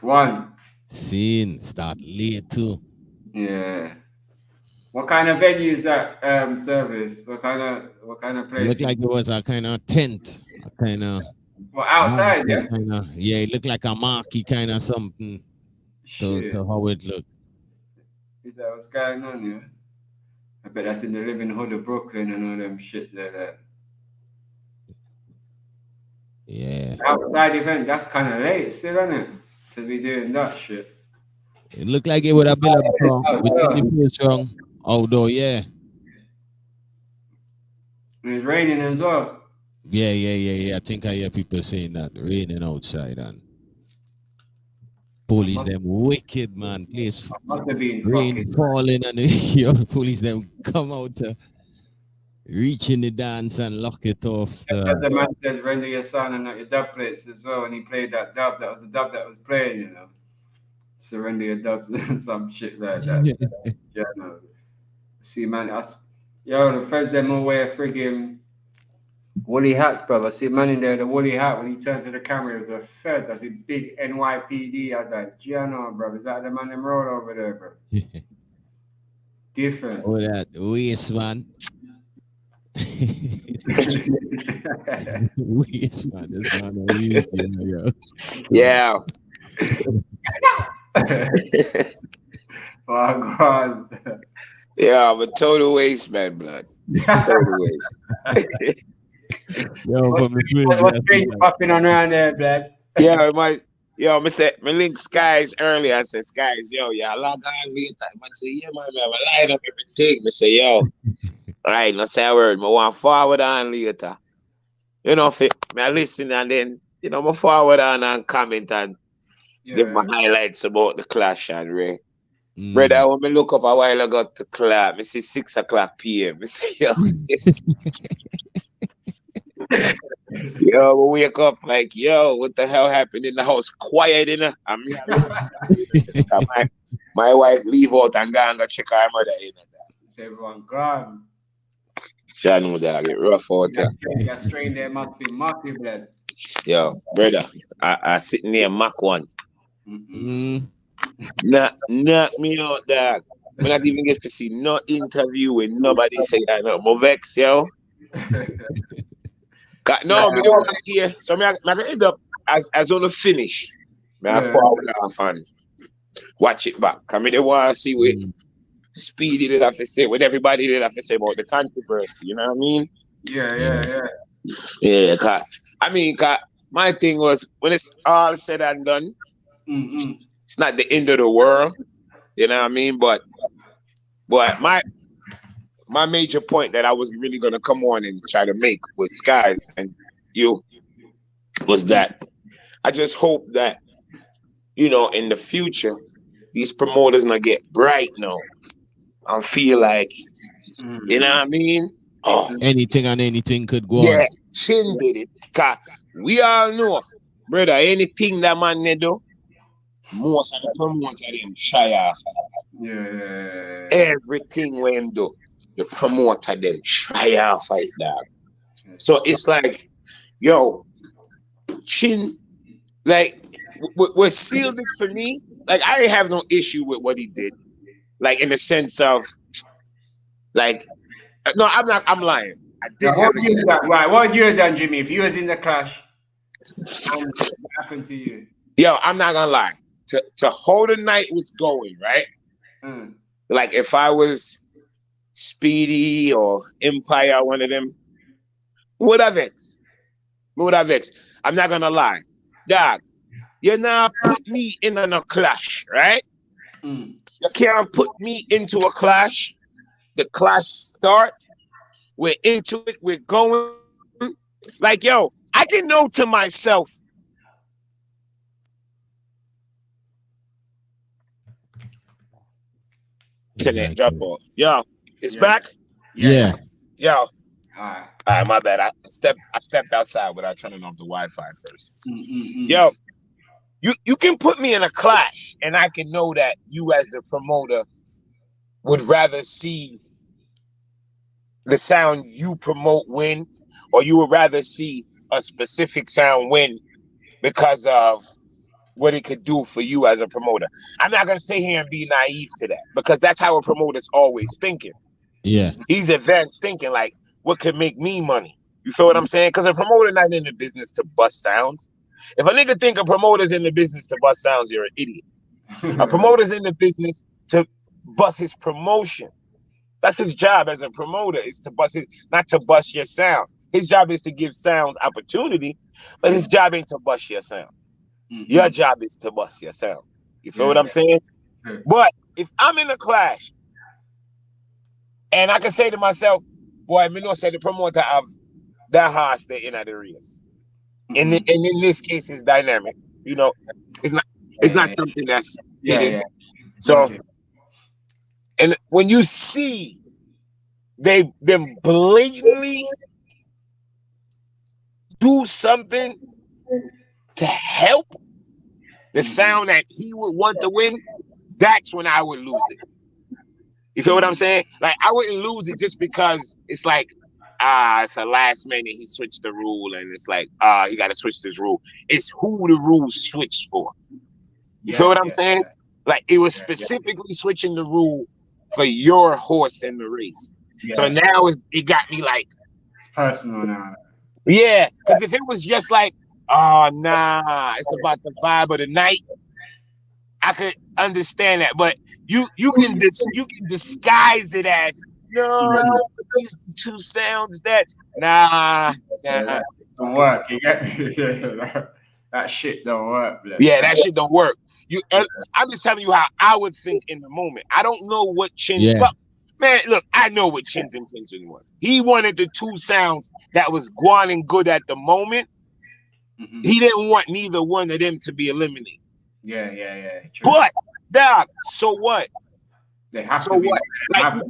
1. Scene start late too. Yeah. What kind of venue is that service? What kind of place? It looked like it was a kind of tent. A kind of well, outside, yeah? Yeah, it looked like a marquee kind of something to how it looked. Is that what's going on, yeah? I bet that's in the living hood of Brooklyn and all them shit there. Yeah. Outside event, that's kind of late still, isn't it? To be doing that shit. It looked like it would have been a strong within the first round. Outdoor, yeah. It's raining as well. Yeah. I think I hear people saying that raining outside and police them wicked, man. Please, rain falling and the police them come out to reach in the dance and lock it off. The man said, render your sound and not your dub plates as well. And he played that dub. That was the dub that was playing, you know. Surrender your dubs and some shit like that. Yeah, no. See, man, the feds them all wear friggin' woolly hats, bro. I see a man in there, the woolly hat, when he turned to the camera, it was a fed. I see big NYPD. I was like, Giano, bro. Is that the man them road over there, bro? Different. Oh, that waist, man. Waist, man. This man, yeah. Oh, God. Yeah, I'm a total waste, man, blood. Total waste. What's popping on around there, blood? Yeah, me link Sundayz earlier. I said, Sundayz, yo, yeah, log on later. Man say, yeah, man, I have a line up everything. Me say, yo, all right, no say a word. I want forward on later. You know, I listen and then, you know, I forward on and comment and give my highlights about the clash and Ray. Brother, when I look up a while ago to clap, I see 6 o'clock p.m. I say, yo. Yo, we wake up like, yo, what the hell happened in the house? Quiet, you know? My wife leave out and go and go check her mother in. It's everyone gone. I know that get rough out there. That strain there must be Maki blood. Yo, brother, I sit near Mach 1. Knock me out, dog. I not even get to see no interview with nobody say that. No, I'm vex, yo. No, I don't want to hear. So I end up as on the finish. I forward off and watch it back. I mean, they want to see what Speedy did have to say, what everybody did have to say about the controversy. You know what I mean? Yeah. Cause my thing was when it's all said and done, it's not the end of the world. You know what I mean? But my major point that I was really gonna come on and try to make with Sundayz and you was that I just hope that, you know, in the future these promoters gonna get bright now and feel like, you know what I mean? Oh, anything could go on. Yeah, Chin did it. Cause we all know, brother, anything that man they do, most of the promoter them shy off. Yeah. Everything we him do, the promoter them shy off like that. So it's like, yo, Chin, like, what sealed it for me, like, I have no issue with what he did. Like, in the sense of, like, no, I'm lying. I did right, what would you have done, Jimmy, if you was in the clash? What happened to you? Yo, I'm not gonna lie. To hold the night was going, right? Like, if I was Speedy or Empire, one of them, would have it. Me would have vexed. I'm not gonna lie. Dog, you now put me in a clash, right? You can't put me into a clash. The clash start. We're into it. We're going. Like, yo, I can know to myself. Internet drop off. Yo, it's back. Yeah. Yo. All right, my bad. I stepped outside without turning off the Wi-Fi first. Yo, you can put me in a clash, and I can know that you, as the promoter, would rather see the sound you promote win, or you would rather see a specific sound win because of what it could do for you as a promoter. I'm not gonna sit here and be naive to that, because that's how a promoter's always thinking. Yeah. He's advanced thinking, like, what could make me money? You feel what I'm saying? Because a promoter not in the business to bust sounds. If a nigga think a promoter's in the business to bust sounds, you're an idiot. A promoter's in the business to bust his promotion. That's his job as a promoter, is to bust it, not to bust your sound. His job is to give sounds opportunity, but his job ain't to bust your sound. Your job is to bust your sound. You feel what I'm saying? But if I'm in a clash and I can say to myself, boy, me know say the promoter have that horse there in the race. And in this case, it's dynamic. You know, it's not something that's hidden. So, and when you see them blatantly do something to help the sound that he would want to win, that's when I would lose it. You feel what I'm saying? Like, I wouldn't lose it just because it's like, it's a last minute, he switched the rule, and it's like, he got to switch this rule. It's who the rules switched for. You feel what I'm saying? Like, it was specifically switching the rule for your horse in the race. So now it got me like, it's personal now. Yeah, because if it was just like, oh nah, it's about the vibe of the night, I could understand that. But you can disguise it as, no, these two sounds that don't work. You get me? That shit don't work. Bro. Yeah, that shit don't work. I'm just telling you how I would think in the moment. I don't know what Chin. But man, look, I know what Chin's intention was. He wanted the two sounds that was going good at the moment. He didn't want neither one of them to be eliminated. Yeah. True. But dog, so what? They have so to be. What? Like,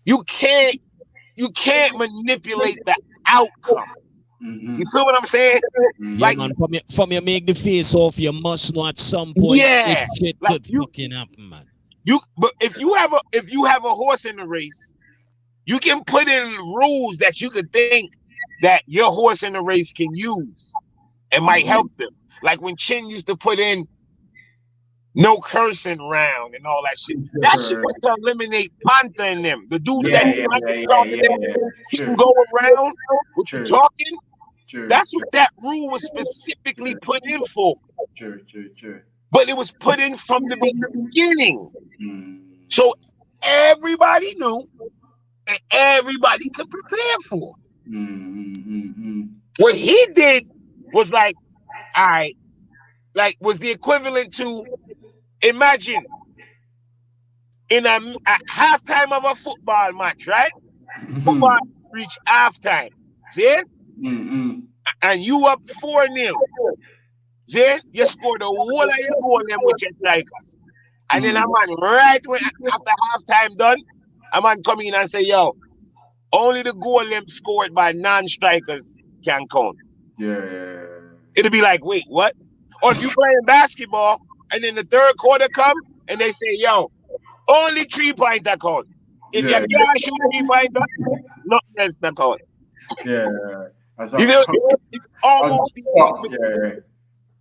you can't manipulate the outcome. You feel what I'm saying? Like, man, from you make the face off, you must know at some point. Yeah, shit like could fucking happen, man. But if you have a horse in the race, you can put in rules that you could think that your horse in the race can use and might help them. Like when Chin used to put in no cursing round and all that shit. That shit was to eliminate Panther and them. The dudes he can go around with talking. That's what that rule was specifically put in for. But it was put in from the beginning. So everybody knew and everybody could prepare for. What he did was like, all right, like was the equivalent to, imagine in a halftime of a football match, right? Football reach halftime. See? And you up 4-0. See? You scored the whole of your goal them with your strikers. And then a man right when after halftime done, a man come in and say, yo, only the goal them scored by non-strikers can count. It'll be like, wait, what? Or if you playing basketball and then the third quarter come and they say, yo, only 3-pointer count. If you can't shoot 3-pointer, nothing else to count. You know, almost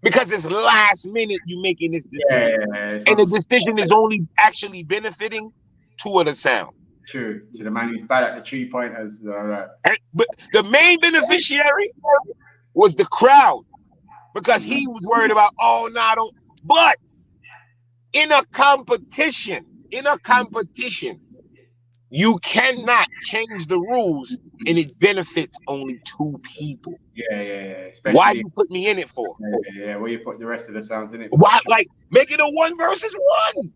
because it's last minute you making this decision. And the decision is only actually benefiting two of the sound. True. So the man who's bad at the 3-pointers. But the main beneficiary was the crowd. Because he was worried about, oh, no, I don't. But in a competition, you cannot change the rules and it benefits only 2 people. Yeah. Especially, why you put me in it for? Yeah. Where you put the rest of the sounds in it? Why, like, make it a 1 versus 1?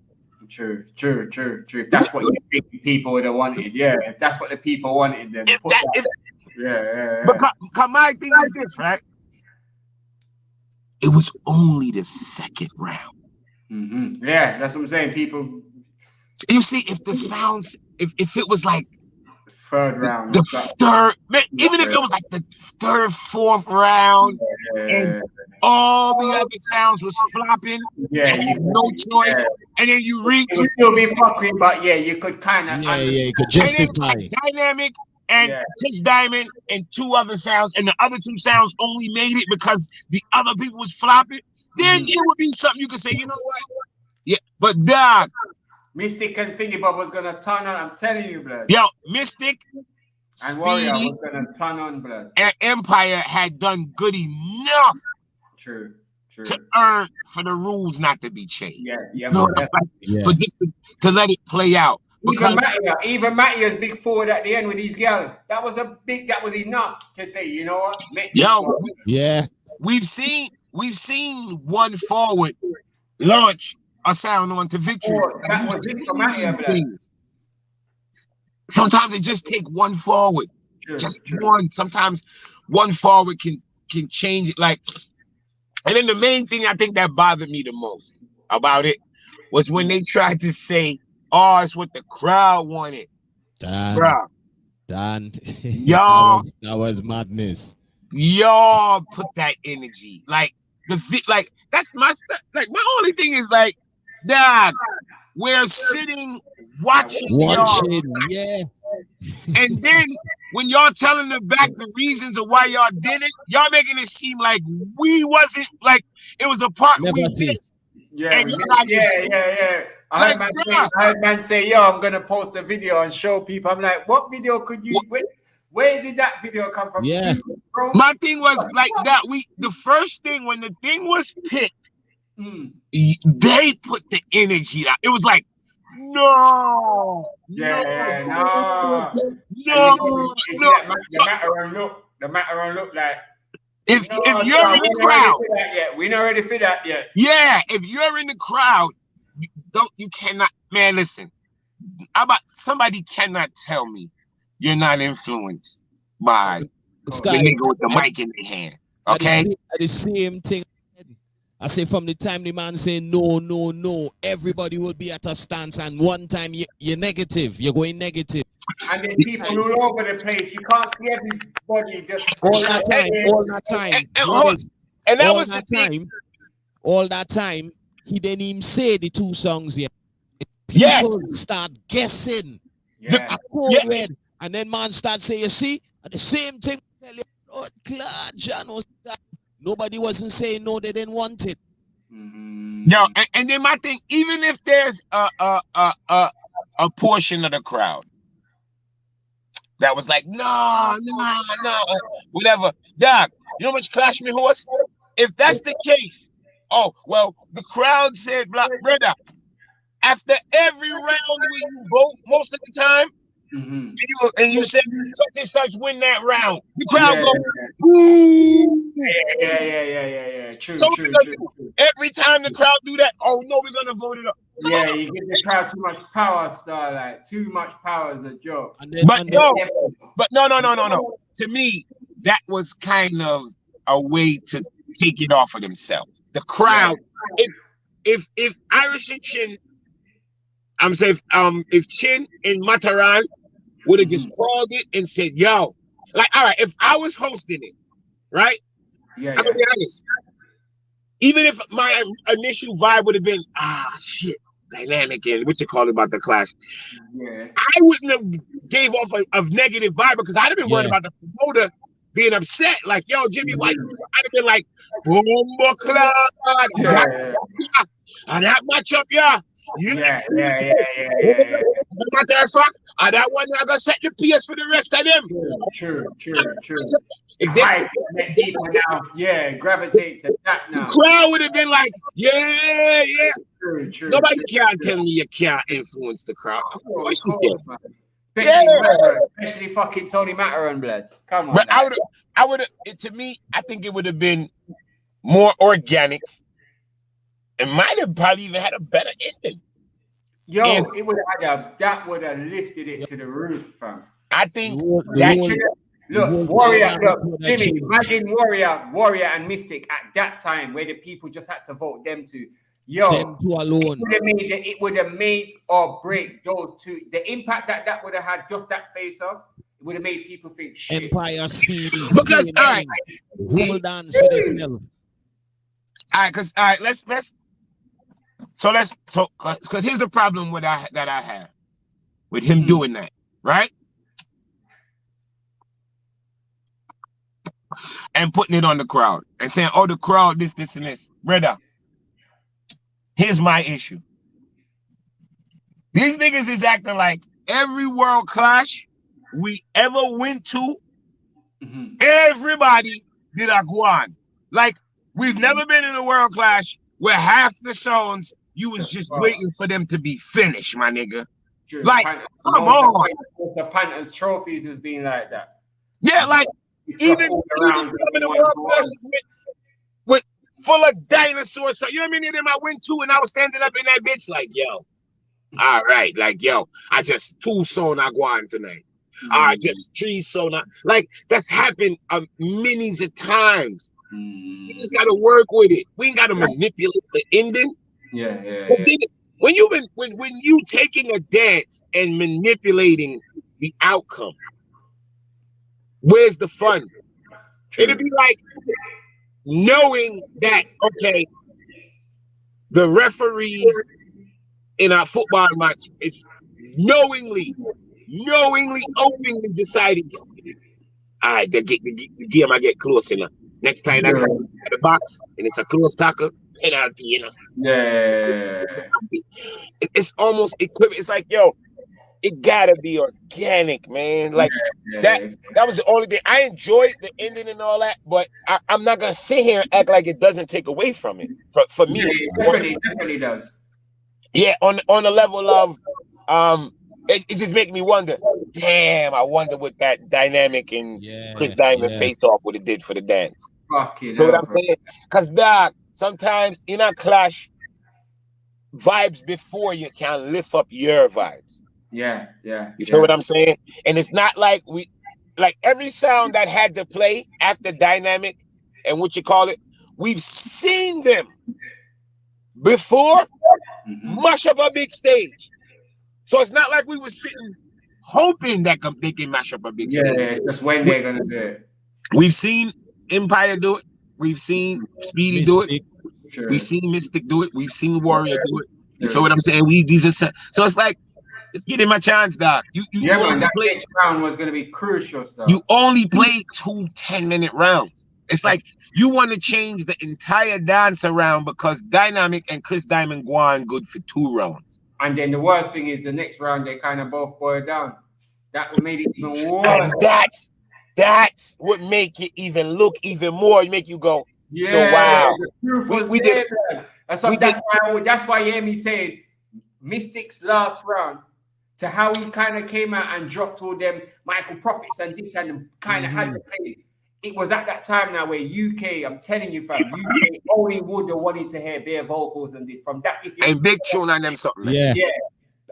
True. If that's what you think people would have wanted, yeah. If that's what the people wanted, then put that. Yeah. But my thing is this, right? It was only the 2nd round. Mm-hmm. Yeah, that's what I'm saying. People, you see, if the sounds, if it was like 3rd round, the 3rd, even if it was like the 3rd, 4th round, and all the other sounds was flopping, you had no choice, and then you reach, it would still be fucking, but you could kind of, you could justify it. Dynamic and Chris Diamond and 2 other sounds, and the other 2 sounds only made it because the other people was flopping. Then it would be something you could say, you know what? Yeah, but dog, Mystic and Thingy Bob was gonna turn on. I'm telling you, blood. Yo, Mystic and Warrior was gonna turn on, blood. And Empire had done good enough. True. To earn for the rules not to be changed. Yeah. For just to let it play out. Even Mattia's big forward at the end with his girl. That was enough to say, you know what? We've seen 1 forward launch a sound onto victory. That was it for Mattia. Sometimes it just take 1 forward. One. Sometimes 1 forward can change it. Like, and then the main thing I think that bothered me the most about it was when they tried to say, "Oh, it's what the crowd wanted." Dan, y'all, that was madness. Y'all put that energy, like that's my stuff. Like, my only thing is like, dad, we're sitting watching, yeah. And then when y'all telling them back the reasons of why y'all did it, y'all making it seem like we wasn't, like it was a part we did. Yeah. I heard man say, yo, I'm gonna post a video and show people. I'm like, what video could you? Where did that video come from? Yeah. My thing was like that. The first thing when the thing was picked, they put the energy out. It was like, no. The matter and look like. If you're in the crowd, we're not ready for that yet. Yeah, if you're in the crowd, you cannot, man. Listen, somebody cannot tell me you're not influenced by the nigga with the mic in their hand. Okay, the same thing. I say from the time the man say no, everybody will be at a stance, and one time you're negative, you're going negative. And then people all over the place. You can't see everybody just all that time. All that time, he didn't even say the 2 songs yet. People start guessing. Red, and then man start saying, you see, the same thing. Tell you, Lord, John, nobody wasn't saying no, they didn't want it. No, and then my thing, even if there's a portion of the crowd that was like, no, whatever. Doc, you know which clash me horse? If that's the case, oh, well, the crowd said, "Black brother, after every round when you vote, most of the time, and you said such and such win that round, the crowd goes, boom." Yeah. True. Every time the crowd do that, oh no, we're gonna vote it up. Yeah, you give the crowd too much power, Starlight. Too much power is a joke. But no. To me, that was kind of a way to take it off of themselves. The crowd, if Irish and Chin, I'm saying, if Chin and Mataran would have just called it and said, yo, like, all right, if I was hosting it, right? I'm gonna be honest. Even if my initial vibe would have been, shit, dynamic and what you call it about the clash, I wouldn't have gave off a negative vibe because I'd have been worried about the promoter being upset. Like, yo, Jimmy White, I'd have been like, Bomba Club, and that matchup, yeah. That one I gotta set the PS for the rest of them. True. If they deeper now, gravitate to that now. The crowd would have been like, True. Nobody can't tell me you can't influence the crowd. Of course you can. Especially fucking Tony Matterhorn, blood. Come on. But I would to me, I think it would have been more organic and might have probably even had a better ending. Yo, it would have that would have lifted it to the roof, fam. I think look, Warrior, look, Jimmy, imagine Warrior and Mystic at that time where the people just had to vote them two. Yo, them two alone. It would have made or break those two. The impact that would have had just that face off, it would have made people think shit. Empire Speedy. Because all right, whole dance for themselves. All right, let's because here's the problem that I have with him doing that, right? And putting it on the crowd and saying, oh, the crowd, this, and this. Brother, here's my issue. These niggas is acting like every world clash we ever went to, everybody did a guan. Like, we've never been in a world clash where half the songs you was just waiting for them to be finished, my nigga. True. Like, come on. The Panthers trophies has been like that. Yeah, like, even some of the world clashes with full of dinosaurs. So, you know what I mean? Them I went to and I was standing up in that bitch like, yo, all right, like, yo, I just 2 son I go on tonight. I just 3 son. Like, that's happened millions of times. You just got to work with it. We ain't got to manipulate the ending. Yeah. When you taking a dance and manipulating the outcome, where's the fun? It'd be like knowing that, okay, the referees in our football match is knowingly, openly deciding, all right, the game I get close enough. Next time I go at the box and it's a close tackle, penalty, you know. Yeah. It's almost equivalent. It's like, yo, it gotta be organic, man. Like that was the only thing. I enjoyed the ending and all that, but I'm not gonna sit here and act like it doesn't take away from it. For me, it definitely does. Yeah, on the level of it just make me wonder. Damn, I wonder what that dynamic and Chris Diamond face off would have did for the dance. So what I'm saying, because dog, sometimes in a clash, vibes before you can lift up your vibes. Yeah. You feel what I'm saying? And it's not like every sound that had to play after dynamic and what you call it, we've seen them before mash up a big stage. So it's not like we were sitting hoping that they can mash up a big stage. Yeah, that's when they're gonna do it. We've seen Empire do it. We've seen Speedy do it. Sure. We've seen Mystic do it. We've seen Warrior do it. You feel what I'm saying? So it's like, let's give him a chance, dog. That next round was gonna be crucial stuff. You only played 2 10-minute rounds. It's like you want to change the entire dance around because Dynamic and Chris Diamond go on good for 2 rounds. And then the worst thing is the next round they kind of both boiled down. That would make it even worse. And that's what make it even look even more. It make you go, yeah. So wow. The proof was there, man. That's why you hear me saying Mystic's last round to how he kind of came out and dropped all them Michael Prophets and this and kind of had to play. It was at that time now where UK, I'm telling you, fam, UK only would have wanted to hear bare vocals and this from that. And big tune and them something. Yeah.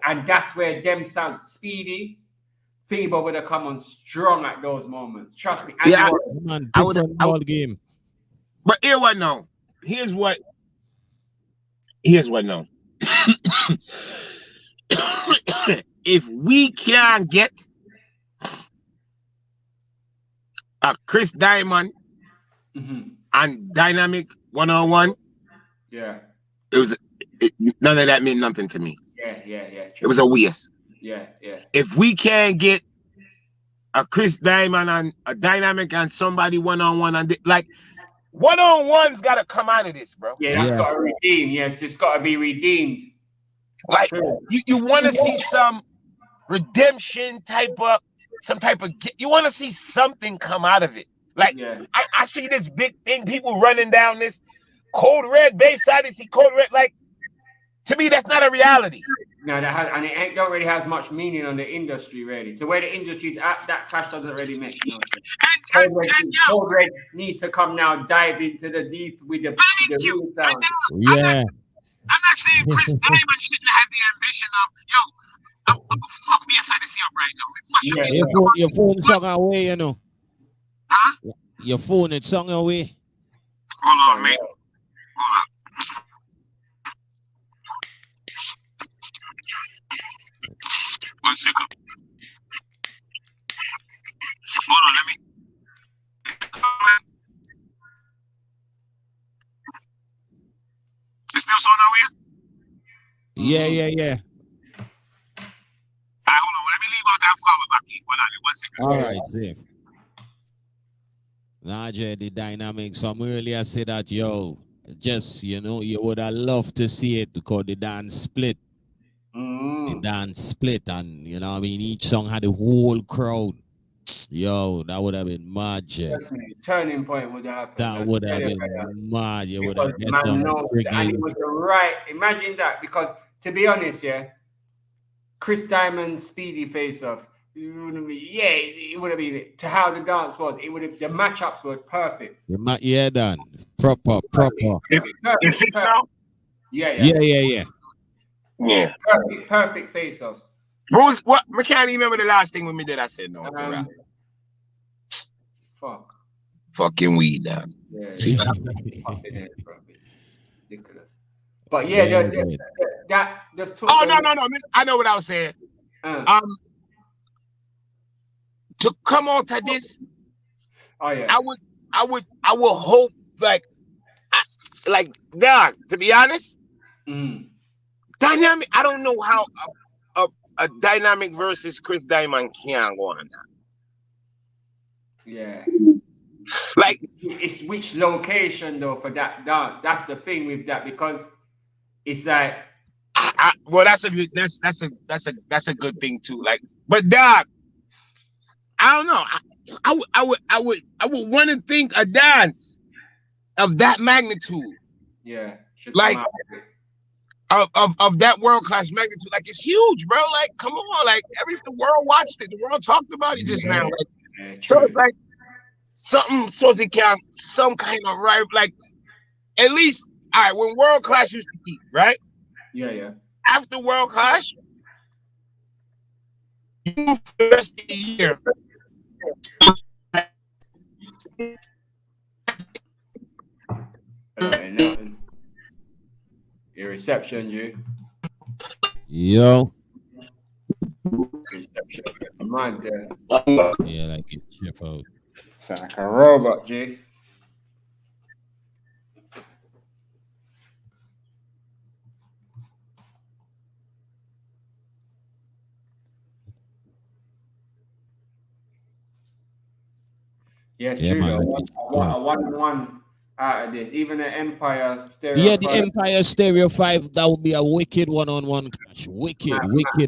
And that's where them sounds Speedy, Feeble would have come on strong at those moments. Trust me. I would have all the game. But here's what now. If we can get a Chris Diamond and Dynamic 1-on-1, none of that meant nothing to me. Yeah. It was a waste. Yeah. If we can get a Chris Diamond and a Dynamic and somebody 1-on-1 and like 1-on-one's got to come out of this, bro. Yeah, that's got to redeem. Yes, it's got to be redeemed. Like you want to see some redemption you want to see something come out of it. Like I see this big thing, people running down this Code Red Bayside and see Code Red. Like, to me, that's not a reality. No, and it don't really have much meaning on the industry, really. So where the industry's at, that clash doesn't really make no sense. Code Red needs to come now, dive into the deep with the real sound. Yeah. I'm not saying Chris Diamond shouldn't have the ambition of, I'm fuck me aside to see up right now. Your phone song away, you know. Huh? Your phone is song away. Hold on, mate. Hold on. One second. Hold on, let me. It's still song out here? Yeah. Alright, hold on. Let me leave out that flower back here. Hold on, 1 second. All right, safe. Nah, Jay, the dynamics from earlier said that, just, you would have loved to see it because the dance split. The dance split, and, each song had a whole crowd. Yo, that would have been mad, Jay. Turning point would have happened. That would have been mad. You would have get man some knows, and it was the right. Imagine that, because to be honest, Chris Diamond Speedy face off. It would have been to how the dance was. It would have the matchups were perfect. Done proper. If it's now. Yeah. Perfect face offs. Rose, what? I can't remember the last thing when me did. I said no. Fuck. Fucking weed, dog. Yeah. See? Ridiculous. But that just took. Oh no! I know what I was saying. To come out of this, I would hope like dog. To be honest, dynamic. I don't know how a dynamic versus Chris Diamond can go on. Yeah. Like it's which location though for that dance. That's the thing with that, because it's like well, that's a good thing too. Like, but dog, I don't know. I would want to think a dance of that magnitude. Yeah. Like of that world class magnitude. Like, it's huge, bro. Like, come on. Like, the world watched it. The world talked about it just now. Like, so it's like something some kind of right. Like, at least, all right, when World Clash used to keep, right? Yeah. After World Clash, you move for the rest of the year. Nothing. Your reception, G. Yo. Reception. I'm right there. Yeah, like it chip out. Sound like a robot, G. Yeah, true. Man, I won out of this. Even the Empire Stereo. Yeah, the Empire Stereo 5, that would be a wicked one-on-one clash. Wicked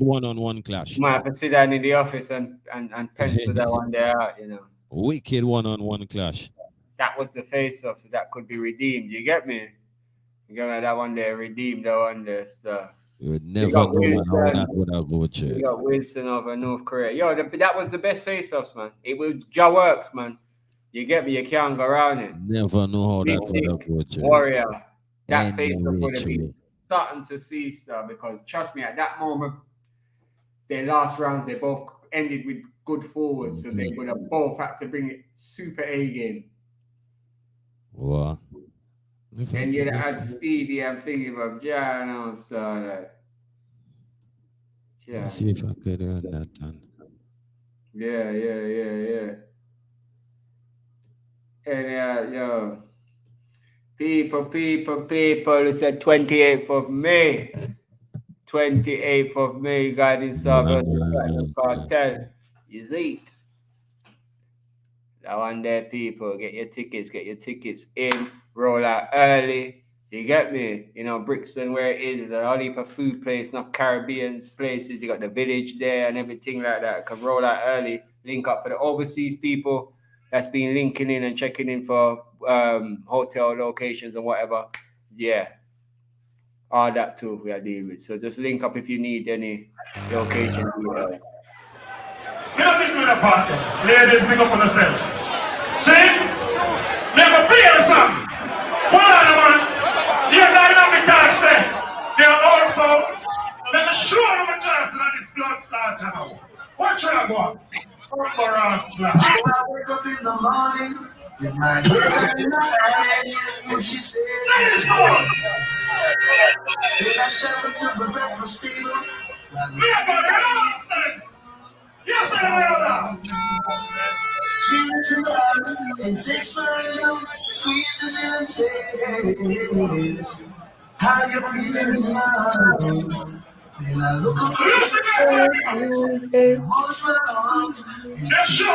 one-on-one clash. Might have to sit down in the office and pencil that one there out, Wicked one-on-one clash. That was the face-off, so that could be redeemed. You get me? You get me? That one there, redeemed that one there. So. You would never know how that would have go to. You got Wilson over North Korea. Yo, that was the best face-offs, man. It was Ja Works, man. You get me? You can't go around it. Never know how that would have go to. Warrior. That face-off would have been something to see, sir, because trust me, at that moment, their last rounds, they both ended with good forwards, so they would have both had to bring it super A game. Wow. And you'd have had Speedy and thinking about Jan and stuff like. Let's see if I could earn that then. Yeah. And yo, people, it's the 28th of May. 28th of May, Guiding Service Cartel. Is it? That one there, people, get your tickets in, roll out early. You get me? Brixton, where it is, the whole heap of food place, enough Caribbean places. You got the village there and everything like that. Can roll out early, link up for the overseas people that's been linking in and checking in for hotel locations and whatever. Yeah. all that too we are dealing with. So just link up if you need any location details. You don't think with a partner. Ladies, big up on yourself. See? Never play the song. Hold on, man. You're dynamic talk, say. They're also, let me show them a chance in this blood clot now. Watch her go. I wake up in the morning with my head in my hands, and she said, then I step into the breakfast table. Yes, I am. She reaches out and takes my hand, squeezes it and says, how you feeling now? Then I look across the table, wash my arms, and she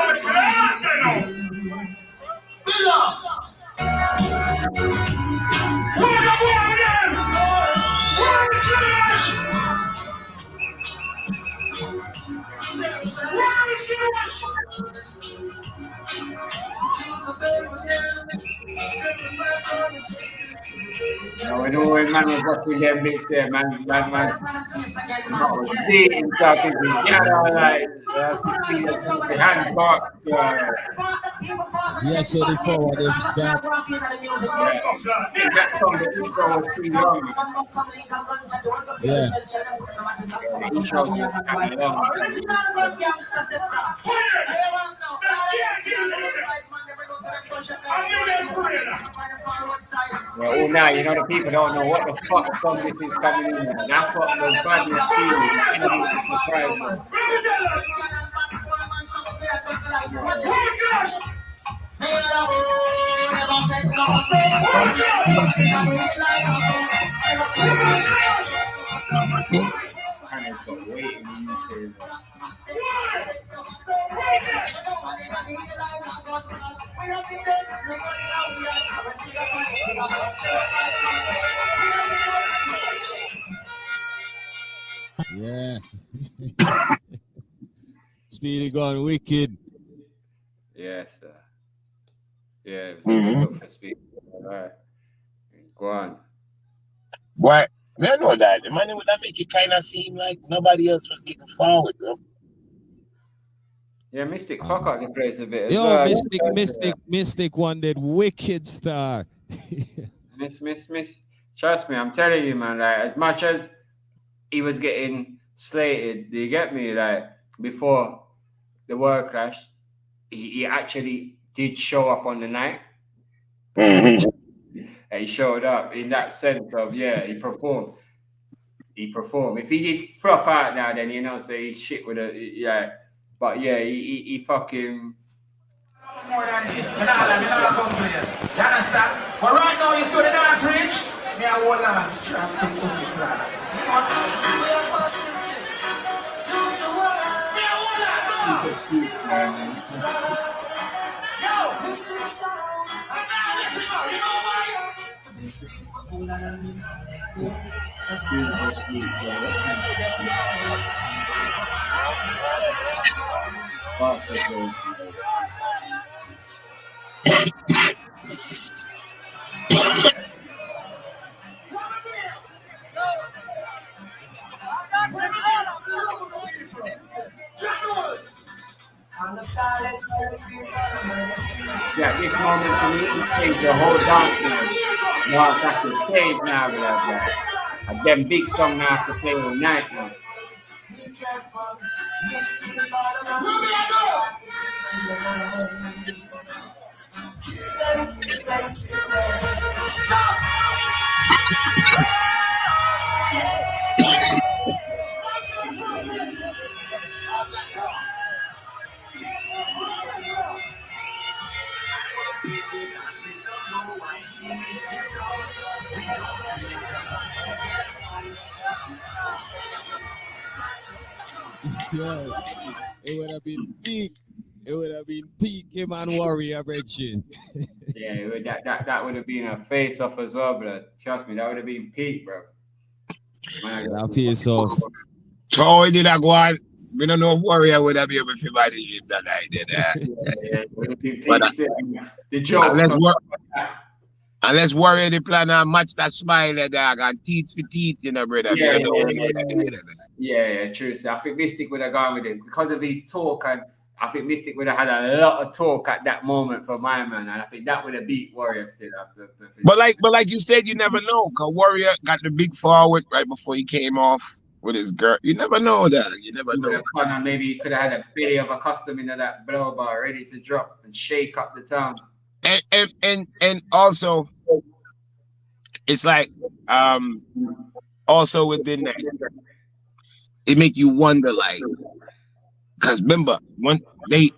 Now we know when man was watching them bits there, man. Seeing talking to like 16 years old, the hand box. Yes, so the forward them start. That song, the intro was too long. Yeah. The intro was kind of long. Well, now you know the people don't know what the fuck song this is coming in. That's what the bad is feeling. Yeah. Speedy gone wicked. Yes, sir. Yeah, look for Speedy. All right. Go on. Why? I know that. The money would that make it kind of seem like nobody else was getting forward, bro. Yeah, Mystic fuck out the place a bit. Yo, Mystic wanted wicked star. Miss. Trust me, I'm telling you, man. Like, as much as he was getting slated, do you get me? Like, before the world clash, he actually did show up on the night. And he showed up in that sense of, yeah, he performed. If he did flop out now, then, you know, say he's shit with it, yeah. But yeah, he fucking... More than this, me not complain. You understand? But right now, you still the dance rich. Me a whole land strap to pussy clap. Yeah, this moment for me, it changed the whole dance now. Now I have to stage now, blah. And them big song now have to play all night now. Yo, it would have been peak. It would have been peak him and Warrior Bridging. Yeah, that would have been a face off as well, bro. Trust me, that would have been peak, bro. That face off. So how did I go on? We don't know if Warrior would have been able to buy the gym that I did. Yeah, the joke. Unless Warrior the plan and match that smile, dog, and teeth for teeth, you know, brother. Yeah, true. So I think Mystic would have gone with it because of his talk, and I think Mystic would have had a lot of talk at that moment for my man, and I think that would have beat Warrior still. But like you said, you never know, cause Warrior got the big forward right before he came off with his girl. You never know that. You never know. And maybe he could have had a billy of a custom into that blow bar ready to drop and shake up the town. And also, it's like also within that, it make you wonder, like, because remember when it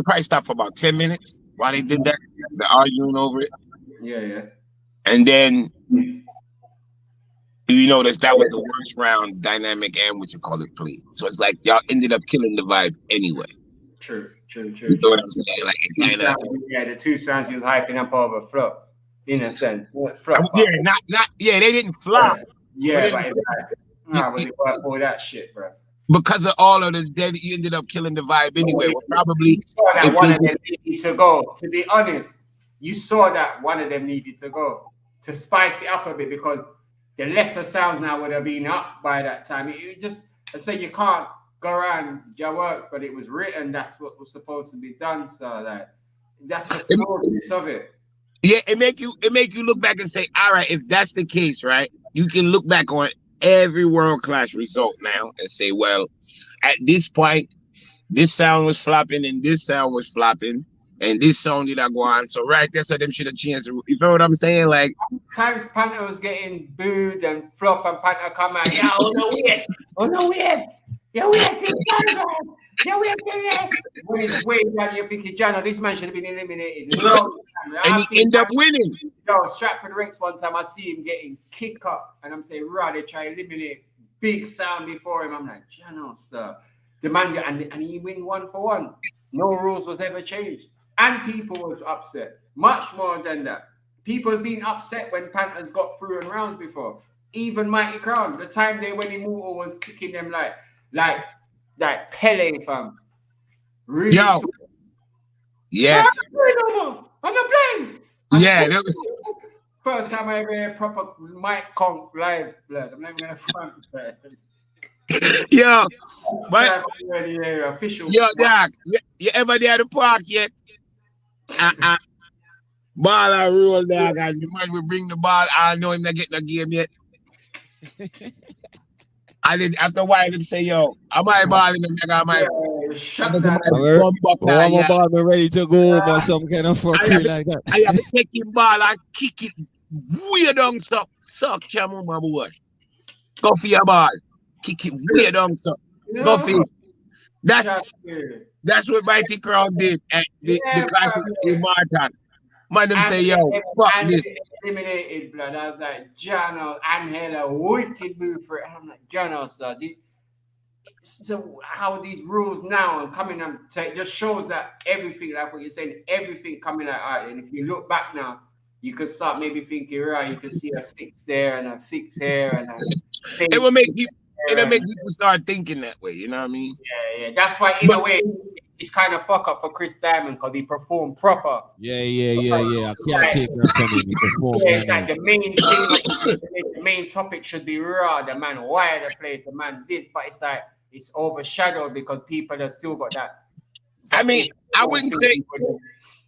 probably stopped for about 10 minutes while they did that, the arguing over it. Yeah. And then you notice that was the worst round dynamic and what you call it play. So it's like y'all ended up killing the vibe anyway. True. You know what I'm saying? Like it kind of the two sounds he was hyping up over flop, in a sense. They didn't flop. Yeah, but it's like, all that shit, bro. Because of all of the dead, you ended up killing the vibe anyway. Well, probably saw that one of them needed to go. To be honest, you saw that one of them needed to go to spice it up a bit, because the lesser sounds now would have been up by that time. It just, I'd say you can't go around your work, but it was written. That's what was supposed to be done. So like, that's the flaws of it. Yeah, it make you look back and say, all right, if that's the case, right, you can look back on every world-class result now and say, well, at this point, this sound was flopping and this sound was flopping and this sound did not go on. So right there, so them should have changed. You know what I'm saying? Like times Panther was getting booed and flop and Panther come out. Yeah, oh no, weird. Yeah, weird thing. Yeah, weird thing. When it's way down, you're thinking, Jano, this man should have been eliminated. And he end up winning. Yo, Stratford Rex one time, I see him getting kicked up, and I'm saying, right, they try to eliminate big sound before him. I'm like, Jano, sir. The man, and he win 1-for-1. No rules was ever changed. And people was upset. Much more than that. People have been upset when Panthers got through in rounds before. Even Mighty Crown, the time when Immortal was kicking them like Pele, fam. Really? Yo. Yeah. I'm not playing. Yeah. First time I ever heard proper mic conk live, blood. I'm not even gonna find it. Yo, but official. Yo, Doc, you ever there at the park yet? Ball a roll, dog, and the man will bring the ball. I know him not get the game yet. And then after a while, him say, yo, am I balling him? Am I? One more ball, be ready to go or some kind of fuckery like that. I have to take him ball and kick it way down, suck chamu, my boy. Go for your ball. Kick it way down, suck. Go for it. That's what Mighty Crown did at the classic in Martin. Man, them say, yo, fuck this. Eliminated, blood. I was like, Jano, Angela, wicked move for it. I'm like, Jano, sir. So how these rules now are coming on, so it just shows that everything, like what you're saying, everything coming out. And if you look back now, you could start maybe thinking, right, you can see a fix there and a fix here. And it will make people start thinking that way, you know what I mean? Yeah. That's why, in a way, it's kind of fuck up for Chris Diamond because he performed proper. Yeah. I can't take that from him. He performed. Yeah, it's like the main thing, the main topic should be raw. The man wired the play, the man did, but it's like it's overshadowed because people have still got that. I mean, I wouldn't say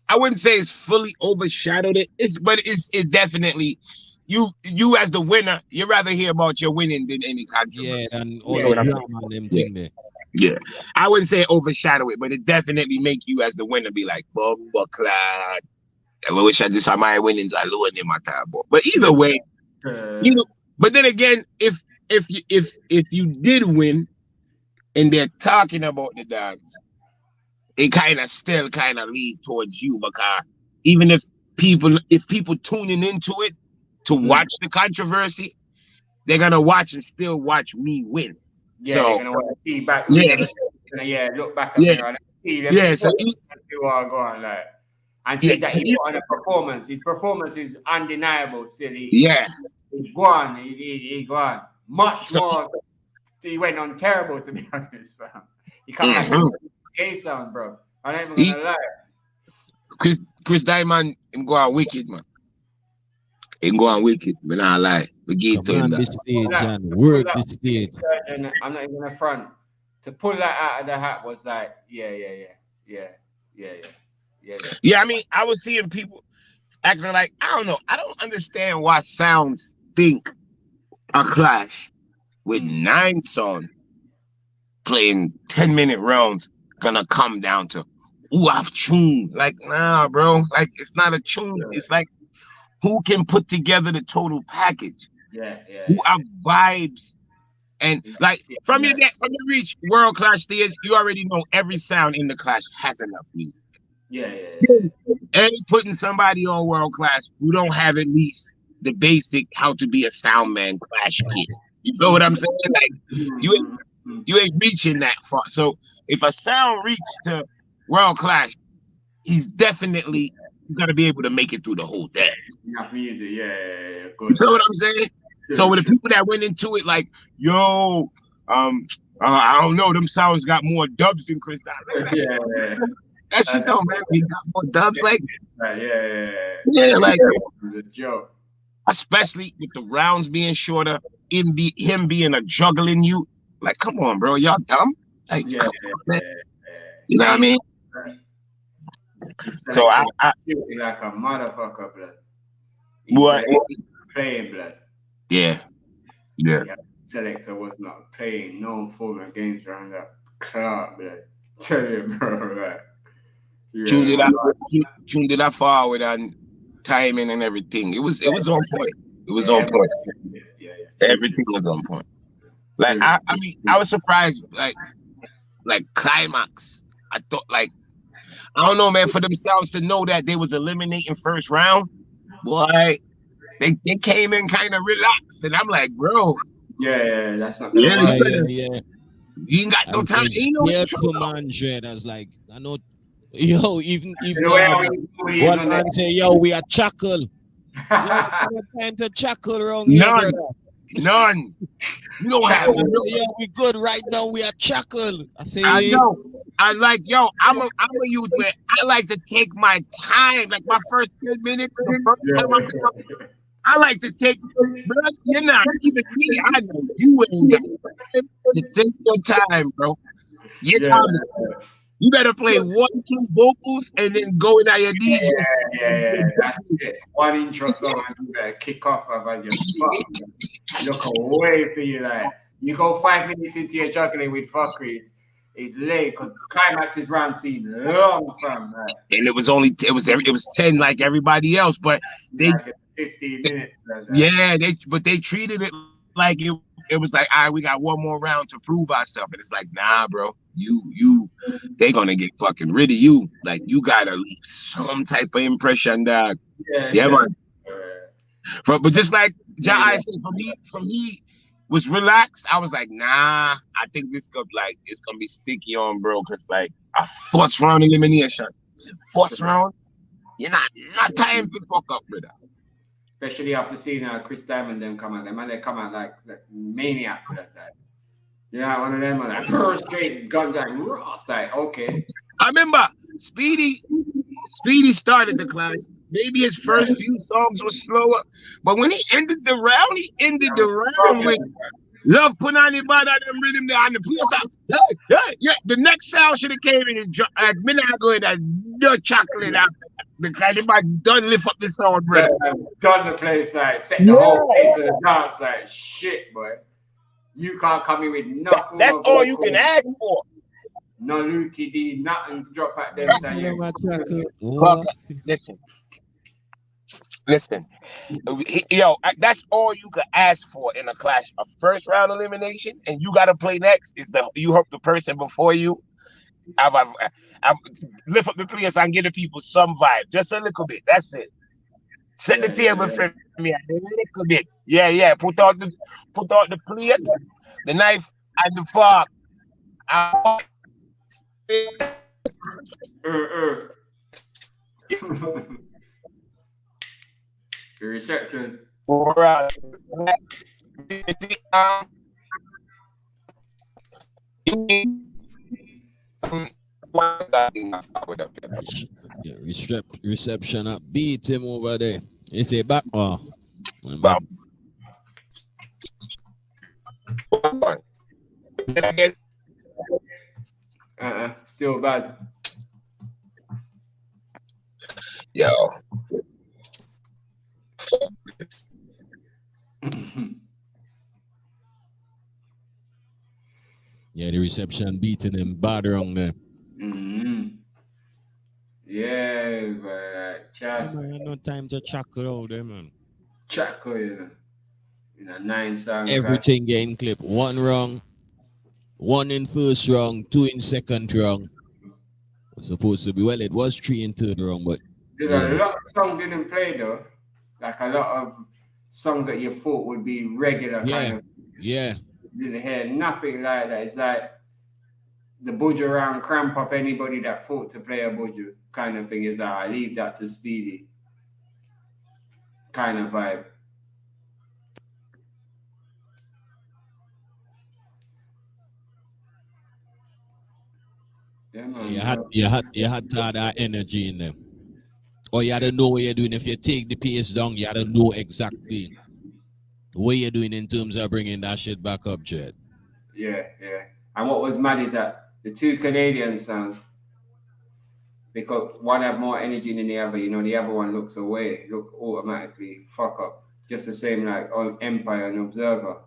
it's fully overshadowed it. It definitely. You as the winner, you rather hear about your winning than any controversy. Yeah, and all the drama and them thing there. Yeah, I wouldn't say overshadow it, but it definitely make you as the winner be like, Bumba Clad. I wish I just had my winnings alone in my time. But either way, but then again, if you did win and they're talking about the dance, it still lead towards you, because even if people tuning into it to watch the controversy, they're gonna watch and still watch me win. Yeah, so, they're gonna want to see back. Look back at me, right? See them. So see what I'm going like, and see that he put on a performance. His performance is undeniable. Still, he's gone. He gone much more. He went on terrible, to be honest, fam. He come back with K-Sound, bro. I'm not even gonna lie. Chris Diamond him go out wicked, man. It go on wicked, but not lie. We give to him Command the that. stage and work the stage. And I'm not even in the front. To pull that out of the hat was like, yeah. Yeah, I mean, I was seeing people acting like, I don't know. I don't understand why sounds think a clash with 9 songs playing 10-minute rounds gonna come down to who I've tuned. Like, nah, bro. Like, it's not a tune. It's like who can put together the total package. Who have vibes. And like from your reach world clash stage, you already know every sound in the clash has enough music. And putting somebody on world clash who don't have at least the basic how to be a sound man clash kit. You know what I'm saying? Like you ain't reaching that far. So if a sound reach to world clash, he's definitely gonna be able to make it through the whole thing. Enough music, good. You know what I'm saying? So with the people that went into it like, yo, I don't know, them sounds got more dubs than Chris Diamond. That shit don't matter. He got more dubs, like like the joke. Especially with the rounds being shorter, him being a juggling you. Like, come on, bro, y'all dumb? Like, come on, man. You know what I mean? So I like a motherfucker, blood. What? Playing, blood. Yeah. Selector was not playing no form of games around that club, blood. Tell you, bro, that. Tuned it forward and timing and everything. It was on point. It was on point. Everything was on point. Like I mean, I was surprised. Like climax. I thought like I don't know, man. For themselves to know that they was eliminating first round, boy, they came in kind of relaxed, and I'm like, bro. Yeah, that's not. Yeah. You ain't got no time. Scared for man, Dread. I was like, I know. Yo, even one man say, yo, we are chuckle. No time to chuckle wrong here, brother. None. You don't have yo, we good right now. We are chuckle. I know. I like, yo, I'm a youth where I like to take my time. Like my first 10 minutes, the first time I pick up, I like to take, bro, you're not even me. I know you ain't got time to take your time, bro. You better play 1-2 vocals and then go in at your DJ. Yeah, that's it. One intro song and you better kick off about your spot. Look away for you, like you go 5 minutes into your juggling with fuckeries. It's late because climax is round scene long from that. And it was 10 like everybody else, but they like 15 minutes. They treated it like it was like, all right, we got one more round to prove ourselves. And it's like, nah, bro, they gonna get fucking rid of you. Like you gotta leave some type of impression, dog. Yeah, man. But just like I said, for me was relaxed. I was like, nah, I think this it's gonna be sticky on, bro, because like a first round elimination. First round, you're not time to fuck up, brother. Especially after seeing Chris Diamond them come out. Them and they come out like maniac with that. Yeah, one of them like first straight gun like Ross, like okay. I remember Speedy started the class. Maybe his first few songs was slower, but when he ended the round with Love Put On Your Body and Rhythm there on the place. Yeah, the next sound should have came in and like me not going to no chocolate after that. Because the man done lift up the sound, brother. Done the place like set the whole place of the dance like shit, boy. You can't come in with nothing. That's all you can ask for. No Lukey D, nothing drop out there. Listen. Yo, that's all you could ask for in a clash. A first round elimination, and you gotta play next. You hope the person before you I've lift up the place and give the people some vibe, just a little bit. That's it. Set the table for me a little bit. Yeah. Put out the plate, the knife, and the fork. The reception. Reception beat him over there. He say back. Bam. Still bad. Yo. Yeah, the reception beating him bad wrong there. Yeah, but just no time to chuckle all there, man. Chuckle, you know. In a 9-song. Everything getting clipped. 1 wrong, 1 in first round, 2 in second round. Was supposed to be, well, it was 3 in third round, but There's a lot of songs didn't play though. Like a lot of songs that you thought would be regular kind of. Yeah. Didn't hear nothing like that. It's like the budge around cramp up anybody that thought to play a budge kind of thing. Is that I leave that to Speedy kind of vibe. Yeah, man. You had to have that energy in them. Or you had to know what you're doing. If you take the pace down, you had to know exactly what you're doing in terms of bringing that shit back up, Jed. Yeah. And what was mad is that the 2 Canadian songs, because one have more energy than the other, you know, the other one look automatically fuck up. Just the same like on Empire and Observer.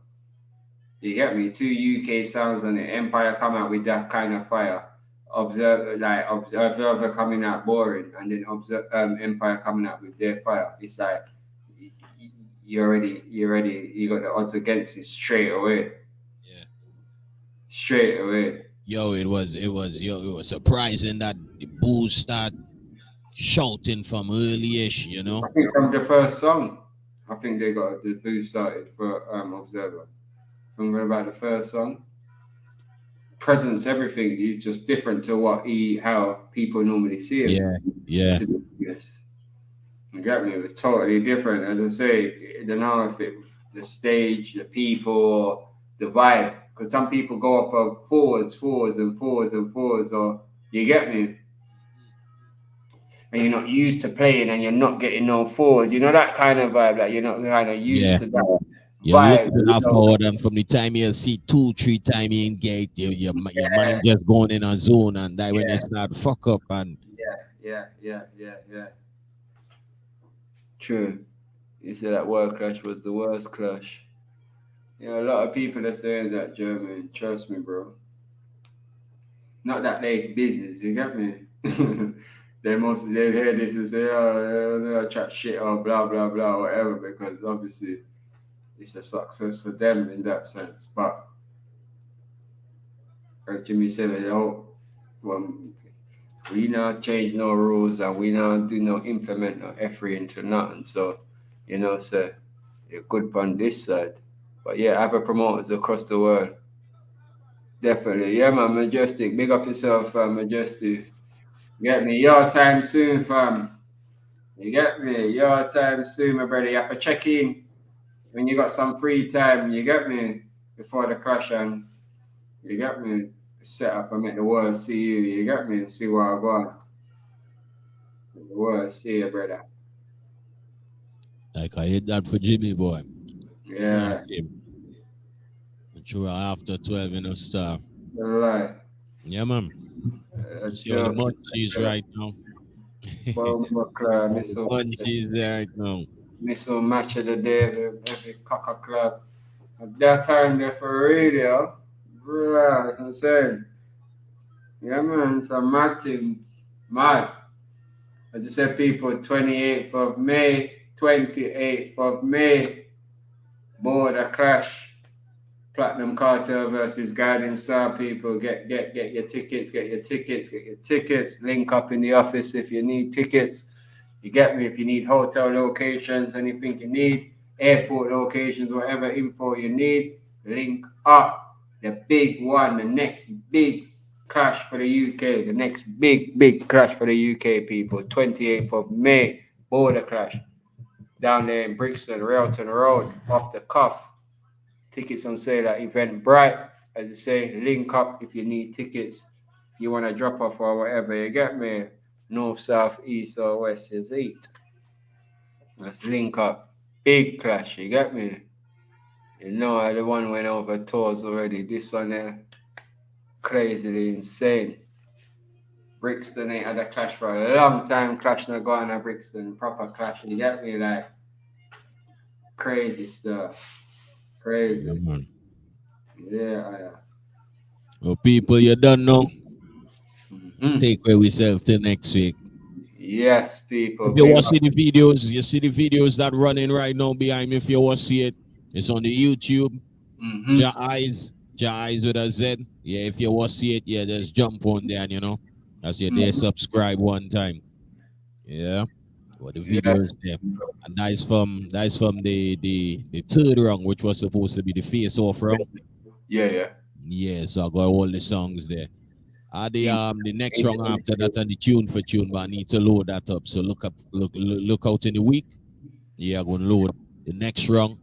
You get me? 2 UK sounds on it. Empire come out with that kind of fire. Observer coming out boring, and then Empire coming out with their fire. It's like you got the odds against you straight away. Yeah. Straight away. Yo, it was surprising that the Bulls start shouting from early-ish, you know. I think from the first song, I think they got the Bulls started for Observer. From about the first song. Presence, everything, you just different to how people normally see it. Yeah. Yes. You get me? It was totally different. As I say, I don't know if it the stage, the people, the vibe. Because some people go off of forwards, or you get me? And you're not used to playing and you're not getting no forwards. You know that kind of vibe, like you're not kind of used to that. You're looking out forward, and from the time you see 2-3 times you engage, your mind just going in a zone, and that when you start fuck up and yeah. True. You said that world clash was the worst clash. You know, a lot of people are saying that, German. Trust me, bro. Not that they business, you get me? They hear this and say, oh, chat shit or blah blah blah, whatever, because obviously it's a success for them in that sense. But as Jimmy said, we not change no rules and we not do no implement no effort into nothing. So, you know, you're good on this side. But yeah, other promoters across the world. Definitely. Yeah, man, Majestic. Big up yourself, Majestic. You get me? Your time soon, fam. You get me? Your time soon, my brother. You have to check in when you got some free time. You get me? Before the crash, and you get me? Set up and make the world see you. You get me? See where I go. The world see you, brother. Like I hit that for Jimmy, boy. Yeah. Sure, after 12 in a star. Right. Yeah, man. See all the munchies right now. Munchies there right now. Miss a match of the day, every cocker club. At that time, there for radio. Right, I'm saying. Yeah, man, it's a mad thing. Mad. As I said, people, 28th of May, border crash. Platinum Cartel versus Guiding Star, people. Get your tickets. Link up in the office if you need tickets. You get me? If you need hotel locations, anything you need, airport locations, whatever info you need, link up. The big one, the next big crash for the UK, the next big crash for the UK, people. 28th of May, border crash. Down there in Brixton, Railton Road, off the cuff. Tickets on sale at Eventbrite. As I say, link up if you need tickets. If you want to drop off or whatever, you get me? North, south, east, or west is 8. Let's link up. Big clash, you get me? You know, the one went over tours already. This one there, crazily insane. Brixton ain't had a clash for a long time. Clash not going on Brixton, proper clash. You get me? Like, crazy stuff. Crazy. Yeah, man. Yeah. Well, people, you don't know. Take away yourself till next week. Yes, people. If you want to see the videos, you see the videos that running right now behind me. If you want to see it, it's on the YouTube. Sundayz with a Z. Yeah, if you want to see it, yeah, just jump on there and you know, that's your day subscribe one time. Yeah. Well, the videos there. And that's from the third round, which was supposed to be the face off round. Yeah. Yeah, so I got all the songs there. The next round after that and the tune for tune, but I need to load that up. So look out in the week. Yeah, I'm gonna load the next round,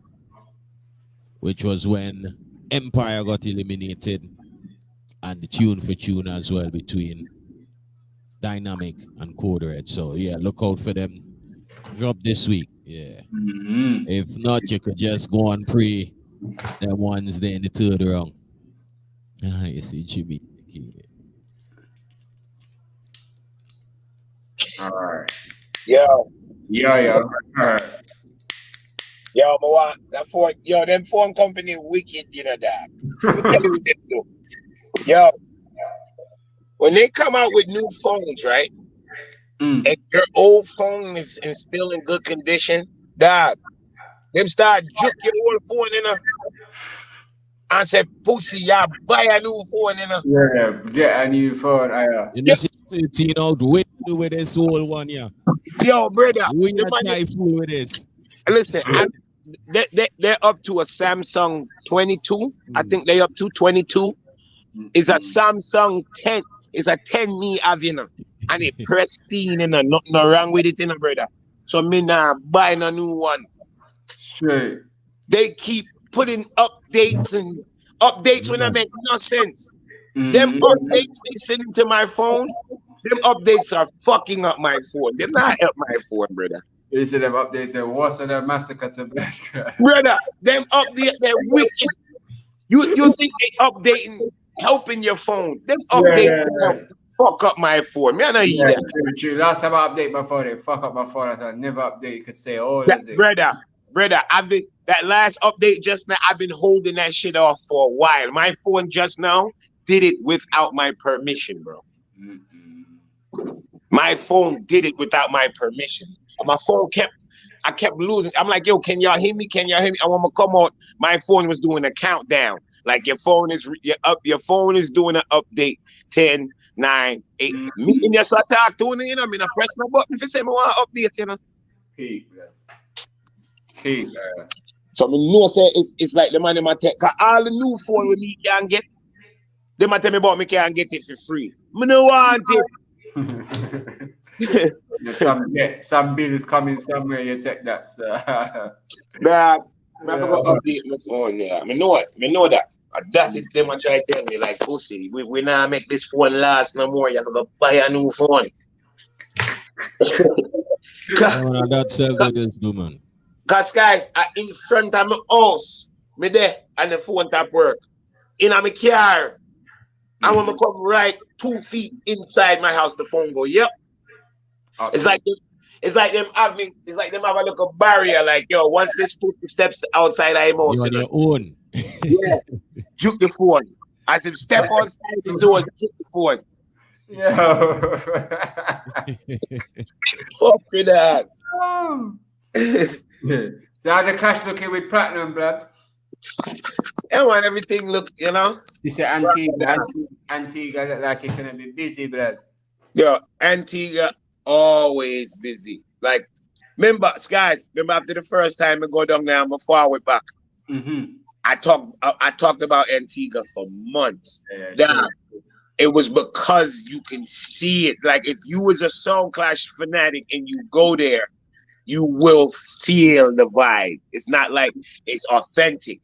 which was when Empire got eliminated, and the tune for tune as well between Dynamic and Code Red. So yeah, look out for them. Drop this week. Yeah. If not, you could just go and pray them ones there in the third round. You see Jimmy. All right. Yo. All right. Yo, that phone, them phone company wicked, you know that. Let me tell you what they do. Yo, when they come out with new phones, right? And your old phone is still in good condition, dog, them start juke your old phone in and say, pussy, y'all buy a new phone in Yeah, get a new phone. You know, 13 out, what do with this whole one, yeah? Yo, brother. We not try fool with this. Listen, they're up to a Samsung 22. I think they're up to 22. It's a Samsung 10. It's a 10 me having and it pristine and nothing wrong with it, brother. So me nah buying a new one. Straight. They keep putting updates when I make no sense. Them updates they send to my phone, them updates are fucking up my phone. They're not help my phone, brother. You see them updates and what's the massacre to black? Brother, them updates, they're wicked. You think they updating, helping your phone. Them updates fuck up my phone. Man, I hear that. True. Last time I update my phone, they fuck up my phone. I thought never update. You could say, brother, I've been that last update just now. I've been holding that shit off for a while. My phone just now did it without my permission, bro. My phone did it without my permission. My phone I kept losing. I'm like, yo, can y'all hear me? Can y'all hear me? I want to come on. My phone was doing a countdown. Like your phone is doing an update. 10, 9, 8. Me and you start talking, you know, I press my button if you say I want to update, you know. So I know say it's like the man in my tech. Cause all the new phone with me can get. They might tell me about me can't get it for free. I don't want it. Some bill is coming somewhere. You take that, sir. I forgot to update my phone. Yeah, I know that. That is them try to tell me like, pussy, we not make this phone last no more. You have to buy a new phone. That's what is do, man. Cause guys, in front of my house, me there and the phone tap work. In my car, I want to come right 2 feet inside my house. The phone go, yep. Okay. It's like them have a little barrier. Like yo, once this pussy steps outside my house, you're on your own. Yeah, juke the phone. As if step outside the zone, juke the phone. Yeah. Fuck with that. So how the clash looking with platinum, blood? Yeah, man, everything look, you know. You say Antigua look like it's gonna be busy, blood. Yo, Antigua always busy. Like, remember, guys, after the first time I go down there, I'm forward back. I talked about Antigua for months. Yeah, it was because you can see it. Like if you was a Sound Clash fanatic and you go there, you will feel the vibe. It's not like it's authentic.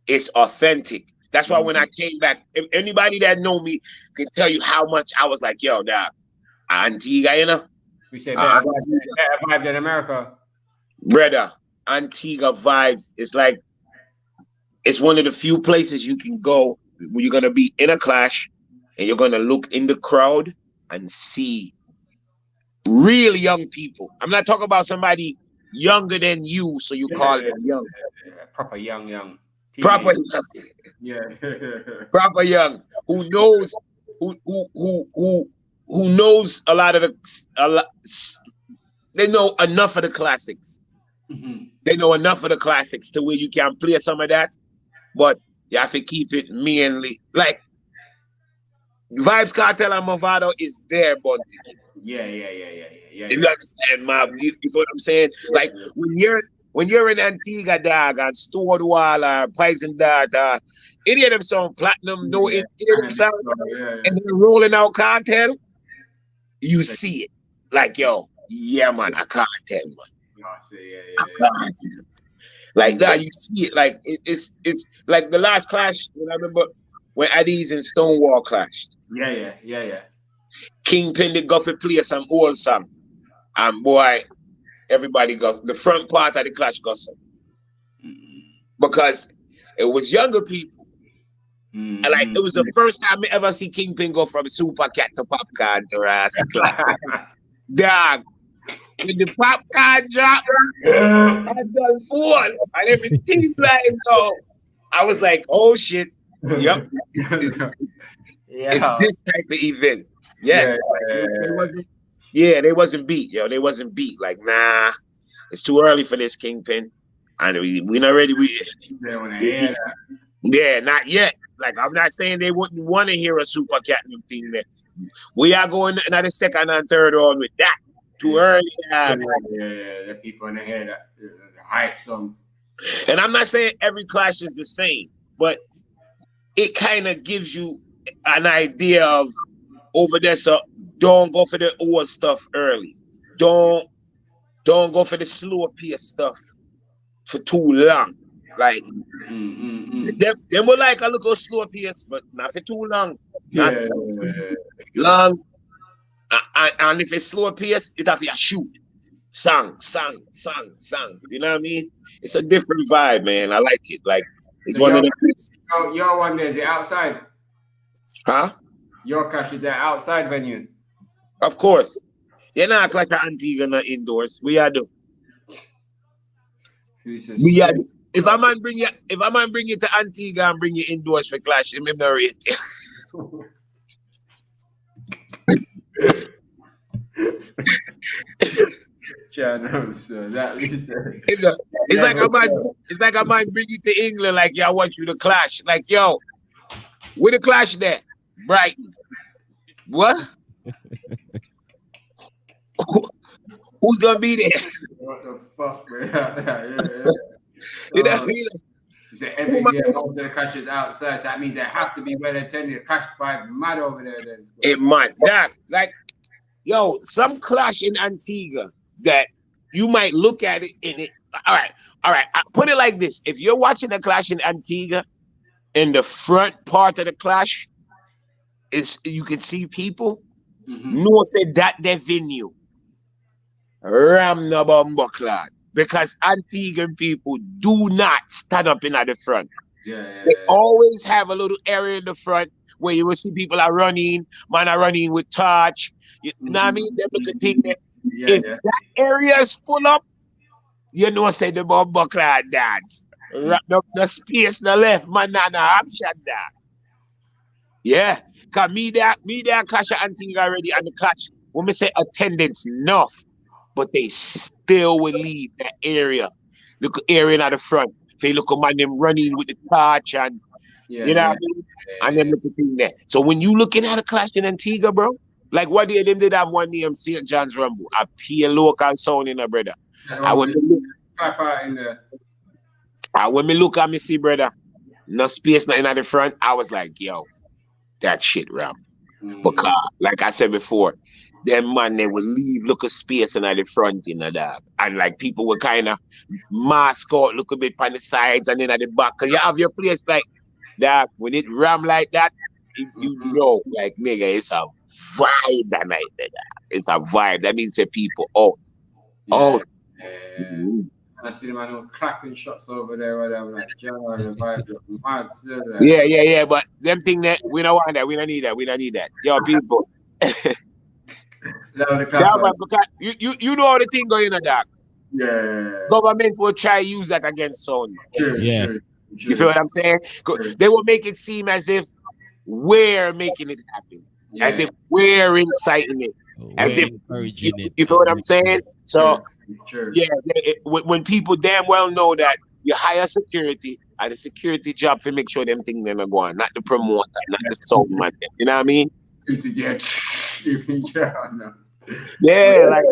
It's authentic. That's why when I came back, if anybody that know me can tell you how much I was like, yo, nah, Antigua, you know. We say better vibe than America. Brother, Antigua vibes. It's like it's one of the few places you can go where you're gonna be in a clash and you're gonna look in the crowd and see real young people. I'm not talking about somebody younger than you, so you call them young. Proper young. Proper Yeah. proper young. Who knows a lot of they know enough of the classics. Mm-hmm. They know enough of the classics to where you can play some of that, but you have to keep it mainly like Vibes Cartel and Movado is there, Bunty. Yeah. You understand, Mob? You know what I'm saying? Like when you're in Antigua, dog, and Stored Wall or Poison Dart, any of them sound platinum, no, any of them sound, and they're rolling out Cartel, you see it. Like, yo, yeah, man, I can't tell, man. I can't tell. Like that, you see it. Like it's like the last clash. When I remember when Addies and Stonewall clashed. Yeah. Kingpin did go for play some old song, and boy, everybody got the front part of the clash got some because it was younger people. And like it was the first time I ever see Kingpin go from Super Cat to Popcorn to Rascal. Dog, when the Popcorn drop, I done fall and everything like I was like, oh shit, yep. It's this type of event. Yes. They wasn't beat, yo. They wasn't beat. Like, nah, it's too early for this Kingpin. And we not ready. Yeah, not yet. Like, I'm not saying they wouldn't want to hear a Super Catnip thing there. We are going another second and third on with that. Too early. The people in the head, the hype songs. And I'm not saying every clash is the same, but it kind of gives you an idea of over there. So don't go for the old stuff early. Don't go for the slower pace stuff for too long. Like them will like a little slow pace, but not for too long. Not for too long. And if it's slow pace, it have to shoot. Song. You know what I mean? It's a different vibe, man. I like it. Like it's so one of the your one there, is it outside? Huh? Your clash is there outside venue? Of course. You're not clash at Antigua, not indoors. We are do. We are do. If a man bring you to Antigua and bring you indoors for clash, him not rate you. It's like a man bring you to England like, yo, I want you to clash. Like, yo, with a clash there, Brighton. What? Who's gonna be there? What the fuck, man? You know what I mean? She said every year most of the clashes outside. So that means they have to be well attended. Clash vibe mad over there then. It might. Yeah, like, yo, some clash in Antigua that you might look at it in it. All right. I put it like this: if you're watching a clash in Antigua, in the front part of the clash, you can see people. No say that their venue. Ram no bumbucklad. Because Antiguan people do not stand up in at the front. They always have a little area in the front where you will see people are running, man are running with torch. You know what I mean? Them little thing there. If that area is full up, you know, say the bumbucklad dance. The space the left, man, I'm shut down. Yeah, because me there clash at Antigua already, and the clash, when we say attendance enough, but they still will leave that area. Look area at the front. If you look at man them running with the torch and you know what I mean? And then look at thing there. So when you looking at a clash in Antigua, bro, like what day them did have one name St. John's Rumble, a pure local sound in a brother. When me look at me see brother, no space nothing at the front, I was like, yo, that shit ram. Because like I said before, them man they will leave look a space in the front in the dog. And like people will kind of mask out, look a bit on the sides and then at the back. Cause you have your place like that. When it ram like that, you know, like nigga, it's a vibe that night. Nigga. It's a vibe. That means the people out. I see the man clapping shots over there where I'm like, John, the vibe mad still there. Yeah, but them thing that we don't want that, we don't need that. Yo, people. Yeah, man, because you know how the thing going on, dog. Yeah. Government will try to use that against Sony. True. You feel what I'm saying? They will make it seem as if we're making it happen. As if we're inciting it. As if you feel what I'm saying? So when people damn well know that you hire security and the security job to make sure them things never go on, not the promoter, not the sound man. You know what I mean? Yeah, like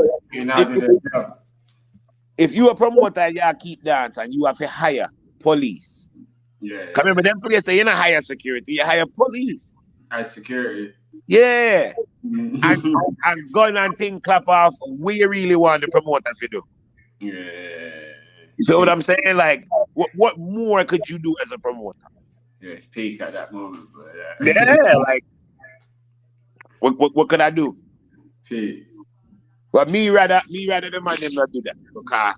if you a promoter, you keep dance and you have to hire police. Yeah. Come remember them places, you don't hire security, you hire police. As security. Yeah. and gun and thing clap off, we really want the promoter to do. Yeah. You see what I'm saying? Like, what more could you do as a promoter? Yeah, it's peak at that moment. But yeah, like, what could I do? Peak. But me rather the man them not do that. Because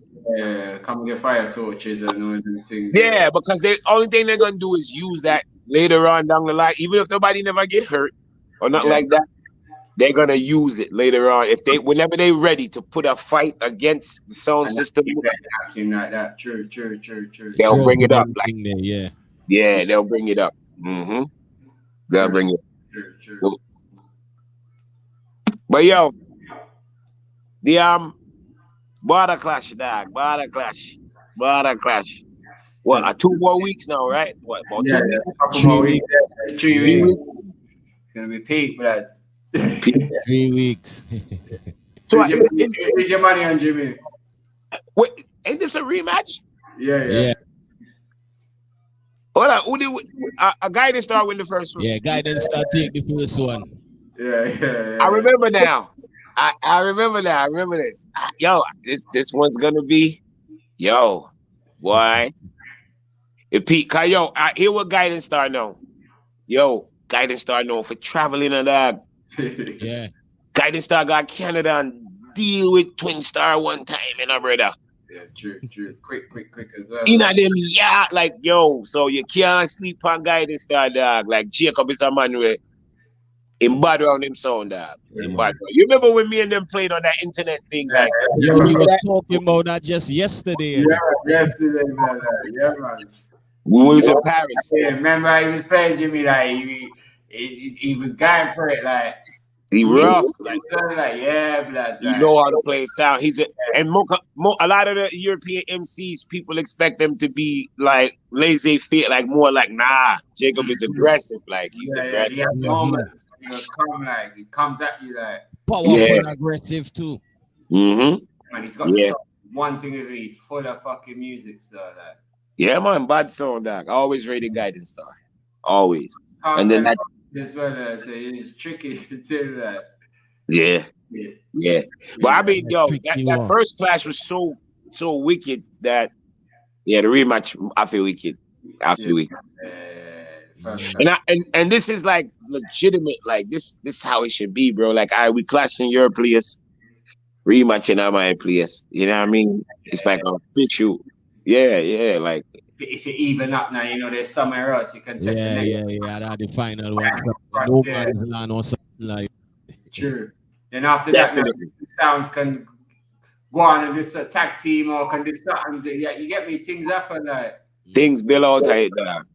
come get fire torches and all them things. Yeah, because the only thing they're gonna do is use that later on down the line, even if nobody never get hurt or not like that. They're gonna use it later on whenever they're ready to put a fight against the sound system. Like that. True. They'll bring it up. Like, yeah, they'll bring it up. Mm-hmm. They'll bring it. True. But yo, the border clash, dog. Border clash. What? 2 more weeks now, right? What? About 2 weeks? A couple more weeks. 3 weeks. It's gonna be peak, blood. 3 weeks. So is your money on Jimmy? Wait, ain't this a rematch? Yeah. Hold on, a Guidance Star win the first one. Yeah, Guidance Star take the first one. Yeah. I remember now. I remember this. Yo, this one's gonna be, boy. If Pete, yo, I hear what Guidance Star know. Yo, Guidance Star known for traveling and that. Yeah. Guidance Star got Canada and deal with Twin Star one time, brother. Yeah, true. Quick as well. You know them, like, yo, so you can't sleep on Guidance Star, dog. Like, Jacob is a man with him bad around him sound, dog. You remember when me and them played on that internet thing? Like, yo, we were talking about that just yesterday. Yeah, yesterday, man. Yeah, man. We was in Paris. Yeah, remember he was playing Jimmy, like, he was going for it, like. He rough. Like, blood. You know how to play sound. And a lot of the European MCs, people expect them to be like laissez-faire, like more like, nah, Jacob is aggressive. Like, he's aggressive. He has moments. He comes at you like powerful and aggressive too. Mm-hmm. Man, he's got one thing with he's full of fucking music, so like. Yeah, man, bad sound, dog. Always rated Guidance Star. Always. And then that. As well, so it's tricky to do that. Yeah. But I mean, yo, that first clash was so wicked that the rematch, I feel wicked. And this is like legitimate, like this how it should be, bro. Like we clash in your place, rematching at my place. You know what I mean? It's like a official. Yeah, like. If you even up now, there's somewhere else you can take the next. Yeah, the final one. No man's land or something like. True. And after that, the sounds can go on and this tag team or can do something. Yeah, you get me? Things happen like. Things below tight, dog.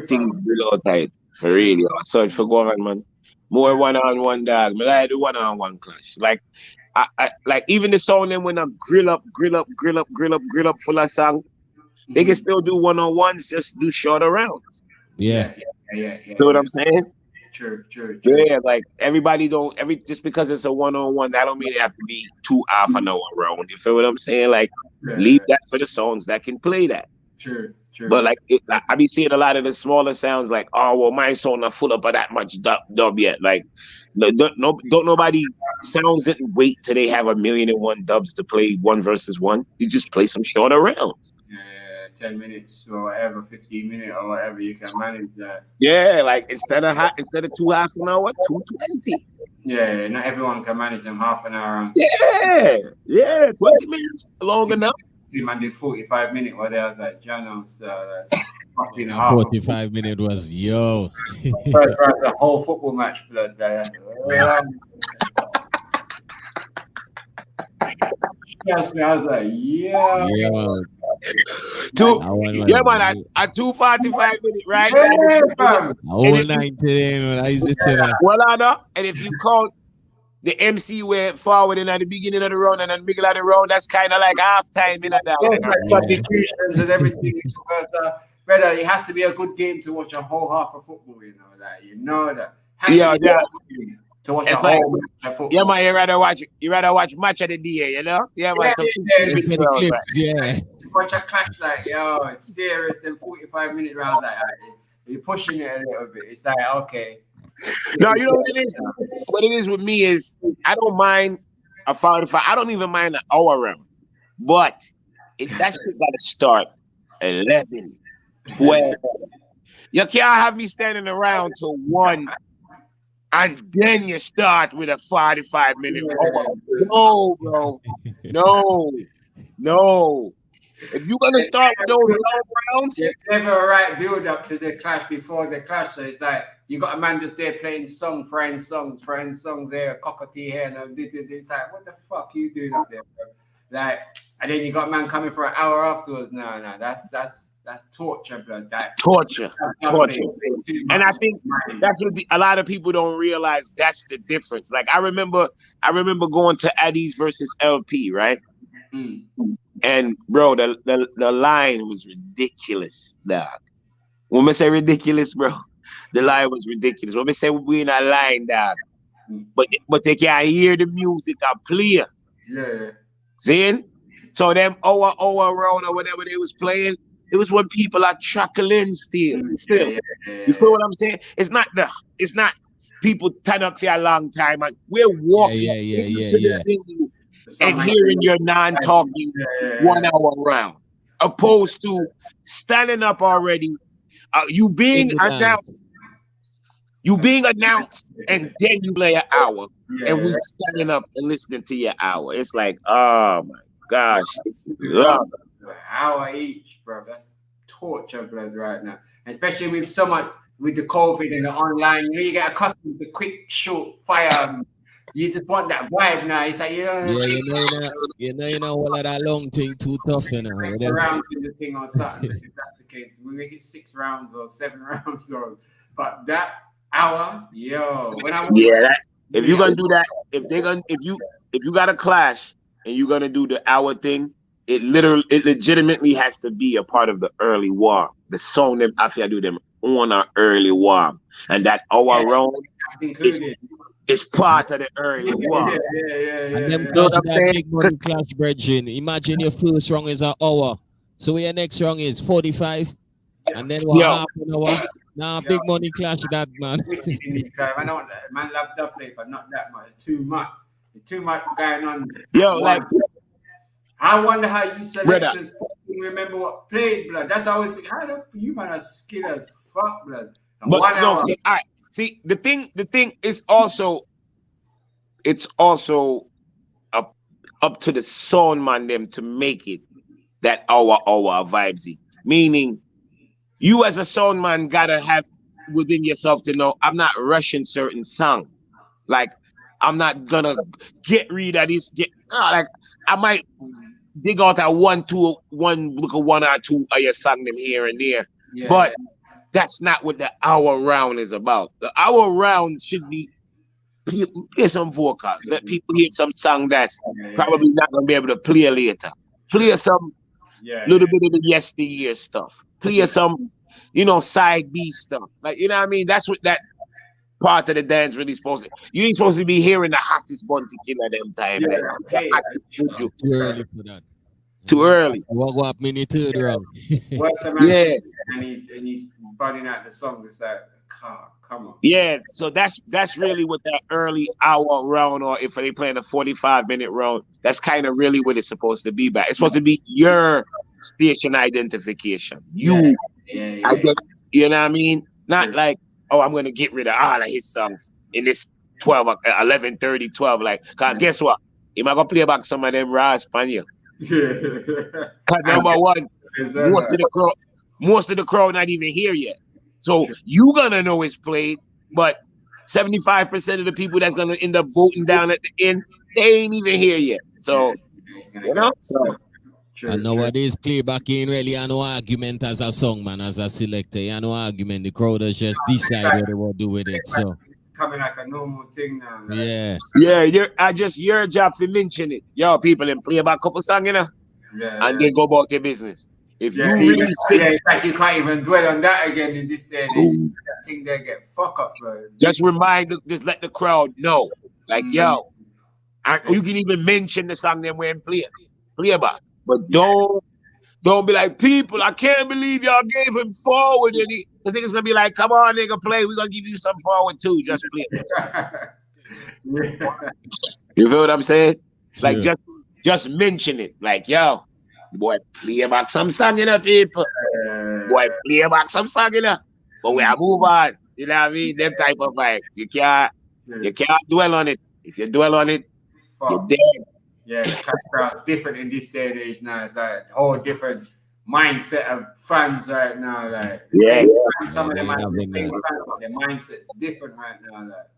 Things below tight. For real, yo. Search for going, man. More one-on-one, dog. Me like the one-on-one clash. Like, I like even the song them when I'm grill up full of song. They can still do one-on-ones, just do shorter rounds. Yeah. You know what I'm saying? True. Yeah, like just because it's a one-on-one, that don't mean it have to be 2 half-an-hour round. You feel what I'm saying? Like, leave that for the songs that can play that. True. But like, I be seeing a lot of the smaller sounds like, oh, well, my song not full up of that much dub yet. Like, don't nobody sounds didn't wait till they have 1,000,001 dubs to play 1 versus 1. You just play some shorter rounds. 10 minutes or whatever, 15 minutes or whatever, you can manage that. Yeah, like instead of 2 half-an-hour, 2:20. Yeah, not everyone can manage them half an hour. Yeah, 20 minutes long enough. see man did 45 minutes where they was like, Janos, fucking 45 minutes was yo. First round, the whole football match, blood. Yes, I was like, yeah. Yeah, man, at 2:45 minutes, right? Whole night today, man. I used to tell her. Well, I know. And if you count the MC went forward in at the beginning of the round and then middle of the round, that's kind of like half time in that. Substitutions and everything. Brother, it has to be a good game to watch a whole half of football, you know that. Yeah. To watch it's a like, whole match of football. Yeah, man, you rather watch match of the day, you know? Yeah, man. Yeah. Watch a clash like, yo, it's serious, then 45-minute rounds like you're pushing it a little bit. It's like, okay. No, you know what it is? What it is with me is I don't mind a 45. I don't even mind an hour round. But that shit gotta start 11, 12. You can't have me standing around till 1 and then you start with a 45-minute hour. No, bro. No. If you're gonna start with those long rounds, there's never a right build up to the clash before the clash. So it's like you got a man just there playing songs there, a cup of tea here, and it's like, what the fuck are you doing up there, bro? Like, and then you got a man coming for an hour afterwards. No, that's torture, blood. Torture. And I think that's what a lot of people don't realize. That's the difference. Like I remember going to Addis versus LP, right? And bro, the line was ridiculous, dog. When I say ridiculous, bro, the line was ridiculous. When I say we in a line, dog, but they can't hear the music and play. Yeah. Seeing? So them hour round or whatever they was playing, it was when people are chuckling still. Yeah. You feel what I'm saying? It's not people turn up for a long time and we're walking to the venue and hearing your non-talking 1 hour round, opposed to standing up already, you being announced, and then you play an hour, and we standing up and listening to your hour. It's like, oh my gosh, it's love. An hour each, bro. That's torture, blood, right now. Especially with so much with the COVID and the online, you get accustomed to quick, short fire. You just want that vibe now. It's like you know all of that long thing too tough, you know. Round in the thing or something. If that's the case, we make it 6 rounds or 7 rounds, but that hour, if you're gonna do that, if you got a clash and you're gonna do the hour thing, it legitimately has to be a part of the early warm. The song them after do them on our early warm, and that hour round is part of the early warm. And them touch that big money clash, brethren. Imagine your first round is an hour, so your next round is 45, and then half an hour. Nah, big money clash that, man. I know that man loved up play, but not that much. It's too much. It's too much going on. I wonder how you selectors remember what played, blood. That's always think. How the you man are skilled as fuck, blood. But no, see, the thing is also, it's also up to the sound man them to make it that hour vibesy. Meaning, you as a sound man gotta have within yourself to know I'm not rushing certain song. Like I'm not gonna get rid of this. Like I might dig out a one or two of your song them here and there. But that's not what the hour round is about. The hour round should be play some vocals. Let people hear some song that's probably not gonna be able to play later. Play some little bit of the yesteryear stuff. Play some, side B stuff. Like, you know what I mean? That's what that part of the dance really supposed to. You ain't supposed to be hearing the hottest bunty killer them time. Too early for that. Too early. What up, mini third round? And he's burning out the songs. It's like, come on. Yeah, so that's really what that early hour round, or if they playing a 45-minute round, that's kind of really what it's supposed to be. It's supposed to be your station identification. You know what I mean? Not like, I'm gonna get rid of all of his songs in this 11:30, 12. Like, cause guess what? He might go play back some of them raw Spaniel. Cause number one, most of the crowd not even here yet. So you gonna know it's played, but 75% of the people that's gonna end up voting down at the end, they ain't even here yet. So you know, so and nowadays playback ain't really no argument as a song, man, as a selector. You no argument. The crowd has just decide what they want to do with it. So coming like a normal thing now. Like. Yeah, your job to mention it. Yo, people and play about a couple songs, you know, and then go about their business. If you really sit, it's like you can't even dwell on that again in this day and age. I think they get fucked up, bro. Just just let the crowd know, like yo, and you can even mention the song them when play about, but don't be like people. I can't believe y'all gave him forward, and the niggas gonna be like, come on, nigga, play. We gonna give you some forward too. Just play. You feel what I'm saying? Like just mention it, like yo. Boy, play about some song, you know, people. Boy, play about some song, you know. But we are move on. You know what I mean? Them type of vibes. You can't dwell on it. If you dwell on it, you're dead. Yeah, the crowd's different in this day and age now. It's like a whole different mindset of fans right now. Like some of them are the same fans, but their mindset's different right now. Like,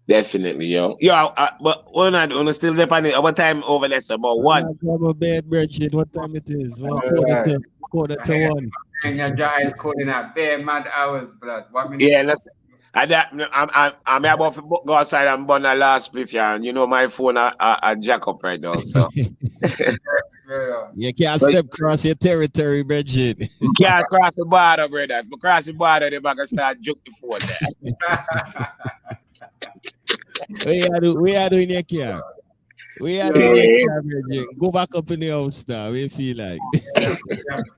definitely, yo. But we're not still depending. What time over there? About 1. I'm a bad Bridget. What time it is? Quarter to 1. And your jaw is calling out bare mad hours, blood. 1 minute. Yeah, listen. I'm about to go outside and burn a last spliff, yeah, and you know my phone I jack up right now, so. You can't step across your territory, Bridget. You can't cross the border, brother. If you cross the border, they're going to start juke the phone there. We are doing your car. We are doing your car, Bridget. Go back up in the house now. We feel like.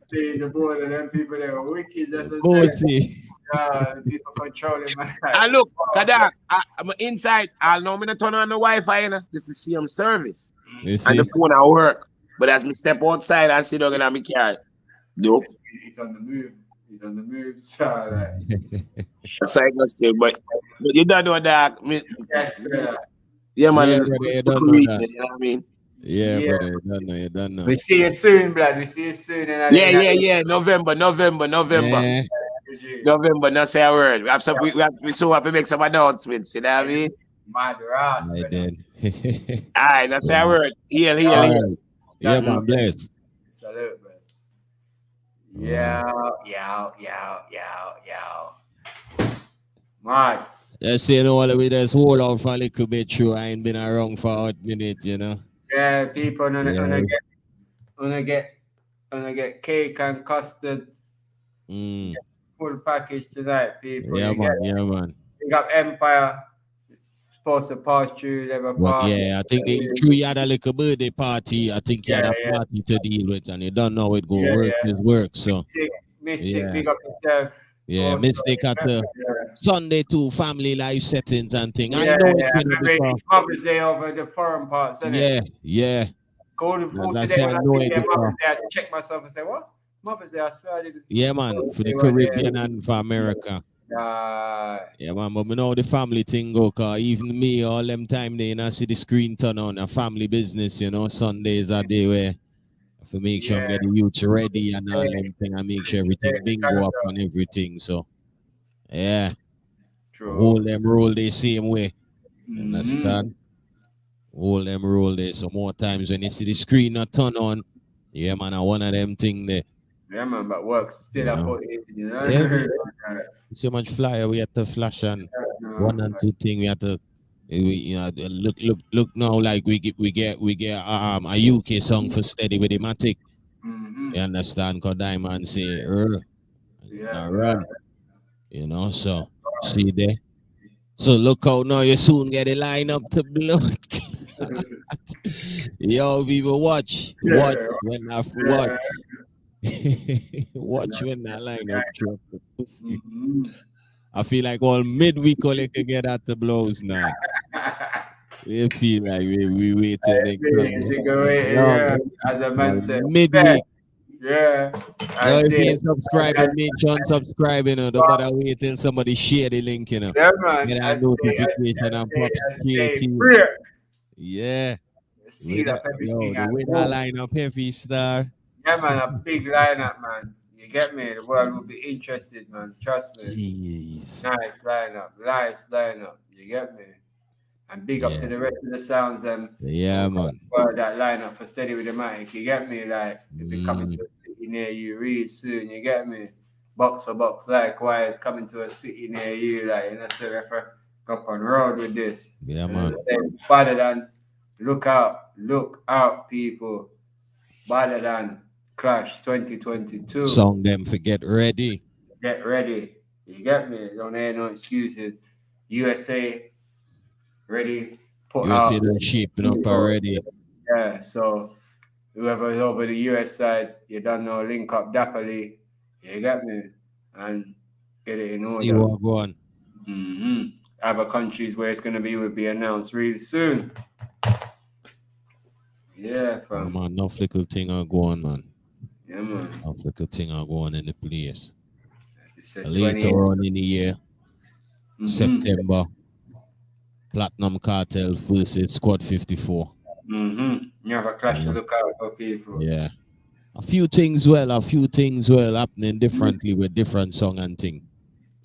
Stay in the border, them people that are wicked. That's what people controlling my and look, Kadak, I'm inside. I'll know me to turn on the Wi-Fi, you know. This is CM service. And the phone at work. But as me step outside and sit down in my car, nope. He's on the move. So cycle still, but you don't know that. Yeah, man. Yeah, brother, you don't know that. You know what I mean? Yeah, brother, you don't know. We see you soon, blood. We see you soon. Yeah. November. November, not say a word. We so have to make some announcements, you know what I mean? Mad ass. I did. Alright, not say a word. Heal. Yeah, man, bless. Salute, bro. Yeah. Mad. Just say no all the way, just hold on for a little bit through. I ain't been around for a minute, you know. Yeah, people wanna get cake and custard. Full package tonight, people. Yeah, man. We got Empire. Supposed to pass through. But yeah, I think you had a little birthday party. I think you had a party to deal with, and you don't know it go work is work. So Mystic, big up yourself. Yeah, Mystic at Sunday too, family life settings and things. I know it's Mother's Day over the foreign parts, isn't it? Yeah. Go to today when I see Mother's Day, I check myself and say, what? Mother's Day, I swear I did. Yeah, man, for the Caribbean and for America. Yeah, man, but we know the family thing go, cause even me, all them time they I see the screen turn on, a family business, you know. Sundays are day where I have to make sure I get the youth ready and all them thing and make sure everything bingo up and everything. So yeah. True. Hold them roll the same way. Understand? Hold them roll there. So more times when you see the screen not turn on, yeah, man, one of them thing there. Yeah, man, but works still up you know. Yeah, so much flyer we have to flash and one and two thing we have to look now like we get a UK song for Steady with the Matic. You understand? Cause Diamond say run. You know, so see there. So look out now, you soon get a line up to blood. Yo, people watch when I watch. Watch when that lineup drop. I feel like all midweek only can get at the blows now. We feel like we wait till next time. As a man said, midweek. Yeah. Yo, if you ain't subscribing, make sure and subscribe, you know. Don't bother wait till somebody share the link, you know. Yeah, man. Get that notification and pop straight to you. Yeah. See that everything. The winner lineup heavy star. Yeah, man, a big lineup, man. You get me? The world will be interested, man. Trust me. Jeez. Nice lineup. You get me? And big up to the rest of the sounds, yeah, man. That lineup for Steady with the Mic. You get me? Like, it'll be coming to a city near you real soon. You get me? Box likewise coming to a city near you. Like, you know, so if I go up on road with this. Yeah, man. Better than look out, people. Better than Clash 2022. Song them for Get Ready. Get ready. You get me? Don't have no excuses. USA ready. USA done shaping up already. Yeah, so whoever's over the US side, you don't know, link up dapperly. You get me? And get it in order. See what go on. Other countries where it's going to be will be announced really soon. Yeah, fam. Man, enough little thing are going, man. Yeah, man. Enough little thing are going in the place. Later 20. on in the year, September, Platinum Cartel versus Squad 54. You have a clash to look out for, people. Yeah. A few things well happening differently with different song and thing.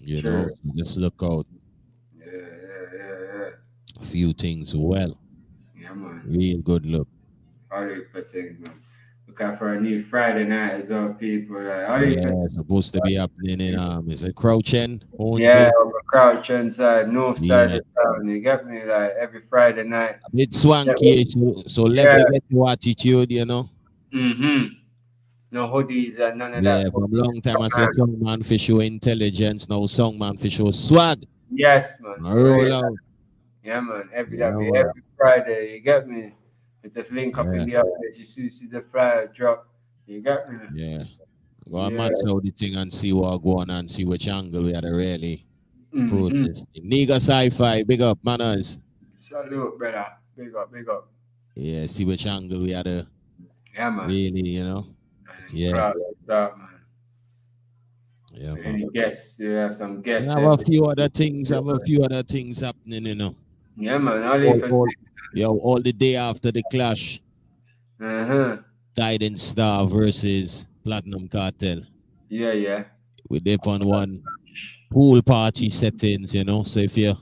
You know, so just look out. Yeah. A few things well. Yeah, man. Real good look. All these things, man. Look out for a new Friday night as well, people. Supposed to be happening in is it Crouch End? Yeah, over Crouch End side, north side of town. You get me? Like every Friday night. A bit swanky, so let me get to attitude, you know. No hoodies and none of that. Yeah, from a long time I said Songman for show intelligence, now Songman for show swag. Yes, man. Roll out. Yeah, man. Every Friday, you get me? It just link up in the office. You see the flyer drop. You got me? Yeah. Go and match out the thing and see what go on and see which angle we had to really protest. Nigga Sci-Fi, big up, manners. Salute, brother. Big up. Yeah, see which angle we had to really, you know. Yeah. Man. Yeah, man. Any guests? You have some guests. I have a few other things happening, you know. Yeah, man. All the day after the clash. Guidance Star versus Platinum Cartel. Yeah. We dip on one pool party settings, you know. So if you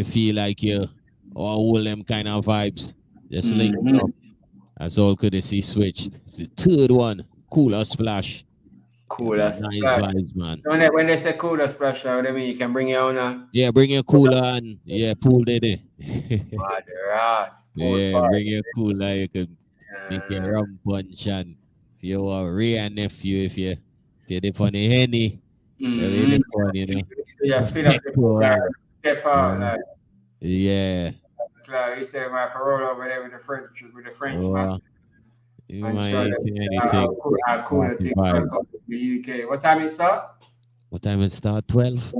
feel like you all them kind of vibes, just link up. That's all could see switched. It's the third one. Cooler Splash. Cooler Nice Splash. vibes, man. When they say Cooler Splash, what do you mean? You can bring your own? Yeah, bring your cooler and pool there. Bring your cooler. You can make your rum punch and if you want Ray and nephew, if you dip on the Henny, you dip on, you know. Yeah, step out, like. Yeah. He said, "Man, for roll over there with the French master." You might anything. How cool it is the UK. What time it start? 12.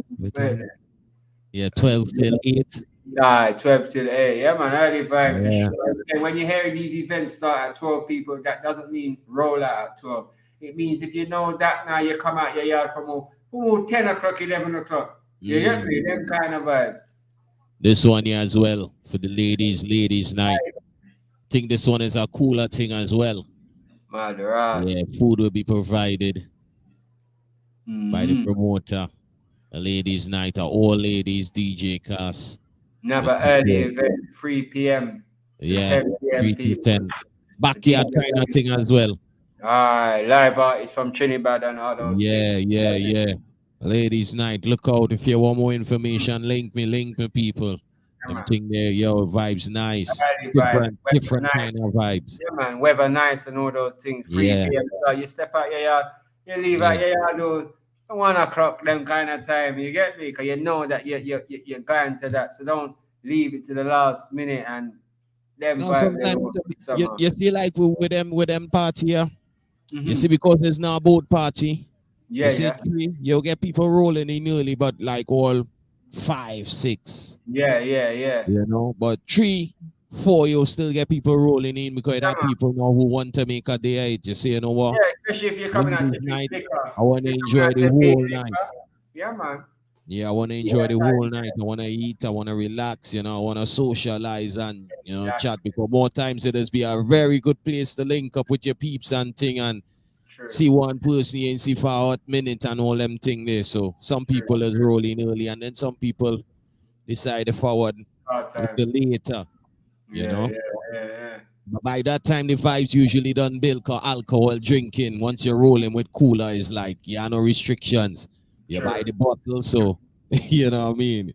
Yeah, 12 till 8. 12 till 8. Yeah, man, early vibe. Yeah. And when you hear these events start at 12, people, that doesn't mean roll out at 12. It means if you know that now, you come out your yard from 10 o'clock, 11 o'clock. You get me? Them kind of vibe. This one here as well for the ladies night. I think this one is a cooler thing as well. Yeah, food will be provided by the promoter. A ladies night, a all ladies DJ cast. Never early event, 3 p.m. Yeah, 3 to 10. Backyard kind of thing as well. Live artists from Trinidad and all those. Yeah. Ladies night, look out. If you want more information, link me people. Them thing there, vibes nice. Different nice. Kind of vibes. Yeah, man, weather nice and all those things. 3 p.m. So you step out your yard, you leave out your yard, 1 o'clock, them kind of time. You get me? Because you know that you're going to that. So don't leave it to the last minute and them sometimes you see like with them party here. You see, because it's now a boat party. Yeah, you'll get people rolling in early, but like all 5, 6. Yeah. You know, but 3, 4, you still get people rolling in because that people know who want to make a day out. You see, you know what? Yeah, especially if you're coming out to night, liquor. I want to enjoy the whole night. Yeah, man. Yeah, I want to enjoy the whole night. I want to eat. I want to relax. You know, I want to socialize and, you know, chat, because more times it has be a very good place to link up with your peeps and thing and see one person and see for a hot minute and all them thing there. So some people is rolling early and then some people decide to forward a little later. You know? But by that time, the vibes usually done build, because alcohol drinking, once you're rolling with cooler, is like, no restrictions. You buy the bottle, so, you know what I mean?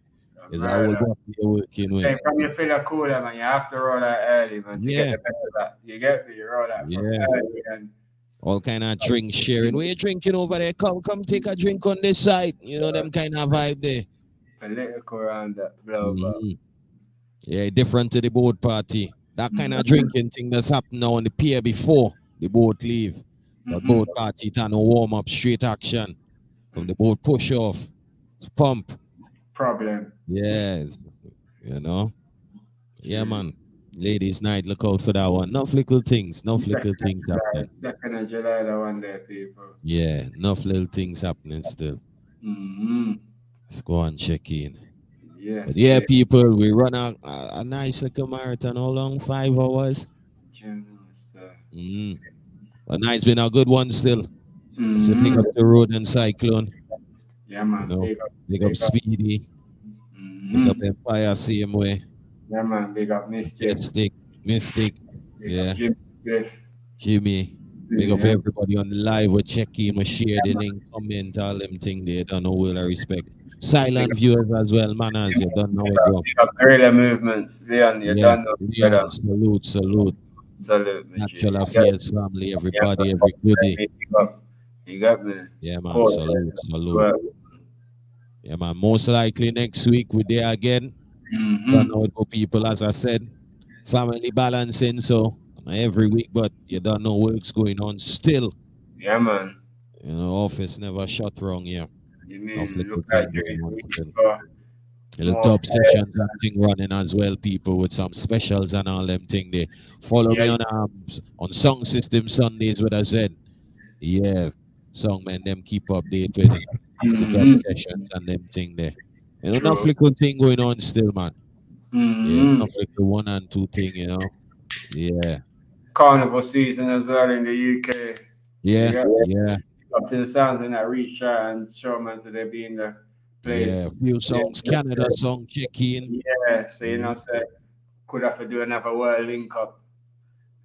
It's a whole bottle you're working with. Hey, from your feel cooler, man, you have to roll that early, man, to get the best of that. You get me? You roll that from early and all kind of drink sharing. Where you drinking over there? Come take a drink on this side. You know, them kind of vibe there. Political around that, blah, blah. Yeah, different to the boat party. That kind of drinking thing that's happening now on the pier before the boat leave. But boat party, it a warm up, straight action. From the boat push off, it's pump. Problem. Yes, you know. Yeah, man. Ladies' night, look out for that one. Enough little things happening. 2nd of July, that one there, people. Yeah, enough little things happening still. Let's go and check in. Yes. But yeah, people, we run a nice little marathon. How long? 5 hours? But night's been a good one still. It's a big up to RODEM CYCLONE. Yeah, man. You know, big up Speedy. Big up Empire, same way. Yeah, man. Big up Mystic. Yeah. Griff. Jimmy. Big up everybody on the live. We check in, we share the link, comment, all them things they don't know, will I respect. Silent viewers as well, man, as you don't know it go. Big up guerrilla movements. Leon, you don't know. Leon, salute. Salute, Natural Affairs family, everybody, everybody. You got me. Yeah, man, salute. Yeah, man, most likely next week we're there again. Don't know it go, people, as I said. Family balancing, so every week, but you don't know what's going on still. Yeah, man. You know, office never shut wrong here. You mean, look at little top sessions and thing running as well, people, with some specials and all them thing there. Follow me on Song System Sundays, what I said. Yeah, song man, them keep update with it. The top sessions and them thing there. You know, enough little thing going on still, man. Yeah, enough little 1 and 2 thing, you know. Yeah. Carnival season as well in the UK. Yeah. Up to the sounds in that reach and showman, so they be in the place. Yeah, few songs, Canada song, check in. Yeah, so you know, say could have to do another world link up.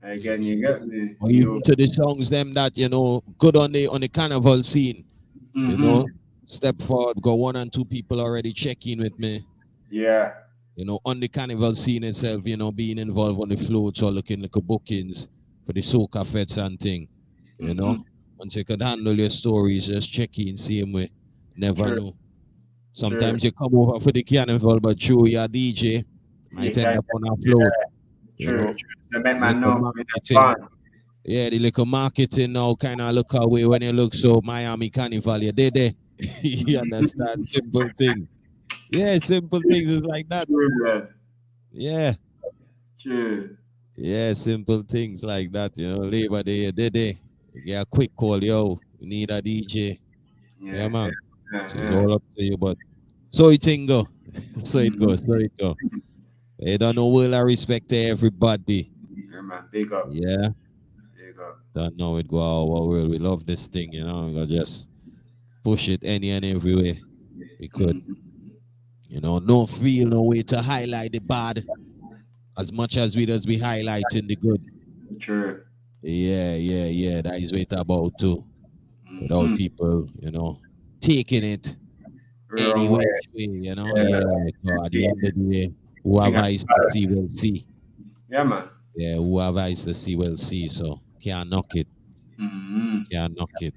Again, you get me. Or even to the songs them that, you know, good on the carnival scene. You know, step forward, got 1 and 2 people already checking with me. Yeah. You know, on the carnival scene itself, you know, being involved on the floats or looking like bookings for the soca fets and thing. You know, once you could handle your stories, just check in, same way. Never know. Sometimes you come over for the carnival, but through your DJ, might end up on a float. True. Yeah, the little marketing now kind of look away when you look so Miami Carnival, you did it. You understand? Simple thing. Yeah, simple things is like that. Yeah. True. Yeah, simple things like that, you know. Labor Day, you did it. You get a quick call, yo, you need a DJ. Yeah, man. So it's all up to you, but so it go. So it goes. You don't know, will I respect to everybody. Yeah, man. Big up. Yeah. Big up. Don't know it go our world. We love this thing, you know. We'll just push it any and every way we could. You know, no feel, no way to highlight the bad as much as we does be highlighting the good. True. Yeah. That is what it's about too. Without people, you know, taking it any way, you know. Yeah. So at the end of the day, who have eyes to see will see. Yeah, man. Yeah, who have eyes to see will see. So can't knock it. Can't knock it.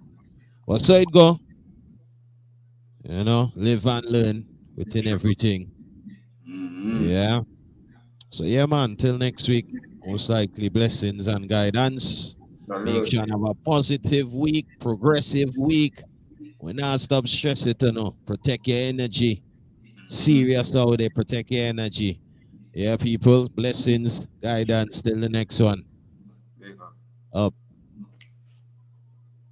Well, so it go. You know, live and learn within everything. Yeah. So yeah, man, till next week, most likely blessings and guidance. Make sure you have a positive week, progressive week. When I stop stressing, you know, protect your energy. Serious how they protect your energy. Yeah, people, blessings, guidance. Till the next one. Up.